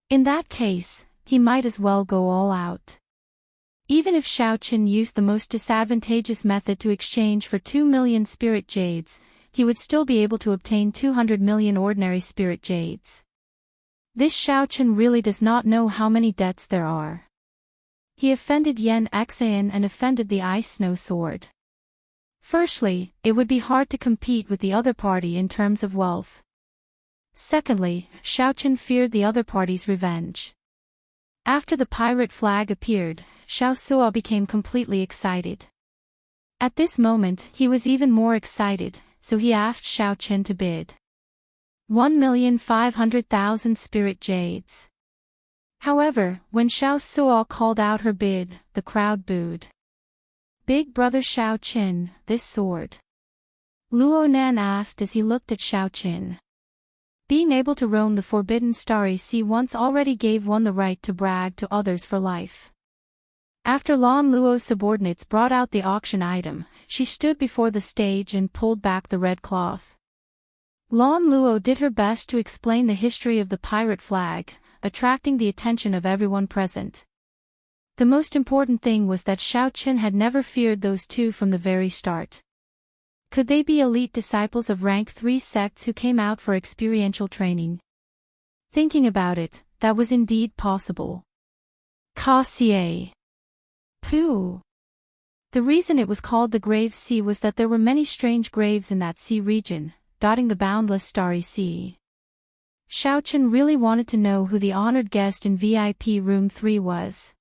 In that case, he might as well go all out. Even if Xiao Chen used the most disadvantageous method to exchange for 2 million spirit jades, he would still be able to obtain 200 million ordinary spirit jades. This Xiao Chen really does not know how many debts there are. He offended Xianxia and offended the ice snow sword. Firstly, it would be hard to compete with the other party in terms of wealth. Secondly, Xiao Chen feared the other party's revenge. After the pirate flag appeared, Xiao Suo became completely excited. At this moment, he was even more excited, so he asked Xiao Chen to bid 1,500,000 spirit jades. However, when Xiao Suo called out her bid, the crowd booed. Big brother Xiao Chen, this sword. Luo Nan asked as he looked at Xiao Chen. Being able to roam the forbidden starry sea once already gave one the right to brag to others for life. After Lan Luo's subordinates brought out the auction item, she stood before the stage and pulled back the red cloth. Lan Luo did her best to explain the history of the pirate flag, attracting the attention of everyone present. The most important thing was that Xiao Chen had never feared those two from the very start. Could they be elite disciples of rank 3 sects who came out for experiential training? Thinking about it, that was indeed possible. Cassier. Pooh. The reason it was called the Grave Sea was that there were many strange graves in that sea region, dotting the boundless starry sea. Xiao Chen really wanted to know who the honored guest in VIP room 3 was.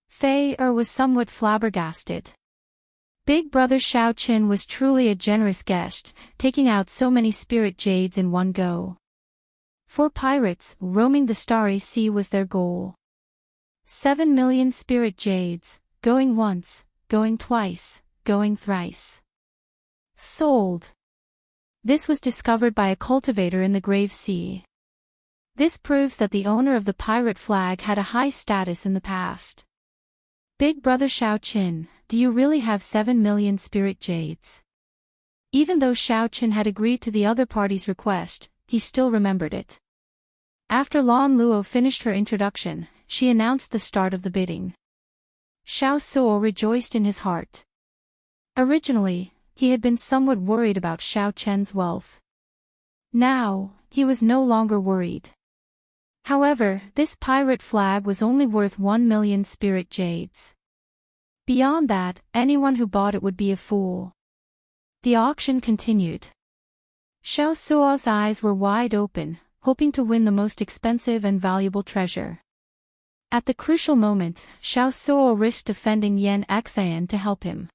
Fei was somewhat flabbergasted. Big brother Xiao Chen was truly a generous guest, taking out so many spirit jades in one go. For pirates, roaming the starry sea was their goal. 7 million spirit jades, going once, going twice, going thrice. Sold. This was discovered by a cultivator in the Grave Sea. This proves that the owner of the pirate flag had a high status in the past. Big Brother Xiaoqin, do you really have 7 million spirit jades? Even though Xiaoqin had agreed to the other party's request, he still remembered it. After Lan Luo finished her introduction, she announced the start of the bidding. Xiao Suo rejoiced in his heart. Originally, he had been somewhat worried about Xiao Chen's wealth. Now, he was no longer worried. However, this pirate flag was only worth 1 million spirit jades. Beyond that, anyone who bought it would be a fool. The auction continued. Xiao Suo's eyes were wide open, hoping to win the most expensive and valuable treasure. At the crucial moment, Xiao Suo risked offending Yan Xian to help him.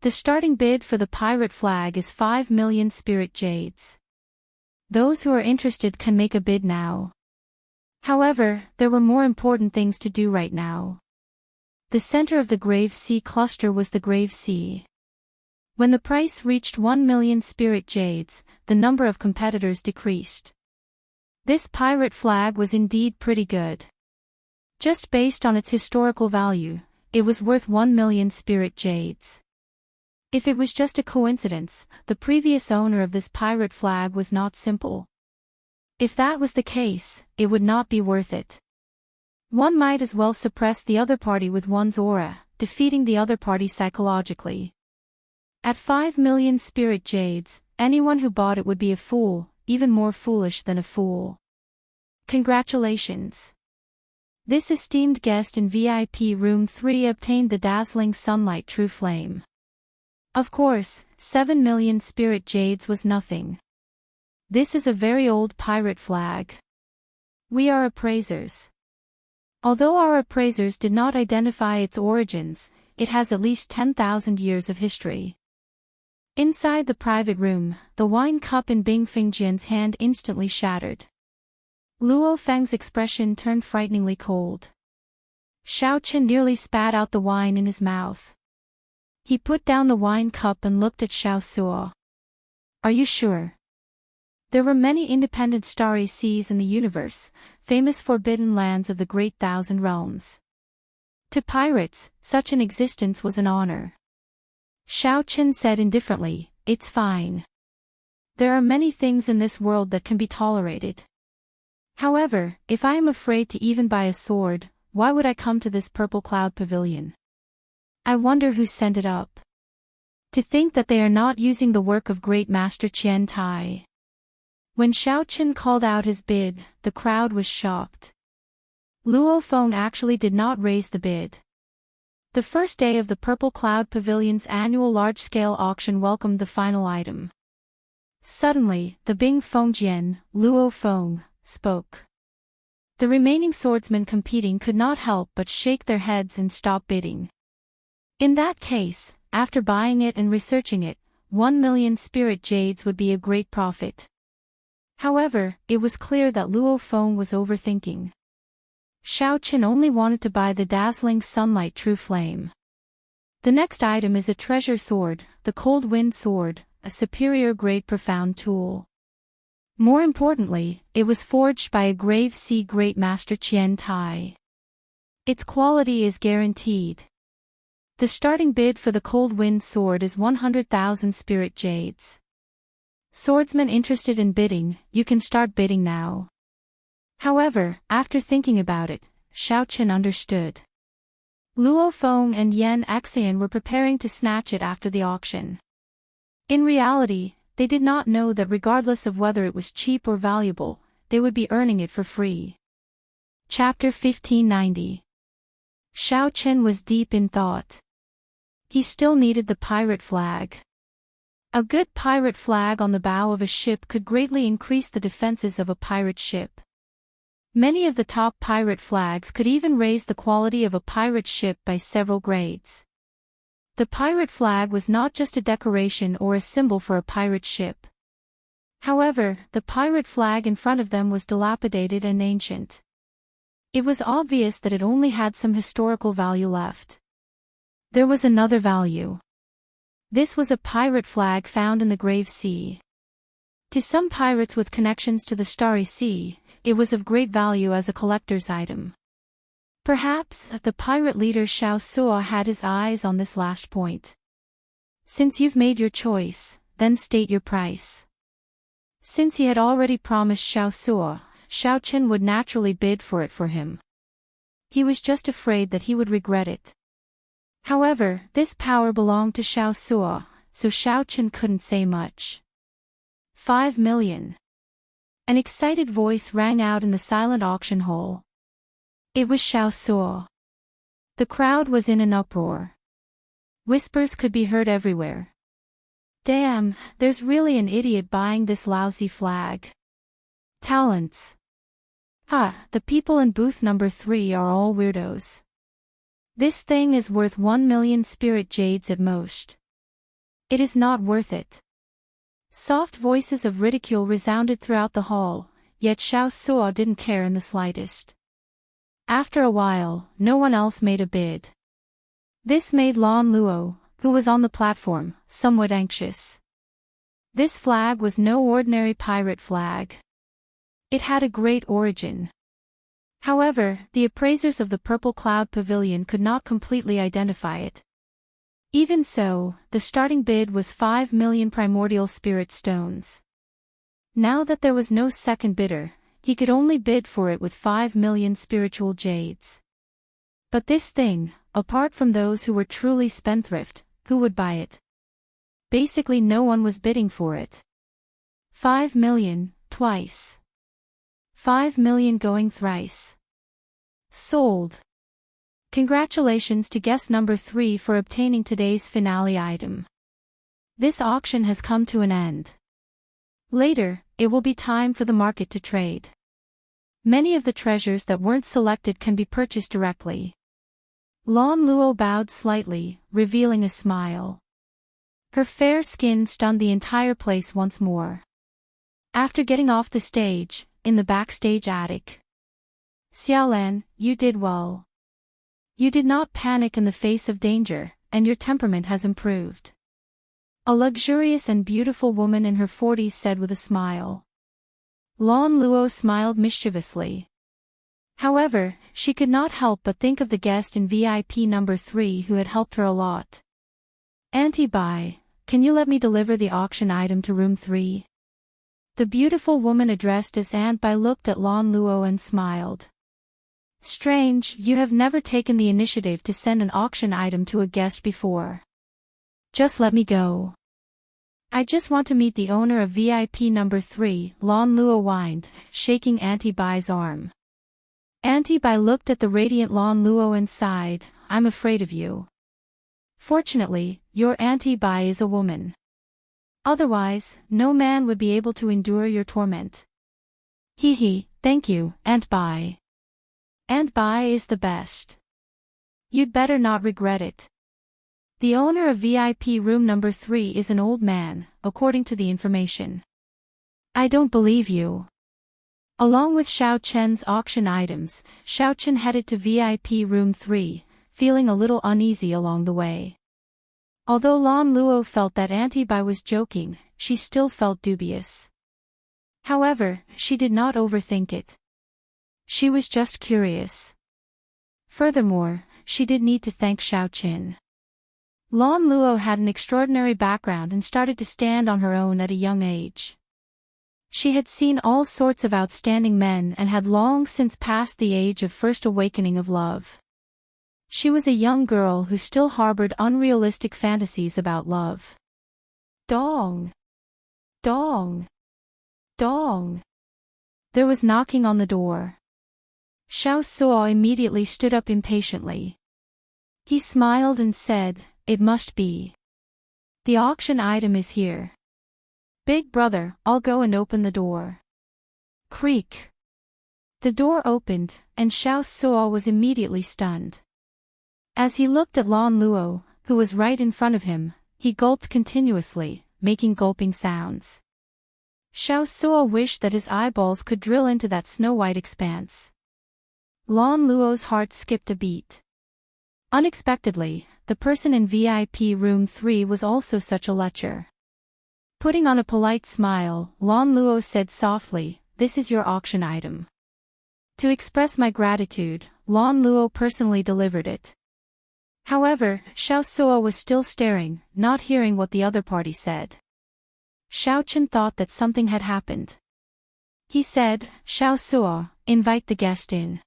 The starting bid for the pirate flag is 5 million spirit jades. Those who are interested can make a bid now. However, there were more important things to do right now. The center of the Grave Sea cluster was the Grave Sea. When the price reached 1 million spirit jades, the number of competitors decreased. This pirate flag was indeed pretty good. Just based on its historical value, it was worth 1 million spirit jades. If it was just a coincidence, the previous owner of this pirate flag was not simple. If that was the case, it would not be worth it. One might as well suppress the other party with one's aura, defeating the other party psychologically. At 5 million spirit jades, anyone who bought it would be a fool, even more foolish than a fool. Congratulations! This esteemed guest in VIP Room 3 obtained the dazzling sunlight true flame. Of course, 7 million spirit jades was nothing. This is a very old pirate flag. We are appraisers. Although our appraisers did not identify its origins, it has at least 10,000 years of history. Inside the private room, the wine cup in Bing Fengjian's hand instantly shattered. Luo Feng's expression turned frighteningly cold. Xiao Chen nearly spat out the wine in his mouth. He put down the wine cup and looked at Xiao Suo. Are you sure? There were many independent starry seas in the universe, famous forbidden lands of the Great Thousand Realms. To pirates, such an existence was an honor. Xiao Chen said indifferently, it's fine. There are many things in this world that can be tolerated. However, if I am afraid to even buy a sword, why would I come to this purple cloud pavilion? I wonder who sent it up. To think that they are not using the work of great master Qian Tai. When Xiao Chen called out his bid, the crowd was shocked. Luo Feng actually did not raise the bid. The first day of the Purple Cloud Pavilion's annual large-scale auction welcomed the final item. Suddenly, the Bing Fengjian, Luo Feng, spoke. The remaining swordsmen competing could not help but shake their heads and stop bidding. In that case, after buying it and researching it, 1 million spirit jades would be a great profit. However, it was clear that Luo Feng was overthinking. Xiao Chen only wanted to buy the dazzling sunlight true flame. The next item is a treasure sword, the Cold Wind Sword, a superior grade profound tool. More importantly, it was forged by a Grave Sea Great Master Qian Tai. Its quality is guaranteed. The starting bid for the Cold Wind Sword is 100,000 spirit jades. Swordsmen interested in bidding, you can start bidding now. However, after thinking about it, Xiao Chen understood. Luo Feng and Yan Xian were preparing to snatch it after the auction. In reality, they did not know that regardless of whether it was cheap or valuable, they would be earning it for free. Chapter 1590. Xiao Chen was deep in thought. He still needed the pirate flag. A good pirate flag on the bow of a ship could greatly increase the defenses of a pirate ship. Many of the top pirate flags could even raise the quality of a pirate ship by several grades. The pirate flag was not just a decoration or a symbol for a pirate ship. However, the pirate flag in front of them was dilapidated and ancient. It was obvious that it only had some historical value left. There was another value. This was a pirate flag found in the Grave Sea. To some pirates with connections to the Starry Sea, it was of great value as a collector's item. Perhaps the pirate leader Xiao Suo had his eyes on this last point. Since you've made your choice, then state your price. Since he had already promised Xiao Suo, Xiao Chen would naturally bid for it for him. He was just afraid that he would regret it. However, this power belonged to Xiao Suo, so Xiao Chen couldn't say much. 5 million. An excited voice rang out in the silent auction hall. It was Xiao Suo. The crowd was in an uproar. Whispers could be heard everywhere. Damn, there's really an idiot buying this lousy flag. Talents. The people in booth number 3 are all weirdos. This thing is worth 1 million spirit jades at most. It is not worth it. Soft voices of ridicule resounded throughout the hall, yet Xiao Suo didn't care in the slightest. After a while, no one else made a bid. This made Lan Luo, who was on the platform, somewhat anxious. This flag was no ordinary pirate flag. It had a great origin. However, the appraisers of the Purple Cloud Pavilion could not completely identify it. Even so, the starting bid was 5 million primordial spirit stones. Now that there was no second bidder, he could only bid for it with 5 million spiritual jades. But this thing, apart from those who were truly spendthrift, who would buy it? Basically no one was bidding for it. 5 million, twice. 5 million going thrice. Sold. Congratulations to guest number 3 for obtaining today's finale item. This auction has come to an end. Later, it will be time for the market to trade. Many of the treasures that weren't selected can be purchased directly. Lan Luo bowed slightly, revealing a smile. Her fair skin stunned the entire place once more. After getting off the stage, in the backstage attic. Xiaolan, you did well. You did not panic in the face of danger, and your temperament has improved. A luxurious and beautiful woman in her 40s said with a smile. Lan Luo smiled mischievously. However, she could not help but think of the guest in VIP number 3 who had helped her a lot. Auntie Bai, can you let me deliver the auction item to room 3? The beautiful woman addressed as Aunt Bai looked at Lan Luo and smiled. Strange, you have never taken the initiative to send an auction item to a guest before. Just let me go. I just want to meet the owner of VIP number 3, Lan Luo whined, shaking Auntie Bai's arm. Auntie Bai looked at the radiant Lan Luo and sighed, I'm afraid of you. Fortunately, your Auntie Bai is a woman. Otherwise, no man would be able to endure your torment. Hee, thank you, Aunt Bai. Aunt Bai is the best. You'd better not regret it. The owner of VIP room number 3 is an old man, according to the information. I don't believe you. Along with Xiao Chen's auction items, Xiao Chen headed to VIP room 3, feeling a little uneasy along the way. Although Lan Luo felt that Auntie Bai was joking, she still felt dubious. However, she did not overthink it. She was just curious. Furthermore, she did need to thank Xiao Chen. Lan Luo had an extraordinary background and started to stand on her own at a young age. She had seen all sorts of outstanding men and had long since passed the age of first awakening of love. She was a young girl who still harbored unrealistic fantasies about love. Dong! Dong! Dong! There was knocking on the door. Xiao Suo immediately stood up impatiently. He smiled and said, It must be. The auction item is here. Big brother, I'll go and open the door. Creak. The door opened, and Xiao Suo was immediately stunned. As he looked at Lan Luo, who was right in front of him, he gulped continuously, making gulping sounds. Xiao Suo wished that his eyeballs could drill into that snow-white expanse. Lan Luo's heart skipped a beat. Unexpectedly, the person in VIP room 3 was also such a lecher. Putting on a polite smile, Lan Luo said softly, This is your auction item. To express my gratitude, Lan Luo personally delivered it. However, Xiaosuo was still staring, not hearing what the other party said. Xiaochen thought that something had happened. He said, "Xiaosuo, invite the guest in.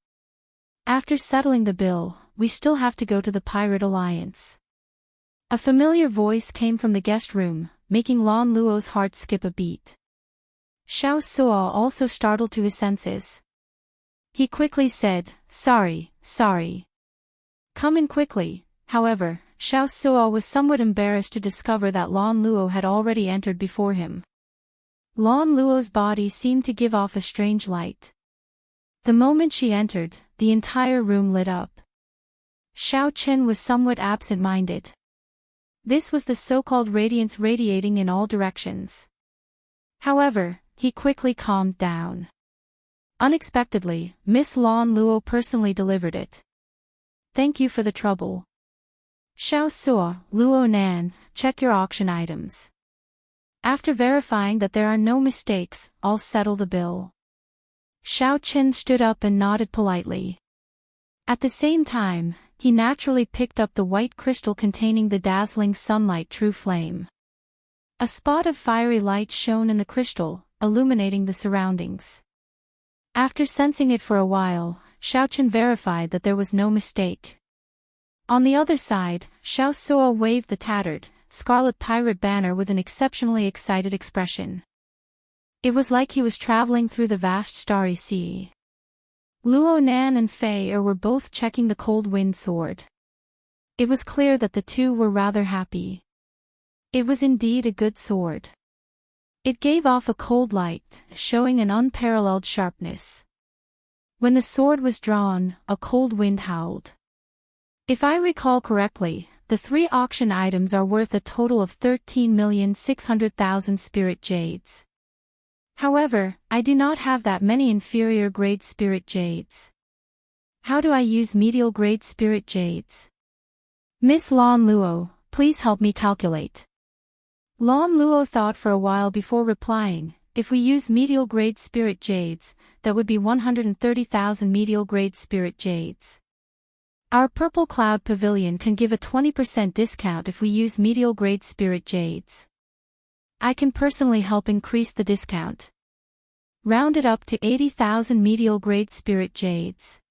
After settling the bill, we still have to go to the Pirate Alliance." A familiar voice came from the guest room, making Lan Luo's heart skip a beat. Xiaosuo also startled to his senses. He quickly said, sorry. Come in quickly." However, Xiaosuo was somewhat embarrassed to discover that Lan Luo had already entered before him. Lan Luo's body seemed to give off a strange light. The moment she entered, the entire room lit up. Xiaochen was somewhat absent-minded. This was the so-called radiance radiating in all directions. However, he quickly calmed down. Unexpectedly, Miss Lan Luo personally delivered it. "Thank you for the trouble. Xiaosuo, Luo Nan, check your auction items. After verifying that there are no mistakes, I'll settle the bill." Xiaochen stood up and nodded politely. At the same time, he naturally picked up the white crystal containing the dazzling sunlight true flame. A spot of fiery light shone in the crystal, illuminating the surroundings. After sensing it for a while, Xiaochen verified that there was no mistake. On the other side, Xiaosuo waved the tattered, scarlet pirate banner with an exceptionally excited expression. It was like he was traveling through the vast starry sea. Luo Nan and Fei Er were both checking the cold wind sword. It was clear that the two were rather happy. It was indeed a good sword. It gave off a cold light, showing an unparalleled sharpness. When the sword was drawn, a cold wind howled. If I recall correctly, the 3 auction items are worth a total of 13,600,000 spirit jades. However, I do not have that many inferior grade spirit jades. How do I use medial grade spirit jades? Miss Lan Luo, please help me calculate. Lan Luo thought for a while before replying, if we use medial grade spirit jades, that would be 130,000 medial grade spirit jades. Our Purple Cloud Pavilion can give a 20% discount if we use medial grade spirit jades. I can personally help increase the discount. Round it up to 80,000 medial grade spirit jades.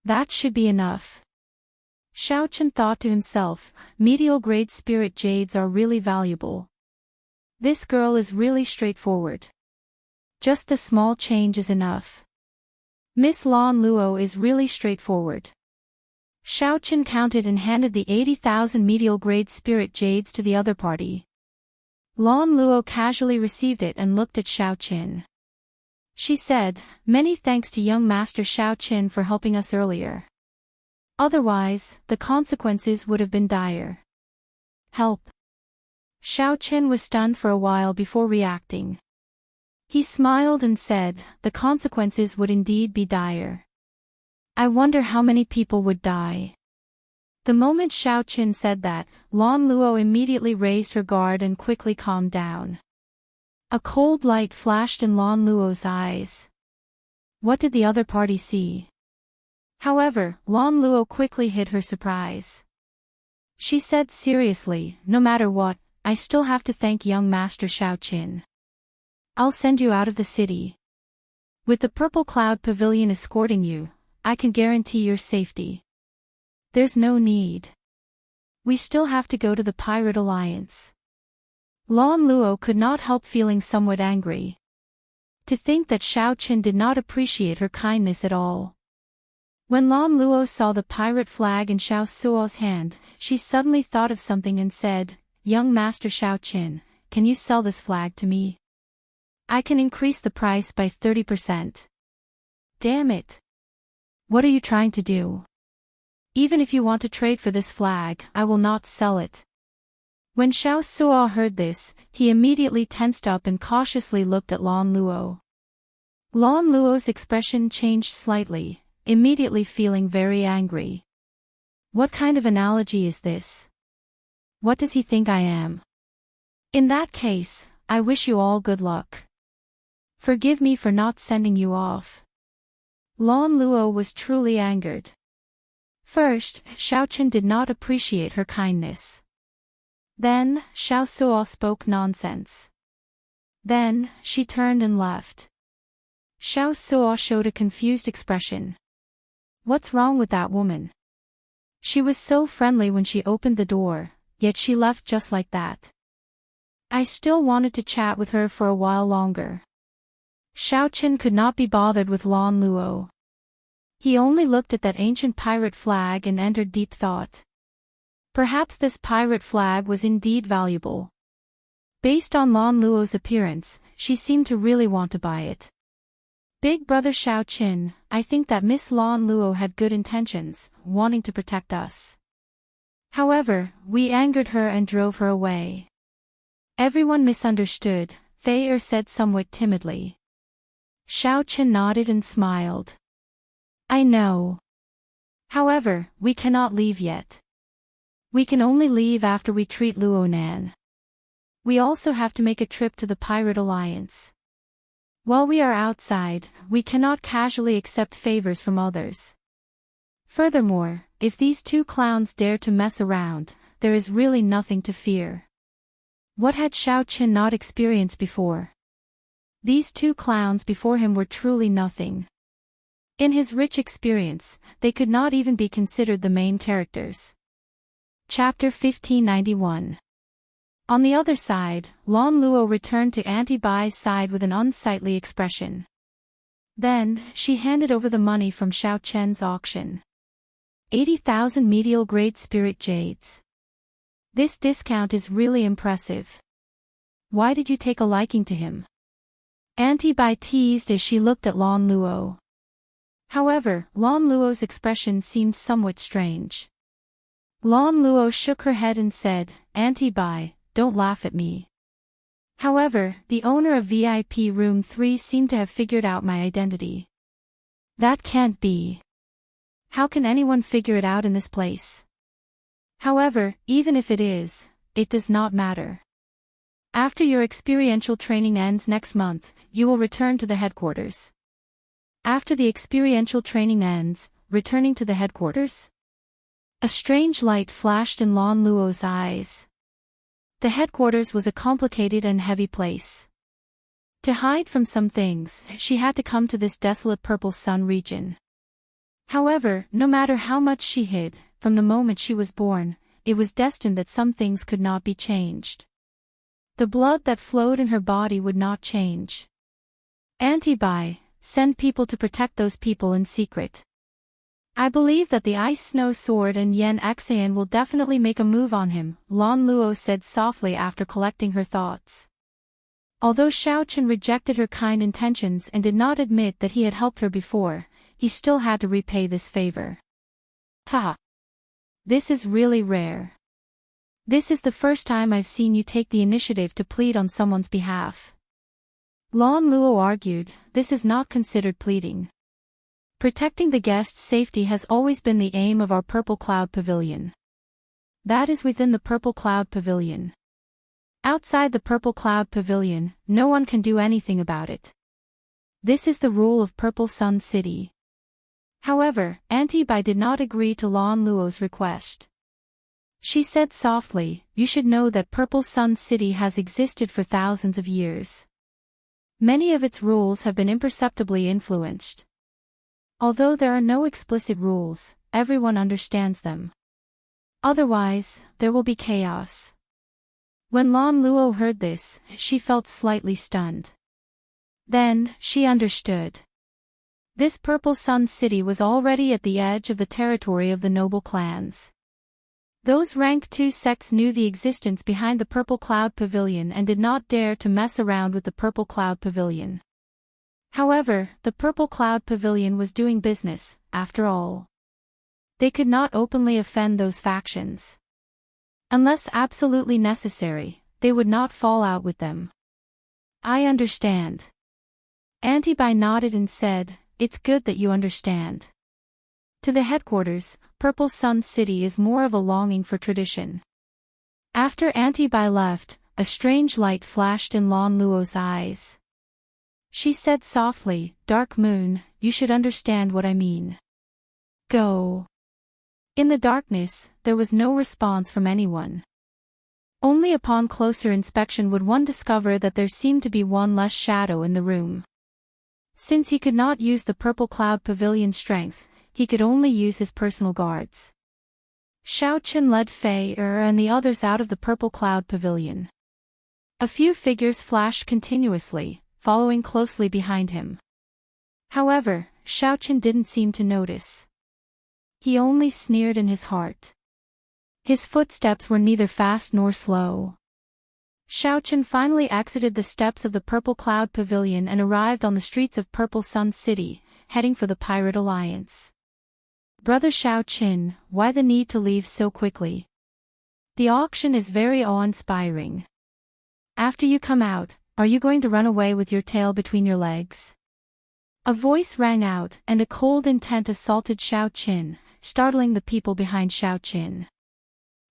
That should be enough. Xiaochen thought to himself, medial grade spirit jades are really valuable. This girl is really straightforward. Just the small change is enough. Miss Lan Luo is really straightforward. Xiaochen counted and handed the 80,000 medial grade spirit jades to the other party. Lan Luo casually received it and looked at Xiaochen. She said, "Many thanks to young Master Xiaochen for helping us earlier. Otherwise, the consequences would have been dire." "Help?" Xiaochen was stunned for a while before reacting. He smiled and said, "The consequences would indeed be dire. I wonder how many people would die." The moment Xiaochen said that, Lan Luo immediately raised her guard and quickly calmed down. A cold light flashed in Lan Luo's eyes. What did the other party see? However, Lan Luo quickly hid her surprise. She said seriously, "No matter what, I still have to thank young Master Xiaochen. I'll send you out of the city. With the Purple Cloud Pavilion escorting you, I can guarantee your safety. There's no need. We still have to go to the Pirate Alliance." Lan Luo could not help feeling somewhat angry. To think that Xiaochen did not appreciate her kindness at all. When Lan Luo saw the pirate flag in Xiaosuo's hand, she suddenly thought of something and said, "Young Master Xiaochen, can you sell this flag to me? I can increase the price by 30%. Damn it. What are you trying to do? Even if you want to trade for this flag, I will not sell it." When Xiaosuo heard this, he immediately tensed up and cautiously looked at Lan Luo. Lan Luo's expression changed slightly, immediately feeling very angry. What kind of analogy is this? What does he think I am? In that case, I wish you all good luck. Forgive me for not sending you off. Lan Luo was truly angered. First, Xiaochen did not appreciate her kindness. Then, Xiao Suo spoke nonsense. Then, she turned and left. Xiao Suo showed a confused expression. What's wrong with that woman? She was so friendly when she opened the door, yet she left just like that. I still wanted to chat with her for a while longer. Xiaochen could not be bothered with Lan Luo. He only looked at that ancient pirate flag and entered deep thought. Perhaps this pirate flag was indeed valuable. Based on Lan Luo's appearance, she seemed to really want to buy it. Big brother Xiaochen, I think that Miss Lan Luo had good intentions, wanting to protect us. However, we angered her and drove her away. Everyone misunderstood, Fei Er said somewhat timidly. Xiaochen nodded and smiled. I know. However, we cannot leave yet. We can only leave after we treat Luonan. We also have to make a trip to the Pirate Alliance. While we are outside, we cannot casually accept favors from others. Furthermore, if these two clowns dare to mess around, there is really nothing to fear. What had Xiaochen not experienced before? These two clowns before him were truly nothing. In his rich experience, they could not even be considered the main characters. Chapter 1591. On the other side, Lan Luo returned to Auntie Bai's side with an unsightly expression. Then, she handed over the money from Xiaochen's auction. 80,000 medial-grade spirit jades. This discount is really impressive. Why did you take a liking to him? Auntie Bai teased as she looked at Lan Luo. However, Lan Luo's expression seemed somewhat strange. Lan Luo shook her head and said, Auntie Bai, don't laugh at me. However, the owner of VIP Room 3 seemed to have figured out my identity. That can't be. How can anyone figure it out in this place? However, even if it is, it does not matter. After your experiential training ends next month, you will return to the headquarters. After the experiential training ends, returning to the headquarters? A strange light flashed in Lan Luo's eyes. The headquarters was a complicated and heavy place. To hide from some things, she had to come to this desolate Purple Sun region. However, no matter how much she hid, from the moment she was born, it was destined that some things could not be changed. The blood that flowed in her body would not change. Auntie Bai, send people to protect those people in secret. I believe that the Ice Snow Sword and Yen Xian will definitely make a move on him, Lan Luo said softly after collecting her thoughts. Although Xiaochen rejected her kind intentions and did not admit that he had helped her before, he still had to repay this favor. Haha. This is really rare. This is the first time I've seen you take the initiative to plead on someone's behalf. Lan Luo argued, this is not considered pleading. Protecting the guest's safety has always been the aim of our Purple Cloud Pavilion. That is within the Purple Cloud Pavilion. Outside the Purple Cloud Pavilion, no one can do anything about it. This is the rule of Purple Sun City. However, Auntie Bai did not agree to Lan Luo's request. She said softly, you should know that Purple Sun City has existed for thousands of years. Many of its rules have been imperceptibly influenced. Although there are no explicit rules, everyone understands them. Otherwise, there will be chaos. When Lan Luo heard this, she felt slightly stunned. Then, she understood. This Purple Sun City was already at the edge of the territory of the noble clans. Those rank 2 sects knew the existence behind the Purple Cloud Pavilion and did not dare to mess around with the Purple Cloud Pavilion. However, the Purple Cloud Pavilion was doing business, after all. They could not openly offend those factions. Unless absolutely necessary, they would not fall out with them. I understand. Auntie Bai nodded and said, it's good that you understand. To the headquarters, Purple Sun City is more of a longing for tradition. After Auntie Bai left, a strange light flashed in Lan Luo's eyes. She said softly, "Dark Moon, you should understand what I mean. Go." In the darkness, there was no response from anyone. Only upon closer inspection would one discover that there seemed to be one less shadow in the room. Since he could not use the Purple Cloud Pavilion's strength, he could only use his personal guards. Xiaochen led Fei and the others out of the Purple Cloud Pavilion. A few figures flashed continuously, following closely behind him. However, Xiaochen didn't seem to notice. He only sneered in his heart. His footsteps were neither fast nor slow. Xiaochen finally exited the steps of the Purple Cloud Pavilion and arrived on the streets of Purple Sun City, heading for the Pirate Alliance. "Brother Xiaochen, why the need to leave so quickly? The auction is very awe-inspiring. After you come out, are you going to run away with your tail between your legs?" A voice rang out, and a cold intent assaulted Xiaochen, startling the people behind Xiaochen.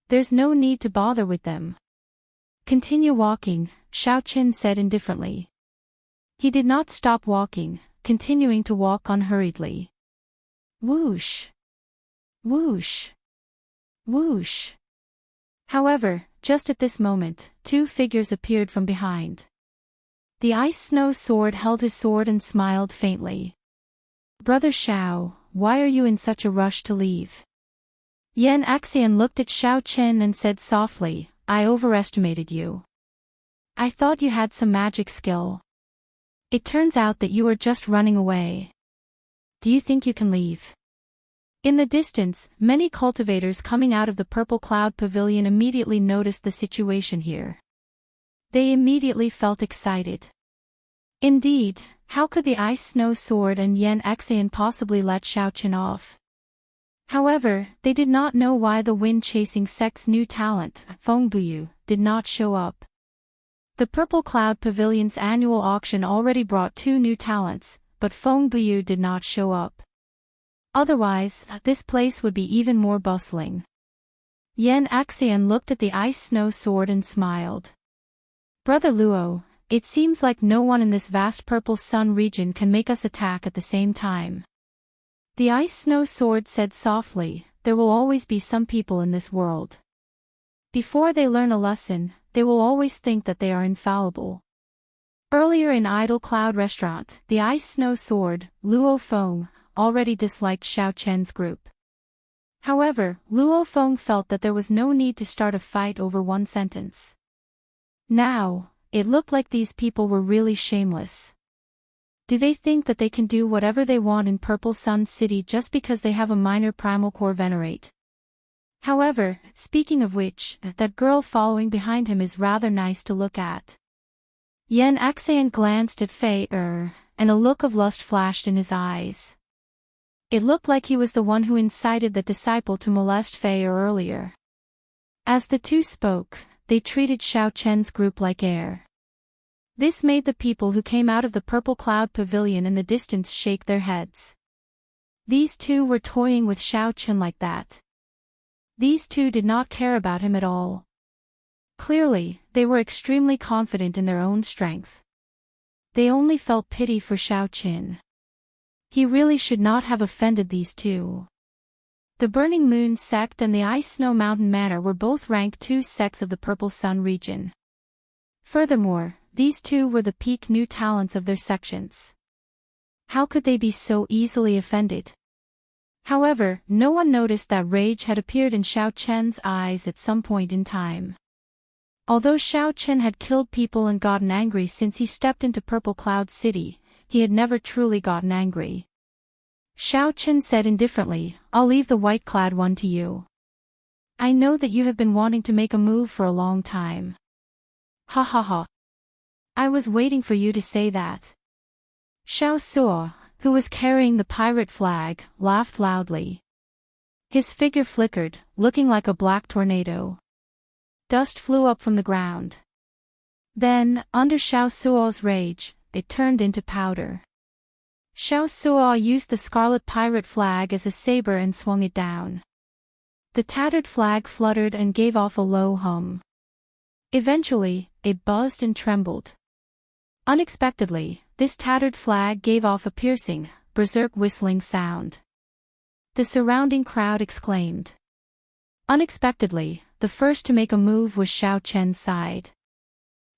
"There's no need to bother with them. Continue walking," Xiaochen said indifferently. He did not stop walking, continuing to walk unhurriedly. Whoosh! Whoosh! Whoosh! However, just at this moment, two figures appeared from behind. The Ice Snow Sword held his sword and smiled faintly. "Brother Xiao, why are you in such a rush to leave?" Xianxia looked at Xiaochen and said softly, "I overestimated you. I thought you had some magic skill. It turns out that you are just running away. Do you think you can leave?" In the distance, many cultivators coming out of the Purple Cloud Pavilion immediately noticed the situation here. They immediately felt excited. Indeed, how could the Ice Snow Sword and Xianxia possibly let Xiaochen off? However, they did not know why the wind-chasing sect's new talent, Fengbuyu, did not show up. The Purple Cloud Pavilion's annual auction already brought 2 new talents, but Fengbuyu did not show up. Otherwise, this place would be even more bustling. Xianxia looked at the Ice Snow Sword and smiled. "Brother Luo, it seems like no one in this vast Purple Sun region can make us attack at the same time." The Ice Snow Sword said softly, "There will always be some people in this world. Before they learn a lesson, they will always think that they are infallible." Earlier in Idle Cloud Restaurant, the Ice Snow Sword, Luo Feng, already disliked Xiaochen's group. However, Luo Feng felt that there was no need to start a fight over one sentence. Now, it looked like these people were really shameless. Do they think that they can do whatever they want in Purple Sun City just because they have a minor primal core venerate? However, speaking of which, that girl following behind him is rather nice to look at. Xianxia glanced at Fei and a look of lust flashed in his eyes. It looked like he was the one who incited the disciple to molest Fei earlier. As the two spoke, they treated Xiaochen's group like air. This made the people who came out of the Purple Cloud Pavilion in the distance shake their heads. These two were toying with Xiaochen like that. These two did not care about him at all. Clearly, they were extremely confident in their own strength. They only felt pity for Xiaochen. He really should not have offended these two. The Burning Moon sect and the Ice Snow Mountain Manor were both rank 2 sects of the Purple Sun region. Furthermore, these two were the peak new talents of their sections. How could they be so easily offended? However, no one noticed that rage had appeared in Xiaochen's eyes at some point in time. Although Xiaochen had killed people and gotten angry since he stepped into Purple Cloud City, he had never truly gotten angry. Xiaochen said indifferently, "I'll leave the white-clad one to you. I know that you have been wanting to make a move for a long time." "Ha ha ha. I was waiting for you to say that." Xiao Suo, who was carrying the pirate flag, laughed loudly. His figure flickered, looking like a black tornado. Dust flew up from the ground. Then, under Xiao Suo's rage, it turned into powder. Xiao Suo used the scarlet pirate flag as a saber and swung it down. The tattered flag fluttered and gave off a low hum. Eventually, it buzzed and trembled. Unexpectedly, this tattered flag gave off a piercing, berserk whistling sound. The surrounding crowd exclaimed. Unexpectedly, the first to make a move was Xiao Chen's side.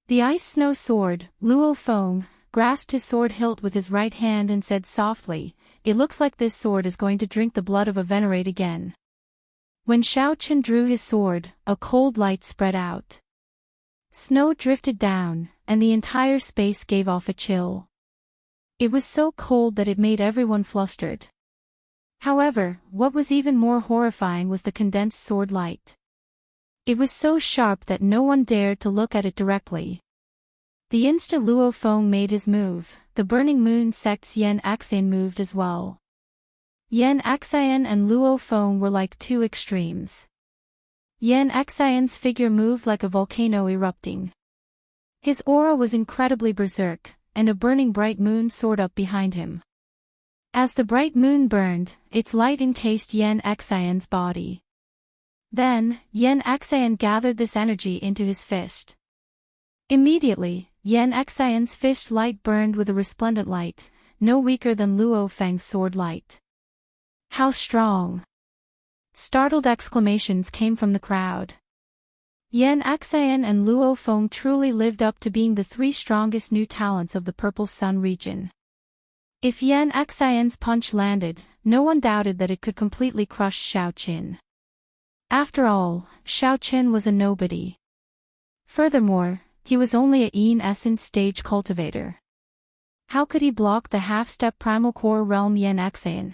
The ice snow sword, Luo Feng, grasped his sword hilt with his right hand and said softly, "It looks like this sword is going to drink the blood of a venerate again." When Xiao Chen drew his sword, a cold light spread out. Snow drifted down, and the entire space gave off a chill. It was so cold that it made everyone flustered. However, what was even more horrifying was the condensed sword light. It was so sharp that no one dared to look at it directly. The instant Luo Feng made his move, the Burning Moon sect's Xianxia moved as well. Xianxia and Luo Feng were like two extremes. Xianxia's figure moved like a volcano erupting. His aura was incredibly berserk, and a burning bright moon soared up behind him. As the bright moon burned, its light encased Xianxia's body. Then, Xianxia gathered this energy into his fist. Immediately, Xianxia's fist light burned with a resplendent light, no weaker than Luo Feng's sword light. How strong! Startled exclamations came from the crowd. Xianxia and Luo Feng truly lived up to being the three strongest new talents of the Purple Sun region. If Xianxia's punch landed, no one doubted that it could completely crush Xiao Qin. After all, Xiao Qin was a nobody. Furthermore, he was only a Yin Essence stage cultivator. How could he block the half-step primal core realm Xianxia?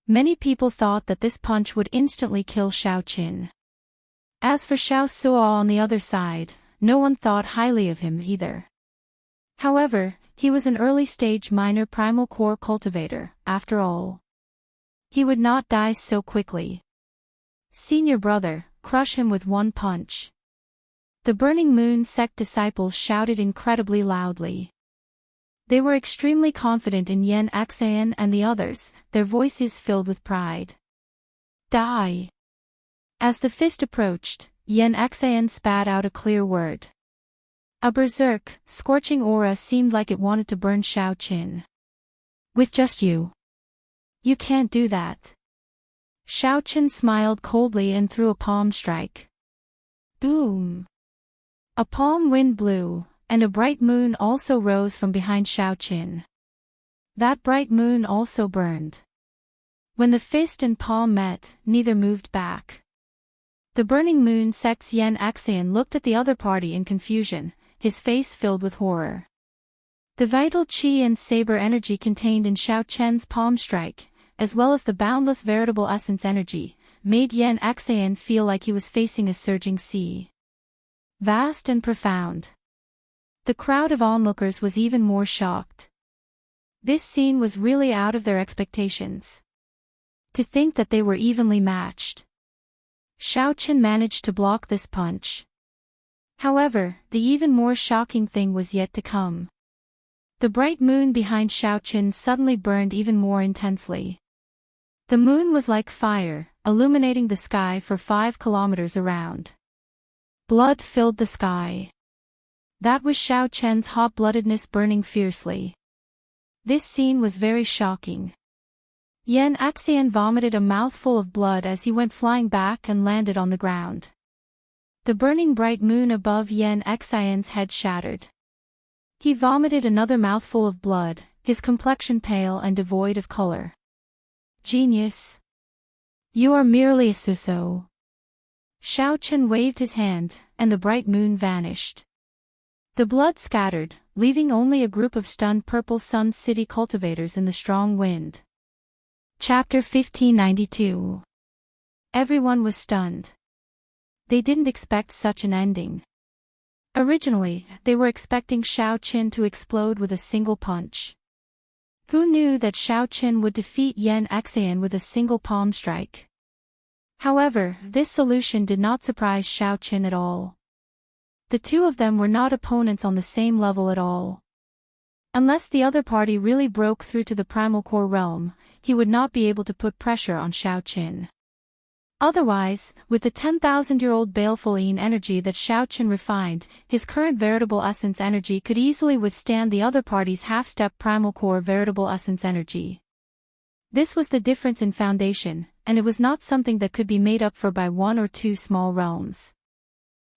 Many people thought that this punch would instantly kill Xiao Qin. As for Xiao Suo on the other side, no one thought highly of him either. However, he was an early-stage minor primal core cultivator, after all. He would not die so quickly. Senior brother, crush him with one punch. The Burning Moon sect disciples shouted incredibly loudly. They were extremely confident in Xianxia and the others, their voices filled with pride. Die! As the fist approached, Xianxia spat out a clear word. A berserk, scorching aura seemed like it wanted to burn Xiao Qin. With just you. You can't do that. Xiao Qin smiled coldly and threw a palm strike. Boom! A palm wind blew, and a bright moon also rose from behind Xiao Qin. That bright moon also burned. When the fist and palm met, neither moved back. The Burning Moon sect's Xianxia looked at the other party in confusion, his face filled with horror. The vital qi and saber energy contained in Xiao Chen's palm strike, as well as the boundless veritable essence energy, made Xianxia feel like he was facing a surging sea. Vast and profound. The crowd of onlookers was even more shocked. This scene was really out of their expectations. To think that they were evenly matched. Xiao Qin managed to block this punch. However, the even more shocking thing was yet to come. The bright moon behind Xiao Qin suddenly burned even more intensely. The moon was like fire, illuminating the sky for 5 kilometers around. Blood filled the sky. That was Xiao Chen's hot-bloodedness burning fiercely. This scene was very shocking. Xianxia vomited a mouthful of blood as he went flying back and landed on the ground. The burning bright moon above Xianxia's head shattered. He vomited another mouthful of blood, his complexion pale and devoid of color. Genius! You are merely a Suso. Xiao Chen waved his hand, and the bright moon vanished. The blood scattered, leaving only a group of stunned Purple Sun City cultivators in the strong wind. Chapter 1592. Everyone was stunned. They didn't expect such an ending. Originally, they were expecting Xiao Qin to explode with a single punch. Who knew that Xiao Qin would defeat Xianxia with a single palm strike? However, this solution did not surprise Xiao Qin at all. The two of them were not opponents on the same level at all. Unless the other party really broke through to the primal core realm, he would not be able to put pressure on Xiao Qin. Otherwise, with the 10,000-year-old baleful yin energy that Xiaoqin refined, his current veritable essence energy could easily withstand the other party's half-step primal core veritable essence energy. This was the difference in foundation, and it was not something that could be made up for by one or two small realms.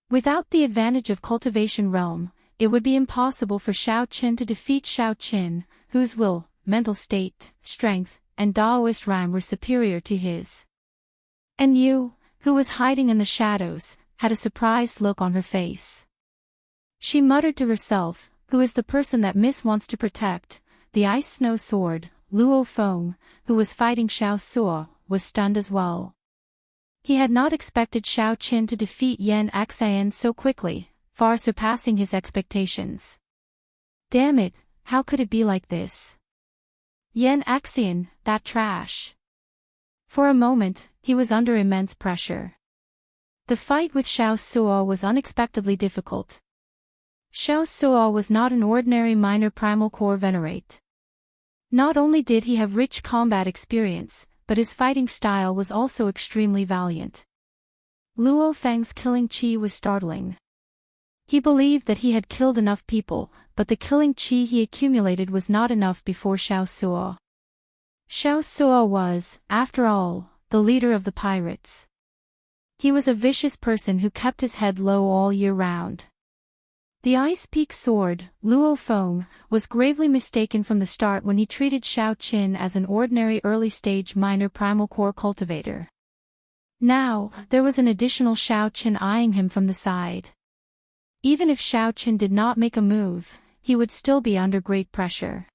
Without the advantage of cultivation realm, it would be impossible for Xiaoqin to defeat Xiaoqin, whose will, mental state, strength, and Daoist rhyme were superior to his. And Yu, who was hiding in the shadows, had a surprised look on her face. She muttered to herself, "Who is the person that Miss wants to protect?" The ice snow sword, Luo Feng, who was fighting Xiao Suo, was stunned as well. He had not expected Xiaoqin to defeat Yan Xian so quickly, far surpassing his expectations. Damn it, how could it be like this? Yan Xian, that trash. For a moment, he was under immense pressure. The fight with Xiao Suo was unexpectedly difficult. Xiao Suo was not an ordinary minor primal core venerate. Not only did he have rich combat experience, but his fighting style was also extremely valiant. Luo Feng's killing chi was startling. He believed that he had killed enough people, but the killing chi he accumulated was not enough before Xiao Suo. Xiao Suo was, after all, the leader of the pirates. He was a vicious person who kept his head low all year round. The Ice Peak sword, Luo Feng, was gravely mistaken from the start when he treated Xiaoqin as an ordinary early-stage minor primal core cultivator. Now, there was an additional Xiaoqin eyeing him from the side. Even if Xiaoqin did not make a move, he would still be under great pressure.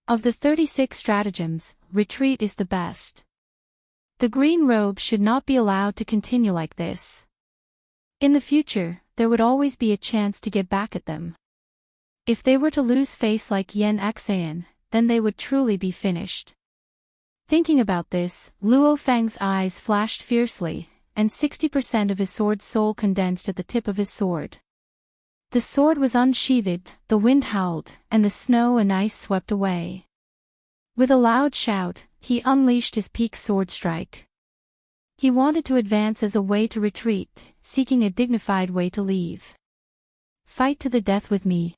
Of the 36 stratagems, retreat is the best. The green robe should not be allowed to continue like this. In the future, there would always be a chance to get back at them. If they were to lose face like Yan Xian, then they would truly be finished. Thinking about this, Luo Feng's eyes flashed fiercely, and 60% of his sword's soul condensed at the tip of his sword. The sword was unsheathed, the wind howled, and the snow and ice swept away. With a loud shout, he unleashed his peak sword strike. He wanted to advance as a way to retreat, seeking a dignified way to leave. Fight to the death with me.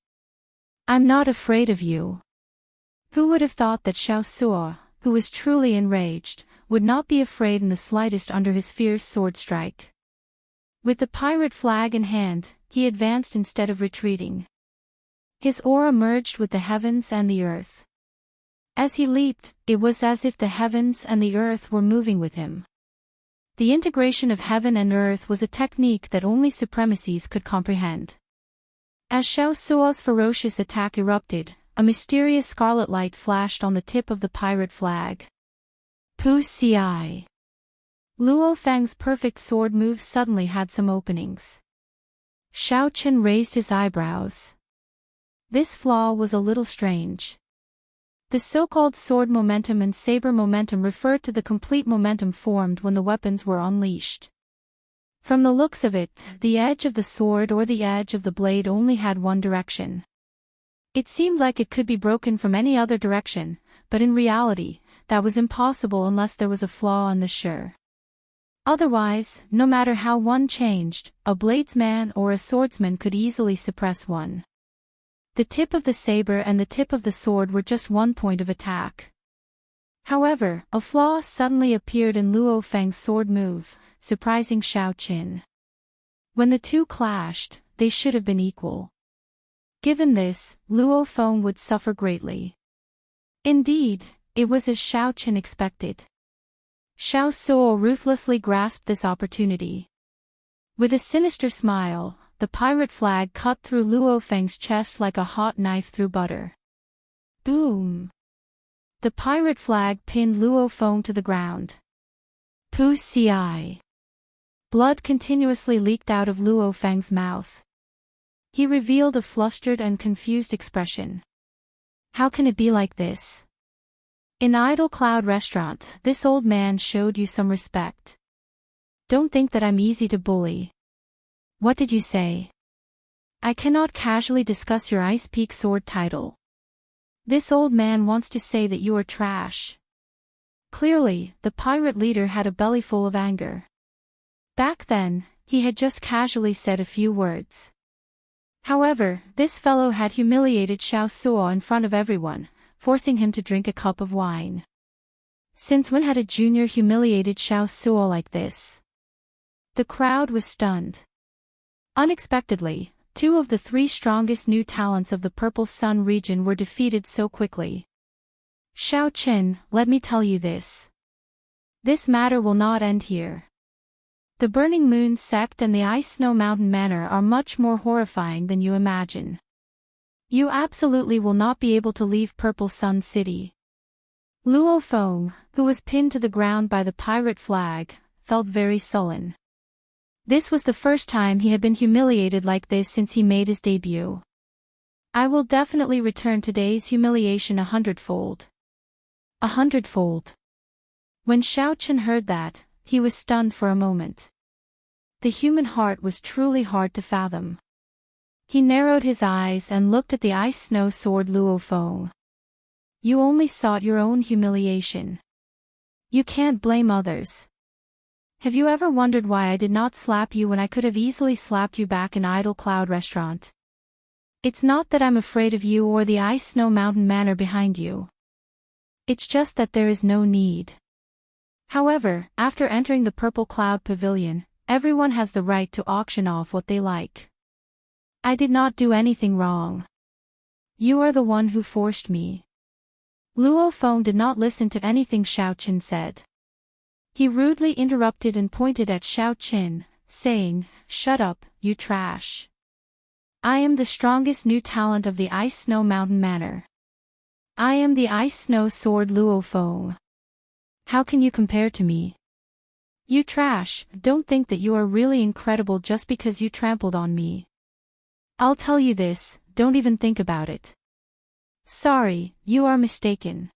I'm not afraid of you. Who would have thought that Xiao Suo, who was truly enraged, would not be afraid in the slightest under his fierce sword strike? With the pirate flag in hand, he advanced instead of retreating. His aura merged with the heavens and the earth. As he leaped, it was as if the heavens and the earth were moving with him. The integration of heaven and earth was a technique that only supremacies could comprehend. As Xiao Suo's ferocious attack erupted, a mysterious scarlet light flashed on the tip of the pirate flag. Pu Ci. Luo Feng's perfect sword move suddenly had some openings. Xiaoqin raised his eyebrows. This flaw was a little strange. The so-called sword momentum and saber momentum referred to the complete momentum formed when the weapons were unleashed. From the looks of it, the edge of the sword or the edge of the blade only had one direction. It seemed like it could be broken from any other direction, but in reality, that was impossible unless there was a flaw in the shear. Otherwise, no matter how one changed, a bladesman or a swordsman could easily suppress one. The tip of the saber and the tip of the sword were just one point of attack. However, a flaw suddenly appeared in Luo Feng's sword move, surprising Xiaoqin. When the two clashed, they should have been equal. Given this, Luo Feng would suffer greatly. Indeed, it was as Xiaoqin expected. Xiao Suo ruthlessly grasped this opportunity. With a sinister smile, the pirate flag cut through Luo Feng's chest like a hot knife through butter. Boom! The pirate flag pinned Luo Feng to the ground. Pu Ci. Blood continuously leaked out of Luo Feng's mouth. He revealed a flustered and confused expression. How can it be like this? In Idle Cloud Restaurant, this old man showed you some respect. Don't think that I'm easy to bully. What did you say? I cannot casually discuss your Ice Peak sword title. This old man wants to say that you are trash. Clearly, the pirate leader had a bellyful of anger. Back then, he had just casually said a few words. However, this fellow had humiliated Xiao Suo in front of everyone, forcing him to drink a cup of wine. Since when had a junior humiliated Xiao Suo like this? The crowd was stunned. Unexpectedly, 2 of the 3 strongest new talents of the Purple Sun region were defeated so quickly. Xiao Qin, let me tell you this. This matter will not end here. The Burning Moon sect and the Ice Snow Mountain Manor are much more horrifying than you imagine. You absolutely will not be able to leave Purple Sun City. Luo Feng, who was pinned to the ground by the pirate flag, felt very sullen. This was the first time he had been humiliated like this since he made his debut. I will definitely return today's humiliation 100-fold. 100-fold. When Xiao Qin heard that, he was stunned for a moment. The human heart was truly hard to fathom. He narrowed his eyes and looked at the ice snow sword Luo Feng. You only sought your own humiliation. You can't blame others. Have you ever wondered why I did not slap you when I could have easily slapped you back in Idle Cloud Restaurant? It's not that I'm afraid of you or the Ice Snow Mountain Manor behind you. It's just that there is no need. However, after entering the Purple Cloud Pavilion, everyone has the right to auction off what they like. I did not do anything wrong. You are the one who forced me. Luo Feng did not listen to anything Xiao Qin said. He rudely interrupted and pointed at Xiao Qin, saying, "Shut up, you trash. I am the strongest new talent of the Ice Snow Mountain Manor. I am the Ice Snow Sword Luo Feng. How can you compare to me? You trash, don't think that you are really incredible just because you trampled on me. I'll tell you this, don't even think about it. Sorry, you are mistaken.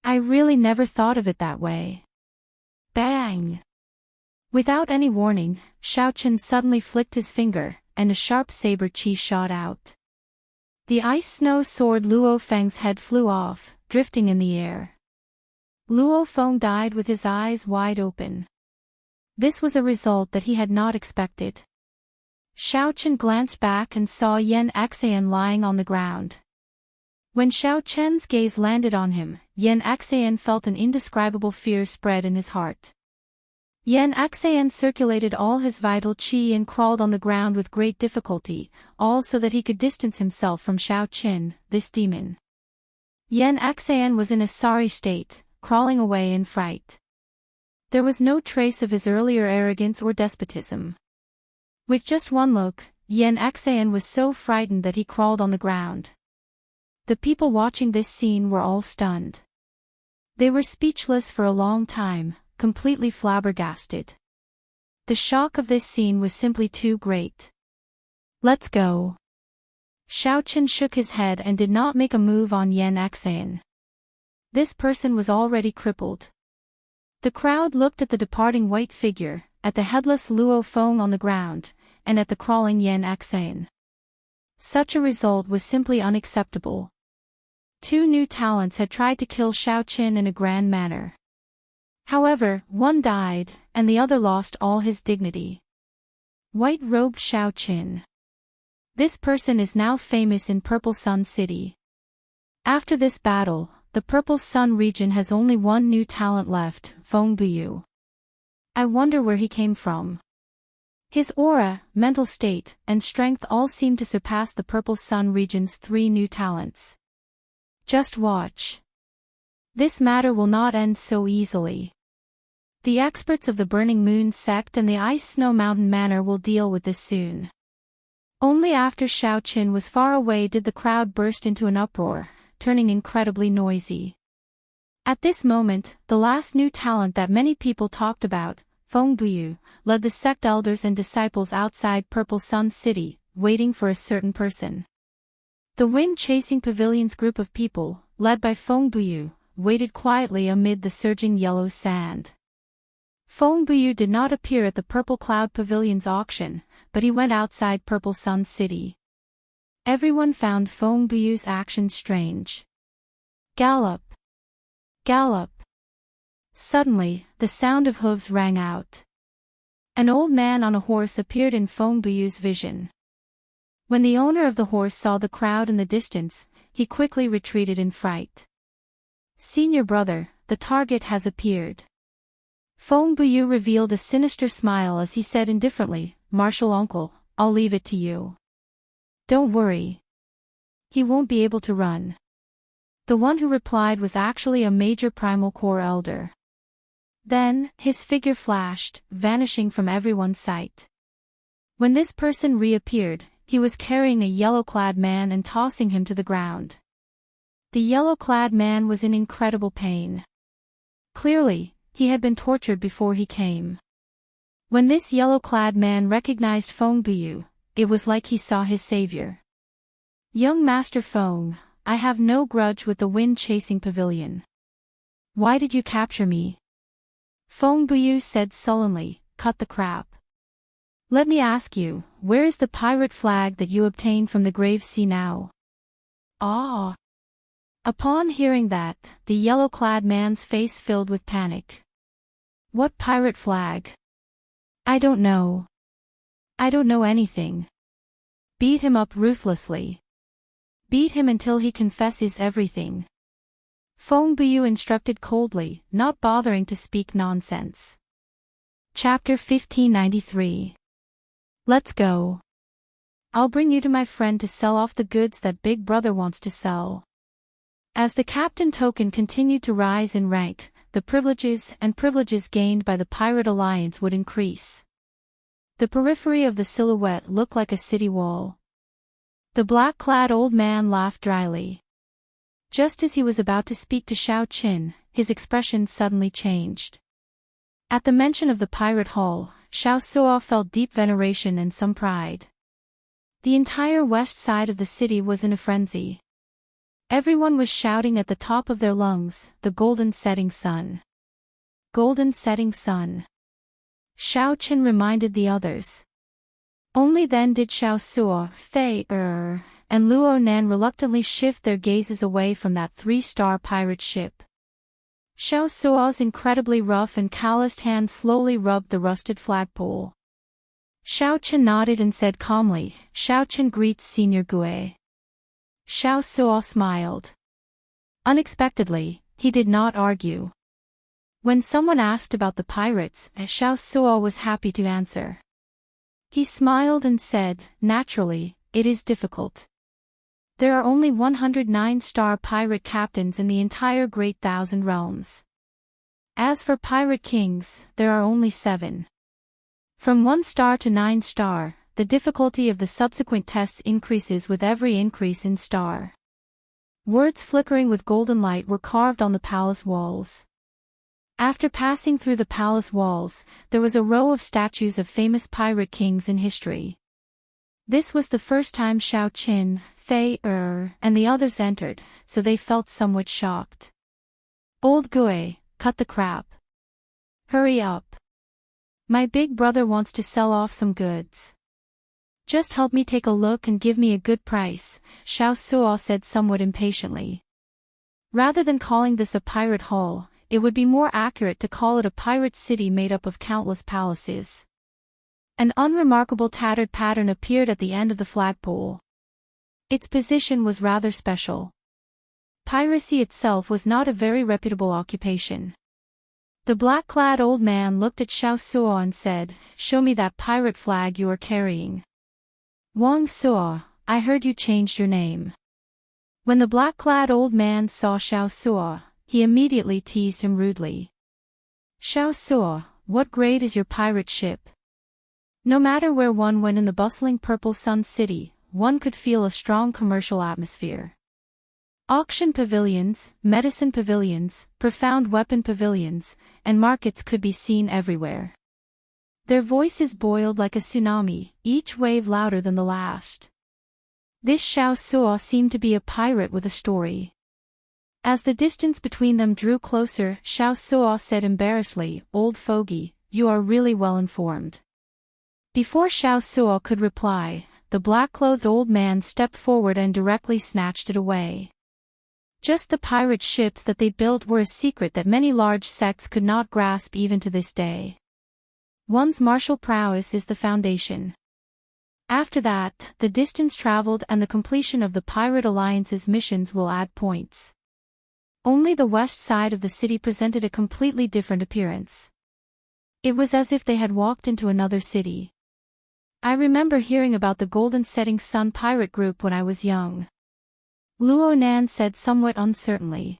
I really never thought of it that way." Bang! Without any warning, Xiao Qin suddenly flicked his finger, and a sharp saber chi shot out. The ice snow sword Luo Feng's head flew off, drifting in the air. Luo Feng died with his eyes wide open. This was a result that he had not expected. Xiao Qin glanced back and saw Yan Xian lying on the ground. When Xiao Qin's gaze landed on him, Yan Xian felt an indescribable fear spread in his heart. Yan Xian circulated all his vital qi and crawled on the ground with great difficulty, all so that he could distance himself from Xiao Qin, this demon. Yan Xian was in a sorry state, crawling away in fright. There was no trace of his earlier arrogance or despotism. With just one look, Yan Xian was so frightened that he crawled on the ground. The people watching this scene were all stunned. They were speechless for a long time, completely flabbergasted. The shock of this scene was simply too great. Let's go. Xiao Qin shook his head and did not make a move on Yan Xian. This person was already crippled. The crowd looked at the departing white figure, at the headless Luo Feng on the ground, and at the crawling Yan Xian. Such a result was simply unacceptable. 2 new talents had tried to kill Xiao Qin in a grand manner. However, one died, and the other lost all his dignity. White-robed Xiao Qin. This person is now famous in Purple Sun City. After this battle, the Purple Sun region has only one new talent left, Feng Buyu. I wonder where he came from. His aura, mental state, and strength all seem to surpass the Purple Sun region's 3 new talents. Just watch. This matter will not end so easily. The experts of the Burning Moon sect and the Ice Snow Mountain Manor will deal with this soon. Only after Xiao Qin was far away did the crowd burst into an uproar, turning incredibly noisy. At this moment, the last new talent that many people talked about, Feng Buyu, led the sect elders and disciples outside Purple Sun City, waiting for a certain person. The wind-chasing pavilion's group of people, led by Feng Buyu, waited quietly amid the surging yellow sand. Feng Buyu did not appear at the Purple Cloud Pavilion's auction, but he went outside Purple Sun City. Everyone found Feng Buyu's actions strange. Gallop! Gallop! Suddenly, the sound of hooves rang out. An old man on a horse appeared in Feng Buyu's vision. When the owner of the horse saw the crowd in the distance, he quickly retreated in fright. "Senior brother, the target has appeared." Feng Buyu revealed a sinister smile as he said indifferently, "Martial uncle, I'll leave it to you. Don't worry. He won't be able to run." The one who replied was actually a major primal core elder. Then, his figure flashed, vanishing from everyone's sight. When this person reappeared, he was carrying a yellow-clad man and tossing him to the ground. The yellow-clad man was in incredible pain. Clearly, he had been tortured before he came. When this yellow-clad man recognized Feng Buyu, it was like he saw his savior. "Young Master Feng, I have no grudge with the wind-chasing pavilion. Why did you capture me?" Feng Buyu said sullenly, "Cut the crap. Let me ask you, where is the pirate flag that you obtained from the grave sea now?" "Ah!" Upon hearing that, the yellow-clad man's face filled with panic. "What pirate flag? I don't know. I don't know anything." "Beat him up ruthlessly. Beat him until he confesses everything," Feng Buyu instructed coldly, not bothering to speak nonsense. Chapter 1593. Let's go. I'll bring you to my friend to sell off the goods that Big Brother wants to sell. As the captain token continued to rise in rank, the privileges gained by the Pirate Alliance would increase. The periphery of the silhouette looked like a city wall. The black-clad old man laughed dryly. Just as he was about to speak to Xiao Qin, his expression suddenly changed. At the mention of the pirate hall, Xiao Suo felt deep veneration and some pride. The entire west side of the city was in a frenzy. Everyone was shouting at the top of their lungs, "The golden setting sun! Golden setting sun!" Xiao Qin reminded the others. Only then did Xiao Suo, Fei and Luo Nan reluctantly shift their gazes away from that three-star pirate ship. Xiao Suo's incredibly rough and calloused hand slowly rubbed the rusted flagpole. Xiao Qin nodded and said calmly, "Xiao Qin greets Senior Gue." Xiao Suo smiled. Unexpectedly, he did not argue. When someone asked about the pirates, Xiao Suo was happy to answer. He smiled and said, "Naturally, it is difficult. There are only 109-star pirate captains in the entire Great Thousand Realms. As for pirate kings, there are only 7. From 1 star to 9 star, the difficulty of the subsequent tests increases with every increase in star." Words flickering with golden light were carved on the palace walls. After passing through the palace walls, there was a row of statues of famous pirate kings in history. This was the first time Xiao Qin, Fei and the others entered, so they felt somewhat shocked. "Old Gue, cut the crap. Hurry up. My big brother wants to sell off some goods. Just help me take a look and give me a good price," Xiao Suo said somewhat impatiently. Rather than calling this a pirate hall, it would be more accurate to call it a pirate city made up of countless palaces. An unremarkable tattered pattern appeared at the end of the flagpole. Its position was rather special. Piracy itself was not a very reputable occupation. The black-clad old man looked at Xiao Suo and said, "Show me that pirate flag you are carrying." "Wang Suo, I heard you changed your name." When the black-clad old man saw Xiao Suo, he immediately teased him rudely. "Xiao Suo, what grade is your pirate ship?" No matter where one went in the bustling Purple Sun City, one could feel a strong commercial atmosphere. Auction pavilions, medicine pavilions, profound weapon pavilions, and markets could be seen everywhere. Their voices boiled like a tsunami, each wave louder than the last. This Xiao Suo seemed to be a pirate with a story. As the distance between them drew closer, Xiao Suo said embarrassedly, "Old fogey, you are really well informed." Before Xiao Suo could reply, the black-clothed old man stepped forward and directly snatched it away. Just the pirate ships that they built were a secret that many large sects could not grasp even to this day. One's martial prowess is the foundation. After that, the distance traveled and the completion of the Pirate Alliance's missions will add points. Only the west side of the city presented a completely different appearance. It was as if they had walked into another city. I remember hearing about the Golden Setting Sun pirate group when I was young. Luo Nan said somewhat uncertainly.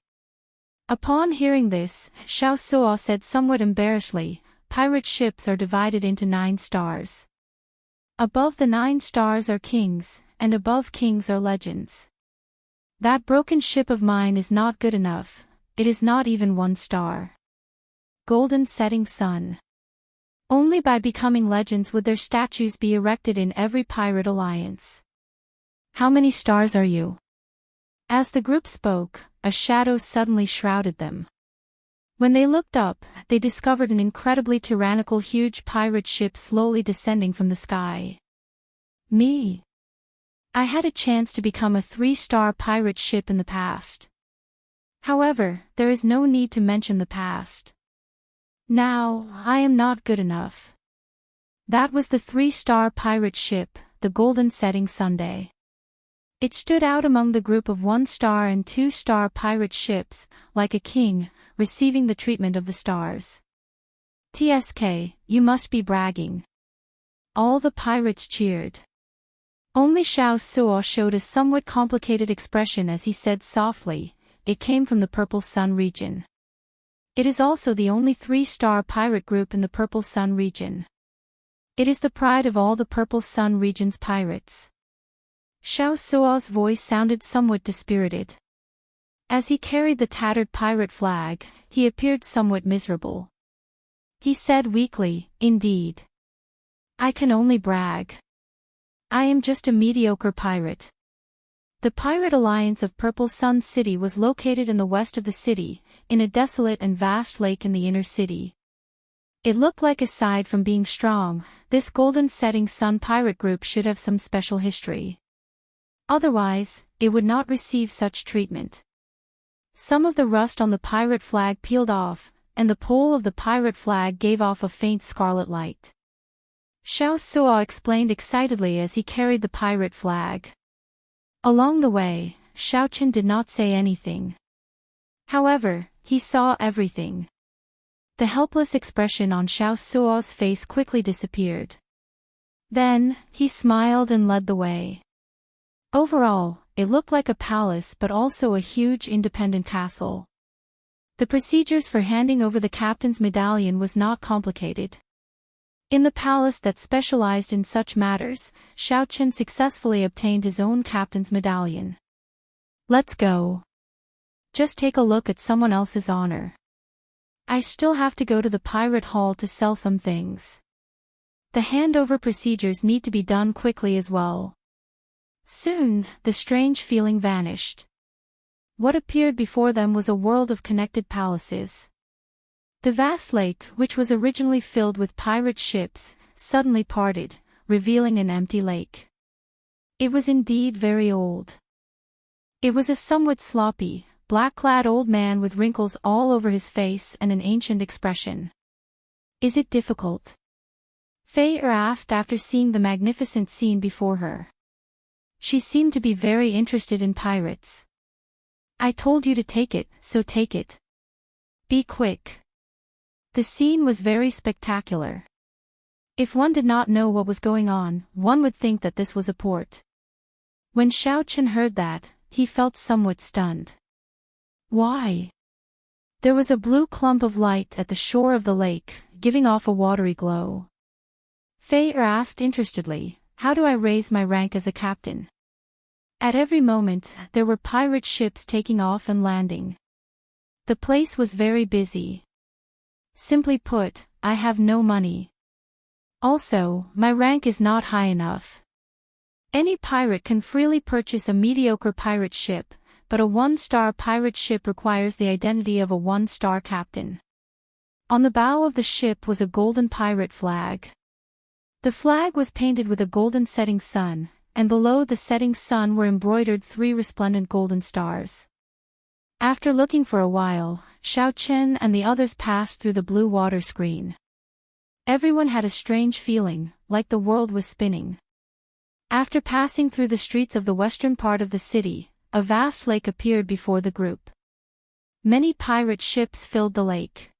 Upon hearing this, Xiao Suo said somewhat embarrassedly, pirate ships are divided into 9 stars. Above the 9 stars are kings, and above kings are legends. That broken ship of mine is not good enough, it is not even 1 star. Golden Setting Sun. Only by becoming legends would their statues be erected in every pirate alliance. How many stars are you? As the group spoke, a shadow suddenly shrouded them. When they looked up, they discovered an incredibly tyrannical huge pirate ship slowly descending from the sky. Me. I had a chance to become a 3-star pirate ship in the past. However, there is no need to mention the past. Now, I am not good enough. That was the 3-star pirate ship, the Golden Setting Sunday. It stood out among the group of 1-star and 2-star pirate ships, like a king, receiving the treatment of the stars. TSK, you must be bragging. All the pirates cheered. Only Xiao Suo showed a somewhat complicated expression as he said softly, it came from the Purple Sun region. It is also the only 3-star pirate group in the Purple Sun region. It is the pride of all the Purple Sun region's pirates. Xiao Suo's voice sounded somewhat dispirited. As he carried the tattered pirate flag, he appeared somewhat miserable. He said weakly, indeed. I can only brag. I am just a mediocre pirate. The Pirate Alliance of Purple Sun City was located in the west of the city, in a desolate and vast lake in the inner city. It looked like aside from being strong, this Golden Setting Sun pirate group should have some special history. Otherwise, it would not receive such treatment. Some of the rust on the pirate flag peeled off, and the pole of the pirate flag gave off a faint scarlet light. Xiao Suo explained excitedly as he carried the pirate flag. Along the way, Xiaochen did not say anything. However, he saw everything. The helpless expression on Xiao Suo's face quickly disappeared. Then, he smiled and led the way. Overall, it looked like a palace but also a huge independent castle. The procedures for handing over the captain's medallion was not complicated. In the palace that specialized in such matters, Xiaochen successfully obtained his own captain's medallion. Let's go. Just take a look at someone else's honor. I still have to go to the pirate hall to sell some things. The handover procedures need to be done quickly as well. Soon, the strange feeling vanished. What appeared before them was a world of connected palaces. The vast lake, which was originally filled with pirate ships, suddenly parted, revealing an empty lake. It was indeed very old. It was a somewhat sloppy, black-clad old man with wrinkles all over his face and an ancient expression. Is it difficult? Fei asked after seeing the magnificent scene before her. She seemed to be very interested in pirates. I told you to take it, so take it. Be quick. The scene was very spectacular. If one did not know what was going on, one would think that this was a port. When Xiaochen heard that, he felt somewhat stunned. Why? There was a blue clump of light at the shore of the lake, giving off a watery glow. Fei asked interestedly, how do I raise my rank as a captain? At every moment, there were pirate ships taking off and landing. The place was very busy. Simply put, I have no money. Also, my rank is not high enough. Any pirate can freely purchase a mediocre pirate ship, but a 1-star pirate ship requires the identity of a 1-star captain. On the bow of the ship was a golden pirate flag. The flag was painted with a golden setting sun, and below the setting sun were embroidered 3 resplendent golden stars. After looking for a while, Xiaochen and the others passed through the blue water screen. Everyone had a strange feeling, like the world was spinning. After passing through the streets of the western part of the city, a vast lake appeared before the group. Many pirate ships filled the lake.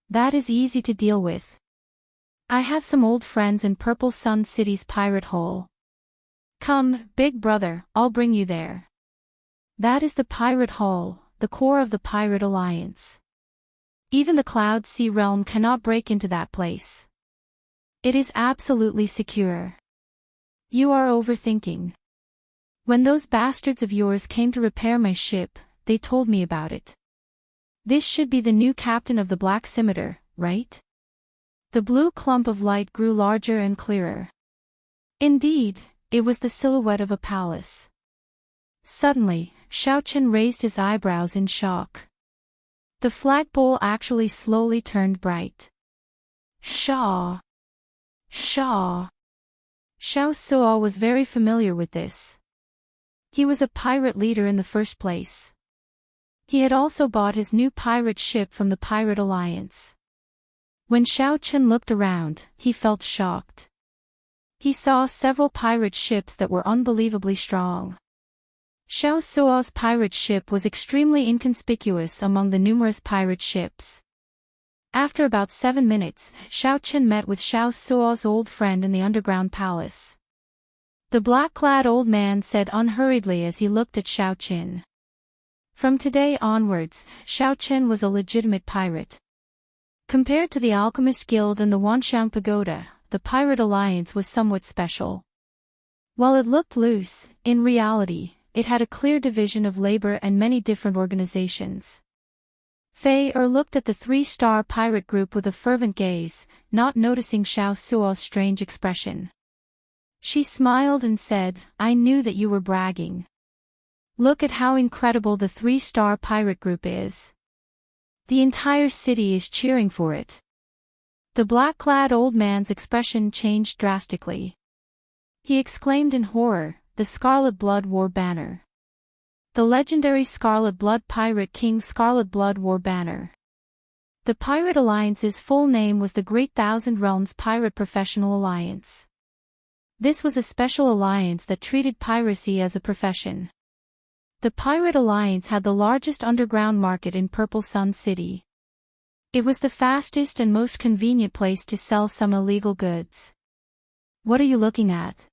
That is easy to deal with. I have some old friends in Purple Sun City's pirate hole. Come, big brother, I'll bring you there. That is the pirate hall, the core of the pirate alliance. Even the Cloud Sea realm cannot break into that place. It is absolutely secure. You are overthinking. When those bastards of yours came to repair my ship, they told me about it. This should be the new captain of the Black Scimitar, right? The blue clump of light grew larger and clearer. Indeed, it was the silhouette of a palace. Suddenly, Xiaochen raised his eyebrows in shock. The flagpole actually slowly turned bright. Shaw! Shaw! Xiao Suo was very familiar with this. He was a pirate leader in the first place. He had also bought his new pirate ship from the Pirate Alliance. When Xiaochen looked around, he felt shocked. He saw several pirate ships that were unbelievably strong. Xiao Suo's pirate ship was extremely inconspicuous among the numerous pirate ships. After about 7 minutes, Xiaochen met with Xiao Suo's old friend in the underground palace. The black-clad old man said unhurriedly as he looked at Xiaochen. From today onwards, Xiaochen was a legitimate pirate. Compared to the Alchemist Guild and the Wanxiang Pagoda, the Pirate Alliance was somewhat special. While it looked loose, in reality, it had a clear division of labor and many different organizations. Fei looked at the 3-star pirate group with a fervent gaze, not noticing Xiao Suo's strange expression. She smiled and said, I knew that you were bragging. Look at how incredible the 3-star pirate group is. The entire city is cheering for it. The black-clad old man's expression changed drastically. He exclaimed in horror, the Scarlet Blood War Banner. The legendary Scarlet Blood Pirate King's Scarlet Blood War Banner. The Pirate Alliance's full name was the Great Thousand Realms Pirate Professional Alliance. This was a special alliance that treated piracy as a profession. The Pirate Alliance had the largest underground market in Purple Sun City. It was the fastest and most convenient place to sell some illegal goods. What are you looking at?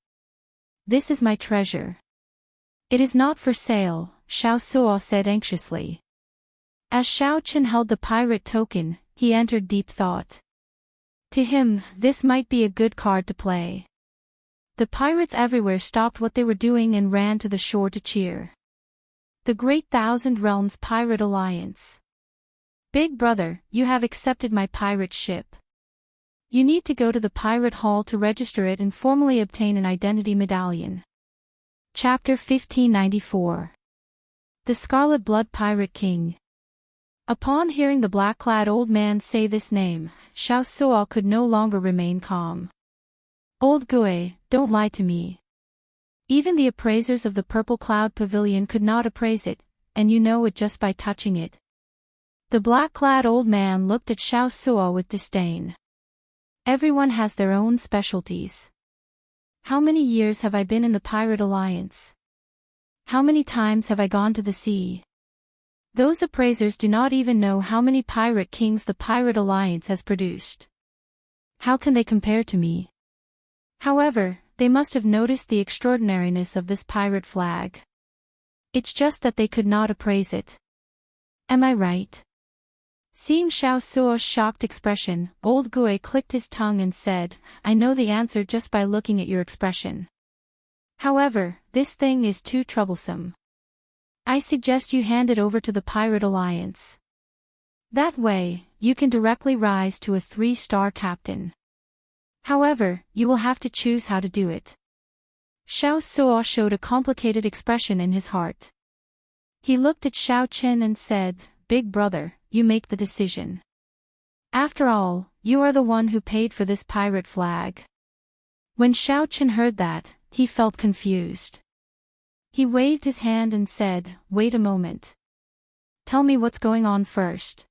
This is my treasure. It is not for sale, Xiao Suo said anxiously. As Xiaochen held the pirate token, he entered deep thought. To him, this might be a good card to play. The pirates everywhere stopped what they were doing and ran to the shore to cheer. The Great Thousand Realms Pirate Alliance. Big brother, you have accepted my pirate ship. You need to go to the pirate hall to register it and formally obtain an identity medallion. Chapter 1594. The Scarlet Blood Pirate King. Upon hearing the black-clad old man say this name, Xiao Suo could no longer remain calm. Old Gui, don't lie to me. Even the appraisers of the Purple Cloud Pavilion could not appraise it, and you know it just by touching it. The black-clad old man looked at Xiao Suo with disdain. Everyone has their own specialties. How many years have I been in the Pirate Alliance? How many times have I gone to the sea? Those appraisers do not even know how many pirate kings the Pirate Alliance has produced. How can they compare to me? However, they must have noticed the extraordinariness of this pirate flag. It's just that they could not appraise it. Am I right? Seeing Xiao Suo's shocked expression, old Gui clicked his tongue and said, I know the answer just by looking at your expression. However, this thing is too troublesome. I suggest you hand it over to the Pirate Alliance. That way, you can directly rise to a 3-star captain. However, you will have to choose how to do it. Xiao Suo showed a complicated expression in his heart. He looked at Xiaochen and said, Big brother, you make the decision. After all, you are the one who paid for this pirate flag. When Xiaochen heard that, he felt confused. He waved his hand and said, Wait a moment. Tell me what's going on first.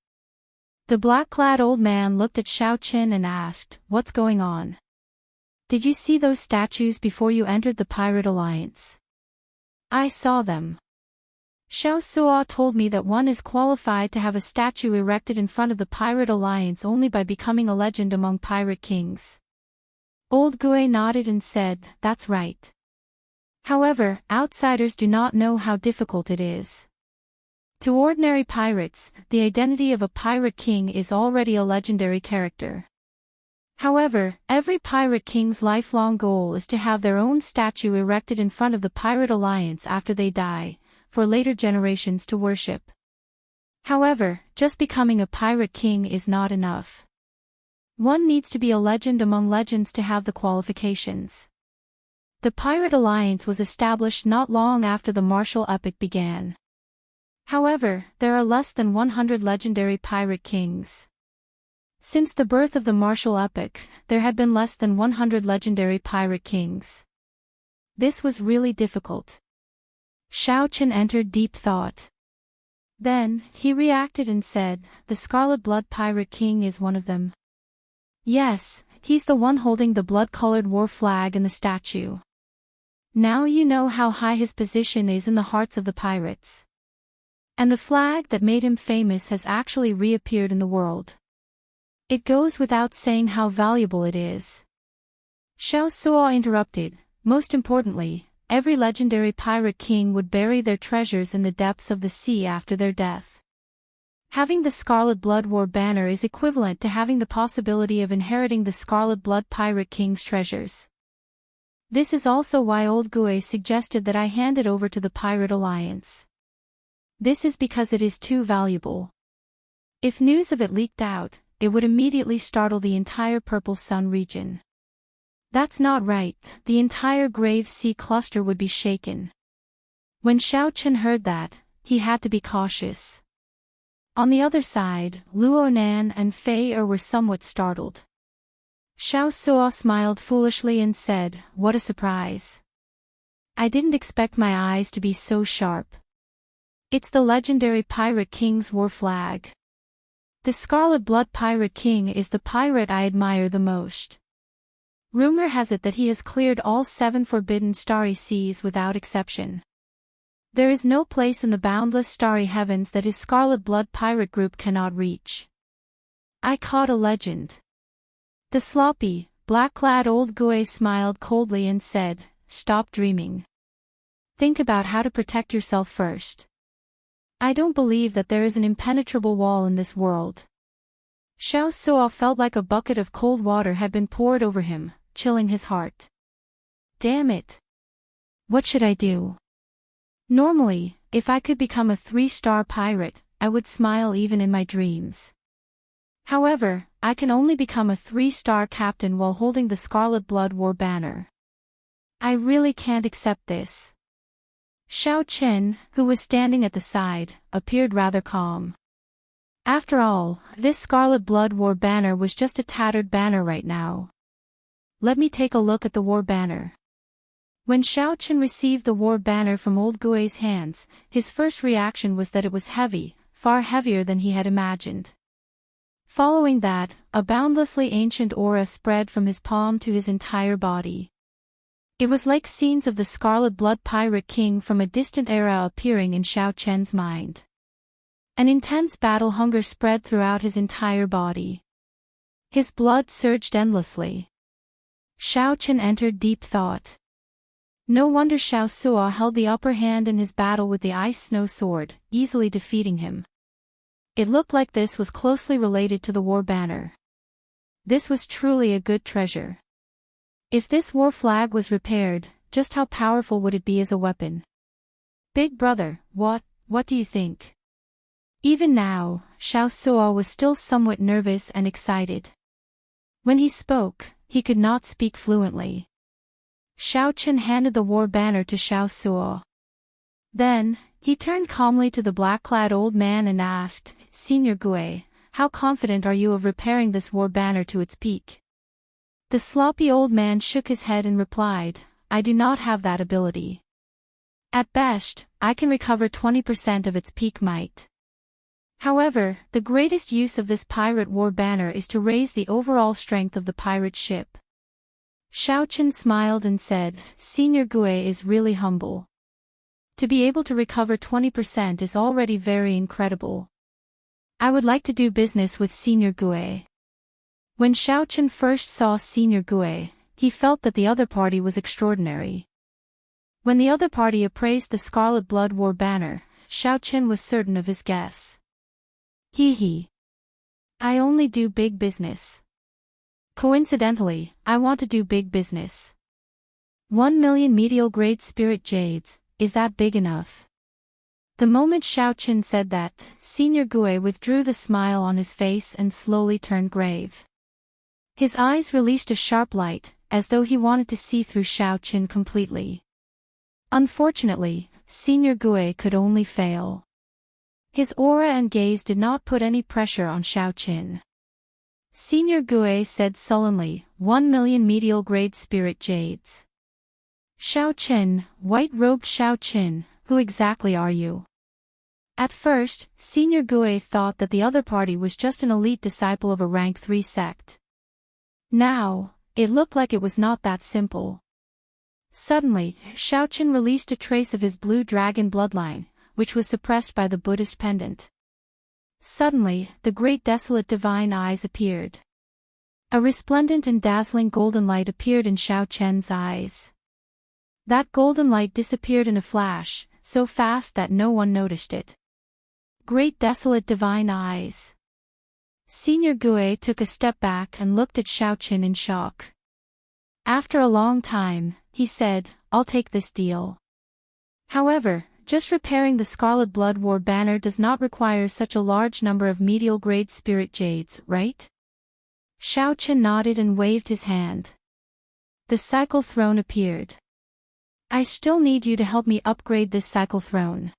The black-clad old man looked at Xiaochen and asked, What's going on? Did you see those statues before you entered the Pirate Alliance? I saw them. Xiao Suo told me that one is qualified to have a statue erected in front of the Pirate Alliance only by becoming a legend among pirate kings. Old Gui nodded and said, That's right. However, outsiders do not know how difficult it is. To ordinary pirates, the identity of a pirate king is already a legendary character. However, every pirate king's lifelong goal is to have their own statue erected in front of the Pirate Alliance after they die, for later generations to worship. However, just becoming a pirate king is not enough. One needs to be a legend among legends to have the qualifications. The Pirate Alliance was established not long after the martial epic began. However, there are less than 100 legendary pirate kings. Since the birth of the martial epic, there had been less than 100 legendary pirate kings. This was really difficult. Xiaochen entered deep thought. Then, he reacted and said, The Scarlet Blood Pirate King is one of them. Yes, he's the one holding the blood-colored war flag in the statue. Now you know how high his position is in the hearts of the pirates. And the flag that made him famous has actually reappeared in the world. It goes without saying how valuable it is. Xiao Suo interrupted, Most importantly, every legendary pirate king would bury their treasures in the depths of the sea after their death. Having the Scarlet Blood War banner is equivalent to having the possibility of inheriting the Scarlet Blood Pirate King's treasures. This is also why Old Gui suggested that I hand it over to the Pirate Alliance. This is because it is too valuable. If news of it leaked out, it would immediately startle the entire Purple Sun region. That's not right, the entire Grave Sea cluster would be shaken. When Xiaochen heard that, he had to be cautious. On the other side, Luonan and Fei Er were somewhat startled. Xiao Suo smiled foolishly and said, What a surprise. I didn't expect my eyes to be so sharp. It's the legendary Pirate King's war flag. The Scarlet Blood Pirate King is the pirate I admire the most. Rumor has it that he has cleared all 7 forbidden starry seas without exception. There is no place in the boundless starry heavens that his Scarlet Blood pirate group cannot reach. I caught a legend. The sloppy, black-clad old Gui smiled coldly and said, Stop dreaming. Think about how to protect yourself first. I don't believe that there is an impenetrable wall in this world. Xiao Suo felt like a bucket of cold water had been poured over him, chilling his heart. Damn it. What should I do? Normally, if I could become a 3-star pirate, I would smile even in my dreams. However, I can only become a 3-star captain while holding the Scarlet Blood War banner. I really can't accept this. Xiaochen, who was standing at the side, appeared rather calm. After all, this Scarlet Blood War banner was just a tattered banner right now. Let me take a look at the war banner. When Xiaochen received the war banner from Old Gui's hands, his first reaction was that it was heavy, far heavier than he had imagined. Following that, a boundlessly ancient aura spread from his palm to his entire body. It was like scenes of the Scarlet Blood Pirate King from a distant era appearing in Xiaochen's mind. An intense battle hunger spread throughout his entire body. His blood surged endlessly. Xiaochen entered deep thought. No wonder Xiao Suo held the upper hand in his battle with the Ice Snow Sword, easily defeating him. It looked like this was closely related to the war banner. This was truly a good treasure. If this war flag was repaired, just how powerful would it be as a weapon? Big brother, what do you think? Even now, Xiao Suo was still somewhat nervous and excited. When he spoke, he could not speak fluently. Xiaochen handed the war banner to Xiao Suo. Then, he turned calmly to the black-clad old man and asked, Senior Gui, how confident are you of repairing this war banner to its peak? The sloppy old man shook his head and replied, I do not have that ability. At best, I can recover 20% of its peak might. However, the greatest use of this pirate war banner is to raise the overall strength of the pirate ship. Xiaochen smiled and said, Senior Gue is really humble. To be able to recover 20% is already very incredible. I would like to do business with Senior Gue. When Xiaochen first saw Senior Gue, he felt that the other party was extraordinary. When the other party appraised the Scarlet Blood War banner, Xiaochen was certain of his guess. Hee. I only do big business. Coincidentally, I want to do big business. 1 million medial grade spirit jades, is that big enough? The moment Xiaochen said that, Senior Gue withdrew the smile on his face and slowly turned grave. His eyes released a sharp light, as though he wanted to see through Xiaochen completely. Unfortunately, Senior Gue could only fail. His aura and gaze did not put any pressure on Xiaochen. Senior Gue said sullenly, 1 million medial grade spirit jades. Xiaochen, white-robed Xiaochen, who exactly are you? At first, Senior Gue thought that the other party was just an elite disciple of a rank 3 sect. Now, it looked like it was not that simple. Suddenly, Xiaochen released a trace of his blue dragon bloodline, which was suppressed by the Buddhist pendant. Suddenly, the great desolate divine eyes appeared. A resplendent and dazzling golden light appeared in Xiaochen's eyes. That golden light disappeared in a flash, so fast that no one noticed it. Great desolate divine eyes. Senior Gue took a step back and looked at Xiaochen in shock. After a long time, he said, I'll take this deal. However, just repairing the Scarlet Blood War banner does not require such a large number of medial grade spirit jades, right? Xiaochen nodded and waved his hand. The cycle throne appeared. I still need you to help me upgrade this cycle throne.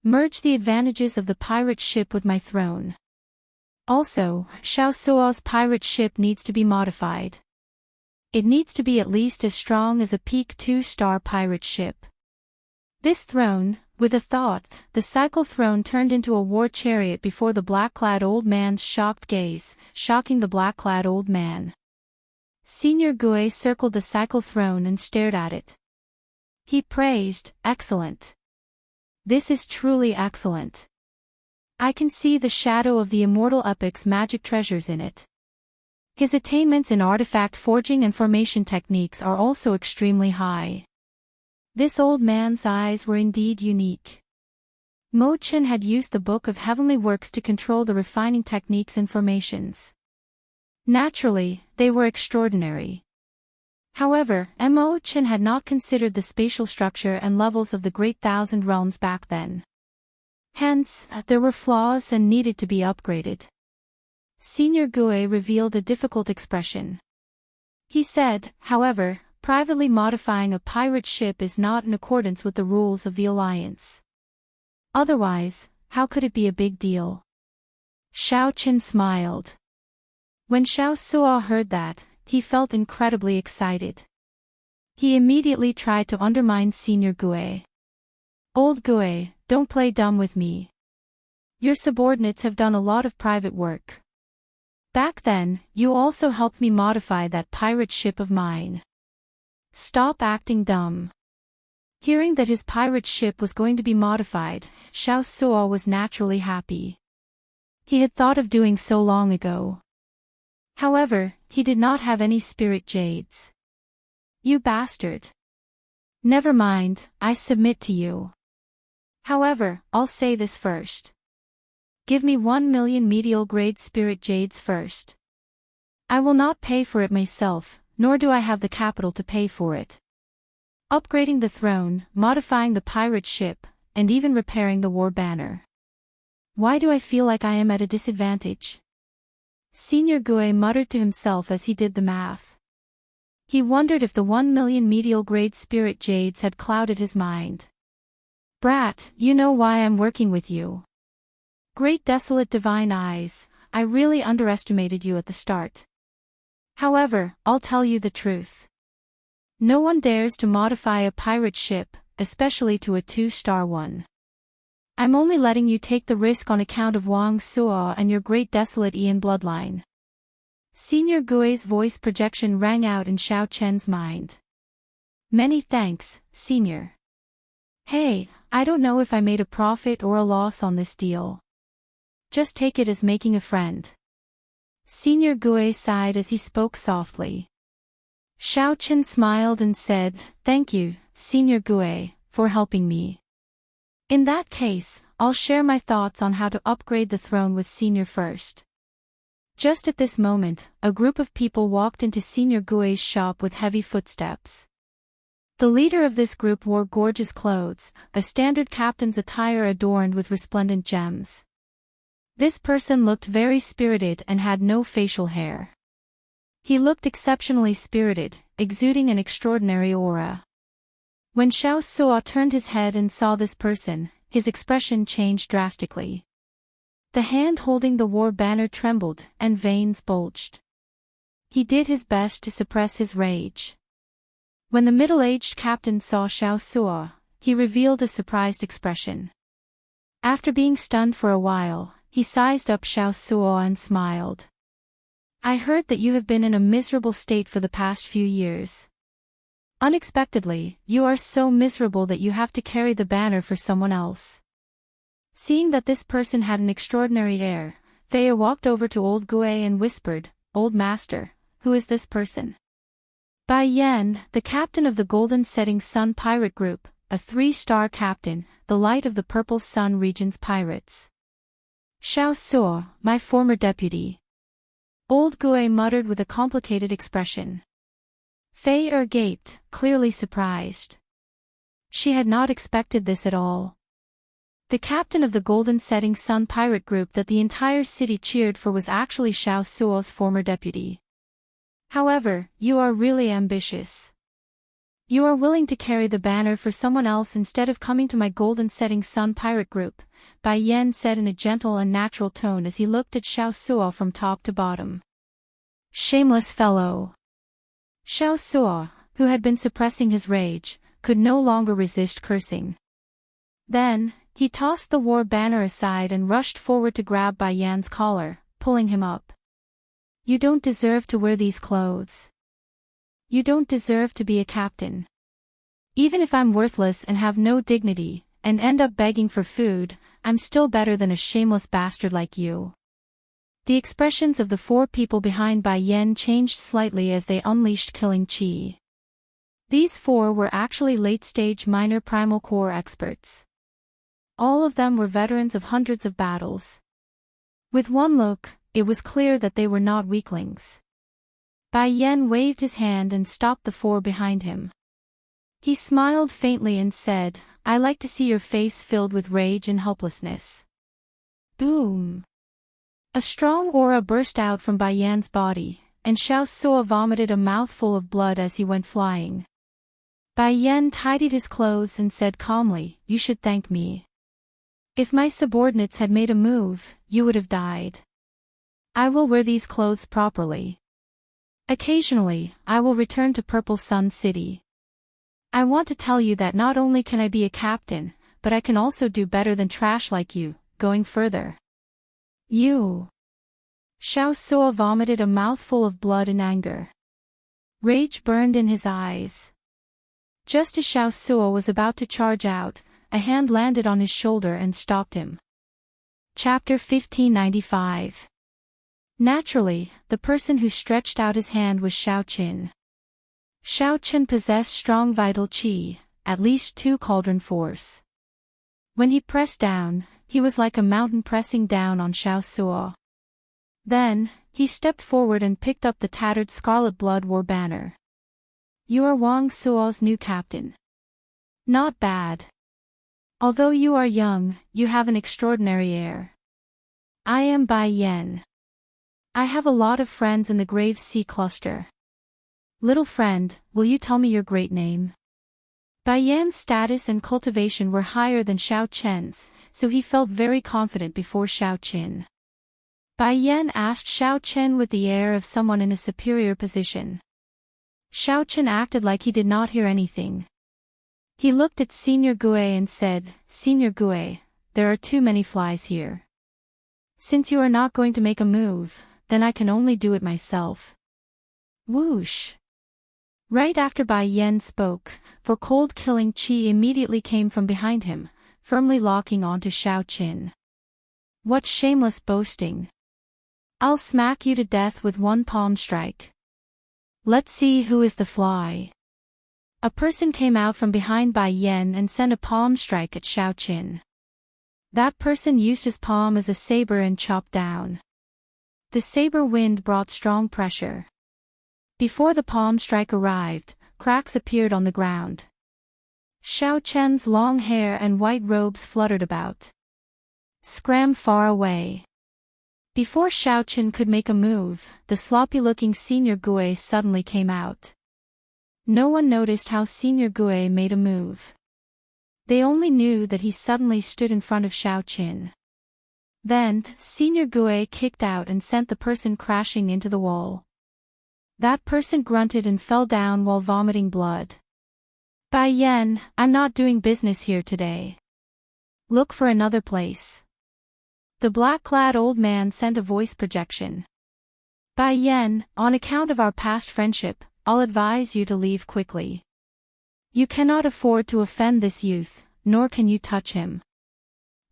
Merge the advantages of the pirate ship with my throne. Also, Xiao Suo's pirate ship needs to be modified. It needs to be at least as strong as a peak 2-star pirate ship. This throne, with a thought, the cycle throne turned into a war chariot before the black-clad old man's shocked gaze, shocking the black-clad old man. Senior Gue circled the cycle throne and stared at it. He praised, excellent. This is truly excellent. I can see the shadow of the immortal epic's magic treasures in it. His attainments in artifact forging and formation techniques are also extremely high. This old man's eyes were indeed unique. Mo Chen had used the Book of Heavenly Works to control the refining techniques and formations. Naturally, they were extraordinary. However, Mo Chen had not considered the spatial structure and levels of the Great Thousand Realms back then. Hence, there were flaws and needed to be upgraded. Senior Gue revealed a difficult expression. He said, however, privately modifying a pirate ship is not in accordance with the rules of the Alliance. Otherwise, how could it be a big deal? Xiaochen smiled. When Xiao Suo heard that, he felt incredibly excited. He immediately tried to undermine Senior Gue. Old Gue, don't play dumb with me. Your subordinates have done a lot of private work. Back then, you also helped me modify that pirate ship of mine. Stop acting dumb. Hearing that his pirate ship was going to be modified, Xiao Suo was naturally happy. He had thought of doing so long ago. However, he did not have any spirit jades. You bastard. Never mind, I submit to you. However, I'll say this first. Give me 1 million medial grade spirit jades first. I will not pay for it myself, nor do I have the capital to pay for it. Upgrading the throne, modifying the pirate ship, and even repairing the war banner. Why do I feel like I am at a disadvantage? Senior Gue muttered to himself as he did the math. He wondered if the 1 million medial grade spirit jades had clouded his mind. Brat, you know why I'm working with you. Great desolate divine eyes, I really underestimated you at the start. However, I'll tell you the truth. No one dares to modify a pirate ship, especially to a 2-star one. I'm only letting you take the risk on account of Wang Suo and your great desolate Ian bloodline. Senior Gui's voice projection rang out in Xiao Chen's mind. Many thanks, Senior. Hey, I don't know if I made a profit or a loss on this deal. Just take it as making a friend. Senior Gui sighed as he spoke softly. Xiao Chen smiled and said, Thank you, Senior Gui, for helping me. In that case, I'll share my thoughts on how to upgrade the throne with Senior first. Just at this moment, a group of people walked into Senior Gui's shop with heavy footsteps. The leader of this group wore gorgeous clothes, a standard captain's attire adorned with resplendent gems. This person looked very spirited and had no facial hair. He looked exceptionally spirited, exuding an extraordinary aura. When Xiao Suo turned his head and saw this person, his expression changed drastically. The hand holding the war banner trembled, and veins bulged. He did his best to suppress his rage. When the middle-aged captain saw Xiao Suo, he revealed a surprised expression. After being stunned for a while, he sized up Xiao Suo and smiled. I heard that you have been in a miserable state for the past few years. Unexpectedly, you are so miserable that you have to carry the banner for someone else. Seeing that this person had an extraordinary air, Thea walked over to old Gui and whispered, Old Master, who is this person? Bai Yan, the captain of the Golden Setting Sun Pirate Group, a 3-star captain, the Light of the Purple Sun Region's pirates. Xiao Suo, my former deputy. Old Gui muttered with a complicated expression. Fei gaped, clearly surprised. She had not expected this at all. The captain of the Golden Setting Sun Pirate Group that the entire city cheered for was actually Xiao Suo's former deputy. However, you are really ambitious. You are willing to carry the banner for someone else instead of coming to my Golden Setting Sun Pirate Group, Bai Yan said in a gentle and natural tone as he looked at Xiao Suo from top to bottom. Shameless fellow. Xiao Suo, who had been suppressing his rage, could no longer resist cursing. Then, he tossed the war banner aside and rushed forward to grab Bai Yan's collar, pulling him up. You don't deserve to wear these clothes. You don't deserve to be a captain. Even if I'm worthless and have no dignity, and end up begging for food, I'm still better than a shameless bastard like you. The expressions of the 4 people behind Bai Yan changed slightly as they unleashed killing chi. These 4 were actually late-stage minor primal core experts. All of them were veterans of hundreds of battles. With one look, it was clear that they were not weaklings. Bai Yan waved his hand and stopped the 4 behind him. He smiled faintly and said, I like to see your face filled with rage and helplessness. Boom! A strong aura burst out from Bai Yan's body, and Xiao Suo vomited a mouthful of blood as he went flying. Bai Yan tidied his clothes and said calmly, You should thank me. If my subordinates had made a move, you would have died. I will wear these clothes properly. Occasionally, I will return to Purple Sun City. I want to tell you that not only can I be a captain, but I can also do better than trash like you, going further. You. Xiao Suo vomited a mouthful of blood in anger. Rage burned in his eyes. Just as Xiao Suo was about to charge out, a hand landed on his shoulder and stopped him. Chapter 1595. Naturally, the person who stretched out his hand was Xiao Qin. Xiao Qin possessed strong vital qi, at least 2 cauldron force. When he pressed down, he was like a mountain pressing down on Xiao Suo. Then, he stepped forward and picked up the tattered scarlet blood war banner. You are Wang Suo's new captain. Not bad. Although you are young, you have an extraordinary air. I am Bai Yan. I have a lot of friends in the Grave Sea cluster. Little friend, will you tell me your great name? Bai Yan's status and cultivation were higher than Xiao Chen's, so he felt very confident before Xiao Qin. Bai Yan asked Xiao Chen with the air of someone in a superior position. Xiao Chen acted like he did not hear anything. He looked at Senior Gui and said, Senior Gui, there are too many flies here. Since you are not going to make a move, then I can only do it myself. Whoosh! Right after Bai Yan spoke, for cold-killing qi immediately came from behind him, firmly locking onto Xiao Qin. What shameless boasting! I'll smack you to death with one palm strike. Let's see who is the fly. A person came out from behind Bai Yan and sent a palm strike at Xiao Qin. That person used his palm as a saber and chopped down. The saber wind brought strong pressure. Before the palm strike arrived, cracks appeared on the ground. Xiao Chen's long hair and white robes fluttered about. Scram far away. Before Xiao Chen could make a move, the sloppy-looking Senior Gui suddenly came out. No one noticed how Senior Gui made a move. They only knew that he suddenly stood in front of Xiao Chen. Then, Senior Gui kicked out and sent the person crashing into the wall. That person grunted and fell down while vomiting blood. Bai Yan, I'm not doing business here today. Look for another place. The black-clad old man sent a voice projection. Bai Yan, on account of our past friendship, I'll advise you to leave quickly. You cannot afford to offend this youth, nor can you touch him.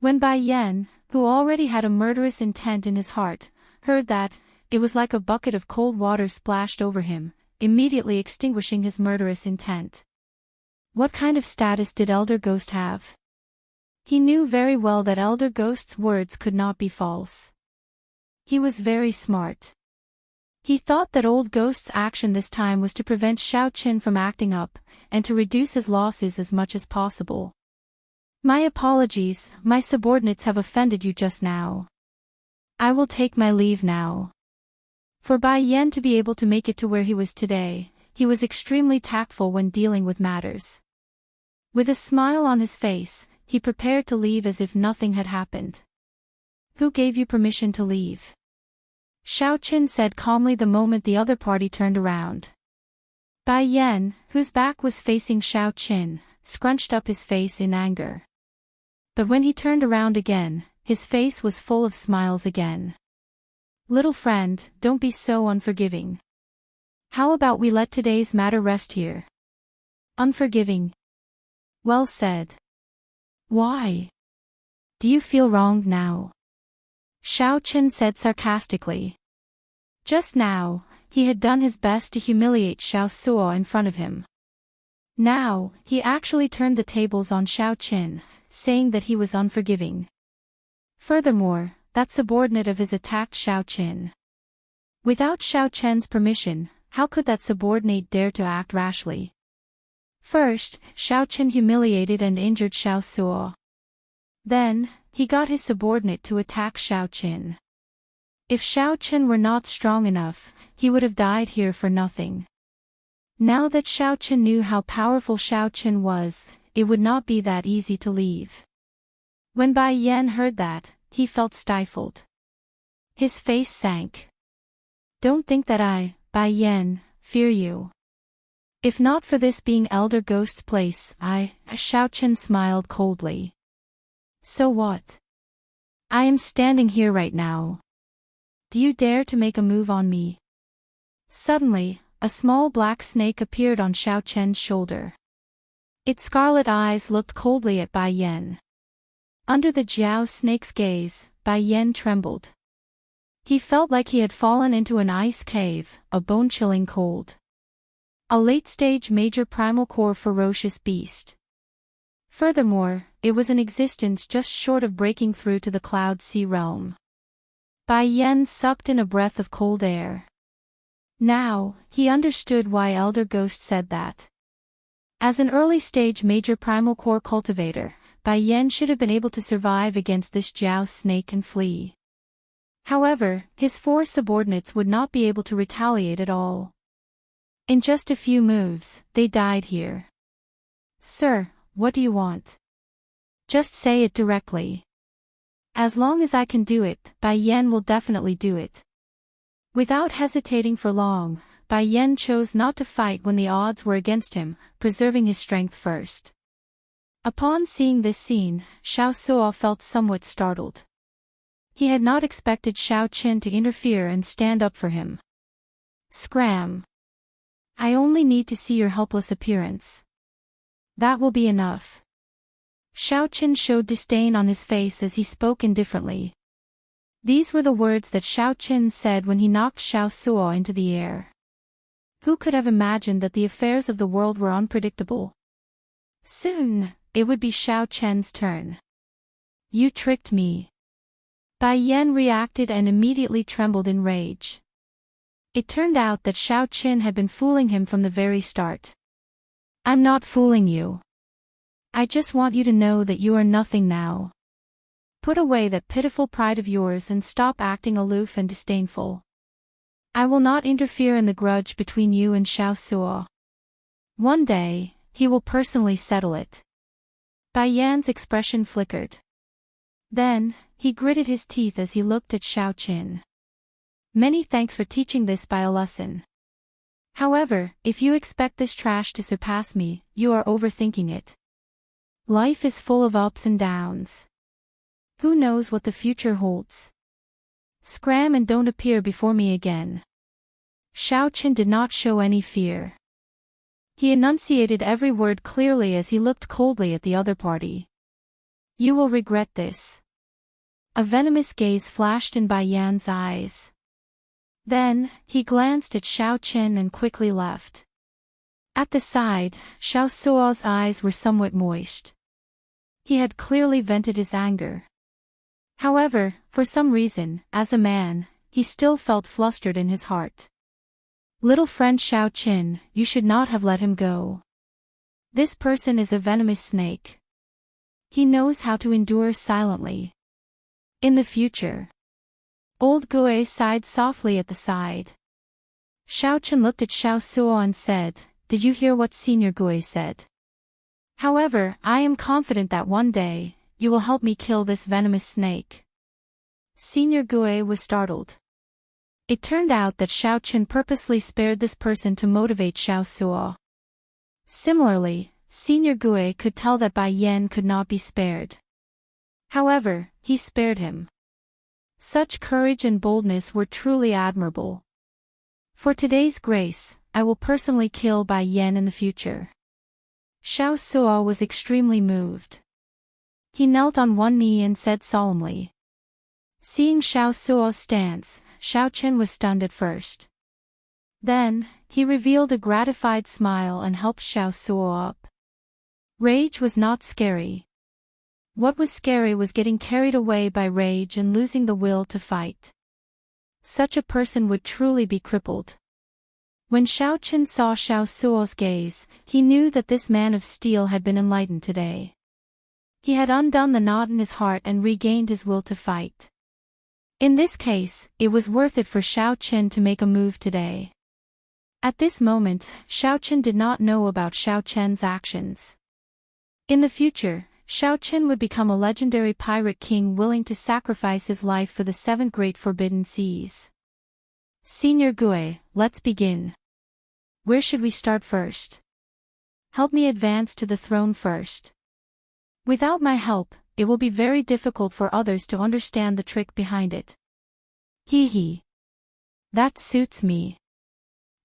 When Bai Yan, who already had a murderous intent in his heart, heard that, it was like a bucket of cold water splashed over him, immediately extinguishing his murderous intent. What kind of status did Elder Ghost have? He knew very well that Elder Ghost's words could not be false. He was very smart. He thought that Old Ghost's action this time was to prevent Xiao Qin from acting up, and to reduce his losses as much as possible. My apologies, my subordinates have offended you just now. I will take my leave now. For Bai Yan to be able to make it to where he was today, he was extremely tactful when dealing with matters. With a smile on his face, he prepared to leave as if nothing had happened. Who gave you permission to leave? Xiao Qin said calmly the moment the other party turned around. Bai Yan, whose back was facing Xiao Qin, scrunched up his face in anger. But when he turned around again, his face was full of smiles again. Little friend, don't be so unforgiving. How about we let today's matter rest here? Unforgiving? Well said. Why? Do you feel wronged now? Xiao Qin said sarcastically. Just now, he had done his best to humiliate Xiao Suo in front of him. Now, he actually turned the tables on Xiao Qin, saying that he was unforgiving. Furthermore, that subordinate of his attacked Xiao Qin. Without Xiao Chen's permission, how could that subordinate dare to act rashly? First, Xiao Qin humiliated and injured Xiao Suo. Then, he got his subordinate to attack Xiao Qin. If Xiao Qin were not strong enough, he would have died here for nothing. Now that Xiao Qin knew how powerful Xiao Qin was, it would not be that easy to leave. When Bai Yan heard that, he felt stifled. His face sank. Don't think that I, Bai Yan, fear you. If not for this being Elder Ghost's place, Xiao Qin smiled coldly. So what? I am standing here right now. Do you dare to make a move on me? Suddenly, a small black snake appeared on Xiao Chen's shoulder. Its scarlet eyes looked coldly at Bai Yan. Under the Jiao snake's gaze, Bai Yan trembled. He felt like he had fallen into an ice cave, a bone-chilling cold. A late-stage major primal core ferocious beast. Furthermore, it was in existence just short of breaking through to the Cloud Sea realm. Bai Yan sucked in a breath of cold air. Now, he understood why Elder Ghost said that. As an early-stage major primal core cultivator, Bai Yan should have been able to survive against this Jiao snake and flee. However, his 4 subordinates would not be able to retaliate at all. In just a few moves, they died here. Sir, what do you want? Just say it directly. As long as I can do it, Bai Yan will definitely do it. Without hesitating for long, Bai Yan chose not to fight when the odds were against him, preserving his strength first. Upon seeing this scene, Xiaosuo felt somewhat startled. He had not expected Xiao Qin to interfere and stand up for him. Scram. I only need to see your helpless appearance. That will be enough. Xiao Qin showed disdain on his face as he spoke indifferently. These were the words that Xiao Qin said when he knocked Xiaosuo into the air. Who could have imagined that the affairs of the world were unpredictable? Soon, it would be Xiao Qian's turn. You tricked me. Bai Yan reacted and immediately trembled in rage. It turned out that Xiao Qin had been fooling him from the very start. I'm not fooling you. I just want you to know that you are nothing now. Put away that pitiful pride of yours and stop acting aloof and disdainful. I will not interfere in the grudge between you and Xiaosuo. One day, he will personally settle it. Bai Yan's expression flickered. Then, he gritted his teeth as he looked at Xiao Qin. Many thanks for teaching this bio lesson. However, if you expect this trash to surpass me, you are overthinking it. Life is full of ups and downs. Who knows what the future holds? Scram and don't appear before me again. Xiao Qin did not show any fear. He enunciated every word clearly as he looked coldly at the other party. You will regret this. A venomous gaze flashed in Bai Yan's eyes. Then, he glanced at Xiao Qin and quickly left. At the side, Xiaosuo's eyes were somewhat moist. He had clearly vented his anger. However, for some reason, as a man, he still felt flustered in his heart. Little friend Xiao Qin, you should not have let him go. This person is a venomous snake. He knows how to endure silently. In the future. Old Gue sighed softly at the side. Xiao Qin looked at Xiaosuo and said, Did you hear what Senior Gue said? However, I am confident that one day, you will help me kill this venomous snake. Senior Gue was startled. It turned out that Xiao Qin purposely spared this person to motivate Xiaosuo. Similarly, Senior Gue could tell that Bai Yan could not be spared. However, he spared him. Such courage and boldness were truly admirable. For today's grace, I will personally kill Bai Yan in the future. Xiaosuo was extremely moved. He knelt on one knee and said solemnly. Seeing Xiaosuo's stance, Xiao Qin was stunned at first. Then, he revealed a gratified smile and helped Xiaosuo up. Rage was not scary. What was scary was getting carried away by rage and losing the will to fight. Such a person would truly be crippled. When Xiao Qin saw Xiaosuo's gaze, he knew that this man of steel had been enlightened today. He had undone the knot in his heart and regained his will to fight. In this case, it was worth it for Xiao Qin to make a move today. At this moment, Xiao Qin did not know about Xiao Qian's actions. In the future, Xiao Qin would become a legendary pirate king willing to sacrifice his life for the 7 great forbidden seas. Senior Gue, let's begin. Where should we start first? Help me advance to the throne first. Without my help, it will be very difficult for others to understand the trick behind it. Hee hee. That suits me.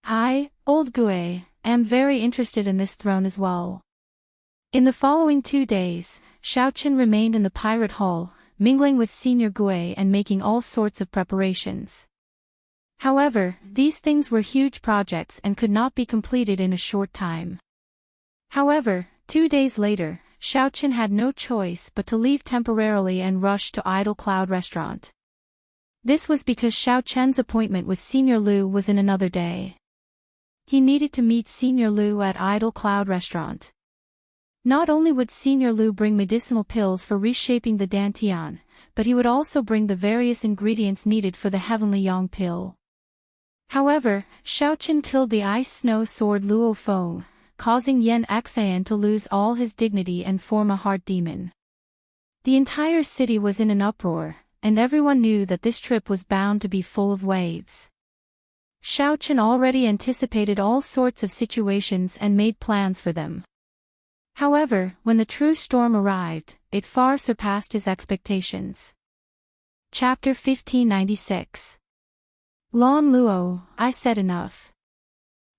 I, Old Gue, am very interested in this throne as well. In the following 2 days, Xiao Qin remained in the pirate hall, mingling with Senior Gue and making all sorts of preparations. However, these things were huge projects and could not be completed in a short time. However, 2 days later, Xiao Qin had no choice but to leave temporarily and rush to Idle Cloud Restaurant. This was because Xiao Qian's appointment with Senior Lu was in another day. He needed to meet Senior Lu at Idle Cloud Restaurant. Not only would Senior Lu bring medicinal pills for reshaping the Dantian, but he would also bring the various ingredients needed for the Heavenly Yang pill. However, Xiao Qin killed the ice snow sword Luo Feng, causing Yan Xian to lose all his dignity and form a heart demon. The entire city was in an uproar, and everyone knew that this trip was bound to be full of waves. Xiao Qin already anticipated all sorts of situations and made plans for them. However, when the true storm arrived, it far surpassed his expectations. Chapter 1596. Lan Luo, I said enough.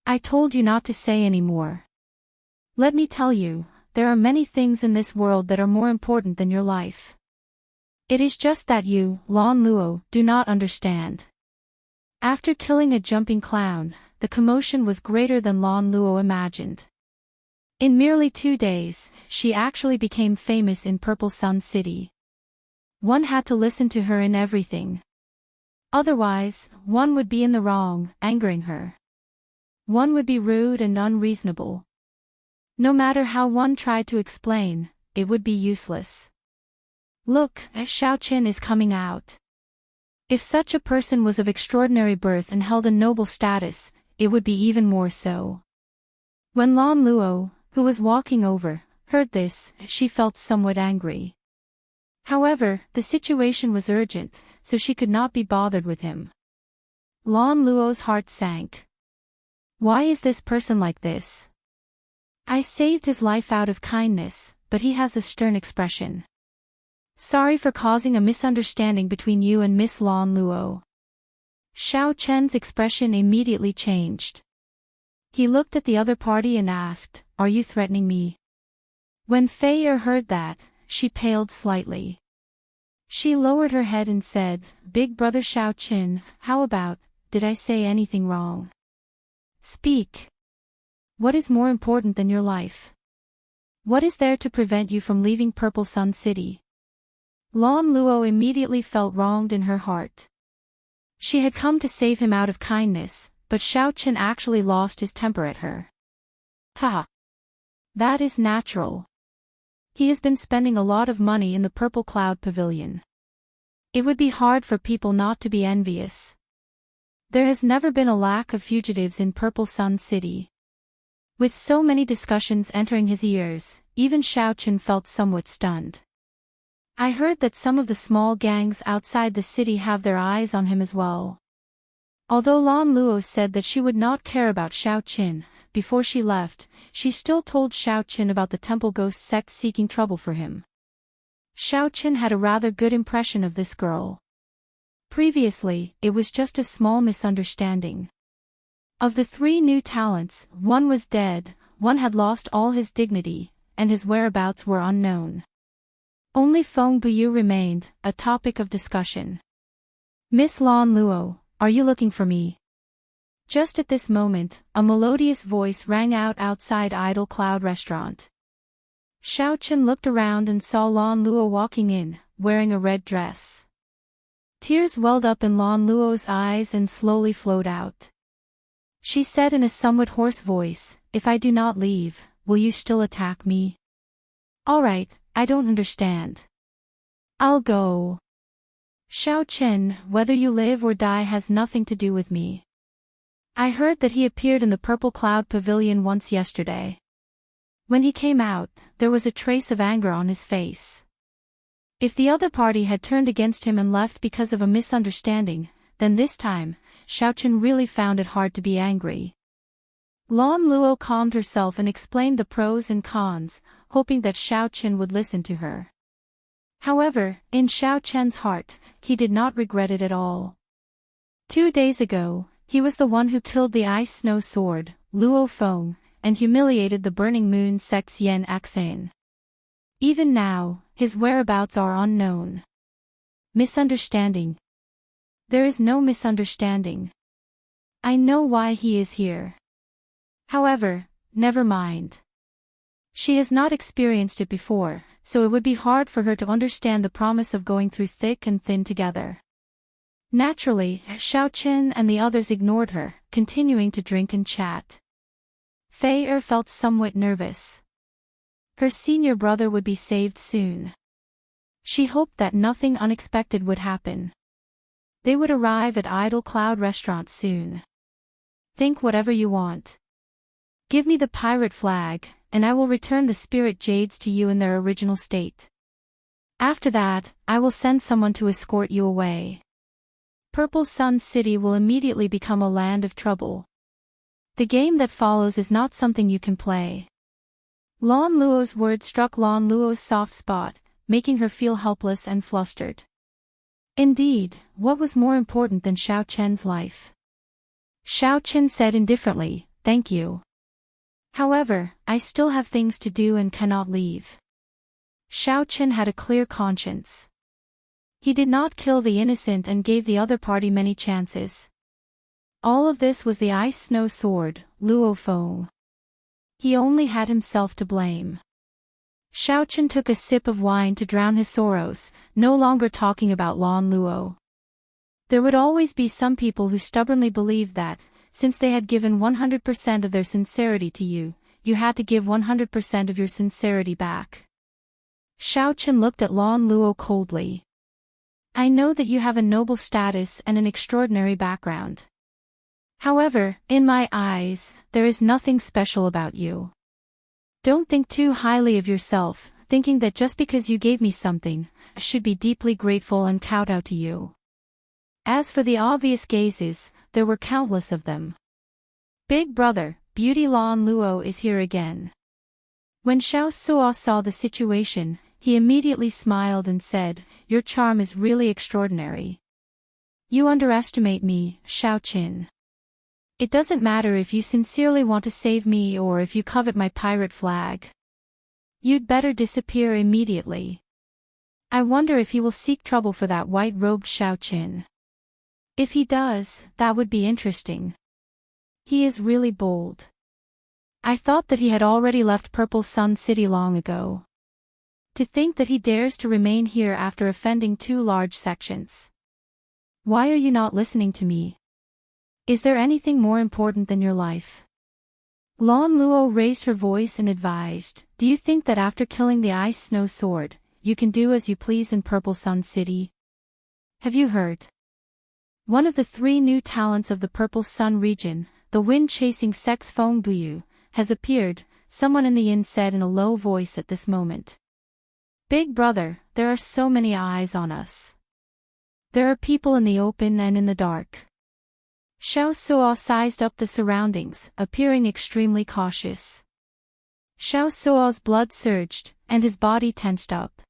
I told you not to say any more. Let me tell you, there are many things in this world that are more important than your life. It is just that you, Lan Luo, do not understand. After killing a jumping clown, the commotion was greater than Lan Luo imagined. In merely 2 days, she actually became famous in Purple Sun City. One had to listen to her in everything. Otherwise, one would be in the wrong, angering her. One would be rude and unreasonable. No matter how one tried to explain, it would be useless. Look, Xiaoqin is coming out. If such a person was of extraordinary birth and held a noble status, it would be even more so. When Lan Luo, who was walking over, heard this, she felt somewhat angry. However, the situation was urgent, so she could not be bothered with him. Lan Luo's heart sank. Why is this person like this? I saved his life out of kindness, but he has a stern expression. Sorry for causing a misunderstanding between you and Miss Lan Luo. Xiao Chen's expression immediately changed. He looked at the other party and asked, "Are you threatening me?" When Fei Er heard that, she paled slightly. She lowered her head and said, "Big brother Xiao Chen, how about, did I say anything wrong? Speak. What is more important than your life? What is there to prevent you from leaving Purple Sun City?" Lan Luo immediately felt wronged in her heart. She had come to save him out of kindness, but Xiao Chen actually lost his temper at her. Ha! That is natural. He has been spending a lot of money in the Purple Cloud Pavilion. It would be hard for people not to be envious. There has never been a lack of fugitives in Purple Sun City. With so many discussions entering his ears, even Xiao Chen felt somewhat stunned. I heard that some of the small gangs outside the city have their eyes on him as well. Although Lan Luo said that she would not care about Xiao Chen, before she left, she still told Xiao Chen about the Temple Ghost sect seeking trouble for him. Xiao Chen had a rather good impression of this girl. Previously, it was just a small misunderstanding. Of the 3 new talents, one was dead, one had lost all his dignity, and his whereabouts were unknown. Only Feng Buyu remained, a topic of discussion. "Miss Lan Luo, are you looking for me?" Just at this moment, a melodious voice rang out outside Idle Cloud Restaurant. Xiao Chen looked around and saw Lan Luo walking in, wearing a red dress. Tears welled up in Lan Luo's eyes and slowly flowed out. She said in a somewhat hoarse voice, "If I do not leave, will you still attack me?" "All right, I don't understand." "I'll go." "Xiao Chen, whether you live or die has nothing to do with me. I heard that he appeared in the Purple Cloud Pavilion once yesterday. When he came out, there was a trace of anger on his face. If the other party had turned against him and left because of a misunderstanding, then this time, Xiao Chen really found it hard to be angry." Lan Luo calmed herself and explained the pros and cons, hoping that Xiao Chen would listen to her. However, in Xiao Chen's heart, he did not regret it at all. 2 days ago, he was the one who killed the Ice Snow Sword, Luo Feng, and humiliated the Burning Moon sect's Yan Axane. Even now, his whereabouts are unknown. Misunderstanding. There is no misunderstanding. I know why he is here. However, never mind. She has not experienced it before, so it would be hard for her to understand the promise of going through thick and thin together. Naturally, Xiao Chen and the others ignored her, continuing to drink and chat. Fei Er felt somewhat nervous. Her senior brother would be saved soon. She hoped that nothing unexpected would happen. They would arrive at Idle Cloud Restaurant soon. Think whatever you want. Give me the pirate flag, and I will return the spirit jades to you in their original state. After that, I will send someone to escort you away. Purple Sun City will immediately become a land of trouble. The game that follows is not something you can play. Lan Luo's words struck Lan Luo's soft spot, making her feel helpless and flustered. Indeed, what was more important than Xiao Chen's life? Xiao Chen said indifferently, "Thank you. However, I still have things to do and cannot leave." Xiao Chen had a clear conscience. He did not kill the innocent and gave the other party many chances. All of this was the ice snow sword, Luo Feng. He only had himself to blame. Xiao Chen took a sip of wine to drown his sorrows, no longer talking about Lan Luo. There would always be some people who stubbornly believed that, since they had given 100% of their sincerity to you, you had to give 100% of your sincerity back. Xiao Chen looked at Lan Luo coldly. "I know that you have a noble status and an extraordinary background. However, in my eyes, there is nothing special about you. Don't think too highly of yourself, thinking that just because you gave me something, I should be deeply grateful and kowtow to you." As for the obvious gazes, there were countless of them. "Big brother, Beauty Lan Luo is here again." When Xiao Suo saw the situation, he immediately smiled and said, "Your charm is really extraordinary. You underestimate me, Xiao Qin. It doesn't matter if you sincerely want to save me or if you covet my pirate flag. You'd better disappear immediately. I wonder if he will seek trouble for that white-robed Xiao Qin. If he does, that would be interesting. He is really bold. I thought that he had already left Purple Sun City long ago. To think that he dares to remain here after offending 2 large sections. Why are you not listening to me? Is there anything more important than your life?" Lan Luo raised her voice and advised, "Do you think that after killing the ice snow sword, you can do as you please in Purple Sun City? Have you heard? One of the 3 new talents of the Purple Sun region, the wind-chasing sex Feng Buyu, has appeared," someone in the inn said in a low voice at this moment. "Big brother, there are so many eyes on us. There are people in the open and in the dark." Xiao Suo sized up the surroundings, appearing extremely cautious. Xiao Suo's blood surged, and his body tensed up.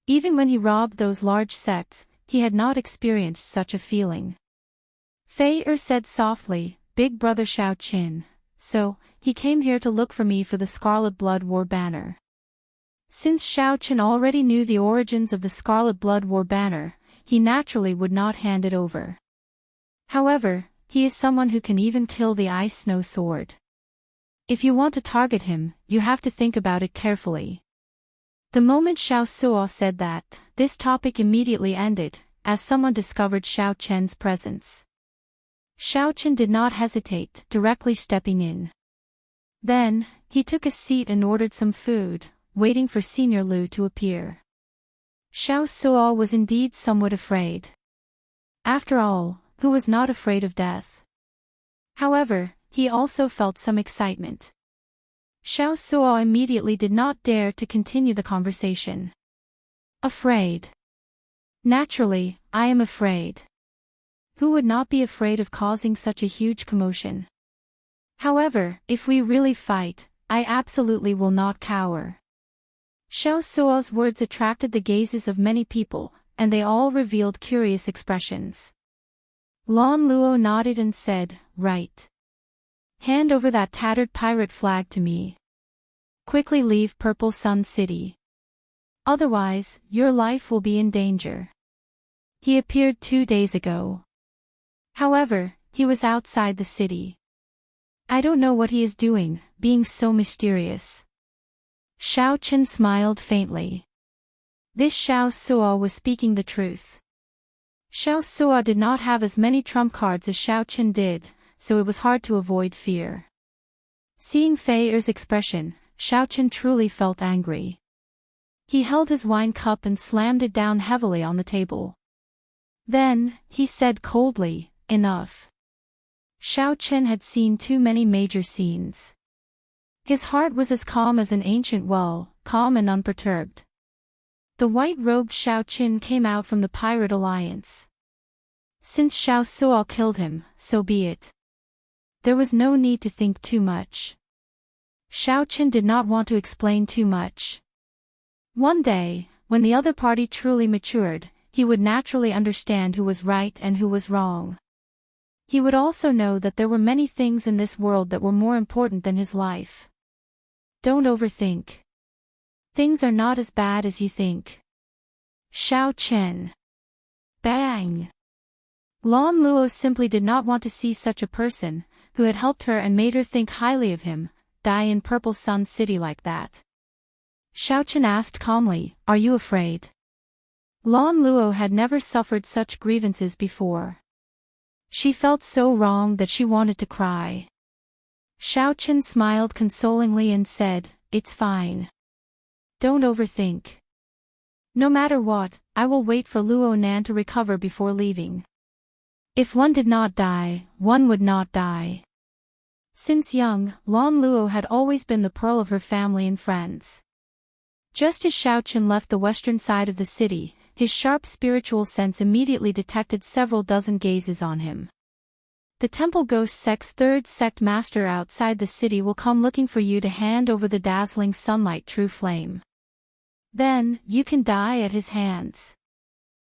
Even when he robbed those large sects, he had not experienced such a feeling. Fei said softly, "Big brother Xiao Qin, so, he came here to look for me for the Scarlet Blood War banner." Since Xiao Qin already knew the origins of the Scarlet Blood War banner, he naturally would not hand it over. However, he is someone who can even kill the ice snow sword. If you want to target him, you have to think about it carefully. The moment Xiao Suo said that, this topic immediately ended, as someone discovered Xiao Chen's presence. Xiao Chen did not hesitate, directly stepping in. Then, he took a seat and ordered some food, waiting for Senior Lu to appear. Xiao Suo was indeed somewhat afraid. After all, who was not afraid of death? However, he also felt some excitement. Xiao Suo immediately did not dare to continue the conversation. "Afraid? Naturally, I am afraid. Who would not be afraid of causing such a huge commotion? However, if we really fight, I absolutely will not cower." Xiao Suo's words attracted the gazes of many people, and they all revealed curious expressions. Lan Luo nodded and said, "Right. Hand over that tattered pirate flag to me. Quickly leave Purple Sun City. Otherwise, your life will be in danger." He appeared 2 days ago. However, he was outside the city. I don't know what he is doing, being so mysterious. Xiao Chen smiled faintly. This Xiao Suo was speaking the truth. Xiao Suo did not have as many trump cards as Xiao Chen did, so it was hard to avoid fear. Seeing Fei Er's expression, Xiao Chen truly felt angry. He held his wine cup and slammed it down heavily on the table. Then, he said coldly, "Enough." Xiao Chen had seen too many major scenes. His heart was as calm as an ancient well, calm and unperturbed. The white-robed Xiao Qin came out from the Pirate Alliance. Since Xiao Suo killed him, so be it. There was no need to think too much. Xiaochen did not want to explain too much. One day, when the other party truly matured, he would naturally understand who was right and who was wrong. He would also know that there were many things in this world that were more important than his life. Don't overthink. Things are not as bad as you think. Xiaochen. Bang! Lan Luo simply did not want to see such a person, who had helped her and made her think highly of him, die in Purple Sun City like that. Xiaochen asked calmly, "Are you afraid?" Lan Luo had never suffered such grievances before. She felt so wrong that she wanted to cry. Xiaochen smiled consolingly and said, "It's fine. Don't overthink. No matter what, I will wait for Luo Nan to recover before leaving. If one did not die, one would not die." Since young, Lan Luo had always been the pearl of her family and friends. Just as Xiaochen left the western side of the city, his sharp spiritual sense immediately detected several dozen gazes on him. The Temple Ghost Sect's third sect master outside the city will come looking for you to hand over the dazzling sunlight true flame. Then, you can die at his hands.